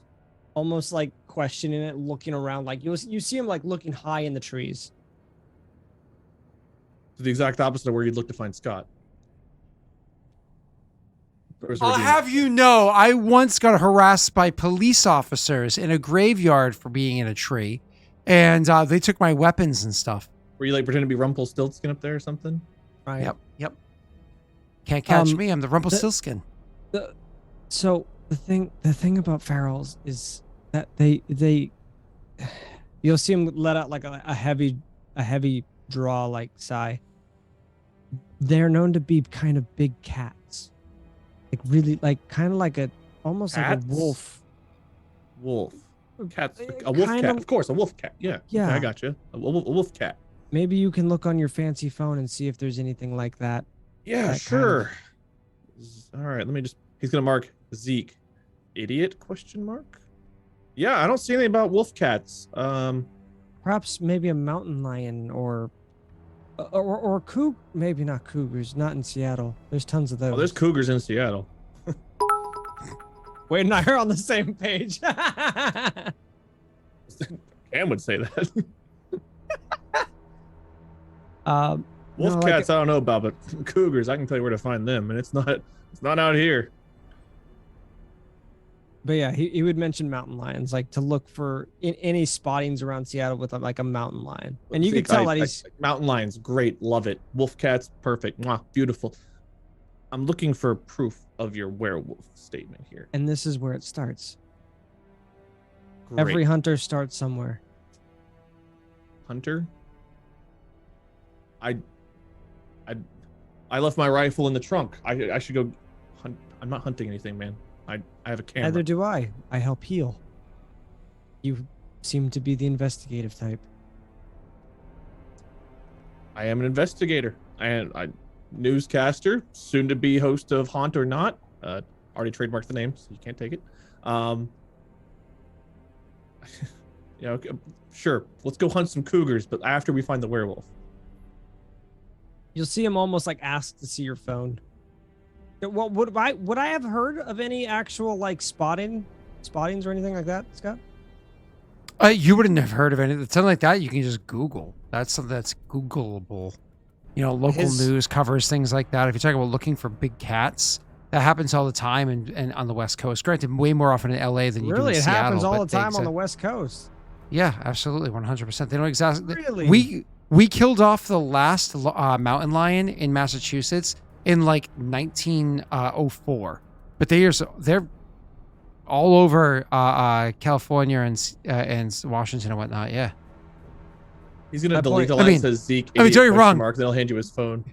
almost like questioning it, looking around. Like you see him like looking high in the trees. So the exact opposite of where you'd look to find Scott. Or is there I'll being- have you know, I once got harassed by police officers in a graveyard for being in a tree, and they took my weapons and stuff. Were you like pretending to be Rumpelstiltskin up there or something? Right. Yep. Can't catch Um, me. I'm the Rumpelstiltskin. So the thing about ferals is that they you'll see them let out like a heavy draw like sigh. They're known to be kind of big cats, like really like kind of like almost Cats? like a wolf. Wolf. Cats. A wolf Kind cat. of- Of course, a wolf cat. Yeah. Yeah. Okay, I got you. A wolf cat. Maybe you can look on your fancy phone and see if there's anything like that. Yeah, That kind of- sure. All right, let me just. He's gonna mark Zeke, idiot? Question mark. Yeah, I don't see anything about wolf cats. Perhaps maybe a mountain lion or maybe not cougars, not in Seattle. There's tons of those. Oh, there's cougars in Seattle. Wait, and I are on the same page. Cam would say that. um, Wolf no, like- cats, I don't know about, but cougars, I can tell you where to find them, and it's not out here. But yeah, he would mention mountain lions, like to look for any spottings around Seattle with like a mountain lion, and you can Zeke, tell that he's mountain lions, great, love it. Wolf cats, perfect, mwah, beautiful. I'm looking for proof of your werewolf statement here. and this is where it starts. Great. Every hunter starts somewhere. Hunter. I left my rifle in the trunk. I should go hunt. I'm not hunting anything, man. I have a camera. Neither do I. I help heal. You seem to be the investigative type. I am an investigator and I newscaster, soon to be host of Haunt or Not. Already trademarked the name, so you can't take it. Okay, sure. Let's go hunt some cougars, but after we find the werewolf. You'll see him almost like ask to see your phone. Well, would I have heard of any actual like spottings or anything like that, Scott? You wouldn't have heard of anything. Something like that, you can just Google. That's something that's Googleable. You know, local news covers things like that. If you're talking about looking for big cats, that happens all the time and on the West Coast. Granted, way more often in LA than you do Really, in it Seattle. happens all but the time on they the West Coast. Yeah, absolutely, 100%. They don't exactly. Really? We killed off the last mountain lion in Massachusetts in like 1904, but they're all over California and Washington and whatnot. Yeah. He's gonna My delete the point- line I that mean- says Zeke. I mean, idiot don't get me question wrong. Mark, then he'll hand you his phone.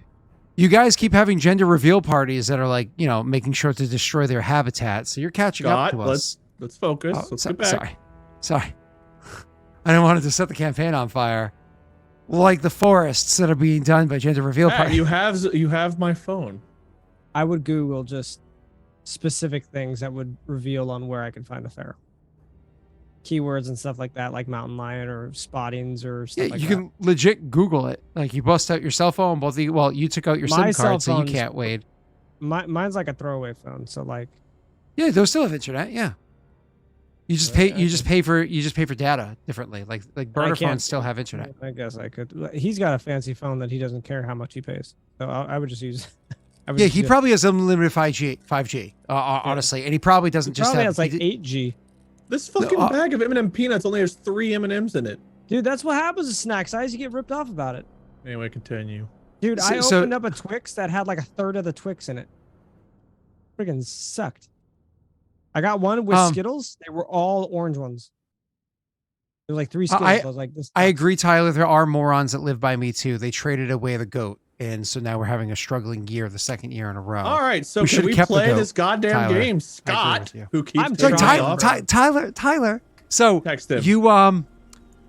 You guys keep having gender reveal parties that are like, you know, making sure to destroy their habitat. So you're catching Scott, up to us. let's focus. Oh, Let's so- get back. Sorry. I didn't want it to set the campaign on fire. Like the forests that are being done by gender reveal Pat, parties. you have my phone. I would Google just specific things that would reveal on where I can find a feral. Keywords and stuff like that, like mountain lion or spottings or stuff Yeah, like you that. can legit Google it. Like you bust out your cell phone, you took out your My SIM cell card, so you phone's- can't wait. Mine's like a throwaway phone, so like Yeah, those still have internet. Yeah, you just pay for data differently. Like burner can't- phones still have internet. I guess I could. He's got a fancy phone that he doesn't care how much he pays, so I would just use. I would Yeah, just he do it. probably has unlimited 5G. Honestly, and he probably doesn't He just probably have. has like 8G. This fucking No, bag of M&M peanuts only has 3 M&Ms in it. Dude, that's what happens to snack size. You get ripped off about it. Anyway, continue. Dude, I So- opened up a Twix that had like a third of the Twix in it. Friggin' sucked. I got one with Skittles. They were all orange ones. There were like 3 Skittles. I was like, this. I sucks. agree, Tyler. There are morons that live by me too. They traded away the goat, and so now we're having a struggling year, the second year in a row. All right, so We can should've we kept the play goat, this goddamn Tyler. game, Scott? with you. Who keeps I'm So trying turning to- off? Ty- Tyler. So Text him. you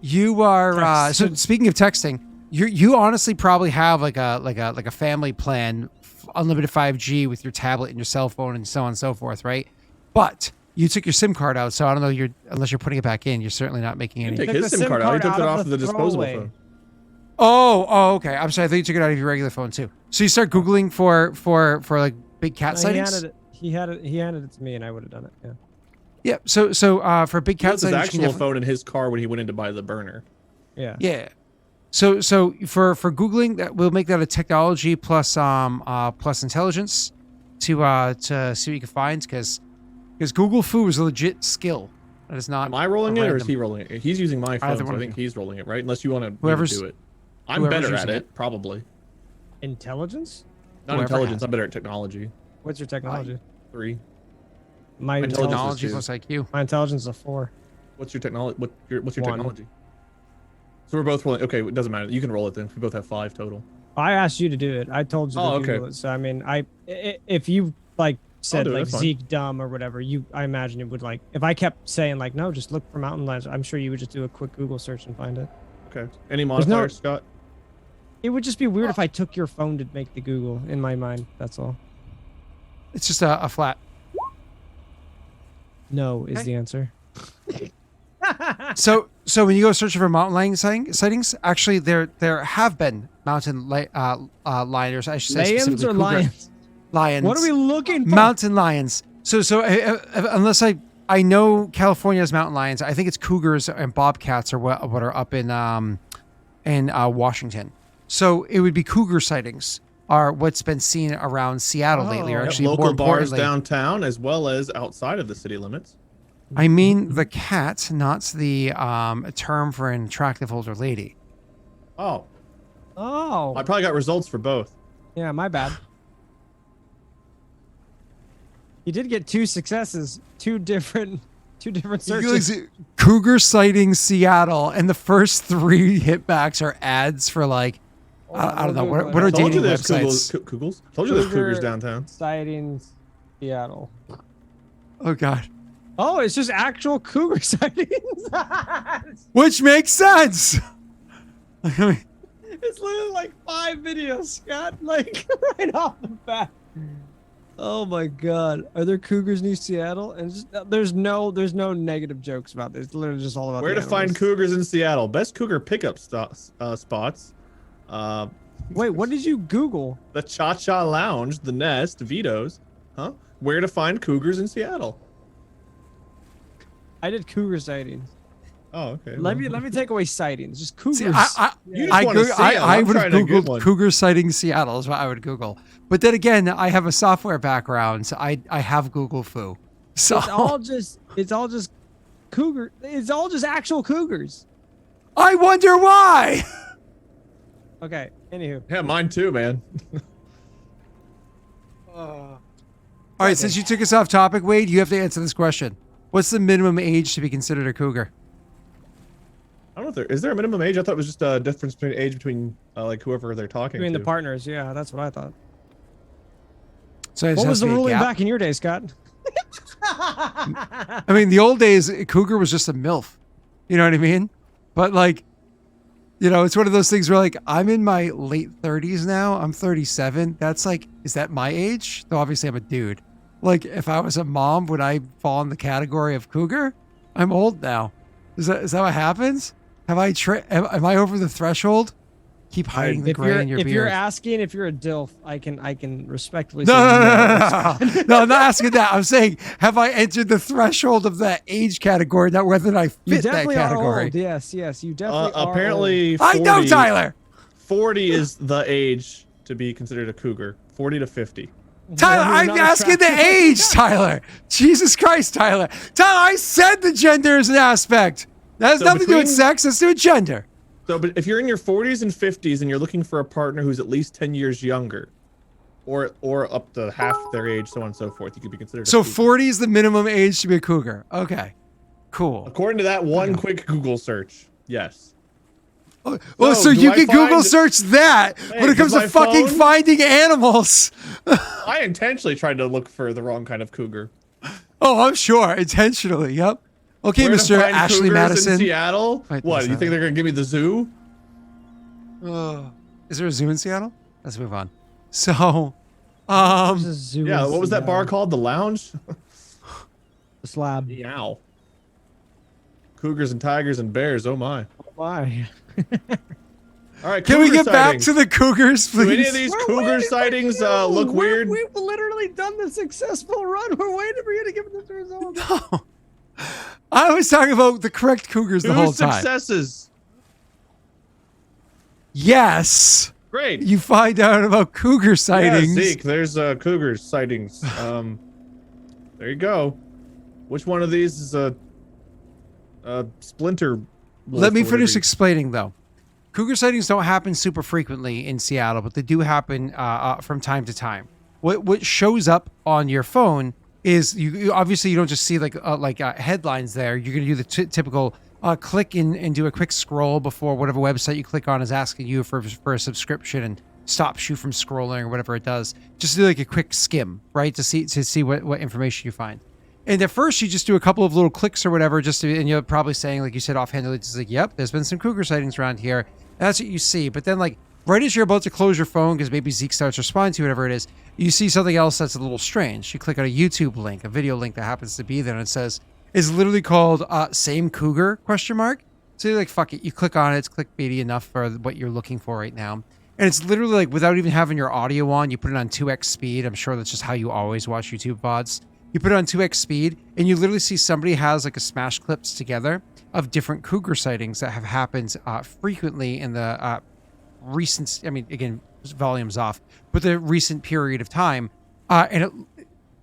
You are so Text. speaking of texting, you honestly probably have like a family plan, unlimited 5G with your tablet and your cell phone and so on and so forth, right? But you took your SIM card out, so I don't know. Unless you're putting it back in, you're certainly not making any. Take Took his the SIM card out. He took it out off of of the the disposable throwaway. phone. Oh, okay. I'm sorry. I thought you took it out of your regular phone too. So you start googling for like big cat No, sightings. he handed it to me, and I would have done it. Yeah. Yeah. So for big He cat left his sightings, you can actual definitely- phone in his car when he went in to buy the burner. Yeah. Yeah. So for googling, that we'll make that a technology plus plus intelligence to see what you can find because Google Foo is a legit skill. That is not. Am I rolling it or is random. he rolling it? He's using my phone, Either so one I of think you. he's rolling it, right? Unless you want to Whoever's- do it. I'm whoever's better at using it, probably. Intelligence? Not Whoever intelligence. has I'm better at technology. What's your technology? 3. My intelligence intelligence. Technology is plus IQ. My intelligence is a 4. What's your technology? What's your 1. technology? So we're both rolling. Okay, it doesn't matter. You can roll it then. We both have 5 total. I asked you to do it. I told you to Oh, okay. Google it. So I mean, if you like said do it, like that's fine. Zeke dumb or whatever, I imagine it would like if I kept saying like no, just look for mountain lions. I'm sure you would just do a quick Google search and find it. Okay. Any There's no- modifiers, Scott? It would just be weird if I took your phone to make the Google in my mind. That's all. It's just a flat. No is Okay. the answer. So when you go searching for mountain lion sightings, actually there have been mountain lioners. I should say Lions specifically or cougar lions? lions. What are we looking for? Mountain lions. So unless I know California has mountain lions, I think it's cougars and bobcats are what are up in Washington. So it would be cougar sightings are what's been seen around Seattle lately, or Oh. Yep, actually local more bars importantly, downtown as well as outside of the city limits. I mean the cat, not the term for an attractive older lady. Oh, Oh, I probably got results for both. yeah, my bad. You did get 2 successes, two different searches. Cougar sighting Seattle, and the first 3 hitbacks are ads for like I don't know what are Told you dating there's websites. Cougars. Told you there's Cougar- cougars downtown. Sightings, Seattle. Oh god, Oh, it's just actual cougar sightings. which makes sense. I mean, It's literally like 5 videos, Scott. Like right off the bat. Oh my God, are there cougars near Seattle? And just, there's no negative jokes about this. It's literally just all about Where the to find animals. cougars in Seattle? Best cougar pickup spots. Wait, what did you Google? The Cha Cha Lounge, the Nest, Vito's. Huh? Where to find cougars in Seattle? I did cougar sightings. Oh, okay. Let me take away sightings. Just cougars. see, You just I wanna see 'em. I I'm would have trying to get googled one. cougar sighting Seattle is what I would Google. But then again, I have a software background, so I have Google Foo. So it's all just cougar. It's all just actual cougars. I wonder why. Okay. Anywho. Yeah, mine too, man. All right, since you took us off topic, Wade, you have to answer this question. What's the minimum age to be considered a cougar? I don't know if is there a minimum age? I thought it was just a difference between age between like whoever they're talking Between to. the partners, yeah, that's what I thought. So it What has was to the be a ruling gap? back in your day, Scott? I mean, the old days, a cougar was just a MILF. You know what I mean? But like, you know, it's one of those things where like, I'm in my late 30s now. I'm 37. That's like, is that my age? Though obviously I'm a dude. Like, if I was a mom, would I fall in the category of cougar? I'm old now. Is that what happens? Am I over the threshold? Keep hiding the gray in your if beard. you're asking if you're a DILF, I can respectfully No, say no, no, no, no, no, I'm not asking that. I'm saying, have I entered the threshold of that age category, not whether I You fit that definitely are category? old. Yes, you definitely are. Apparently, I 40, know, Tyler. 40 is the age to be considered a cougar. 40 to 50. old. Tyler, Well, you're I'm not asking the attractive. age, Tyler. Jesus Christ, Tyler. Tyler, I said the gender is an aspect. That has So nothing to do with between- sex. Let's do with gender. So, but if you're in your 40s and 50s and you're looking for a partner who's at least 10 years younger, or up to half their age, so on and so forth, you could be considered. a So cougar. 40 is the minimum age to be a cougar. Okay, cool. According to that one quick Google search, yes. Oh, So, so do you I can Google find- search that Hey, when it comes does to my fucking phone- finding animals. I intentionally tried to look for the wrong kind of cougar. Oh, I'm sure. Intentionally. Yep. Okay, Where to Mr. find Ashley cougars Madison. in Seattle? Right, What? there's You think that. they're gonna give me the zoo? Is there a zoo in Seattle? Let's move on. So, There's a zoo Yeah. in What was that bar Seattle. called? The Lounge. The slab. Meow. Cougars and tigers and bears. Oh my. Why? All right. can we cougar get back sightings. to the cougars, Do any please? of these We're cougar waiting for sightings you. look weird? We've literally done the successful run. We're waiting for you to give us the results. No. I was talking about the correct cougars the Two whole time. successes. Yes. Great. You find out about cougar sightings. Yeah, Zeke, there's cougar sightings. There you go. Which one of these is a splinter? Let me wolf or finish whatever explaining, though. Cougar sightings don't happen super frequently in Seattle, but they do happen from time to time. What shows up on your phone is you obviously you don't just see like headlines there. You're gonna do the typical click and do a quick scroll before whatever website you click on is asking you for a subscription and stops you from scrolling or whatever it does. Just do like a quick skim, right, to see what information you find. And at first, you just do a couple of little clicks or whatever, and you're probably saying, like you said offhandedly, just like, "Yep, there's been some cougar sightings around here." And that's what you see. But then, like right as you're about to close your phone, because maybe Zeke starts responding to whatever it is, you see something else that's a little strange. You click on a YouTube link, a video link that happens to be there, and it says is literally called "Same Cougar?" ? So you're like, "Fuck it," you click on it. It's clickbaity enough for what you're looking for right now. And it's literally like without even having your audio on, you put it on 2x speed. I'm sure that's just how you always watch YouTube VODs. You put it on 2x speed, and you literally see somebody has like a smash clips together of different cougar sightings that have happened frequently in the recent, I mean, again, volume's off, but the recent period of time.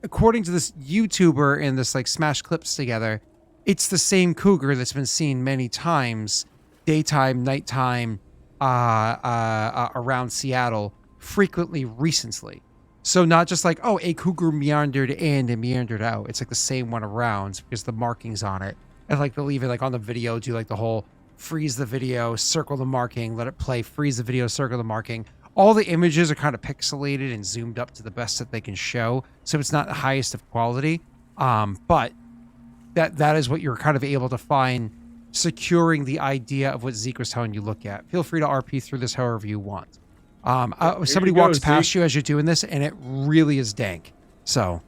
According to this YouTuber in this like smash clips together, it's the same cougar that's been seen many times, daytime, nighttime, around Seattle, frequently recently. So not just like, oh, a cougar meandered in and meandered out. It's like the same one around because the markings on it. And like they'll even like on the video do like the whole freeze the video, circle the marking, let it play, freeze the video, circle the marking. All the images are kind of pixelated and zoomed up to the best that they can show. So it's not the highest of quality. But that is what you're kind of able to find, securing the idea of what Zeke was telling you look at. Feel free to RP through this however you want. Somebody you go, walks past Zeke. you as you're doing this, and it really is dank. So,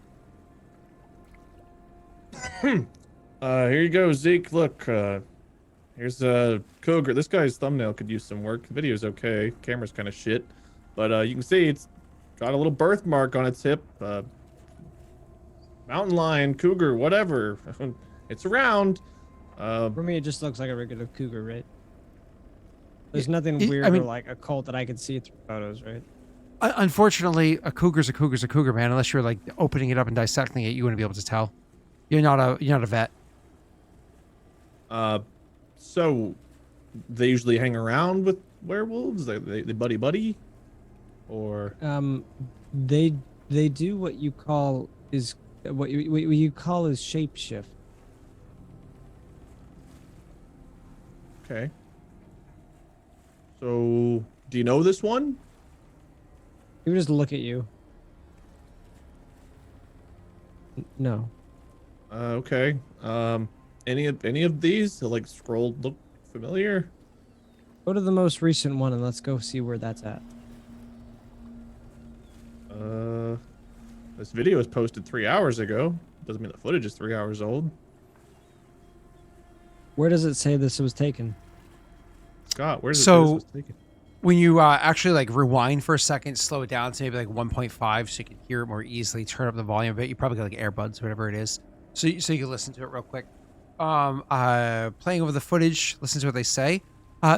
Here you go, Zeke. Look, here's a cougar. This guy's thumbnail could use some work. The video's okay. Camera's kind of shit, but you can see it's got a little birthmark on its hip. Mountain lion, cougar, whatever. It's around. For me, it just looks like a regular cougar, right? There's nothing I weird mean- or like occult that I could see through photos, right? unfortunately, a cougar's a cougar, man. Unless you're like opening it up and dissecting it, you wouldn't be able to tell. You're not a vet. So they usually hang around with werewolves. They buddy, or They do what you call is what you call is shapeshift. okay. So do you know this one? He would just look at you. No. Okay. Any of these like scrolled look familiar? Go to the most recent one and let's go see where that's at. This video was posted 3 hours ago. Doesn't mean the footage is 3 hours old. Where does it say this was taken? Scott, where's So- this was taken? When you actually like rewind for a second, slow it down to maybe like 1.5 so you can hear it more easily, turn up the volume a bit. You probably got like earbuds, whatever it is. So you can listen to it real quick. Playing over the footage, listen to what they say.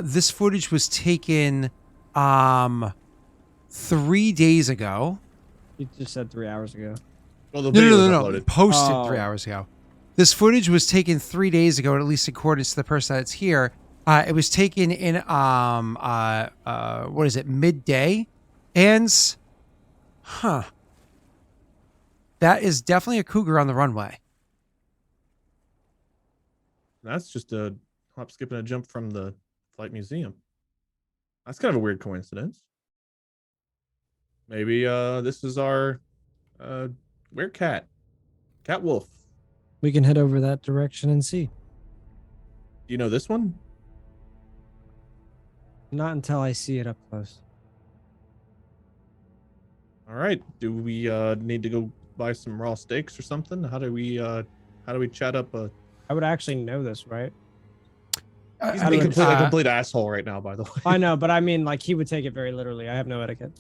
This footage was taken 3 days ago. You just said 3 hours ago. Well, the No, video was no. uploaded. Posted Oh. 3 hours ago. This footage was taken 3 days ago, at least according to the person that's here. It was taken in what is it, midday? And that is definitely a cougar on the runway. That's just a hop, skip, and a jump from the Flight Museum. That's kind of a weird coincidence. Maybe this is our werecat, cat wolf. We can head over that direction and see. Do you know this one? Not until I see it up close. All right. Do we need to go buy some raw steaks or something? How do we chat up a? I would actually know this, right? He's I being mean, a complete asshole right now, by the way. I know, but I mean, like, he would take it very literally. I have no etiquette.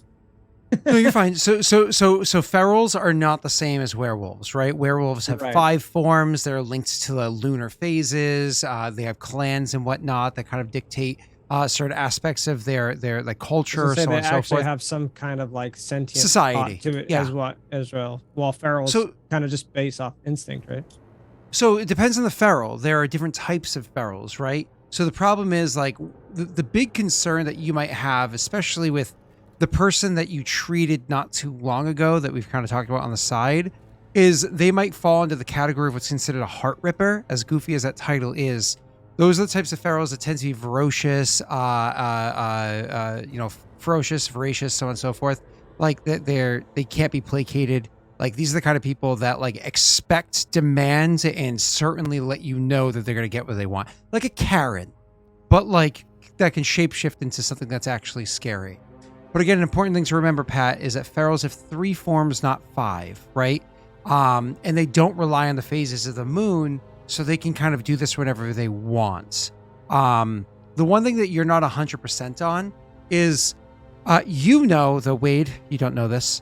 no, you're fine. So ferals are not the same as werewolves, right? Werewolves have Right. 5 forms. They're linked to the lunar phases. They have clans and whatnot that kind of dictate certain aspects of their like culture, Say so they on and so actually forth. have some kind of like sentient Society, thought to it yeah. as well. While ferals So- kind of just base off instinct, right? So it depends on the feral. There are different types of ferals, right? So the problem is like the big concern that you might have, especially with the person that you treated not too long ago that we've kind of talked about on the side, is they might fall into the category of what's considered a heart ripper, as goofy as that title is. Those are the types of ferals that tend to be ferocious, ferocious, voracious, so on and so forth. Like they can't be placated. Like these are the kind of people that like expect, demand, and certainly let you know that they're gonna get what they want. Like a Karen, but like that can shapeshift into something that's actually scary. But again, an important thing to remember, Pat, is that ferals have 3 forms, not 5, right? And they don't rely on the phases of the moon, so they can kind of do this whenever they want. The one thing that you're not 100% on is, though, Wade, you don't know this,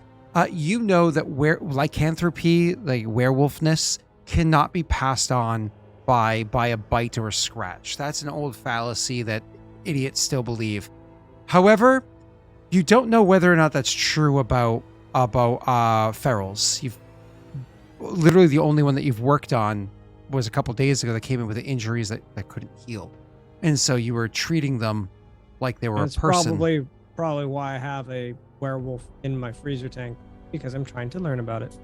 you know that lycanthropy, like werewolfness, cannot be passed on by a bite or a scratch. That's an old fallacy that idiots still believe. However, you don't know whether or not that's true about ferals. You've literally the only one that you've worked on was a couple days ago that came in with injuries that couldn't heal, and so you were treating them like they were That's a person. probably why I have a werewolf in my freezer tank, because I'm trying to learn about it.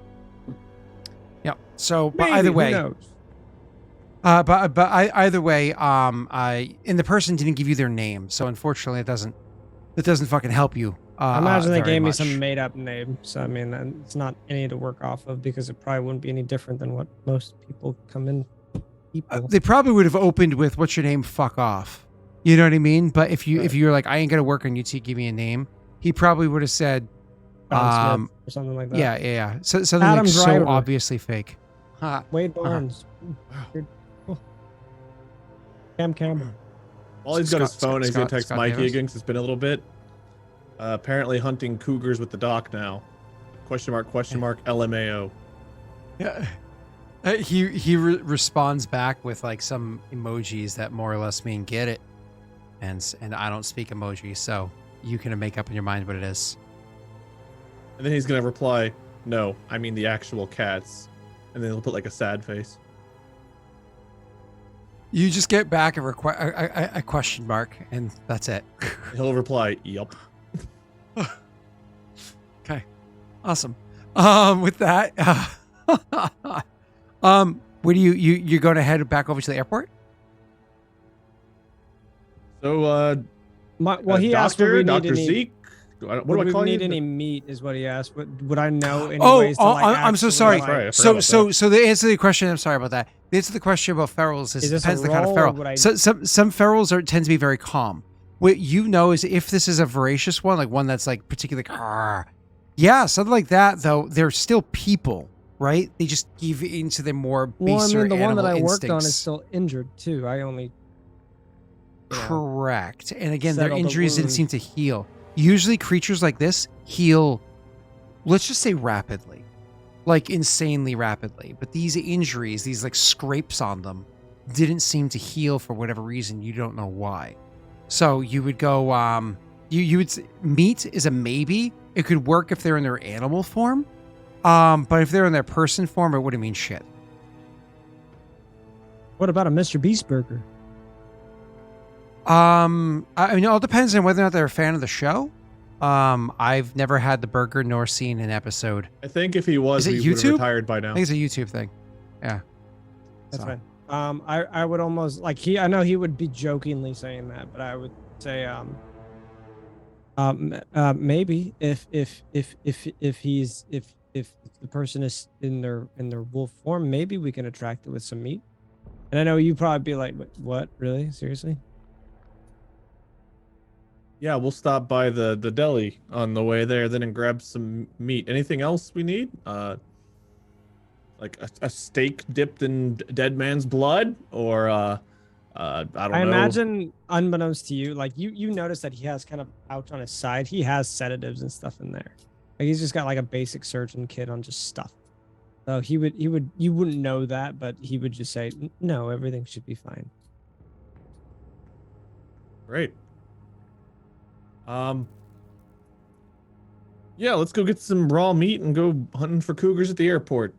Yeah. So, but Maybe, either who way, knows? either way, and the person didn't give you their name, so unfortunately, it doesn't fucking help you. I imagine they very gave me much. some made up name, so I mean, it's not any to work off of, because it probably wouldn't be any different than what most people come in. People. They probably would have opened with "What's your name? Fuck off." You know what I mean? But if you're like, I ain't gonna work on you till you give me a name, he probably would have said, John Smith or something like that. yeah. So, something Adam like Driver. so obviously fake. Huh. Wade Barnes. Weird. Cool. Cam Campbell. While he's got his Scott- phone, he's gonna Scott- text Scott Mikey Davis. again 'cause it's been a little bit. Apparently hunting cougars with the doc now. Question mark, LMAO. Yeah. He responds back with like some emojis that more or less mean get it, and I don't speak emoji, so you can make up in your mind what it is. And then he's gonna reply, no, I mean the actual cats. And then he'll put like a sad face. You just get back a question mark, and that's it. He'll reply, yup. Okay, awesome. With that, where do you're going to head back over to the airport? So, He asked if Doctor, we need Dr. any. Zeke. What Would do I we call need you? any meat? Is what he asked. Would I know any Oh, ways to like I'm so actually, sorry. like- Sorry, I forgot So about so the answer to the question, I'm sorry about that. The answer to the question about ferals is Is it this depends a the kind of roll, or feral. would I- So some ferals tend to be very calm. What you know is if this is a voracious one, like one that's like particularly, yeah, something like that. Though they're still people, right? They just give into their more Well, I baser mean, the one that I animal worked on is instincts. still injured too. I only. you know, Correct. And again, their settle the injuries didn't wound. seem to heal. Usually creatures like this heal, let's just say rapidly, like insanely rapidly. But these injuries, these like scrapes on them, didn't seem to heal for whatever reason. You don't know why. So you would go, you would meat is a maybe. It could work if they're in their animal form. But if they're in their person form, it wouldn't mean shit. What about a Mr. Beast burger? I mean, it all depends on whether or not they're a fan of the show. I've never had the burger nor seen an episode. I think if he was, Is it he would have YouTube? retired by now. I think it's a YouTube thing. Yeah. That's So. fine. I would almost like I know he would be jokingly saying that, but I would say maybe if the person is in their wolf form, maybe we can attract it with some meat. And I know you probably be like, what? Really? Seriously? Yeah, we'll stop by the deli on the way there, then and grab some meat. Anything else we need? Like a steak dipped in dead man's blood, or I don't I know. imagine, unbeknownst to you, like you notice that he has kind of pouch on his side. He has sedatives and stuff in there. Like he's just got like a basic surgeon kit on just stuff. So you wouldn't know that, but he would just say, no, everything should be fine. Great. Yeah, let's go get some raw meat and go hunting for cougars at the airport.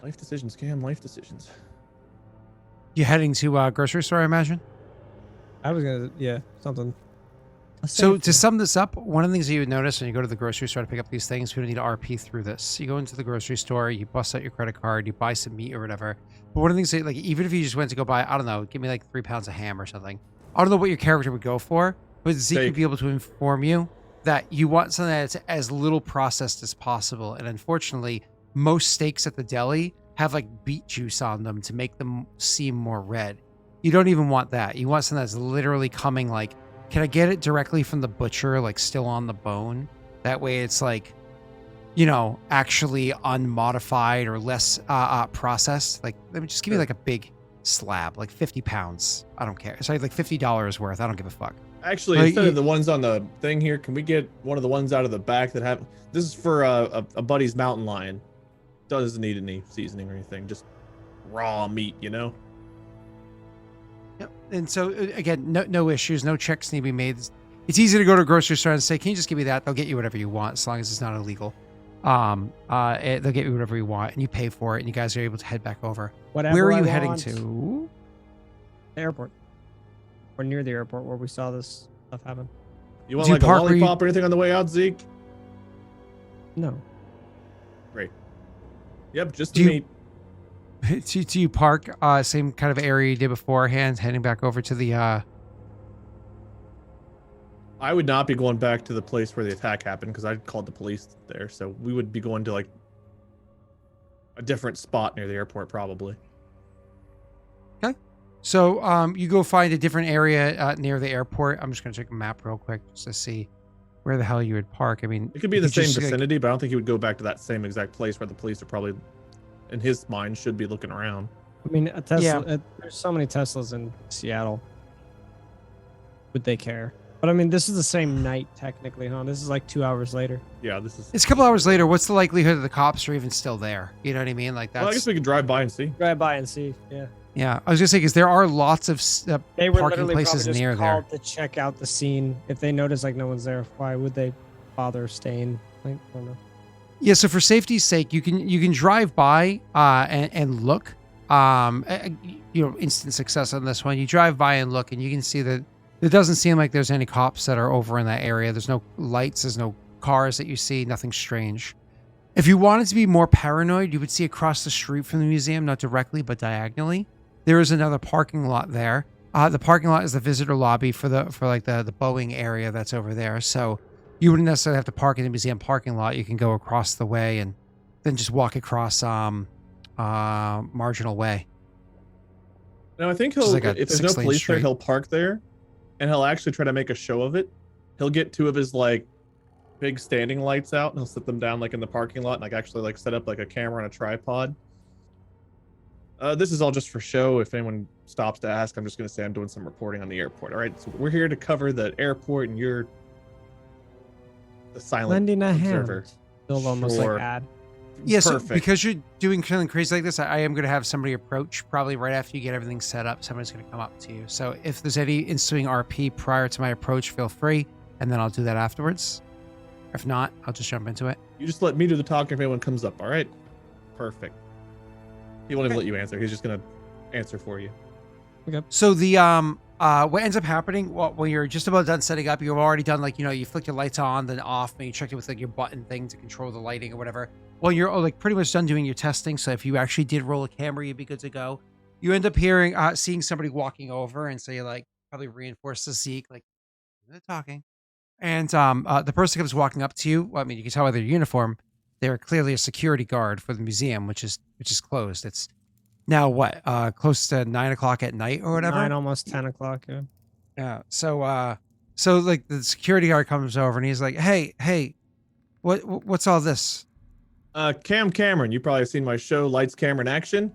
Life decisions, Cam. Life decisions. You heading to a grocery store, I imagine? I was gonna, yeah, something. So to sum this up, one of the things that you would notice when you go to the grocery store to pick up these things, we don't need to RP through this. You go into the grocery store, you bust out your credit card, you buy some meat or whatever. But one of the things that, like, even if you just went to go buy, I don't know, give me like 3 pounds of ham or something. I don't know what your character would go for, but Zeke would be able to inform you that you want something that's as little processed as possible. And unfortunately, most steaks at the deli have like beet juice on them to make them seem more red. You don't even want that. You want something that's literally coming like, can I get it directly from the butcher, like still on the bone? That way it's like, you know, actually unmodified or less processed. Like, let me just give you like a big slab, like 50 pounds. I don't care. Sorry, like $50 worth. I don't give a fuck. Actually, instead of the ones on the thing here, can we get one of the ones out of the back that have... This is for a buddy's mountain lion. Doesn't need any seasoning or anything. Just raw meat, you know? Yep. And so again, no issues, no checks need to be made. It's easy to go to a grocery store and say, "Can you just give me that?" They'll get you whatever you want as long as it's not illegal. They'll get you whatever you want, and you pay for it, and you guys are able to head back over. Whatever Where are I you heading want. to? The airport. Or near the airport where we saw this stuff happen. You want Do you like a park where you- lollipop or anything on the way out, Zeke? No. Great. Yep, just Do the you- meat. Do you park same kind of area you did beforehand, heading back over to the I would not be going back to the place where the attack happened because I called the police there. So we would be going to like a different spot near the airport, probably. So you go find a different area near the airport. I'm just gonna check a map real quick just to see where the hell you would park. I mean, It could be you the same just, like- vicinity, but I don't think he would go back to that same exact place where the police are probably, in his mind, should be looking around. I mean, a Tesla. Yeah. There's so many Teslas in Seattle. Would they care? But I mean, this is the same night technically, huh? This is like 2 hours later. Yeah, this is. It's a couple hours later. What's the likelihood that the cops are even still there? You know what I mean? Like that's. Well, I guess we could drive by and see. Drive by and see. Yeah. Yeah, I was gonna say because there are lots of They were parking literally places probably just near there. called to check out the scene. If they notice like no one's there, why would they bother staying? Like, I don't know. Yeah, so for safety's sake, you can drive by and look. You know, instant success on this one. You drive by and look, and you can see that it doesn't seem like there's any cops that are over in that area. There's no lights. There's no cars that you see. Nothing strange. If you wanted to be more paranoid, you would see across the street from the museum, not directly but diagonally, there is another parking lot there. The parking lot is the visitor lobby for the Boeing area that's over there. So you wouldn't necessarily have to park in the museum parking lot. You can go across the way and then just walk across Marginal Way. Now I think Which is he'll, like a if there's no 6-lane police there, street. he'll park there, and he'll actually try to make a show of it. He'll get two of his like big standing lights out, and he'll set them down like in the parking lot, and like actually like set up like a camera on a tripod. This is all just for show. If anyone stops to ask, I'm just gonna say I'm doing some reporting on the airport. All right, so we're here to cover the airport, and you're the silent Lending a observer. hand. Still almost Sure. like ad. Yeah, so Perfect. because you're doing something crazy like this, I am going to have somebody approach probably right after you get everything set up. Somebody's going to come up to you. So if there's any ensuing RP prior to my approach, feel free, and then I'll do that afterwards. If not, I'll just jump into it. You just let me do the talking if anyone comes up. All right, perfect. He won't even let you answer. He's just gonna answer for you. So the what ends up happening when you're just about done setting up, you've already done like, you know, you flick your lights on, then off, and you checked it with like your button thing to control the lighting or whatever. Well, you're like pretty much done doing your testing. So if you actually did roll a camera, you'd be good to go. You end up seeing somebody walking over, and so you like probably reinforce the Zeke, like they're talking. And the person comes walking up to you. Well, I mean, you can tell by their uniform. they're clearly a security guard for the museum, which is closed. It's now what, close to 9 o'clock at night or whatever. 9, almost 10 o'clock. Yeah. Yeah. So like the security guard comes over and he's like, hey, what's all this? Cam Cameron, you probably have seen my show, Lights, Camera, and Action.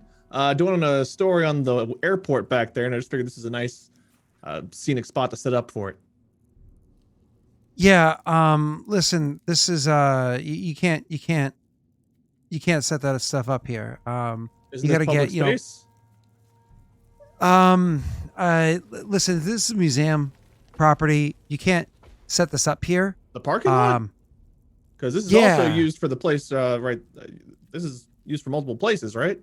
Doing a story on the airport back there, and I just figured this is a nice scenic spot to set up for it. Yeah. Listen, this is you can't set that stuff up here. Isn't You gotta this public get, you know, space? Listen, this is a museum property. You can't set this up here. The parking lot? Because this is yeah. also used for the place, right? This is used for multiple places, right?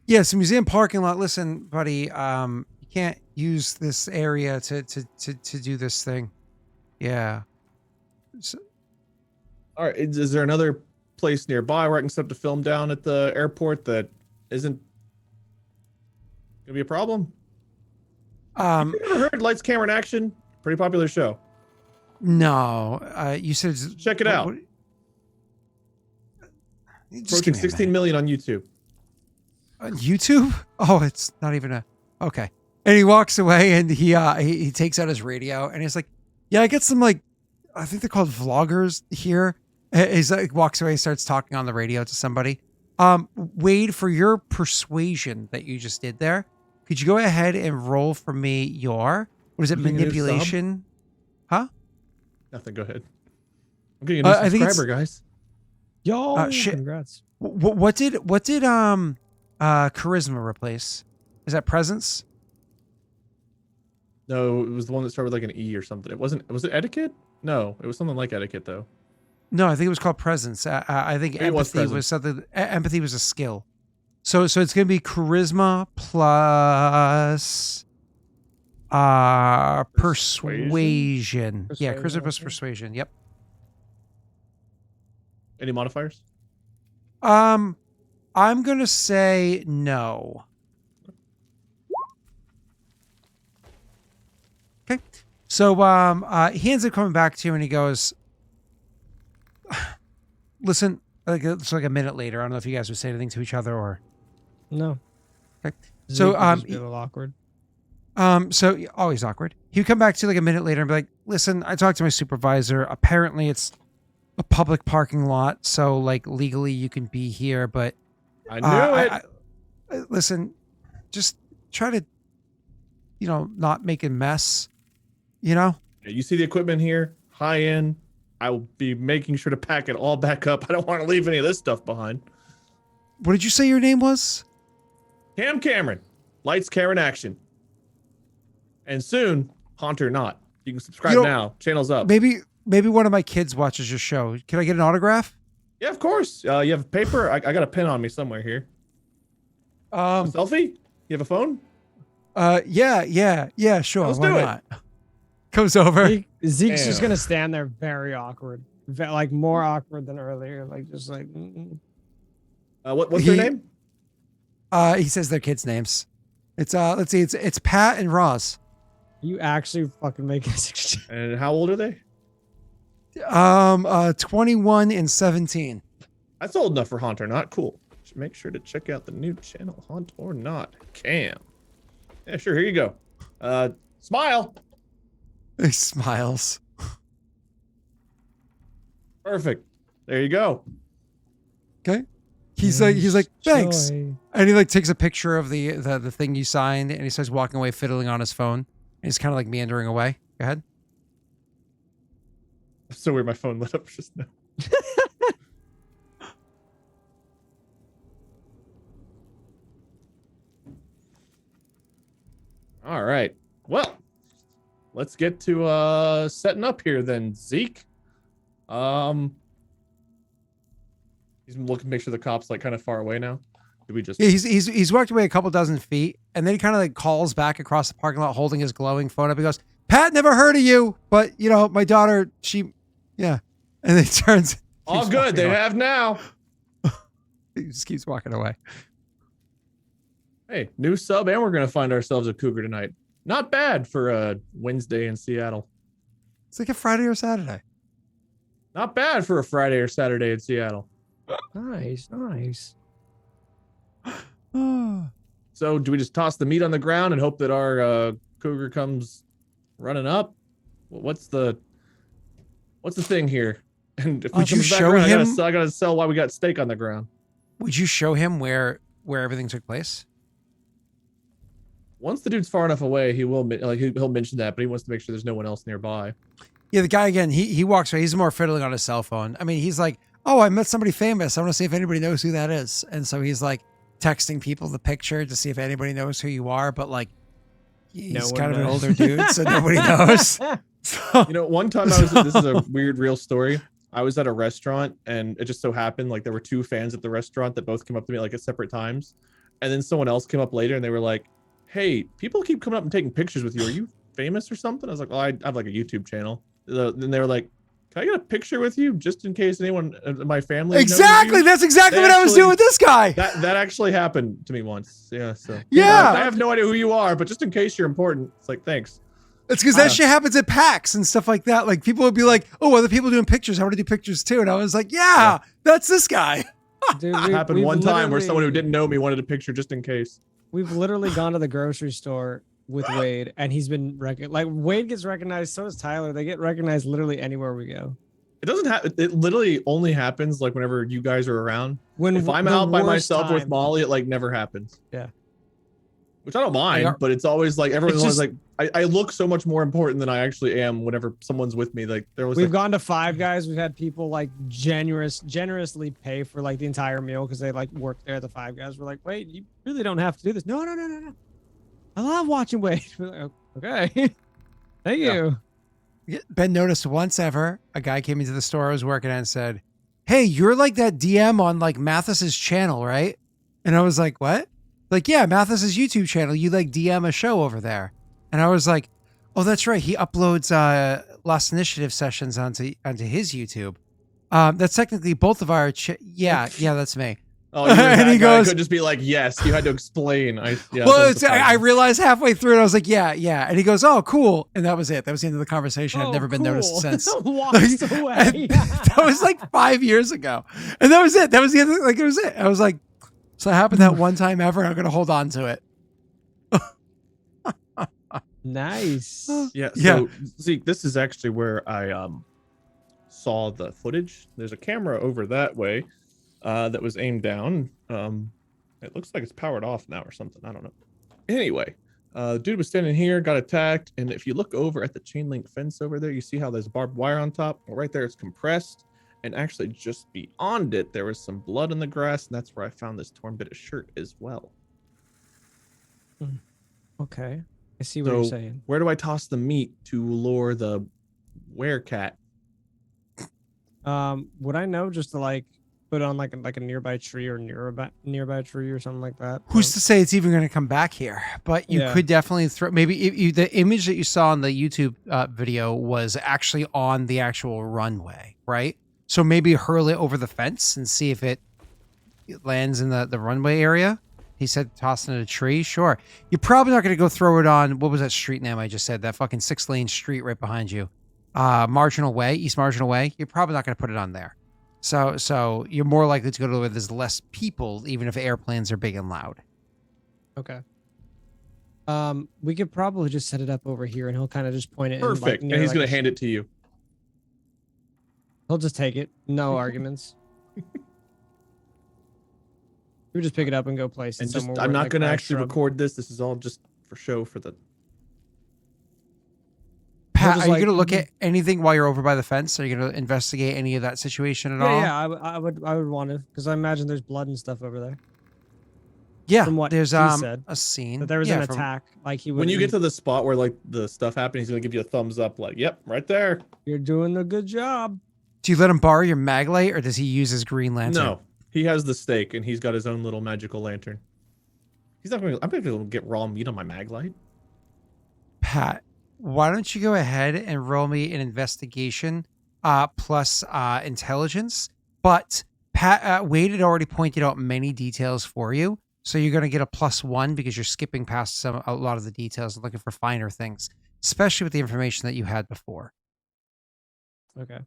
Yeah, it's a museum parking lot. Listen, buddy, you can't use this area to do this thing. Yeah. So, All right. Is there another place nearby where I can set up to film down at the airport that isn't gonna be a problem? You ever heard Lights, Camera, and Action? Pretty popular show. no, you said Check it out. Just give Approaching me a 16 minute. million on YouTube. On YouTube? Oh, it's not even a okay. And he walks away and he takes out his radio and he's like, "Yeah, I get some like, I think they're called vloggers here." He's like walks away and starts talking on the radio to somebody. Wade, for your persuasion that you just did there, could you go ahead and roll for me your what is it, You getting a new sub? manipulation? Huh? Nothing. Go ahead. I'm getting a new I think it's- subscriber, guys. Yo, shit. congrats. What did charisma replace? Is that presence? No, it was the one that started with like an E or something. It wasn't. Was it etiquette? No, it was something like etiquette though. No, I think it was called presence. I think Maybe it was empathy was presence. something. Empathy was a skill. So it's gonna be charisma plus persuasion. Yeah, charisma Persuasion, plus okay. persuasion. Yep. Any modifiers? I'm gonna say no. Okay. So he ends up coming back to you and he goes, listen, like it's like a minute later. I don't know if you guys would say anything to each other or No. Okay. Zeke So, would just be a little awkward. so always awkward. He would come back to you like a minute later and be like, listen, I talked to my supervisor. Apparently it's a public parking lot. So like legally you can be here, but I knew it. listen, just try to, not make a mess, Yeah, you see the equipment here, high end. I will be making sure to pack it all back up. I don't want to leave any of this stuff behind. What did you say your name was? Cam Cameron, Lights, Camera, and Action. And soon, Haunter Not. You can subscribe You know, now. Channel's up. Maybe one of my kids watches your show. Can I get an autograph? Yeah, of course. You have paper? I got a pen on me somewhere here. A selfie? You have a phone? Yeah, sure. Let's Why do it. not? Comes over. Zeke's just Damn. gonna stand there very awkward, like more awkward than earlier, like just like. What's their name? He says their kids' names. It's let's see, it's Pat and Roz. You actually fucking make it. And how old are they? 21 and 17. That's old enough for Haunt or Not. Cool. Should make sure to check out the new channel, Haunt or Not. Cam. Yeah, sure. Here you go. Smile. He smiles. Perfect. There you go. Okay. He's like, thanks. Joy. And he like takes a picture of the thing you signed and he starts walking away fiddling on his phone. And he's kind of like meandering away. Go ahead. So weird. My phone lit up just now. All right. Well, let's get to setting up here then, Zeke. He's looking to make sure the cop's like kind of far away now. Did we just Yeah, he's walked away a couple dozen feet and then he kind of like calls back across the parking lot holding his glowing phone up. He goes, Pat, never heard of you, but my daughter, yeah. And then he turns. all keeps good? walking They away. have now. He just keeps walking away. Hey, new sub, and we're gonna find ourselves a cougar tonight. Not bad for a Wednesday in Seattle. It's like a Friday or Saturday. Not bad for a Friday or Saturday in Seattle. Nice, nice. So do we just toss the meat on the ground and hope that our cougar comes running up? What's the thing here? And if we Would you comes back show around, him- I gotta sell why we got steak on the ground. Would you show him where everything took place? Once the dude's far enough away, he will he'll mention that, but he wants to make sure there's no one else nearby. Yeah, the guy again, he walks away. He's more fiddling on his cell phone. I mean, he's like, oh, I met somebody famous. I want to see if anybody knows who that is. And so he's like texting people the picture to see if anybody knows who you are. But like, he's No one kind of an knows. older dude, so nobody knows. So, You know, one time this is a weird real story. I was at a restaurant and it just so happened like there were two fans at the restaurant that both came up to me like at separate times. And then someone else came up later and they were like, hey, people keep coming up and taking pictures with you. Are you famous or something? I was like, well, I have like a YouTube channel. Then they were like, can I get a picture with you just in case anyone in my family knows exactly. you? That's exactly They what I was actually- doing with this guy. That actually happened to me once. Yeah. So Yeah. I have no idea who you are, but just in case you're important, it's like, thanks. It's because that shit happens at PAX and stuff like that. Like people would be like, oh, other people doing pictures. I want to do pictures too. And I was like, yeah. That's this guy. Dude, It happened we've one time where someone who literally- didn't know me wanted a picture just in case. We've literally gone to the grocery store with Wade, and he's been like Wade gets recognized. So does Tyler. They get recognized literally anywhere we go. It doesn't happen. It literally only happens like whenever you guys are around. When If I'm the out by worst myself with time- Molly, it like never happens. Yeah. Which I don't mind, are- but it's always like everyone's It's always like I look so much more important than I actually am whenever someone's with me. Like there was We've like, gone to Five Guys. We've had people like generously pay for like the entire meal because they like work there at the Five Guys. We're like, wait, you really don't have to do this. No. I love watching Wade. We're like, okay. Thank you. Ben noticed once ever a guy came into the store I was working at and said, hey, you're like that DM on like Mathis's channel, right? And I was like, what? Like, yeah, Mathis's YouTube channel. You like DM a show over there. And I was like, oh, that's right. He uploads Lost Initiative sessions onto his YouTube. That's technically both of our yeah, that's me. oh, you were And that he guy. I goes- could just be like, yes. You had to explain. Yeah, Well, that's the I problem. realized halfway through, and I was like, yeah. And he goes, oh, cool. And that was it. That was the end of the conversation. I've never been noticed since. Walks Like, away. and that was like 5 years ago. And that was it. That was the end of, like, it was it. I was like, so it happened that one time ever. I'm going to hold on to it. Nice. Yeah. So Yeah. Zeke, this is actually where I saw the footage. There's a camera over that way that was aimed down. It looks like it's powered off now or something. I don't know. Anyway, the dude was standing here, got attacked, and if you look over at the chain link fence over there, you see how there's barbed wire on top. Well, right there, it's compressed, and actually just beyond it, there was some blood in the grass, and that's where I found this torn bit of shirt as well. Okay. I see what you're So saying. where do I toss the meat to lure the werecat? Would I know just to like put on like a nearby tree or nearby tree or something like that? Who's to say it's even going to come back here? But you Yeah. could definitely throw, maybe if you, the image that you saw on the YouTube video was actually on the actual runway, right? So maybe hurl it over the fence and see if it lands in the runway area. He said toss it in a tree. Sure. You're probably not going to go throw it on, what was that street name I just said? That fucking 6-lane street right behind you. Marginal Way, East Marginal Way. You're probably not going to put it on there. So you're more likely to go to where there's less people, even if airplanes are big and loud. Okay. We could probably just set it up over here, and he'll kind of just point it. Perfect. In, like, And near, he's like, gonna a- hand it to you. He'll just take it. No arguments. We would just pick it up and go place it And just, somewhere. I'm where, not like, gonna by a actually shrub. record this. This is all just for show for the. Pat, just are you like- going to look at anything while you're over by the fence? Are you going to investigate any of that situation at all? Yeah, I would want to, because I imagine there's blood and stuff over there. Yeah, From what there's he said, a scene. That there was Yeah, an from- attack. Like he would. When you get to the spot where like the stuff happened, he's gonna give you a thumbs up, like, "Yep, right there." You're doing a good job. Do you let him borrow your mag light, or does he use his green lantern? No, he has the stake, and he's got his own little magical lantern. He's not going. I'm not going to get raw meat on my mag light. Pat, why don't you go ahead and roll me an investigation plus intelligence? But Pat, Wade had already pointed out many details for you, so you're going to get a +1 because you're skipping past a lot of the details and looking for finer things, especially with the information that you had before. Okay.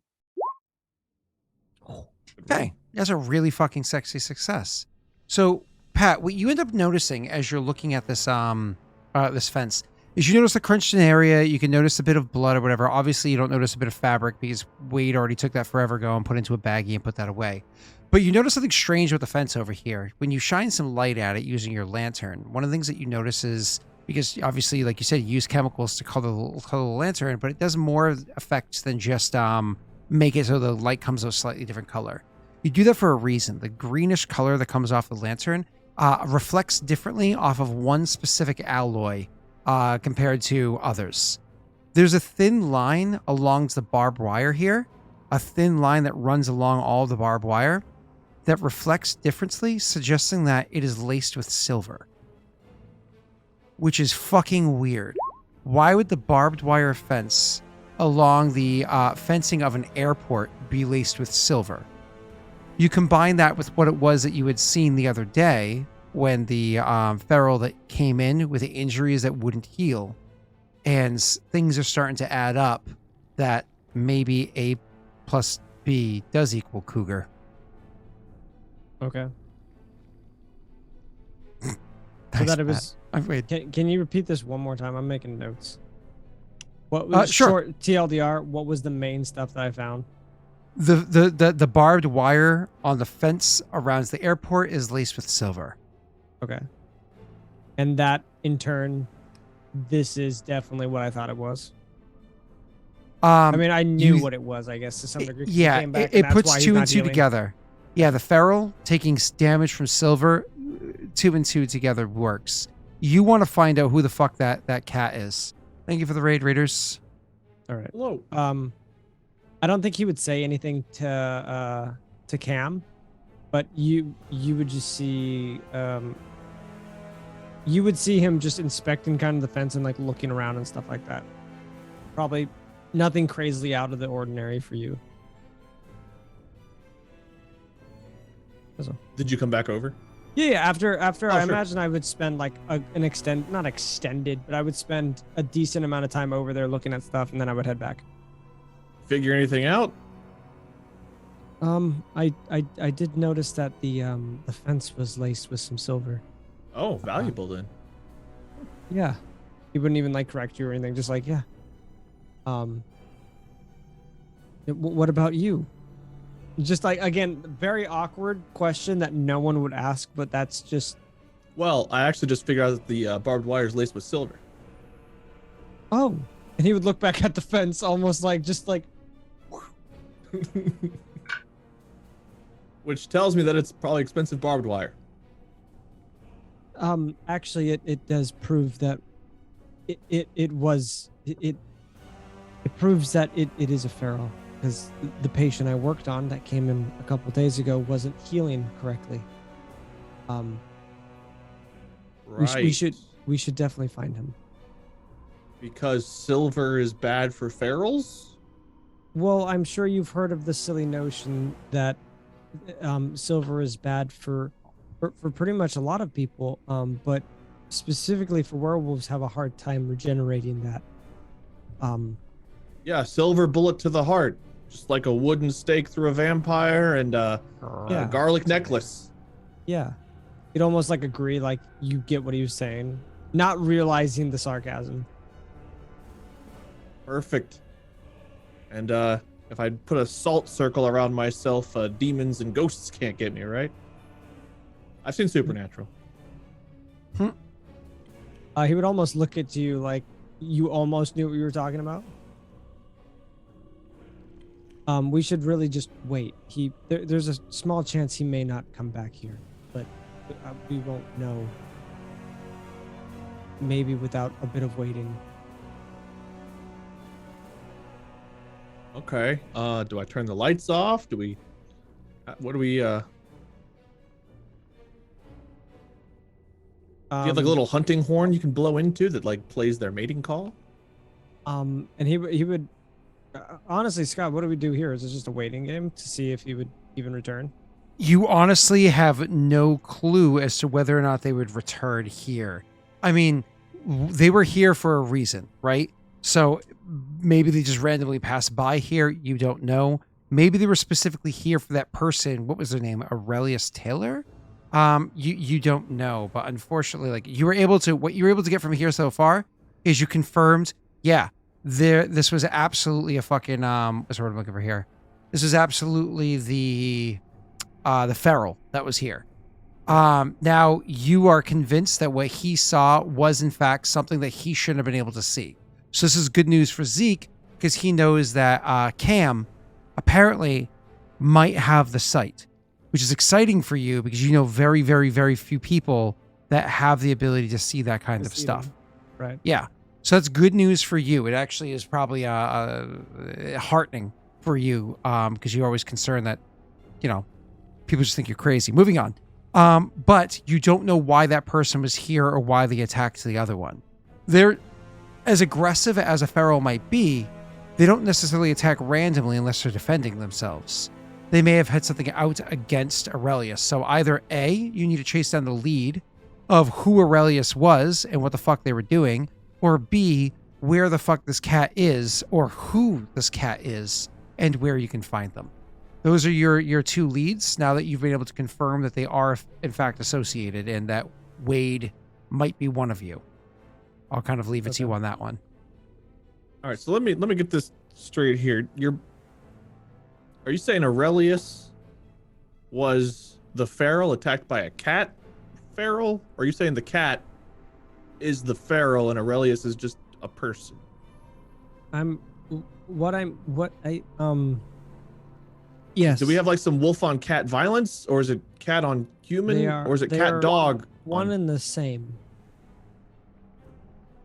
Okay, that's a really fucking sexy success. So, Pat, what you end up noticing as you're looking at this this fence is you notice the crunched in area. You can notice a bit of blood or whatever. Obviously, you don't notice a bit of fabric because Wade already took that forever ago and put into a baggie and put that away. But you notice something strange with the fence over here. When you shine some light at it using your lantern, one of the things that you notice is, because obviously, like you said, you use chemicals to color the lantern, but it does more effects than just make it so the light comes a slightly different color. You do that for a reason. The greenish color that comes off the lantern reflects differently off of one specific alloy compared to others. There's a thin line along the barbed wire here, a thin line that runs along all the barbed wire that reflects differently, suggesting that it is laced with silver. Which is fucking weird. Why would the barbed wire fence along the fencing of an airport be laced with silver? You combine that with what it was that you had seen the other day when the feral that came in with the injuries that wouldn't heal, and things are starting to add up that maybe A plus B does equal cougar. Okay. So Thanks, that it Pat. was. Wait. Can you repeat this one more time? I'm making notes. What was Sure. short TLDR? What was the main stuff that I found? The barbed wire on the fence around the airport is laced with silver. Okay. And that in turn, this is definitely what I thought it was. I mean, I knew what it was, I guess, to some degree. 'Cause he Yeah, came back, and it that's puts why he's two and not two healing. together. Yeah, the feral taking damage from silver, 2 and 2 together works. You want to find out who the fuck that cat is. Thank you for the raid, Raiders. All right. Hello. I don't think he would say anything to Cam, but you would just see you would see him just inspecting kind of the fence and like looking around and stuff like that. Probably nothing crazily out of the ordinary for you. Did you come back over? Yeah, after I sure. imagine I would spend like not extended, but I would spend a decent amount of time over there looking at stuff, and then I would head back. Figure anything out? I did notice that the fence was laced with some silver. Oh, valuable then. Yeah, he wouldn't even like correct you or anything. Just like, yeah. What about you? Just like, again, very awkward question that no one would ask, but that's just. Well, I actually just figured out that the barbed wire is laced with silver. Oh, and he would look back at the fence, almost like just like. Which tells me that it's probably expensive barbed wire. Actually, it does prove that it proves that it is a feral, because the patient I worked on that came in a couple days ago wasn't healing correctly. Right. We should definitely find him. Because silver is bad for ferals? Well, I'm sure you've heard of the silly notion that silver is bad for pretty much a lot of people, but specifically for werewolves have a hard time regenerating that. Yeah, silver bullet to the heart. Just like a wooden stake through a vampire and a garlic necklace. Yeah. You'd almost like agree, like you get what he was saying, not realizing the sarcasm. Perfect. And if I put a salt circle around myself, demons and ghosts can't get me, right? I've seen Supernatural. He would almost look at you like you almost knew what you were talking about. We should really just wait. There's a small chance he may not come back here, but we won't know. Maybe without a bit of waiting. Okay. Do I turn the lights off? Do we? What do we? Do you have like a little hunting horn you can blow into that like plays their mating call? And he would. Honestly, Scott, what do we do here? Is it just a waiting game to see if he would even return? You honestly have no clue as to whether or not they would return here. I mean, they were here for a reason, right? So maybe they just randomly passed by here. You don't know. maybe they were specifically here for that person. What was their name? Aurelius Taylor? You don't know, but unfortunately, like what you were able to get from here so far is you confirmed, yeah, this was absolutely a fucking what's the word I'm looking for here? This was absolutely the feral that was here. Now you are convinced that what he saw was in fact something that he shouldn't have been able to see. So this is good news for Zeke because he knows that Cam apparently might have the sight, which is exciting for you because you know very, very, very few people that have the ability to see that kind of stuff. Right. Yeah. So that's good news for you. It actually is probably heartening for you because you're always concerned that, you know, people just think you're crazy. Moving on. But you don't know why that person was here or why they attacked the other one. They're as aggressive as a feral might be. They don't necessarily attack randomly unless they're defending themselves. They may have had something out against Aurelius. So either A, you need to chase down the lead of who Aurelius was and what the fuck they were doing, or B, where the fuck this cat is or who this cat is and where you can find them. Those are your two leads now that you've been able to confirm that they are in fact associated and that Wade might be one of you. I'll kind of leave it to you on that one. All right, so let me get this straight here. Are you saying Aurelius was the feral attacked by a cat feral? Or are you saying the cat is the feral and Aurelius is just a person? Yes. Do we have like some wolf on cat violence, or is it cat on human, or is it cat dog? One and the same.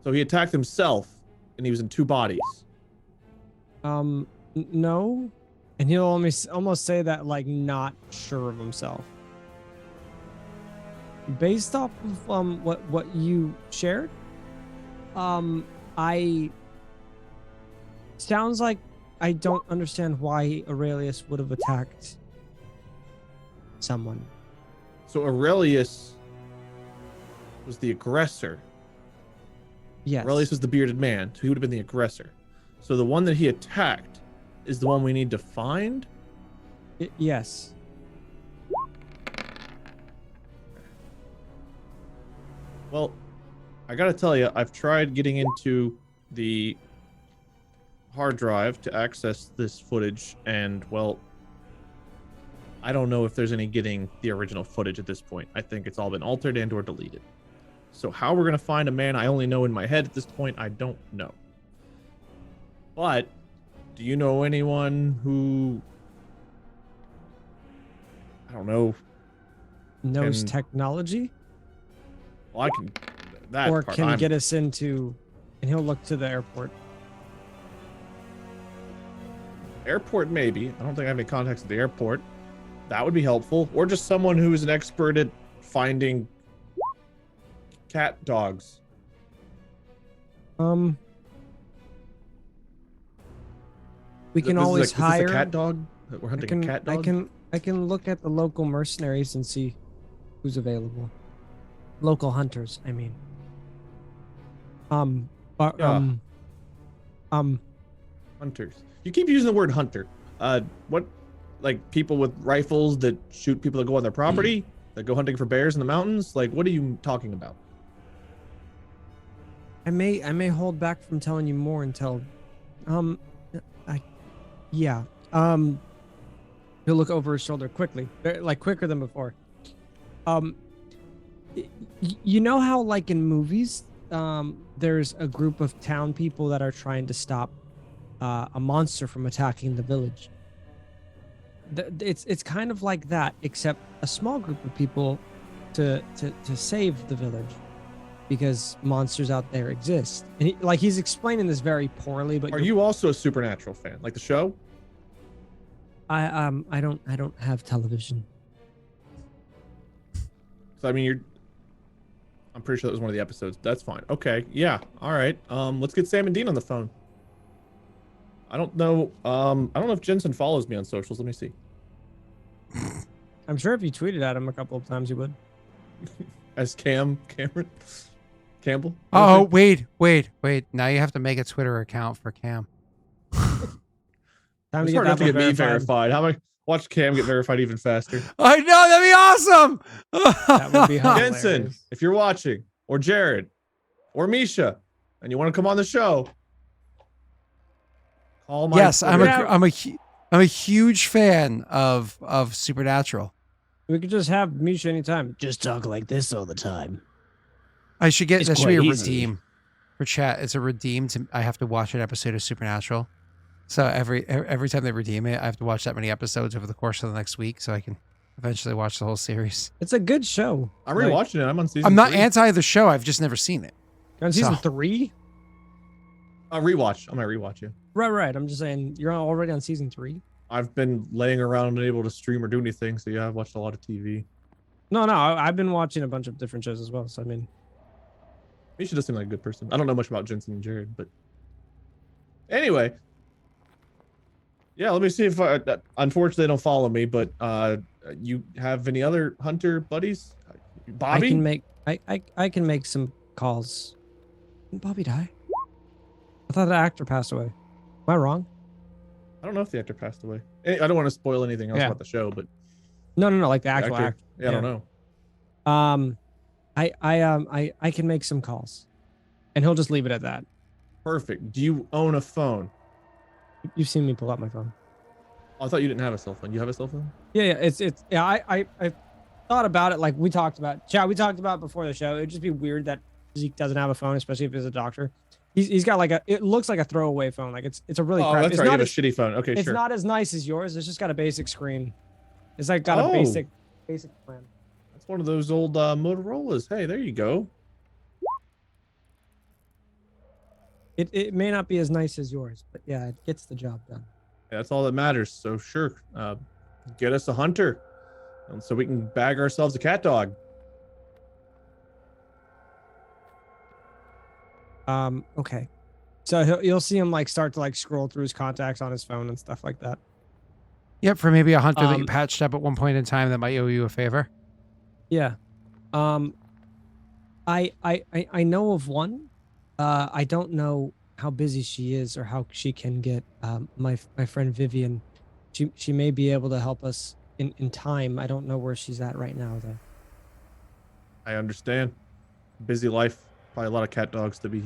So he attacked himself, and he was in two bodies. No, and he'll almost say that like not sure of himself. Based off of what you shared, I sounds like I don't understand why Aurelius would have attacked someone. So Aurelius was the aggressor. Yes. Aurelius was the bearded man, so he would have been the aggressor. So the one that he attacked is the one we need to find? Yes. Well, I gotta tell you, I've tried getting into the hard drive to access this footage, and well, I don't know if there's any getting the original footage at this point. I think it's all been altered and or deleted. So how we're gonna find a man I only know in my head at this point, I don't know. But do you know anyone who, I don't know, knows technology? Well, I can that or part, can get us into, and he'll look to the airport. Airport, maybe. I don't think I have any contacts at the airport. That would be helpful. Or just someone who is an expert at finding cat dogs. We can always hire a cat dog. We're hunting a cat dog. I can look at the local mercenaries and see who's available. Local hunters, I mean. Hunters. You keep using the word hunter. What, like people with rifles that shoot people that go on their property, that go hunting for bears in the mountains? Like, what are you talking about? I may hold back from telling you more until, yeah. He'll look over his shoulder quickly, like quicker than before. You know how like in movies, there's a group of town people that are trying to stop a monster from attacking the village. It's kind of like that, except a small group of people to save the village because monsters out there exist. And he's explaining this very poorly, but are you also a Supernatural fan, like the show? I don't have television. So I mean, I'm pretty sure that was one of the episodes. That's fine. Okay, yeah, all right. Let's get Sam and Dean on the phone. I don't know if Jensen follows me on socials. Let me see. I'm sure if you tweeted at him a couple of times, he would. As Cameron Campbell. Oh, wait. Now you have to make a Twitter account for Cam. Time It's to hard enough get to that get one me verified. How am I watch Cam get verified even faster? I know, that'd be awesome. That would be hilarious. Jensen, if you're watching, or Jared, or Misha, and you want to come on the show, call my Yes, I'm Twitter. a huge fan of Supernatural. We could just have Misha anytime. Just talk like this all the time. I should get It's that should be a quite easy. redeem for chat. It's a redeem to I have to watch an episode of Supernatural. So every time they redeem it, I have to watch that many episodes over the course of the next week so I can eventually watch the whole series. It's a good show. I'm Like, rewatching it. I'm on season. I'm not 3. anti the show. I've just never seen it. you're on season So- 3? Rewatch. I'm gonna rewatch you. Right. I'm just saying you're already on season 3. I've been laying around unable to stream or do anything, so yeah, I've watched a lot of TV. No, I've been watching a bunch of different shows as well. So I mean, Misha does seem like a good person. I don't know much about Jensen and Jared, but anyway, yeah. Let me see if unfortunately they don't follow me, but you have any other hunter buddies? Bobby? I can make some calls. Didn't Bobby die? I thought the actor passed away. Am I wrong? I don't know if the actor passed away. I don't want to spoil anything else Yeah. about the show, but No, like the actual actor. yeah, I don't know. I can make some calls, and he'll just leave it at that. Perfect. Do you own a phone? You've seen me pull out my phone. Oh, I thought you didn't have a cell phone. You have a cell phone? Yeah. It's yeah. I thought about it. Like we talked about, Chad. We talked about it before the show. It'd just be weird that Zeke doesn't have a phone, especially if he's a doctor. He's got like it looks like a throwaway phone. Like it's a really. Oh, crap. that's It's right. You not have a as, shitty phone. Okay, it's sure. not as nice as yours. It's just got a basic screen. It's like got a Oh. basic plan. That's one of those old Motorola's. Hey, there you go. It may not be as nice as yours, but yeah, it gets the job done. That's all that matters. So sure, get us a hunter, and so we can bag ourselves a cat dog. Okay. So you'll see him like start to like scroll through his contacts on his phone and stuff like that. Yep, for maybe a hunter that you Um, patched up at one point in time that might owe you a favor. Yeah. I know of one. I don't know how busy she is or how she can get. My friend Vivian, she may be able to help us in time. I don't know where she's at right now though. I understand. Busy life. Probably a lot of cat dogs to be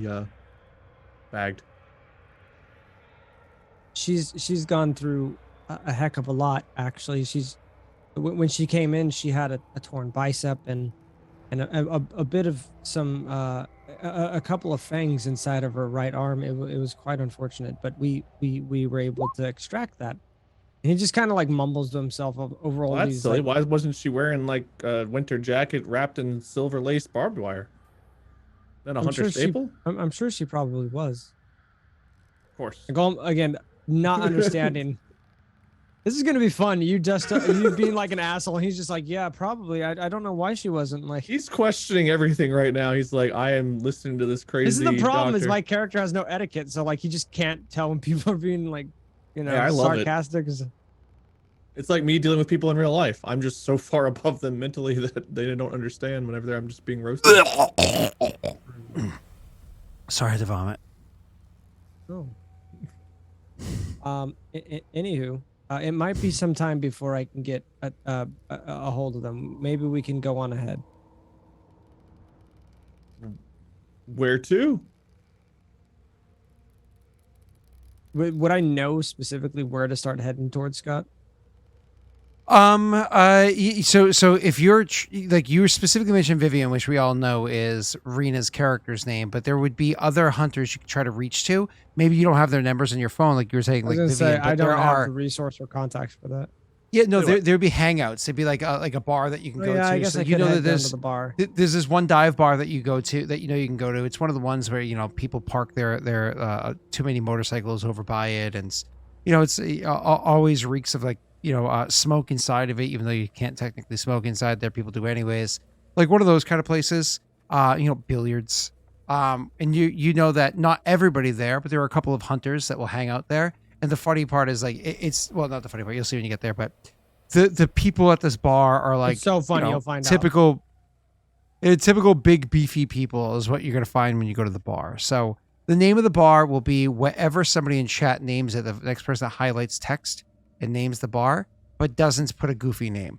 bagged. She's gone through a heck of a lot actually. When she came in, she had a torn bicep and a bit of some a couple of fangs inside of her right arm. It was quite unfortunate, but we were able to extract that. And he just kind of like mumbles to himself over all Well, that's these. silly. Like, Why wasn't she wearing like a winter jacket wrapped in silver lace barbed wire? Then a I'm hunter sure staple? I'm sure she probably was. Of course. Again, not understanding. This is gonna be fun. You just you being like an asshole. And he's just like, yeah, probably. I don't know why she wasn't like. He's questioning everything right now. He's like, I am listening to this crazy. This is the problem. Is doctor. my character has no etiquette, so like he just can't tell when people are being like, Yeah, I love it. sarcastic. It's like me dealing with people in real life. I'm just so far above them mentally that they don't understand whenever I'm just being roasted. Sorry, I had to vomit. Oh. Anywho, it might be some time before I can get a hold of them. Maybe we can go on ahead. Where to? Would I know specifically where to start heading towards, Scott? So if you're like you specifically mentioned Vivian, which we all know is Rena's character's name, but there would be other hunters you could try to reach to. Maybe you don't have their numbers in your phone, like you were saying, I was like gonna Vivian. say I But don't there have are the resource or contacts for that. yeah, no, Anyway. there'd be hangouts. It'd be like a bar that you can Oh, go yeah, to. I guess so I you could know head that down there's to the bar. there's this one dive bar that you go to that you can go to. It's one of the ones where people park their too many motorcycles over by it, and it's always reeks of like smoke inside of it, even though you can't technically smoke inside there. People do anyways. Like one of those kind of places. Billiards. And you know that not everybody there, but there are a couple of hunters that will hang out there. And the funny part is like it's well, not the funny part. You'll see when you get there, but the people at this bar are like It's so funny. You'll find out. typical big beefy people is what you're gonna find when you go to the bar. So The name of the bar will be whatever somebody in chat names it. The next person that highlights text and names the bar, but doesn't put a goofy name.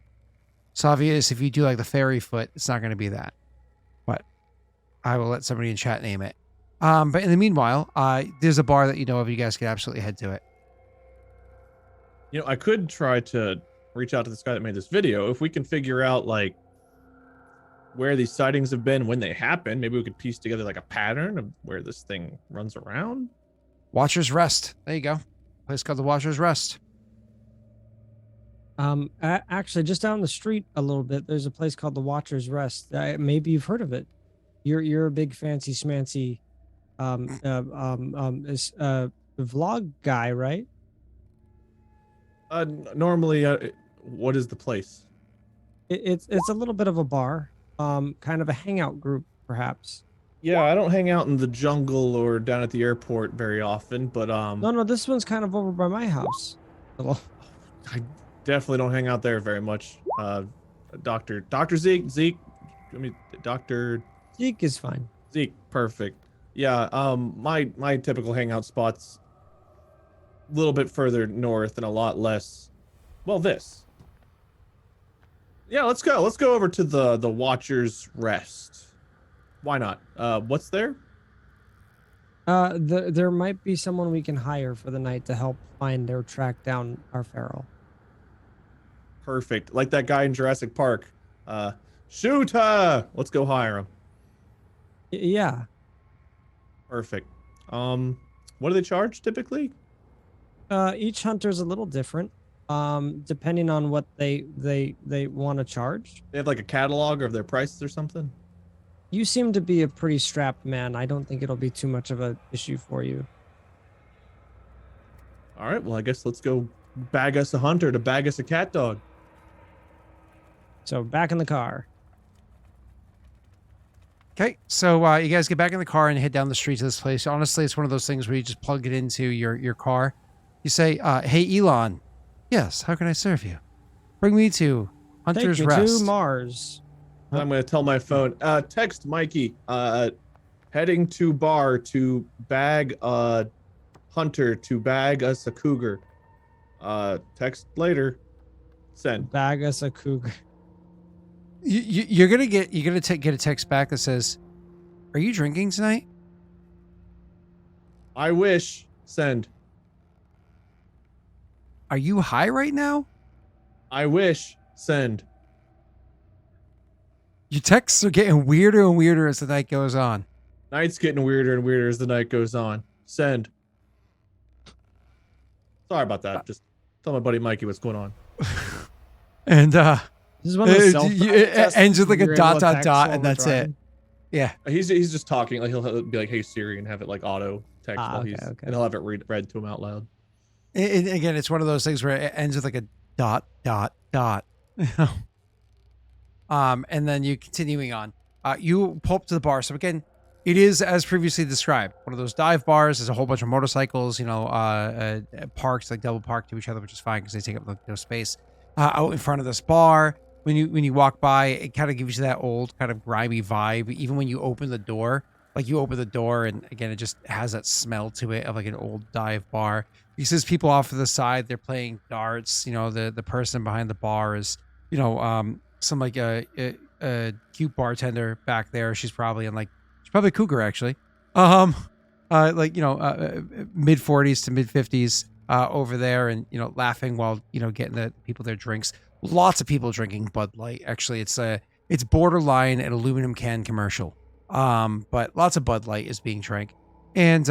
So obvious, if you do like the fairy foot, it's not going to be that. But I will let somebody in chat name it. But in the meanwhile, there's a bar that you know of. You guys can absolutely head to it. You know, I could try to reach out to this guy that made this video. If we can figure out like where these sightings have been, when they happen, maybe we could piece together like a pattern of where this thing runs around. Watcher's Rest. There you go. Place called the Watcher's Rest. Actually, just down the street a little bit, there's a place called the Watcher's Rest. Maybe you've heard of it. You're a big fancy schmancy, vlog guy, right? Normally, what is the place? It's a little bit of a bar, kind of a hangout group, perhaps. Yeah, I don't hang out in the jungle or down at the airport very often, but No, this one's kind of over by my house. Well, I definitely don't hang out there very much. Dr. Zeke, I mean, Dr. Zeke is fine. Zeke, perfect. Yeah, my typical hangout spot's a little bit further north and a lot less. Well, this. Yeah, let's go. Let's go over to the Watcher's Rest. Why not? What's there? There might be someone we can hire for the night to help find or track down our feral. Perfect. Like that guy in Jurassic Park. Shooter! Let's go hire him. Yeah. Perfect. What do they charge typically? Each hunter's a little different, depending on what they want to charge. They have like a catalog of their prices or something? You seem to be a pretty strapped man. I don't think it'll be too much of an issue for you. All right, well, I guess let's go bag us a hunter to bag us a cat dog. So back in the car. Okay, so you guys get back in the car and head down the street to this place. Honestly, it's one of those things where you just plug it into your car. You say, hey, Elon. Yes, how can I serve you? Bring me to Hunter's Take me Rest. to Mars. I'm going to tell my phone, text Mikey, heading to bar to bag a hunter to bag us a cougar. Text later. Send. Bag us a cougar. You're gonna get a text back that says, "Are you drinking tonight?" I wish. Send. Are you high right now? I wish. Send. Your texts are getting weirder and weirder as the night goes on. Night's getting weirder and weirder as the night goes on. Send. Sorry about that. Just tell my buddy Mikey what's going on. And This is one of those it ends with like a you're dot able to dot text dot, while and we're that's it. driving. Yeah. He's just talking. Like he'll be like, "Hey Siri," and have it like auto text while okay, he's, okay. and he'll have it read to him out loud. And again, it's one of those things where it ends with like a dot dot dot. And then you continuing on. You pull up to the bar. So again, it is as previously described, one of those dive bars. There's a whole bunch of motorcycles, parked like double parked to each other, which is fine because they take up like, no space. Out in front of this bar, when you walk by, it kind of gives you that old kind of grimy vibe. Even when you open the door, and again, it just has that smell to it of like an old dive bar. He says people off to the side, they're playing darts. The person behind the bar is, some like a cute bartender back there. She's probably a cougar actually. Mid 40s to mid 50s over there, and laughing while getting the people their drinks. Lots of people drinking Bud Light. Actually, it's borderline an aluminum can commercial. But lots of Bud Light is being drank, and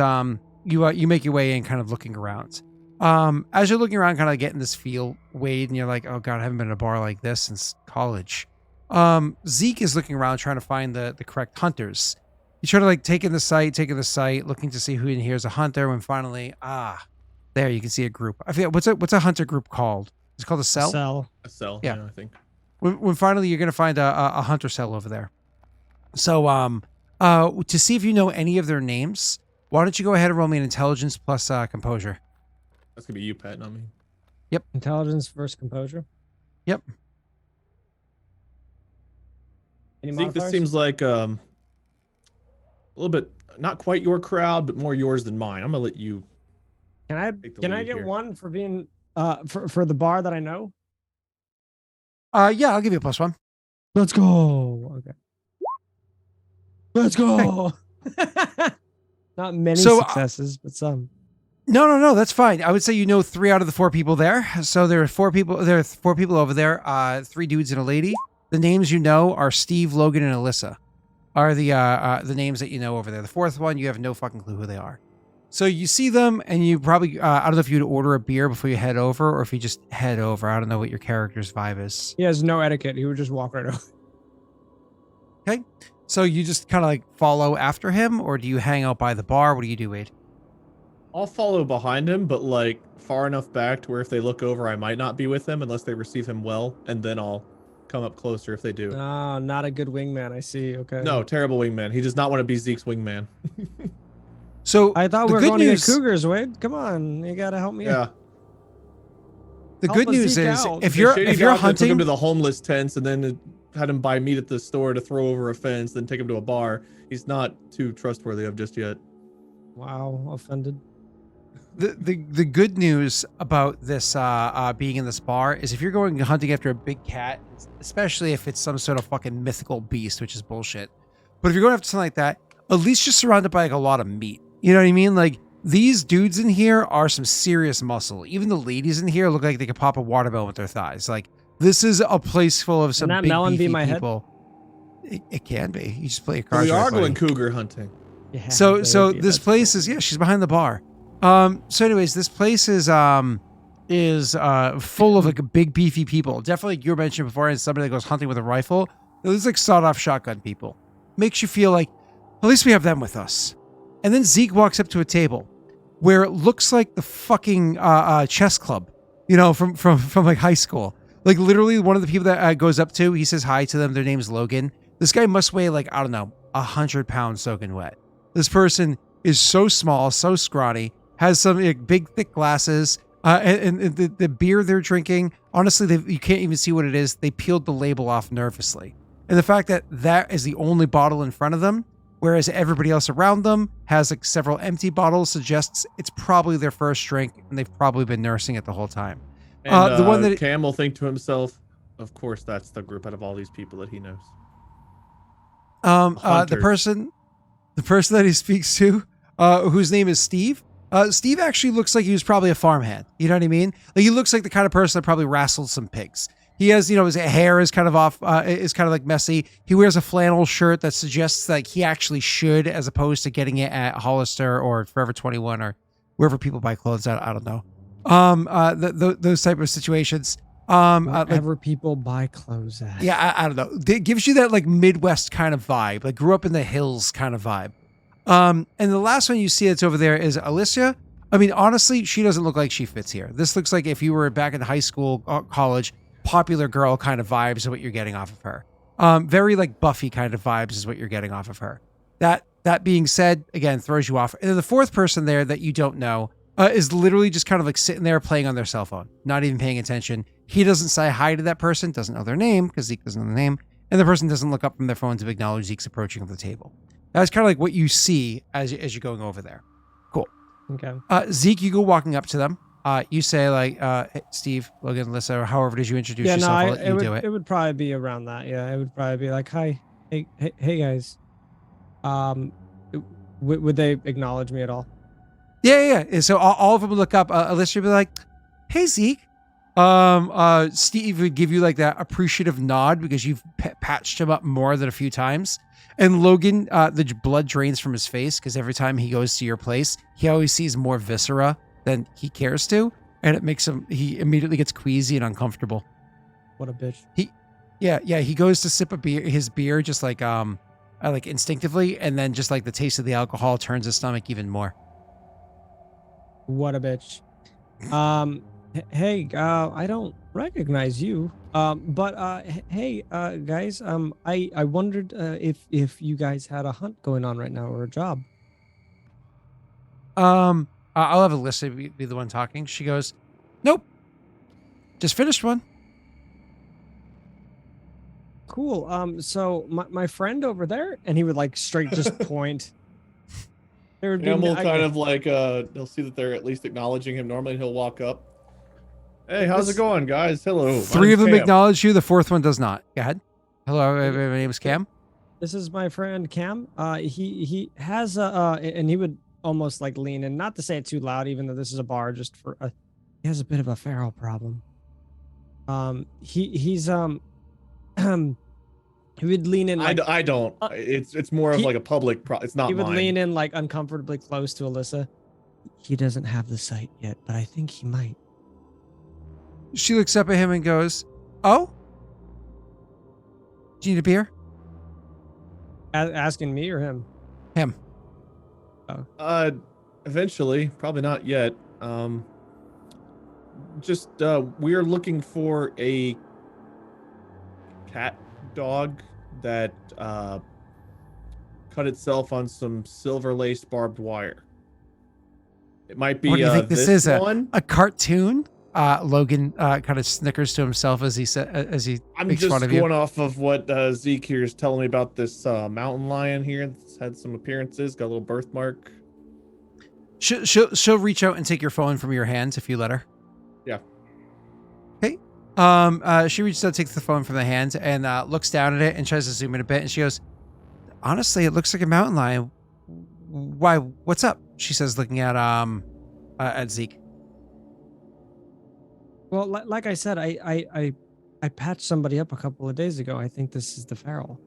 you make your way in, kind of looking around. As you're looking around, kind of getting this feel, Wade, and you're like, oh god, I haven't been in a bar like this since college. Zeke is looking around trying to find the correct hunters. You try to like taking the site, looking to see who in here is a hunter, when finally, there you can see a group. I forget what's a hunter group called. It's called a cell. A cell. Yeah. I think. When finally you're gonna find a hunter cell over there. So to see if you know any of their names, why don't you go ahead and roll me an intelligence plus composure. That's gonna be you, Pat, not me. Intelligence versus composure. Yep. Any Zeke, this modifiers? seems like a little bit not quite your crowd, but more yours than mine. I'm gonna let you Can I take the can I lead get here. one for being for the bar that I know? Yeah, I'll give you a +1. Let's go. Okay. Let's go. Not many So, successes, but some. No, that's fine. I would say you know 3 out of the 4 people there. So there are 4 people. There are 4 people over there. 3 dudes and a lady. The names you know are Steve, Logan, and Alyssa. Are the names that you know over there. The 4th one, you have no fucking clue who they are. So you see them, and you probably I don't know if you'd order a beer before you head over, or if you just head over. I don't know what your character's vibe is. He has no etiquette. He would just walk right over. Okay, so you just kind of like follow after him, or do you hang out by the bar? What do you do, Wade? I'll follow behind him, but like far enough back to where if they look over, I might not be with them unless they receive him well, and then I'll come up closer if they do. Oh, not a good wingman. I see. Okay. No, terrible wingman. He does not want to be Zeke's wingman. So I thought the we were good going to get news- cougars, Wade. Come on, you gotta help me. Yeah. The Help good a news Zeke is out. if The you're shady if you're doctor took him hunting, to the homeless tents and then had him buy meat at the store to throw over a fence, then take him to a bar. He's not too trustworthy of just yet. Wow, offended. the good news about this being in this bar is if you're going hunting after a big cat, especially if it's some sort of fucking mythical beast, which is bullshit. But if you're going after something like that, at least you're surrounded by like a lot of meat. You know what I mean? Like these dudes in here are some serious muscle. Even the ladies in here look like they could pop a watermelon with their thighs. Like this is a place full of some that big melon be beefy my head? people. It can be. You just play your So cards. we right, are going buddy. cougar hunting. Yeah, So baby, this let's place go. is she's behind the bar. So anyways, this place is full of like big beefy people. Definitely like you were mentioned before, as somebody that goes hunting with a rifle. Those like sawed-off shotgun people. Makes you feel like at least we have them with us. And then Zeke walks up to a table where it looks like the fucking chess club, you know, from like high school. Like literally one of the people that goes up to, he says hi to them. Their name's Logan. This guy must weigh like, I don't know, 100 pounds soaking wet. This person is so small, so scrawny, has some like, big, thick glasses, and the beer they're drinking, honestly, you can't even see what it is. They peeled the label off nervously. And the fact that that is the only bottle in front of them, whereas everybody else around them has like several empty bottles, suggests it's probably their first drink, and they've probably been nursing it the whole time. And The one that- Cam will think to himself, of course, that's the group out of all these people that he knows. The Hunters. person that he speaks to, whose name is Steve. Steve actually looks like he was probably a farmhand. You know what I mean? Like he looks like the kind of person that probably wrestled some pigs. He has, you know, his hair is kind of off, is kind of like messy. He wears a flannel shirt that suggests like he actually should, as opposed to getting it at Hollister or Forever 21 or wherever people buy clothes. I don't know. Those type of situations. Like, Wherever people buy clothes at. yeah, I don't know. It gives you that like Midwest kind of vibe, like grew up in the hills kind of vibe. And the last one you see that's over there is Alicia. I mean, honestly, she doesn't look like she fits here. This looks like if you were back in high school, college, popular girl kind of vibes is what you're getting off of her. Very like Buffy kind of vibes is what you're getting off of her. That being said, again, throws you off. And then the 4th person there that you don't know is literally just kind of like sitting there playing on their cell phone, not even paying attention. He doesn't say hi to that person, doesn't know their name because Zeke doesn't know the name, and the person doesn't look up from their phone to acknowledge Zeke's approaching the table. That's kind of like what you see as you're going over there. Cool. Okay. Zeke, you go walking up to them. You say like, hey, Steve, Logan, Alyssa, or however it is you introduce Yeah, yourself. no, I'll let you do it. it would probably be around that. Yeah, it would probably be like, hi, hey guys. Would they acknowledge me at all? Yeah. And so all of them would look up. Alyssa would be like, hey, Zeke. Steve would give you like that appreciative nod because you've patched him up more than a few times. And Logan, the blood drains from his face because every time he goes to your place, he always sees more viscera than he cares to. And it makes he immediately gets queasy and uncomfortable. What a bitch. Yeah. He goes to sip his beer just like instinctively. And then just like the taste of the alcohol turns his stomach even more. What a bitch. Hey, I don't recognize you. But hey, guys, I wondered if you guys had a hunt going on right now or a job. I'll have Alyssa be the one talking. She goes, nope, just finished one. Cool. So my friend over there, and he would like straight just point There would be Cam will no- kind of like he'll see that they're at least acknowledging him normally, and he'll walk up. Hey, how's This- it going, guys? Hello. my Three of name's them Cam. acknowledge you. The fourth one does not. Go ahead. Hello, my name is Cam. This is my friend Cam. He has a and he would almost like lean in, not to say it too loud, even though this is a bar, just for he has a bit of a feral problem. He's he would lean in like I don't. It's more of he- like a public. It's not he would mine. lean in like uncomfortably close to Alyssa. He doesn't have the sight yet, but I think he might. She looks up at him and goes, "Oh, do you need a beer?" Asking me or him? Him. Eventually, probably not yet. Just we're looking for a cat dog that cut itself on some silver lace barbed wire. It might be What do you think this is? one. A cartoon? Logan kind of snickers to himself as he I'm makes just fun of you. going off of what Zeke here is telling me about this mountain lion here that's had some appearances, got a little birthmark. She'll reach out and take your phone from your hands if you let her. Yeah. Okay. She reaches out, takes the phone from the hands, and looks down at it and tries to zoom in a bit. And she goes, "Honestly, it looks like a mountain lion. Why? What's up?" She says, looking at Zeke. Well, like I said, I patched somebody up a couple of days ago. I think this is the feral.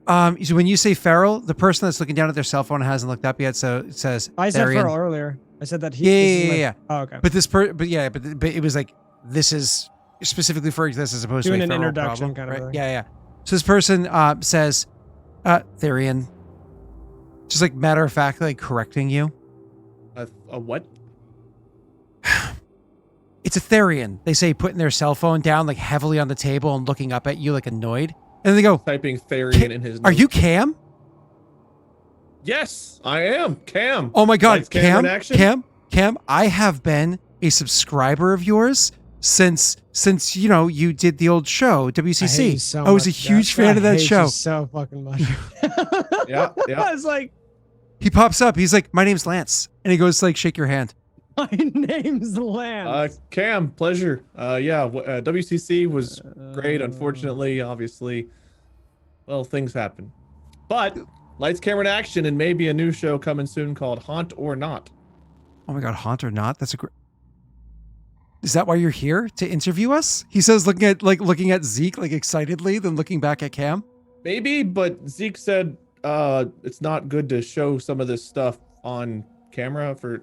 So when you say feral, the person that's looking down at their cell phone hasn't looked up yet, so it says I said Therian. feral earlier. I said that he. Yeah, this is yeah, my- yeah. Oh, okay. But it was like, this is specifically for this as opposed Doing to a an feral introduction problem, kind of right? thing. Yeah, yeah. So this person says, Therian, just like matter of fact, like correcting you. A what? It's a Therian. They say putting their cell phone down like heavily on the table and looking up at you like annoyed. And then they go, Typing Therian in his. "Are notes. you Cam? Yes, I am Cam. Oh my God, Lights, camera, and Cam, action? Cam, I have been a subscriber of yours since you did the old show I WCC. hate you so I was a much, huge Jeff. fan of I that hate show. you so fucking much. Yeah, yeah. I was like, He pops up. He's like, "My name's Lance," and he goes to like shake your hand. my name's Lance. Cam, pleasure. WCC was great. Unfortunately, obviously, well, things happen. But lights, camera, and action, and maybe a new show coming soon called Haunt or Not. Oh my God, haunt or not? That's a great. Is that why you're here to interview us? He says, looking at Zeke like excitedly, then looking back at Cam. Maybe, but Zeke said it's not good to show some of this stuff on camera for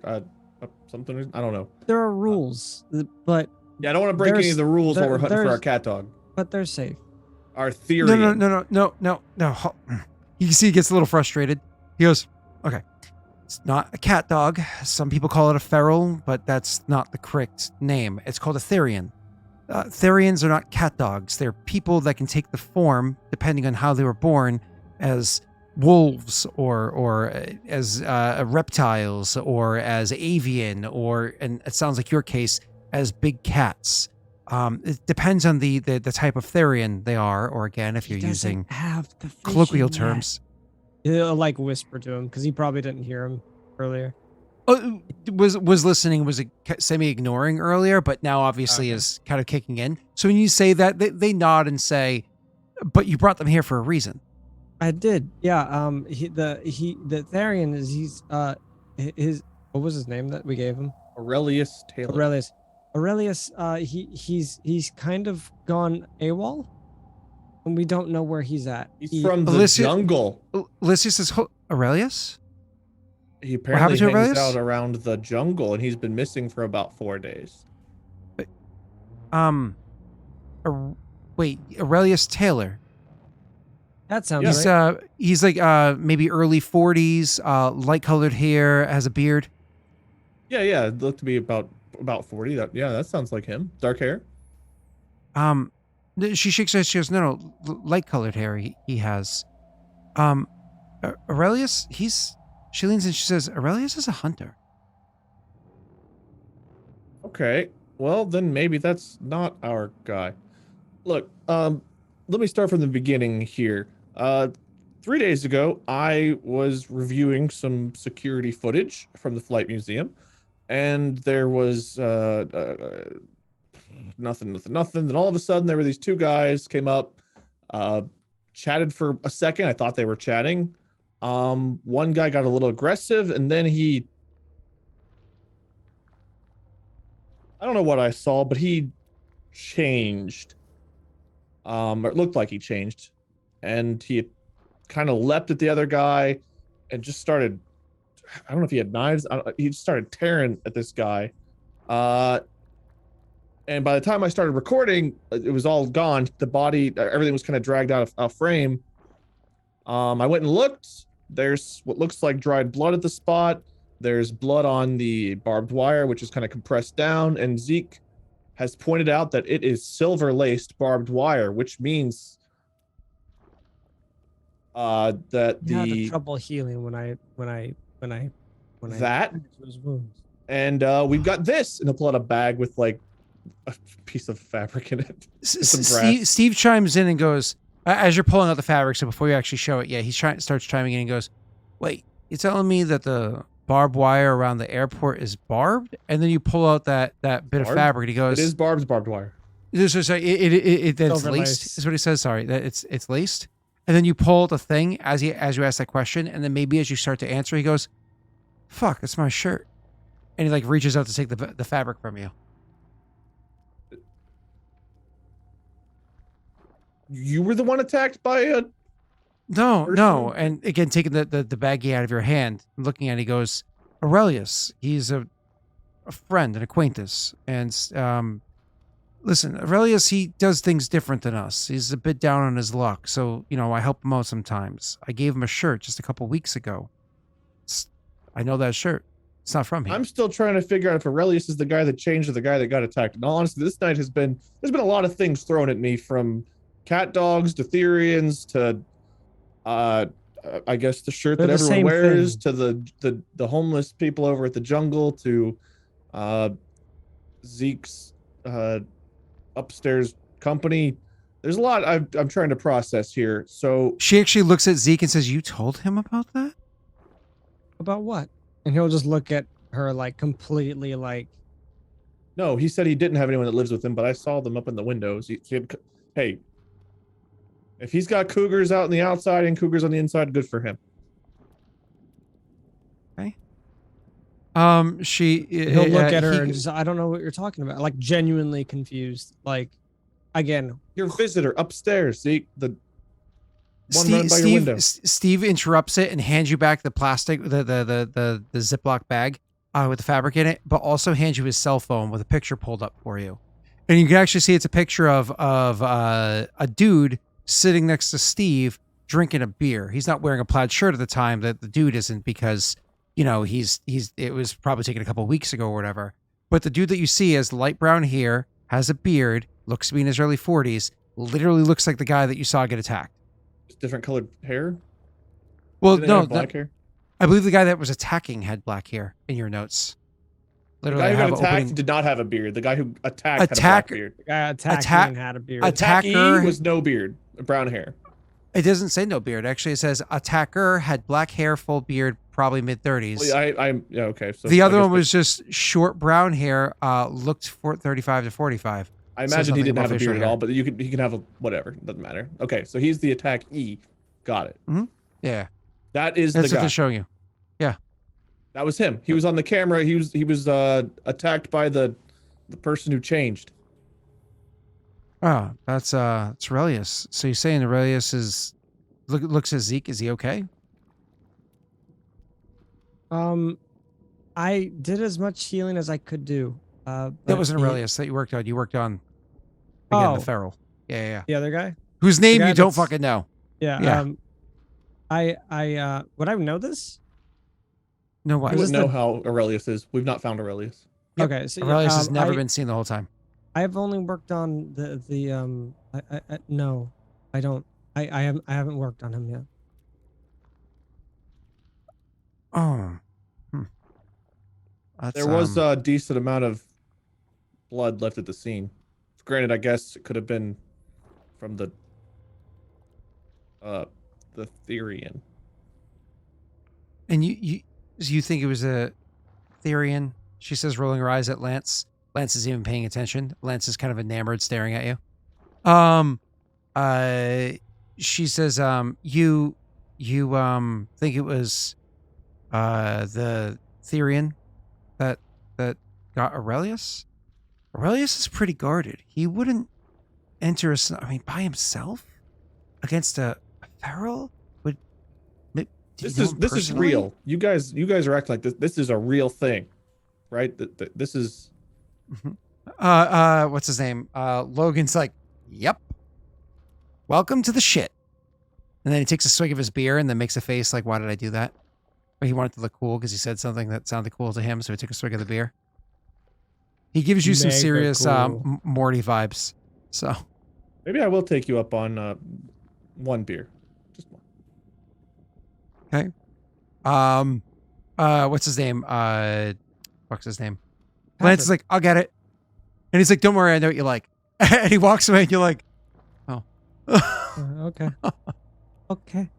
something. I don't know. There are rules, but Yeah, I don't want to break any of the rules while we're hunting for our cat dog. they're safe. Our theory. No. You see, he gets a little frustrated. He goes, "Okay, it's not a cat dog. Some people call it a feral, but that's not the correct name. It's called a Therian. Therians are not cat dogs. They're people that can take the form, depending on how they were born, as wolves or as reptiles or as avian and it sounds like your case, as big cats. It depends on the type of Therian they are, or again, if He you're using doesn't have the colloquial vision yet. terms. He'll like whisper to him because he probably didn't hear him earlier. Was listening, was semi ignoring earlier, but now obviously Okay. is kind of kicking in. So when you say that, they nod and say, "But you brought them here for a reason." I did, yeah. The Therian is his what was his name that we gave him? Aurelius Taylor. Aurelius. He's kind of gone AWOL, and we don't know where he's at. He's from the Alyssa- jungle. Lysias says, Aurelius? He happened apparently to hangs Aurelius? out around the jungle, and he's been missing for about 4 days. Wait, Aurelius Taylor. That sounds Yeah. He's right. he's like maybe early 40s, light colored hair, has a beard. Yeah. It looked to be about 40. That sounds like him. Dark hair. She shakes her head. She goes, "No, light colored hair. He has." Aurelius. She leans in. She says, "Aurelius is a hunter." Okay. Well, then maybe that's not our guy. Look, let me start from the beginning here. 3 days ago, I was reviewing some security footage from the Flight Museum, and there was nothing. Then all of a sudden, there were these two guys came up, uh, chatted for a second. I thought they were chatting. One guy got a little aggressive, and then I don't know what I saw, but he changed. Or it looked like he changed, and he kind of leapt at the other guy and just started. I don't know if he had knives. He just started tearing at this guy. And by the time I started recording, it was all gone. The body, everything was kind of dragged out of frame. I went and looked. There's what looks like dried blood at the spot. There's blood on the barbed wire, which is kind of compressed down. And Zeke has pointed out that it is silver-laced barbed wire, which means that You had the trouble healing when I that those wounds. and we've got this, and he'll pull out a bag with like a piece of fabric in it. some brass. Steve chimes in and goes, as you're pulling out the fabric, so before you actually show it, he starts chiming in and goes, wait, you're telling me that the barbed wire around the airport is barbed? And then you pull out that bit of Barbed? fabric, and he goes, It is barbed wire. So it's Silver laced, lace. is what he says, sorry, that it's laced. And then you pull out the thing as you ask that question, and then maybe as you start to answer, he goes, fuck, it's my shirt. And he like reaches out to take the fabric from you. You were the one attacked by a No, Personal? and again, taking the baggie out of your hand, looking at it, he goes, Aurelius, he's a friend, an acquaintance. And listen, Aurelius, he does things different than us. He's a bit down on his luck. So, I help him out sometimes. I gave him a shirt just a couple weeks ago. I know that shirt. It's not from here. I'm still trying to figure out if Aurelius is the guy that changed or the guy that got attacked. In all honesty, this night there's been a lot of things thrown at me, from cat dogs to Therians to I guess the shirt They're that the everyone same wears thing. to the homeless people over at the jungle to Zeke's upstairs company. There's a lot I'm trying to process here. So She actually looks at Zeke and says, you told him about that? About what? And he'll just look at her like completely like, no, he said he didn't have anyone that lives with him, but I saw them up in the windows. Hey, if he's got cougars out on the outside and cougars on the inside, good for him. he'll look at her and just, I don't know what you're talking about. Like genuinely confused. Like, again, Your visitor upstairs, Zeke, the one right by your window. Steve interrupts it and hands you back the plastic, the Ziploc bag with the fabric in it, but also hands you his cell phone with a picture pulled up for you. And you can actually see it's a picture of a dude sitting next to Steve drinking a beer. He's not wearing a plaid shirt at the time. That the dude isn't, because it was probably taken a couple of weeks ago or whatever. But the dude that you see has light brown hair, has a beard, looks to be in his early 40s, literally looks like the guy that you saw get attacked. Different colored hair. Well, Didn't they no, have black hair. I believe the guy that was attacking had black hair in your notes. The Literally, guy who I have got attacked opening. did not have a beard. The guy who attacked had a Attack- black beard. the guy attacking Attack- had a beard. attack- Attackee Attacker- was no beard, brown hair. It doesn't say no beard. Actually, it says attacker had black hair, full beard, probably mid 30s. Well, yeah, okay. So The I other guess one was just short brown hair, looked 35 to 45. I says imagine he nothing didn't about have a facial beard at hair. all, but he can have a whatever. Doesn't matter. Okay, so he's the attackee. Got it. Yeah, That is that's the what guy. they're showing you. That was him. He was on the camera. He was attacked by the person who changed. Oh, it's Aurelius. So you're saying Aurelius looks at Zeke? Is he okay? I did as much healing as I could do. That but wasn't he- Aurelius that you worked on. You worked on again Oh. the feral. Yeah. The other guy? Whose name guy you don't that's- fucking know. Yeah. Yeah. I would I know this? No I what? Is this wouldn't know the- how Aurelius is. We've not found Aurelius. Yep. Okay. So Aurelius has um, never I- been seen the whole time. I've only worked on the no, I don't. I haven't worked on him yet. Oh. That's, There was a decent amount of blood left at the scene. Granted, I guess it could have been from the the Therian. And you think it was a Therian? She says, rolling her eyes at Lance. Lance is even paying attention. Lance is kind of enamored, staring at you. She says, you think it was the Therian that got Aurelius? Aurelius is pretty guarded. He wouldn't enter by himself against a feral? This is real. You guys are acting like this. This is a real thing, right? This is. What's his name? Logan's like, yep. Welcome to the shit. And then he takes a swig of his beer and then makes a face like, why did I do that? But he wanted to look cool because he said something that sounded cool to him, so he took a swig of the beer. He gives you some Mega serious cool. Morty vibes. So Maybe I will take you up on one beer. Just one. okay. What's his name? What's his name? Lance is like, I'll get it. And he's like, don't worry, I know what you like. And he walks away and you're like, oh. Okay. Okay.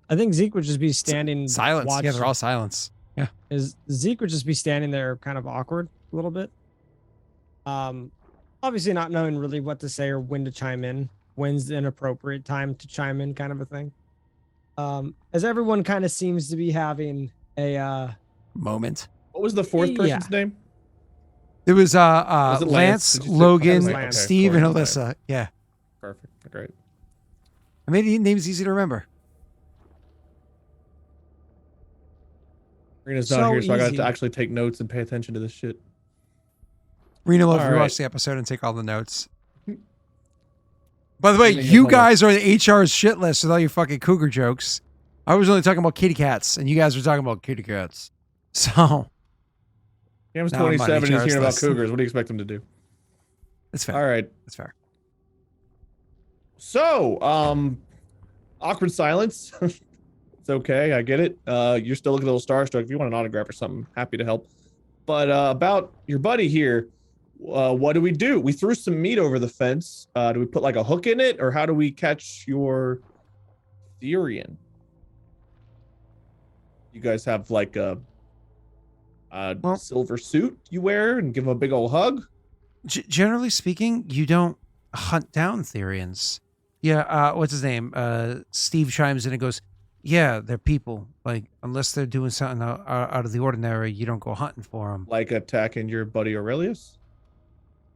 I think Zeke would just be standing Silence. Yeah, watching- they're all silence. Yeah. Zeke would just be standing there kind of awkward a little bit. Obviously not knowing really what to say or when to chime in, when's an appropriate time to chime in, kind of a thing. As everyone kind of seems to be having a Moment. What was the fourth Yeah. person's name? It was it Lance, Lance? Did you say- Logan, That was Lance. Steve, Okay, and cool. Alyssa. Yeah. Perfect. Great. I made the names easy to remember. Rena's So not here, so I got easy. to actually take notes and pay attention to this shit. Rena will All rewatch right. the episode and take all the notes. By the way, Rena, you hold on. guys are the HR's shit list with all your fucking cougar jokes. I was only talking about kitty cats, and you guys were talking about kitty cats. So, Cam's Now I'm on 27. He's HR's hearing about list. cougars. What do you expect him to do? it's fair. All right. It's fair. So, awkward silence. It's okay. I get it. You're still looking a little starstruck. If you want an autograph or something, happy to help. But about your buddy here, what do? We threw some meat over the fence. Do we put like a hook in it, or how do we catch your Therian? You guys have like a Well- silver suit you wear and give him a big old hug? Generally speaking, you don't hunt down Therians. Yeah, what's his name? Steve chimes in and goes, yeah, they're people. Like, unless they're doing something out of the ordinary, you don't go hunting for them. Like attacking your buddy Aurelius?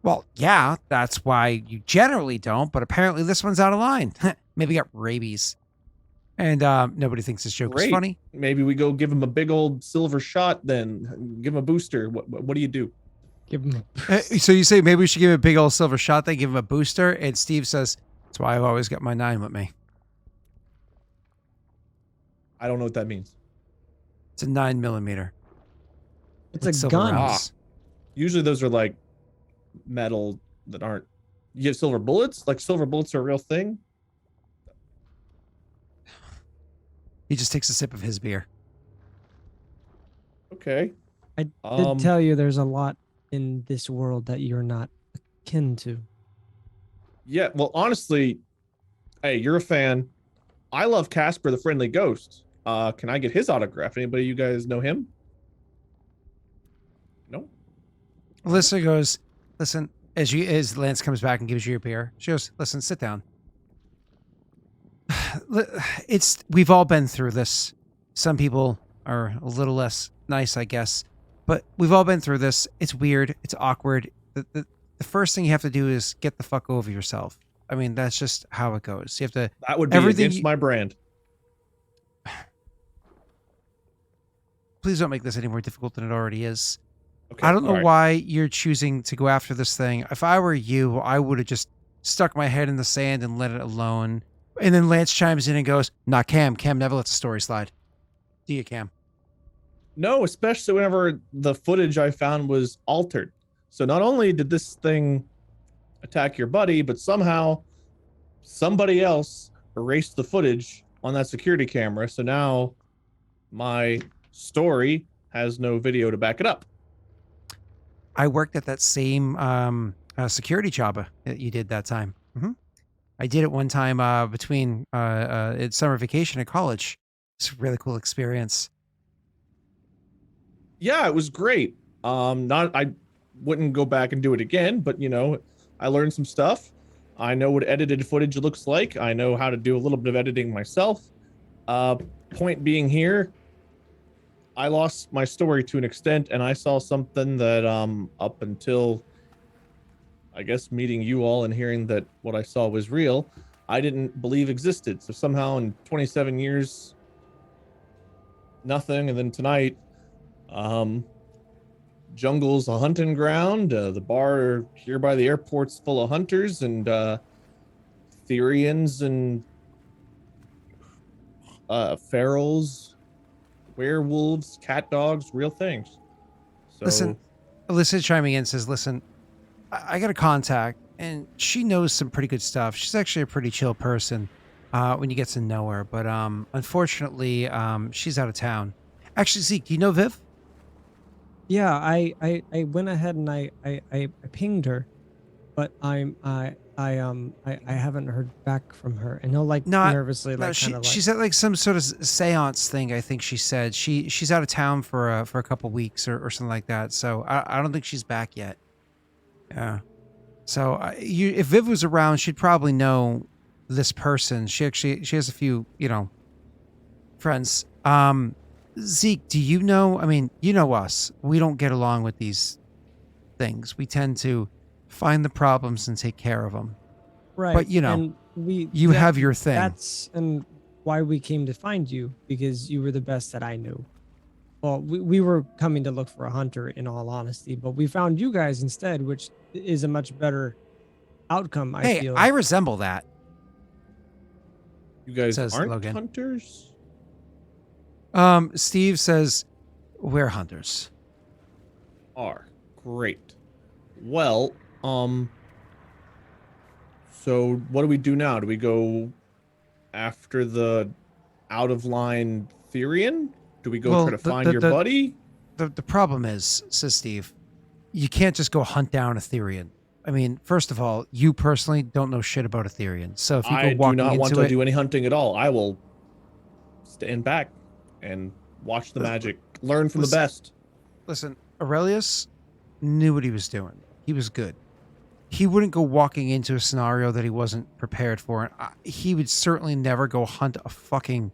Well, yeah, that's why you generally don't, but apparently this one's out of line. Maybe got rabies. And nobody thinks this joke is Great. funny. Maybe we go give him a big old silver shot then. Give him a booster. What do you do? give him. So you say maybe we should give him a big old silver shot, then give him a booster, and Steve says, that's why I've always got my 9 with me. I don't know what that means. It's a 9mm. It's with a silver gun. rounds. Usually those are like metal that aren't. You get silver bullets? Like silver bullets are a real thing? He just takes a sip of his beer. Okay. I did tell you there's a lot in this world that you're not akin to. Yeah, well, honestly, hey, you're a fan. I love Casper the Friendly Ghost. Can I get his autograph? Anybody you guys know him? No? Alyssa goes, listen, as Lance comes back and gives you your beer, she goes, listen, sit down. We've all been through this. Some people are a little less nice, I guess, but we've all been through this. It's weird. It's awkward. The first thing you have to do is get the fuck over yourself. I mean, that's just how it goes. You have to. That would be Everything against you- my brand. Please don't make this any more difficult than it already is. Okay. I don't know all right. why you're choosing to go after this thing. If I were you, I would have just stuck my head in the sand and let it alone. And then Lance chimes in and goes, "Not Cam. Cam never lets a story slide. Do you, Cam?" No, especially whenever the footage I found was altered. So not only did this thing attack your buddy, but somehow somebody else erased the footage on that security camera. So now my story has no video to back it up. I worked at that same security job that you did that time. I did it one time between it's summer vacation at college. It's a really cool experience. Yeah, it was great. Not I wouldn't go back and do it again, but I learned some stuff. I know what edited footage looks like. I know how to do a little bit of editing myself. Point being here, I lost my story to an extent, and I saw something that up until I guess meeting you all and hearing that what I saw was real, I didn't believe existed. So somehow in 27 years, nothing, and then tonight, jungle's a hunting ground. The bar here by the airport's full of hunters and Therians and ferals, werewolves, cat dogs, real things. So, Listen, Alyssa chiming in says, listen, I got a contact, and she knows some pretty good stuff. She's actually a pretty chill person when you get to know her, but unfortunately, she's out of town. Actually, Zeke, do you know Viv? Yeah, I went ahead and I pinged her, but I haven't heard back from her. And he'll nervously She's at like some sort of seance thing. I think she said she's out of town for a couple weeks or something like that. So I don't think she's back yet. Yeah. So if Viv was around, she'd probably know this person. She has a few friends. Zeke, do you know? I mean, you know us. We don't get along with these things. We tend to find the problems and take care of them. Right. But and you have your thing. That's why we came to find you, because you were the best that I knew. Well, we were coming to look for a hunter, in all honesty, but we found you guys instead, which is a much better outcome. I feel. I resemble that. you guys Says aren't Logan. hunters? Steve says we're hunters. Are great. Well, so what do we do now? Do we go after the out of line Therian? Do we go try to find your buddy? The problem is, says Steve, you can't just go hunt down a Therian. I mean, first of all, you personally don't know shit about a Therian. So if you I go walking do not want into to do any hunting at all. I will stand back and watch the magic, learn from the best. Listen, Aurelius knew what he was doing. He was good. He wouldn't go walking into a scenario that he wasn't prepared for. And he would certainly never go hunt a fucking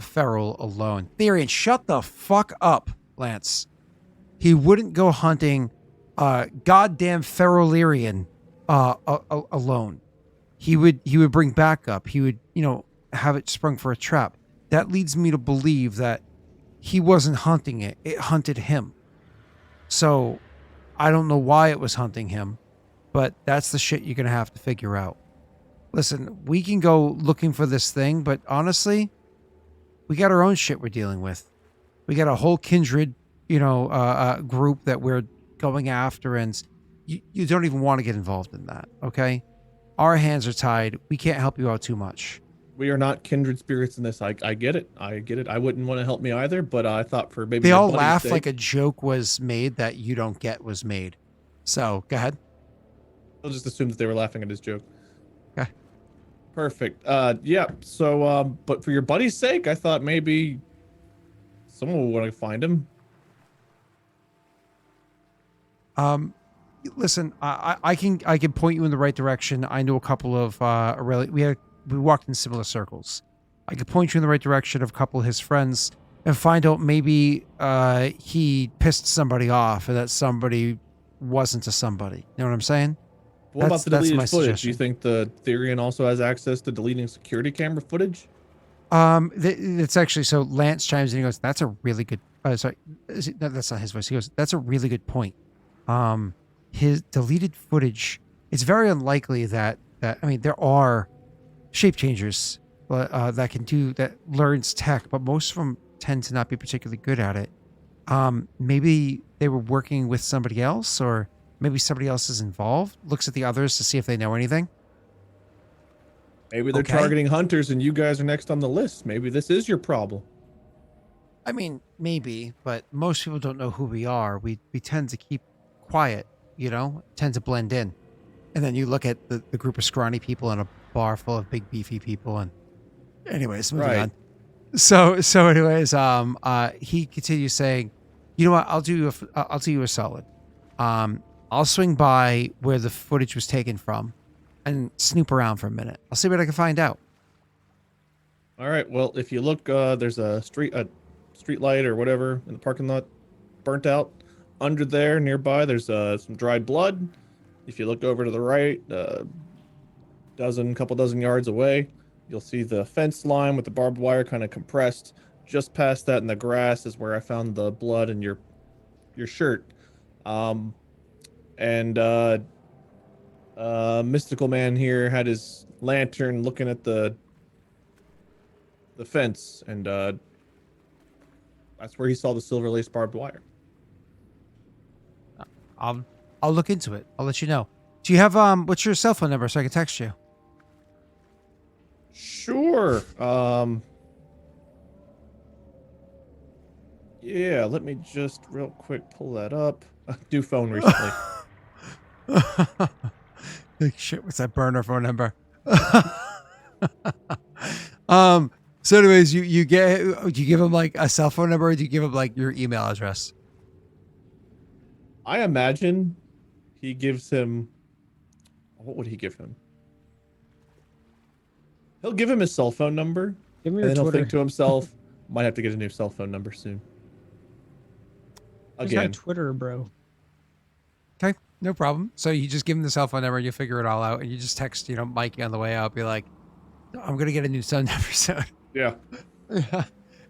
feral alone. Therian, shut the fuck up, Lance. He wouldn't go hunting goddamn Feralirian alone. He would bring backup. He would, have it sprung for a trap. That leads me to believe that he wasn't hunting it. It hunted him. So I don't know why it was hunting him, but that's the shit you're going to have to figure out. Listen, we can go looking for this thing, but honestly, we got our own shit we're dealing with. We got a whole kindred, group that we're going after, and you don't even want to get involved in that, okay? Our hands are tied. We can't help you out too much. We are not kindred spirits in this. I get it. I get it. I wouldn't want to help me either, but I thought for maybe they your all buddy's laugh sake- like a joke was made that you don't get was made. So go ahead. I'll just assume that they were laughing at his joke. Okay. Perfect. Yeah. So, but for your buddy's sake, I thought maybe someone would want to find him. Listen, I can point you in the right direction. I know a couple of we walked in similar circles. I could point you in the right direction of a couple of his friends and find out maybe he pissed somebody off and that somebody wasn't a somebody. You know what I'm saying? What about the deleted my footage? Do suggestion. you think the Therian also has access to deleting security camera footage? It's actually, so Lance chimes in and he goes, that's a really good, sorry, no, that's not his voice. He goes, that's a really good point. His deleted footage, it's very unlikely that I mean, there are shape changers that learns tech, but most of them tend to not be particularly good at it. Maybe they were working with somebody else, or maybe somebody else is involved, looks at the others to see if they know anything. Maybe they're Okay. targeting hunters and you guys are next on the list. Maybe this is your problem. I mean, maybe, but most people don't know who we are. We tend to keep quiet, tend to blend in. And then you look at the group of scrawny people in a bar full of big beefy people, and anyways, moving Right. on. So anyways, he continues saying, you know what, I'll do you a solid. I'll swing by where the footage was taken from and snoop around for a minute. I'll see what I can find out. All right. Well, if you look, there's a street light or whatever in the parking lot, burnt out. Under there, nearby, there's some dried blood. If you look over to the right, couple dozen yards away, you'll see the fence line with the barbed wire kind of compressed. Just past that in the grass is where I found the blood in your shirt. Mystical Man here had his lantern looking at the fence, and that's where he saw the silver lace barbed wire. I'll look into it. I'll let you know. Do you have what's your cell phone number so I can text you? Sure. Yeah, let me just real quick pull that up. New phone recently. Like, shit, what's that burner phone number? So anyways, do you give him like a cell phone number, or do you give him like your email address? I imagine he gives him. What would he give him? He'll give him his cell phone number, Give me and your then he'll Twitter. think to himself, "Might have to get a new cell phone number soon." Where's my Again, Twitter, bro? Okay, no problem. So you just give him the cell phone number and you figure it all out, and you just text, Mikey on the way out, be like, I'm gonna get a new cell number soon. yeah.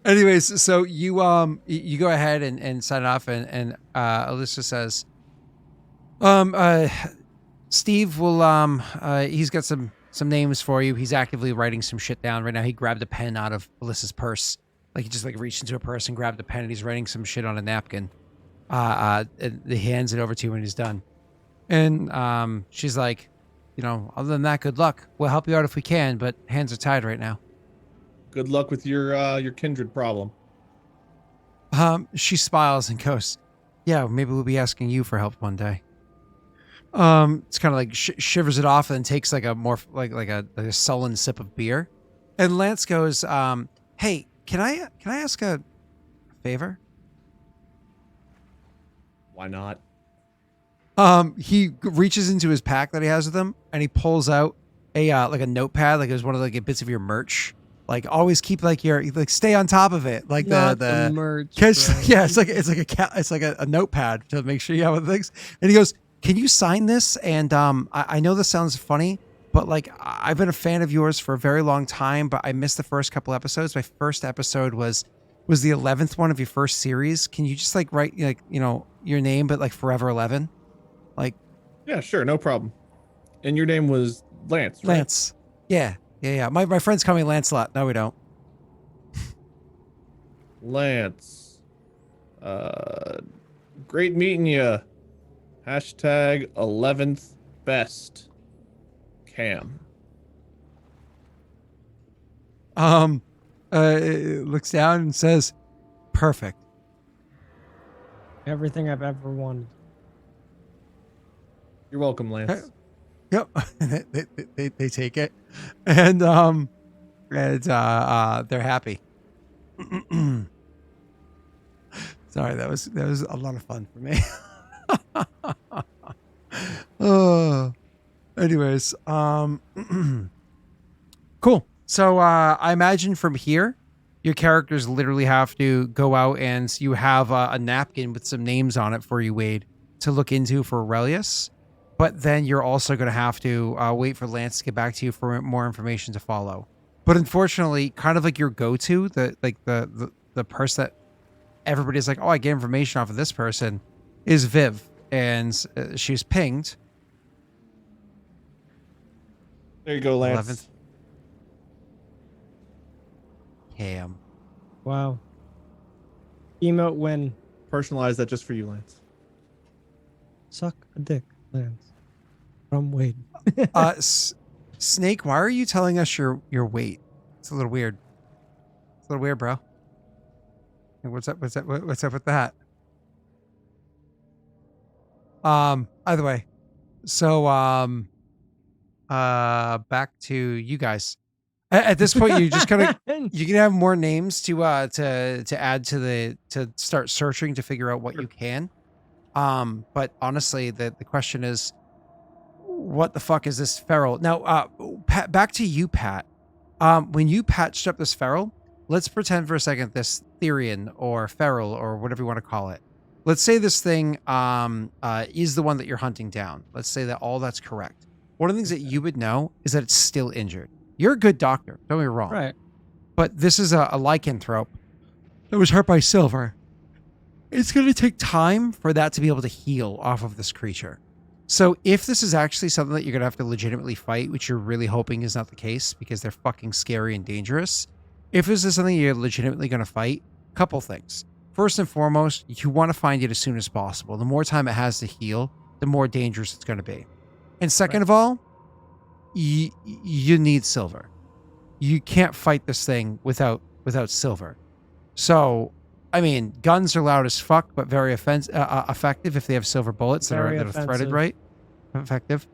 Anyways, so you go ahead and sign off, and Alyssa says, Steve will he's got some names for you. He's actively writing some shit down right now. He grabbed a pen out of Alyssa's purse, like he just like reached into a purse and grabbed a pen, and he's writing some shit on a napkin. And he hands it over to you when he's done, and she's like, other than that, good luck. We'll help you out if we can, but hands are tied right now. Good luck with your kindred problem. She smiles and goes, yeah, maybe we'll be asking you for help one day. It's kind of like shivers it off and then takes like a more like a sullen sip of beer. And Lance goes, hey, can I ask a favor? Why not? He reaches into his pack that he has with him and he pulls out a like a notepad, like it was one of like bits of your merch. Like always keep like stay on top of it. Like Not the merch. catch, bro. yeah, it's like a notepad to make sure you have things. And he goes, can you sign this? And I know this sounds funny, but like I've been a fan of yours for a very long time, but I missed the first couple episodes. My first episode was the 11th one of your first series. Can you just like write your name, but like Forever 11? Like Yeah, sure, no problem. And your name was Lance, right? Lance. Yeah. My friends call me Lancelot. No, we don't. Lance. Great meeting you. Hashtag 11th best. Cam. Looks down and says, perfect. Everything I've ever wanted. You're welcome, Lance. Yep. they take it, and they're happy. Sorry, that was a lot of fun for me. Anyways, cool. So I imagine from here, your characters literally have to go out and you have a napkin with some names on it for you, Wade, to look into for Aurelius. But then you're also going to have to wait for Lance to get back to you for more information to follow. But unfortunately, kind of like your go-to, the person that everybody's like, oh, I get information off of this person, is Viv. And she's pinged. There you go, Lance. 11th. Cam. Wow. Emote win. Personalize that just for you, Lance. Suck a dick, Lance. From Wade. Snake, why are you telling us your weight? It's a little weird. It's a little weird, bro. What's up? What's up? What's up with that? Either way. So, back to you guys. At this point, you just kind of you can have more names to add to start searching to figure out what you can. But honestly, the question is, what the fuck is this feral? Now, Pat, back to you, Pat. When you patched up this feral, let's pretend for a second this Therian or feral or whatever you want to call it. Let's say this thing is the one that you're hunting down. Let's say that all that's correct. One of the things that you would know is that it's still injured. You're a good doctor, don't get me wrong. Right. But this is a lycanthrope that was hurt by silver. It's going to take time for that to be able to heal off of this creature. So if this is actually something that you're going to have to legitimately fight, which you're really hoping is not the case because they're fucking scary and dangerous, if this is something you're legitimately going to fight, couple things. First and foremost, you want to find it as soon as possible. The more time it has to heal, the more dangerous it's going to be. And second of all, you need silver. You can't fight this thing without silver. So, I mean, guns are loud as fuck, but very effective if they have silver bullets that are threaded right. Effective.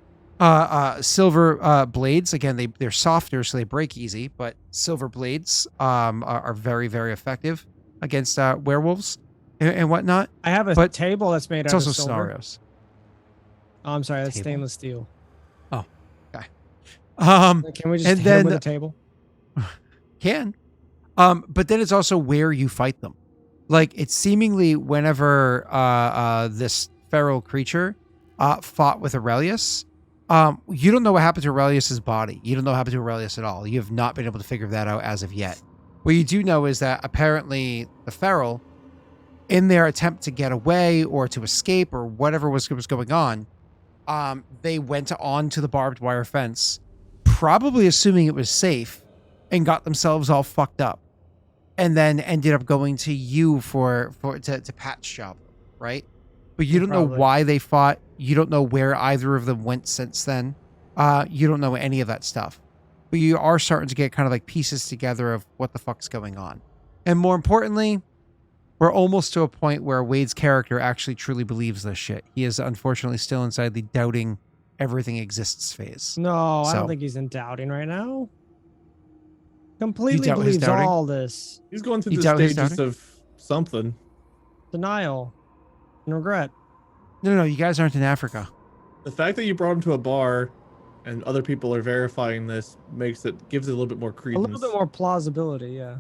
Silver blades, again, they're softer, so they break easy, but silver blades are very, very effective against werewolves and whatnot. I have a table that's made out of silver. It's also scenarios. Oh, I'm sorry, that's Table? stainless steel. Oh, okay. Can we just and hit then them with a table? Can. But then it's also where you fight them. Like, it's seemingly whenever this feral creature fought with Aurelius, you don't know what happened to Aurelius's body. You don't know what happened to Aurelius at all. You have not been able to figure that out as of yet. What you do know is that apparently the feral, in their attempt to get away or to escape or whatever was going on, they went on to the barbed wire fence, probably assuming it was safe, and got themselves all fucked up. And then ended up going to you to patch job, right? But you don't know why they fought. You don't know where either of them went since then. You don't know any of that stuff. But you are starting to get kind of like pieces together of what the fuck's going on. And more importantly, we're almost to a point where Wade's character actually truly believes this shit. He is unfortunately still inside the doubting everything exists phase. No, I So- don't think he's in doubting right now. Completely doubt his believes doubting? all this. He's going through You the doubt his stages doubting? of something. Denial and regret. No, you guys aren't in Africa. The fact that you brought him to a bar and other people are verifying this gives it a little bit more A credence. little bit more plausibility, yeah.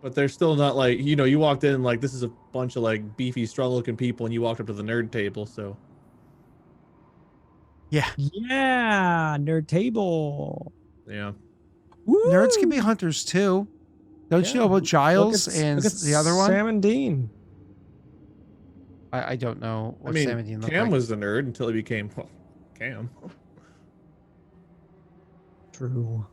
But they're still not like, you walked in like this is a bunch of like beefy, strong looking people and you walked up to the nerd table, so Yeah. Yeah, nerd table. yeah. Woo! Nerds can be hunters too. Don't you know about Giles and the other one? Sam and Dean. I don't know I what mean, Sam and Dean look Cam like. was the nerd until he became Cam. True.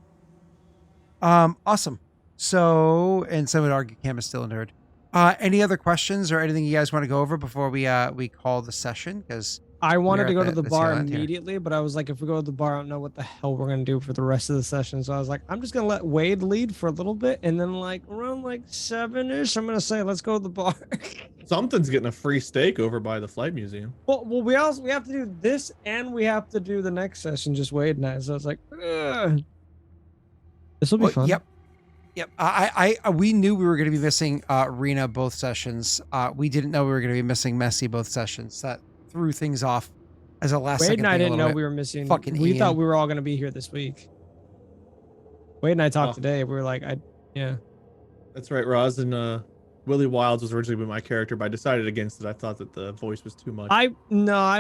Awesome. So, and some would argue Cam is still a nerd. Any other questions or anything you guys want to go over before we call the session? Because I wanted are to go at to the the bar tail end here. immediately, but I was like, if we go to the bar, I don't know what the hell we're gonna do for the rest of the session. So I was like, I'm just gonna let Wade lead for a little bit, and then like around like 7-ish, I'm gonna say, let's go to the bar. Something's getting a free steak over by the Flight Museum. well, we have to do this, and we have to do the next session, just Wade and I. So it's like, this will be fun. Yep. We knew we were going to be missing Rena both sessions. We didn't know we were going to be missing Messi both sessions. That threw things off as a last Wade second and I thing a didn't little know bit. we were missing. Fucking We Ian. thought we were all gonna be here this week. Wade and I talked Oh. today. We were like, yeah. That's right, Roz, and Willie Wilds was originally my character, but I decided against it. I thought that the voice was too much. I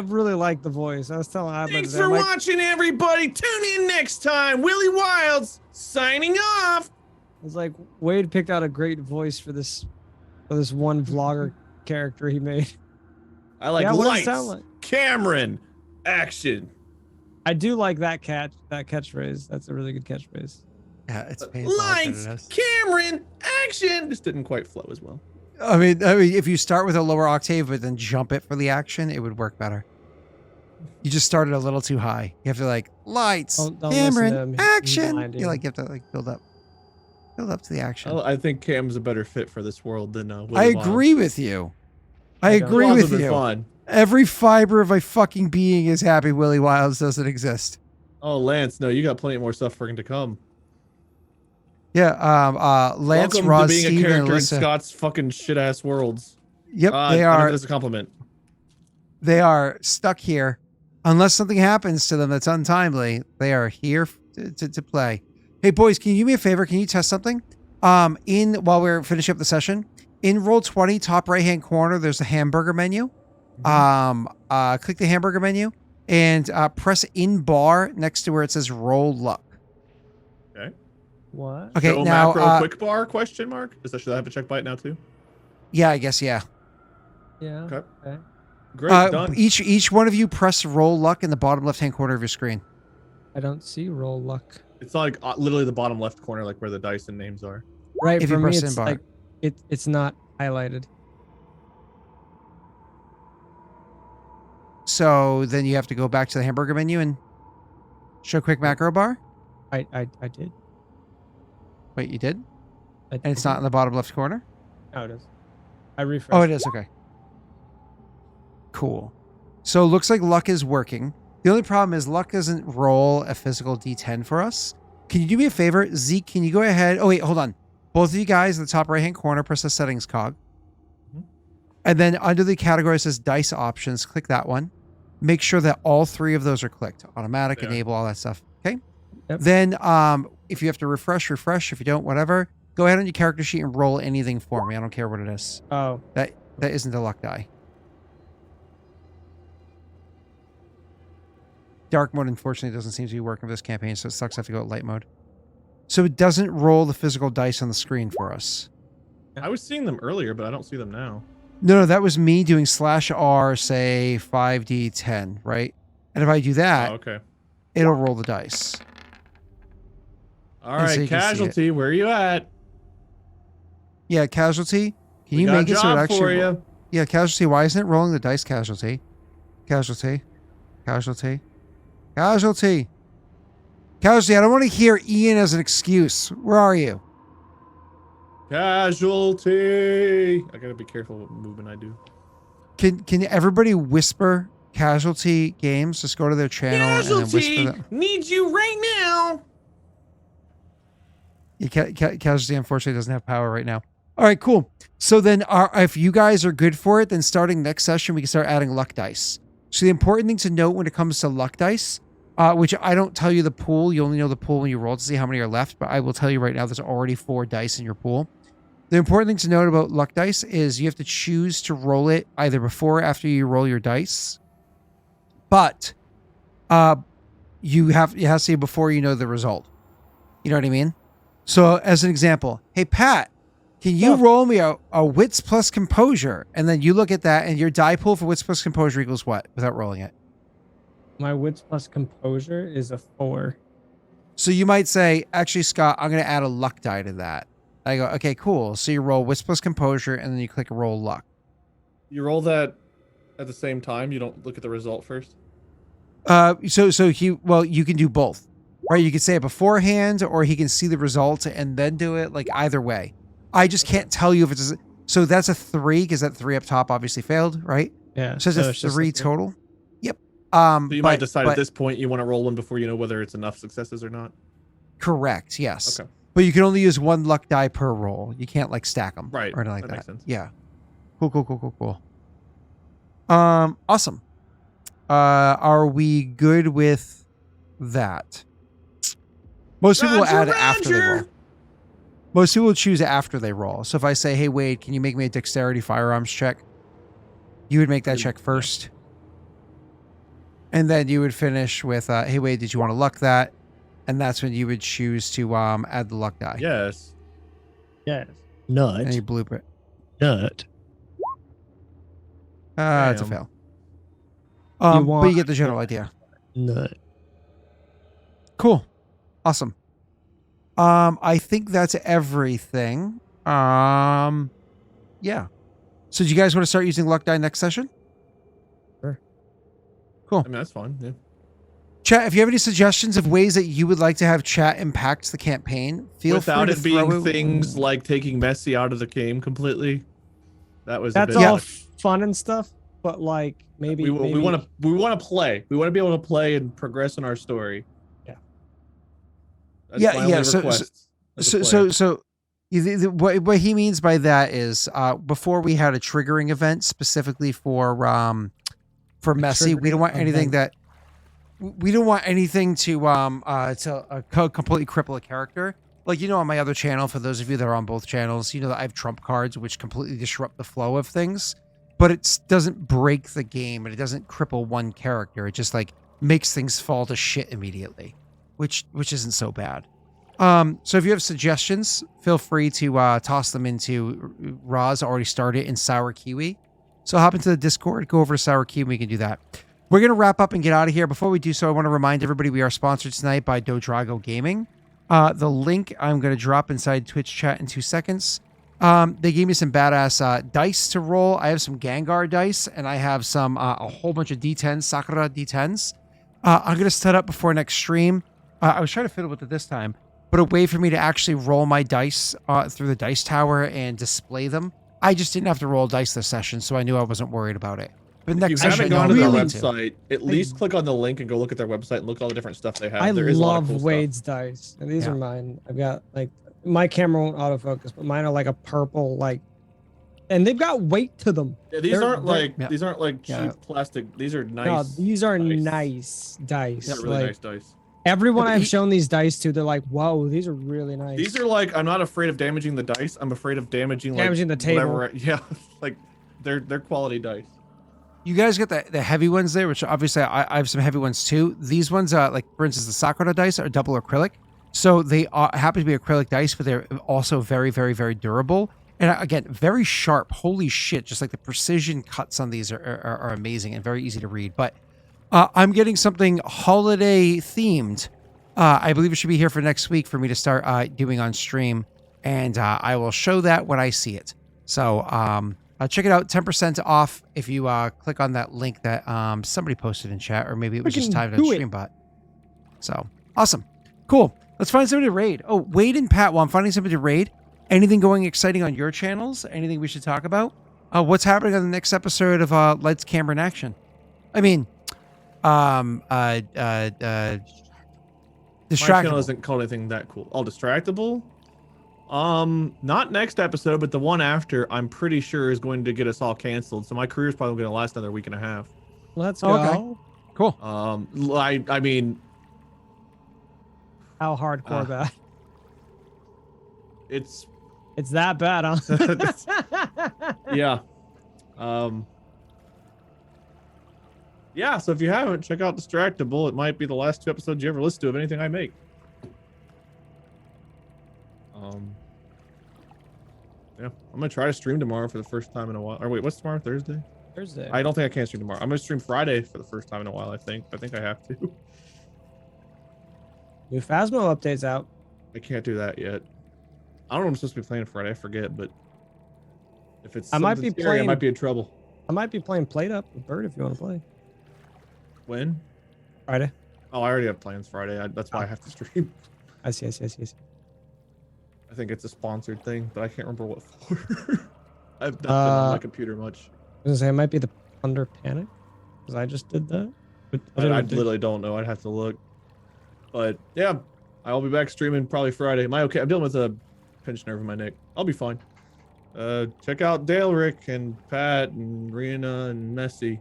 really like the voice. I was telling Adler Thanks today, for I'm like, watching, everybody. Tune in next time. Willie Wilds signing off. I was like, Wade picked out a great voice for this one vlogger character he made. I like Yeah, what does it lights, sound like? Cameron, action. I do like that catchphrase. That's a really good catchphrase. Yeah, it's painful. how good Lights, it is. Cameron, action. This didn't quite flow as well. I mean, if you start with a lower octave but then jump it for the action, it would work better. You just started a little too high. You have to like lights, Don't listen to him. Cameron, He's action. blinding. You like you have to like build up to the action. I think Cam's a better fit for this world than I Willy Wonka. agree with you. I Okay. agree Willy's with been you. fun. Every fiber of my fucking being is happy Willy Wilds doesn't exist. Oh, Lance, no, you got plenty more stuff for him to come. Yeah, Lance, Welcome Roz, to being Steven, a and character in Alyssa. Scott's fucking shit ass worlds. Yep, I they know are. that's a compliment. They are stuck here. Unless something happens to them that's untimely, they are here to play. Hey, boys, can you do me a favor? Can you test something? While we're finishing up the session, in Roll20, top right-hand corner, there's a hamburger menu. Click the hamburger menu and press in bar next to where it says Roll Luck. Okay. What? Okay, Show now, macro quick bar question mark? Should I have a check by it now too? yeah, I guess, yeah. Yeah. Okay. Great, done. Each one of you press Roll Luck in the bottom left-hand corner of your screen. I don't see roll luck. It's like literally the bottom left corner, like where the dice and names are. Right, If for you me, press it's in bar. like it's not highlighted. So then you have to go back to the hamburger menu and show quick macro bar. I did. Wait, you did? I And it's not in the bottom left corner? Oh, it is. I refreshed. Oh, it is. Okay. Cool. So it looks like luck is working. The only problem is luck doesn't roll a physical D10 for us. Can you do me a favor? Zeke, can you go ahead? Oh, wait, hold on. Both of you guys in the top right-hand corner, press the settings cog. And then under the category it says dice options, click that one. Make sure that all three of those are clicked. Automatic, Yeah. enable, all that stuff. Okay? Yep. Then if you have to refresh. If you don't, whatever. Go ahead on your character sheet and roll anything for me. I don't care what it is. Oh, That isn't a luck die. Dark mode, unfortunately, doesn't seem to be working for this campaign, so it sucks. I have to go at light mode. So it doesn't roll the physical dice on the screen for us. I was seeing them earlier, but I don't see them now. No, that was me doing /R, say 5d10, right? And if I do that, Oh, okay. it'll roll the dice. All And so right, you can see it. casualty, where are you at? Yeah, casualty. Can We you got make a it so it job actually? for you. Yeah, casualty. Why isn't it rolling the dice? Casualty. Casualty. Casualty. Casualty. Casualty. I don't want to hear Ian as an excuse. Where are you? Casualty. I gotta be careful what movement I do. Can everybody whisper casualty games? Just go to their channel and then whisper them. needs you right now. Yeah, casualty unfortunately doesn't have power right now. All right, cool. So then if you guys are good for it, then starting next session, we can start adding luck dice. So the important thing to note when it comes to luck dice, which I don't tell you the pool, you only know the pool when you roll to see how many are left, but I will tell you right now there's already 4 dice in your pool. The important thing to note about luck dice is you have to choose to roll it either before or after you roll your dice. But it has to be before you know the result. You know what I mean? So as an example, hey Pat, can you roll me a wits plus composure? And then you look at that and your die pool for wits plus composure equals what without rolling it? my wits plus composure is a 4. So you might say, actually, Scott, I'm going to add a luck die to that. I go, okay, cool. So you roll wits plus composure and then you click roll luck. You roll that at the same time. You don't look at the result first. You can do both, right? You can say it beforehand or he can see the result and then do it, like either way. I just can't tell you if it's, so that's a 3 because that 3 up top obviously failed, right? Yeah. So it's a just 3 total. Yep. So you might decide at this point you want to roll one before you know whether it's enough successes or not. Correct. Yes. Okay. But you can only use 1 luck die per roll. You can't like stack them. Right. Or anything like That that. makes sense. Yeah. Cool. Awesome. Are we good with that? Most people will add after they roll. Most people will choose after they roll. So if I say, hey, Wade, can you make me a dexterity firearms check? You would make that check first. And then you would finish with, hey, Wade, did you want to luck that? And that's when you would choose to add the luck die. Yes. Yes. Nut. Any blueprint. Nut. It's a Damn. fail. You But want- you get the general idea. Nut. Cool. Awesome. I think that's everything. Yeah. So do you guys want to start using luck die next session? Sure. I mean, that's fine. Yeah. Chat, if you have any suggestions of ways that you would like to have chat impact the campaign, feel Without free to it being throw things like taking Messi out of the game completely. That was That's a bit all much. fun and stuff, but like maybe we want to play. We want to be able to play and progress in our story. Yeah. That's Yeah, my yeah, only so- request as a player. So what he means by that is before we had a triggering event specifically for Messi, we don't want anything that we don't want anything to completely cripple a character. Like, you know, on my other channel, for those of you that are on both channels, you know that I have trump cards which completely disrupt the flow of things, but it doesn't break the game and it doesn't cripple one character. It just like makes things fall to shit immediately, which isn't so bad. So if you have suggestions, feel free to toss them into Roz already started in Sour Kiwi. So hop into the Discord, go over to Sour Kiwi, we can do that. We're going to wrap up and get out of here. Before we do so, I want to remind everybody we are sponsored tonight by Dodrago Gaming. The link I'm going to drop inside Twitch chat in 2 seconds. They gave me some badass dice to roll. I have some Gengar dice, and I have some a whole bunch of D10s, Sakura D10s. I'm going to set up before next stream. I was trying to fiddle with it this time, but a way for me to actually roll my dice through the dice tower and display them. I just didn't have to roll dice this session, so I knew I wasn't worried about it. But If you next haven't session, gone I'll to their really do. website, at least click on the link and go look at their website and look at all the different stuff they have. I There is a lot of love cool stuff. Wade's dice, and these Yeah. are mine. I've got like my camera won't autofocus, but mine are like a purple, like, and they've got weight to them. Yeah, these They're- aren't they're- like Yeah. these aren't like cheap Yeah. plastic. These are No, nice. these are dice. nice dice. These are really like, nice dice. Everyone Yeah, but I've you- shown these dice to, they're like, "Whoa, these are really nice." These are like, I'm not afraid of damaging the dice. I'm afraid of damaging Damaging the table. whatever. Yeah, like they're quality dice. You guys get the heavy ones there, which obviously I have some heavy ones too. These ones, like for instance, the Sakura dice are double acrylic. So they happen to be acrylic dice, but they're also very, very, very durable. And again, very sharp. Holy shit. Just like the precision cuts on these are amazing and very easy to read. But I'm getting something holiday themed. I believe it should be here for next week for me to start doing on stream. And I will show that when I see it. So check it out. 10% off if you click on that link that somebody posted in chat, or maybe it was just Freaking timed on do it. StreamBot. So awesome. Cool. Let's find somebody to raid. Oh, Wade and Pat, while I'm finding somebody to raid, anything going exciting on your channels? Anything we should talk about? What's happening on the next episode of Lights, Camera, and Action? I mean, My channel Distractable. isn't called anything that cool. Oh, Distractable? Not next episode, but the one after, I'm pretty sure is going to get us all canceled. So my career's probably going to last another week and a half. Let's Oh, go. okay. Cool. I mean, How hardcore that? it's It's that bad, huh? yeah. Yeah, so if you haven't, check out Distractable. It might be the last 2 episodes you ever listen to of anything I make. Yeah, I'm gonna try to stream tomorrow for the first time in a while. Or wait, what's tomorrow? Thursday? Thursday. I don't think I can stream tomorrow. I'm gonna stream Friday for the first time in a while. I think I have to. New Phasmo updates out. I can't do that yet. I don't know what I'm supposed to be playing Friday. I forget, but if it's I might something be scary, I playing- might be in trouble. I might be playing Plate Up with Bird if you want to play. When? Friday. Oh, I already have plans Friday. That's why I have to stream. I see. I think it's a sponsored thing, but I can't remember what for. I've not been on my computer much. I was gonna say it might be the Thunder Panic, because I just did that. But I didn't do- literally don't know. I'd have to look. But yeah, I'll be back streaming probably Friday. Am I okay? I'm dealing with a pinched nerve in my neck. I'll be fine. Check out Dale, Rick, and Pat, and Rena, and Messi.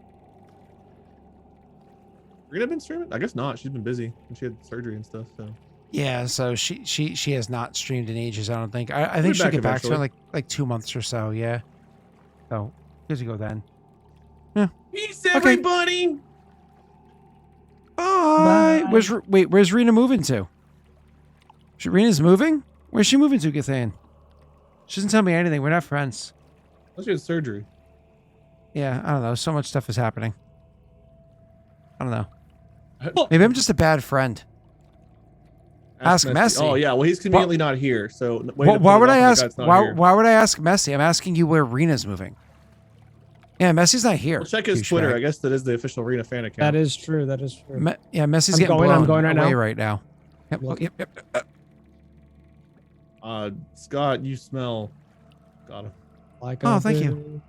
Rena been streaming? I guess not. She's been busy. And she had surgery and stuff. So Yeah, so she has not streamed in ages, I don't think. I We'll think be she'll back get back to it eventually. like 2 months or so, yeah. So good to go then. peace, everybody. Bye. Bye. Where's Rena moving to? Rena's moving? Where's she moving to, Gathan? She doesn't tell me anything. We're not friends. Oh, she had surgery. Yeah, I don't know. So much stuff is happening. I don't know. Maybe I'm just a bad friend. Ask Messi. Oh yeah, well he's conveniently not here. So Why would I ask? Why would I ask Messi? I'm asking you where Rena's moving. Yeah, Messi's not here. Well, check his douchebag. Twitter. I guess that is the official Arena fan account. That is true. That is true. Yeah, Messi's I'm getting going, I'm blown going right away now. right now. Yep, Look. yep. Scott, you smell. Got him. Like Oh, I thank you. do.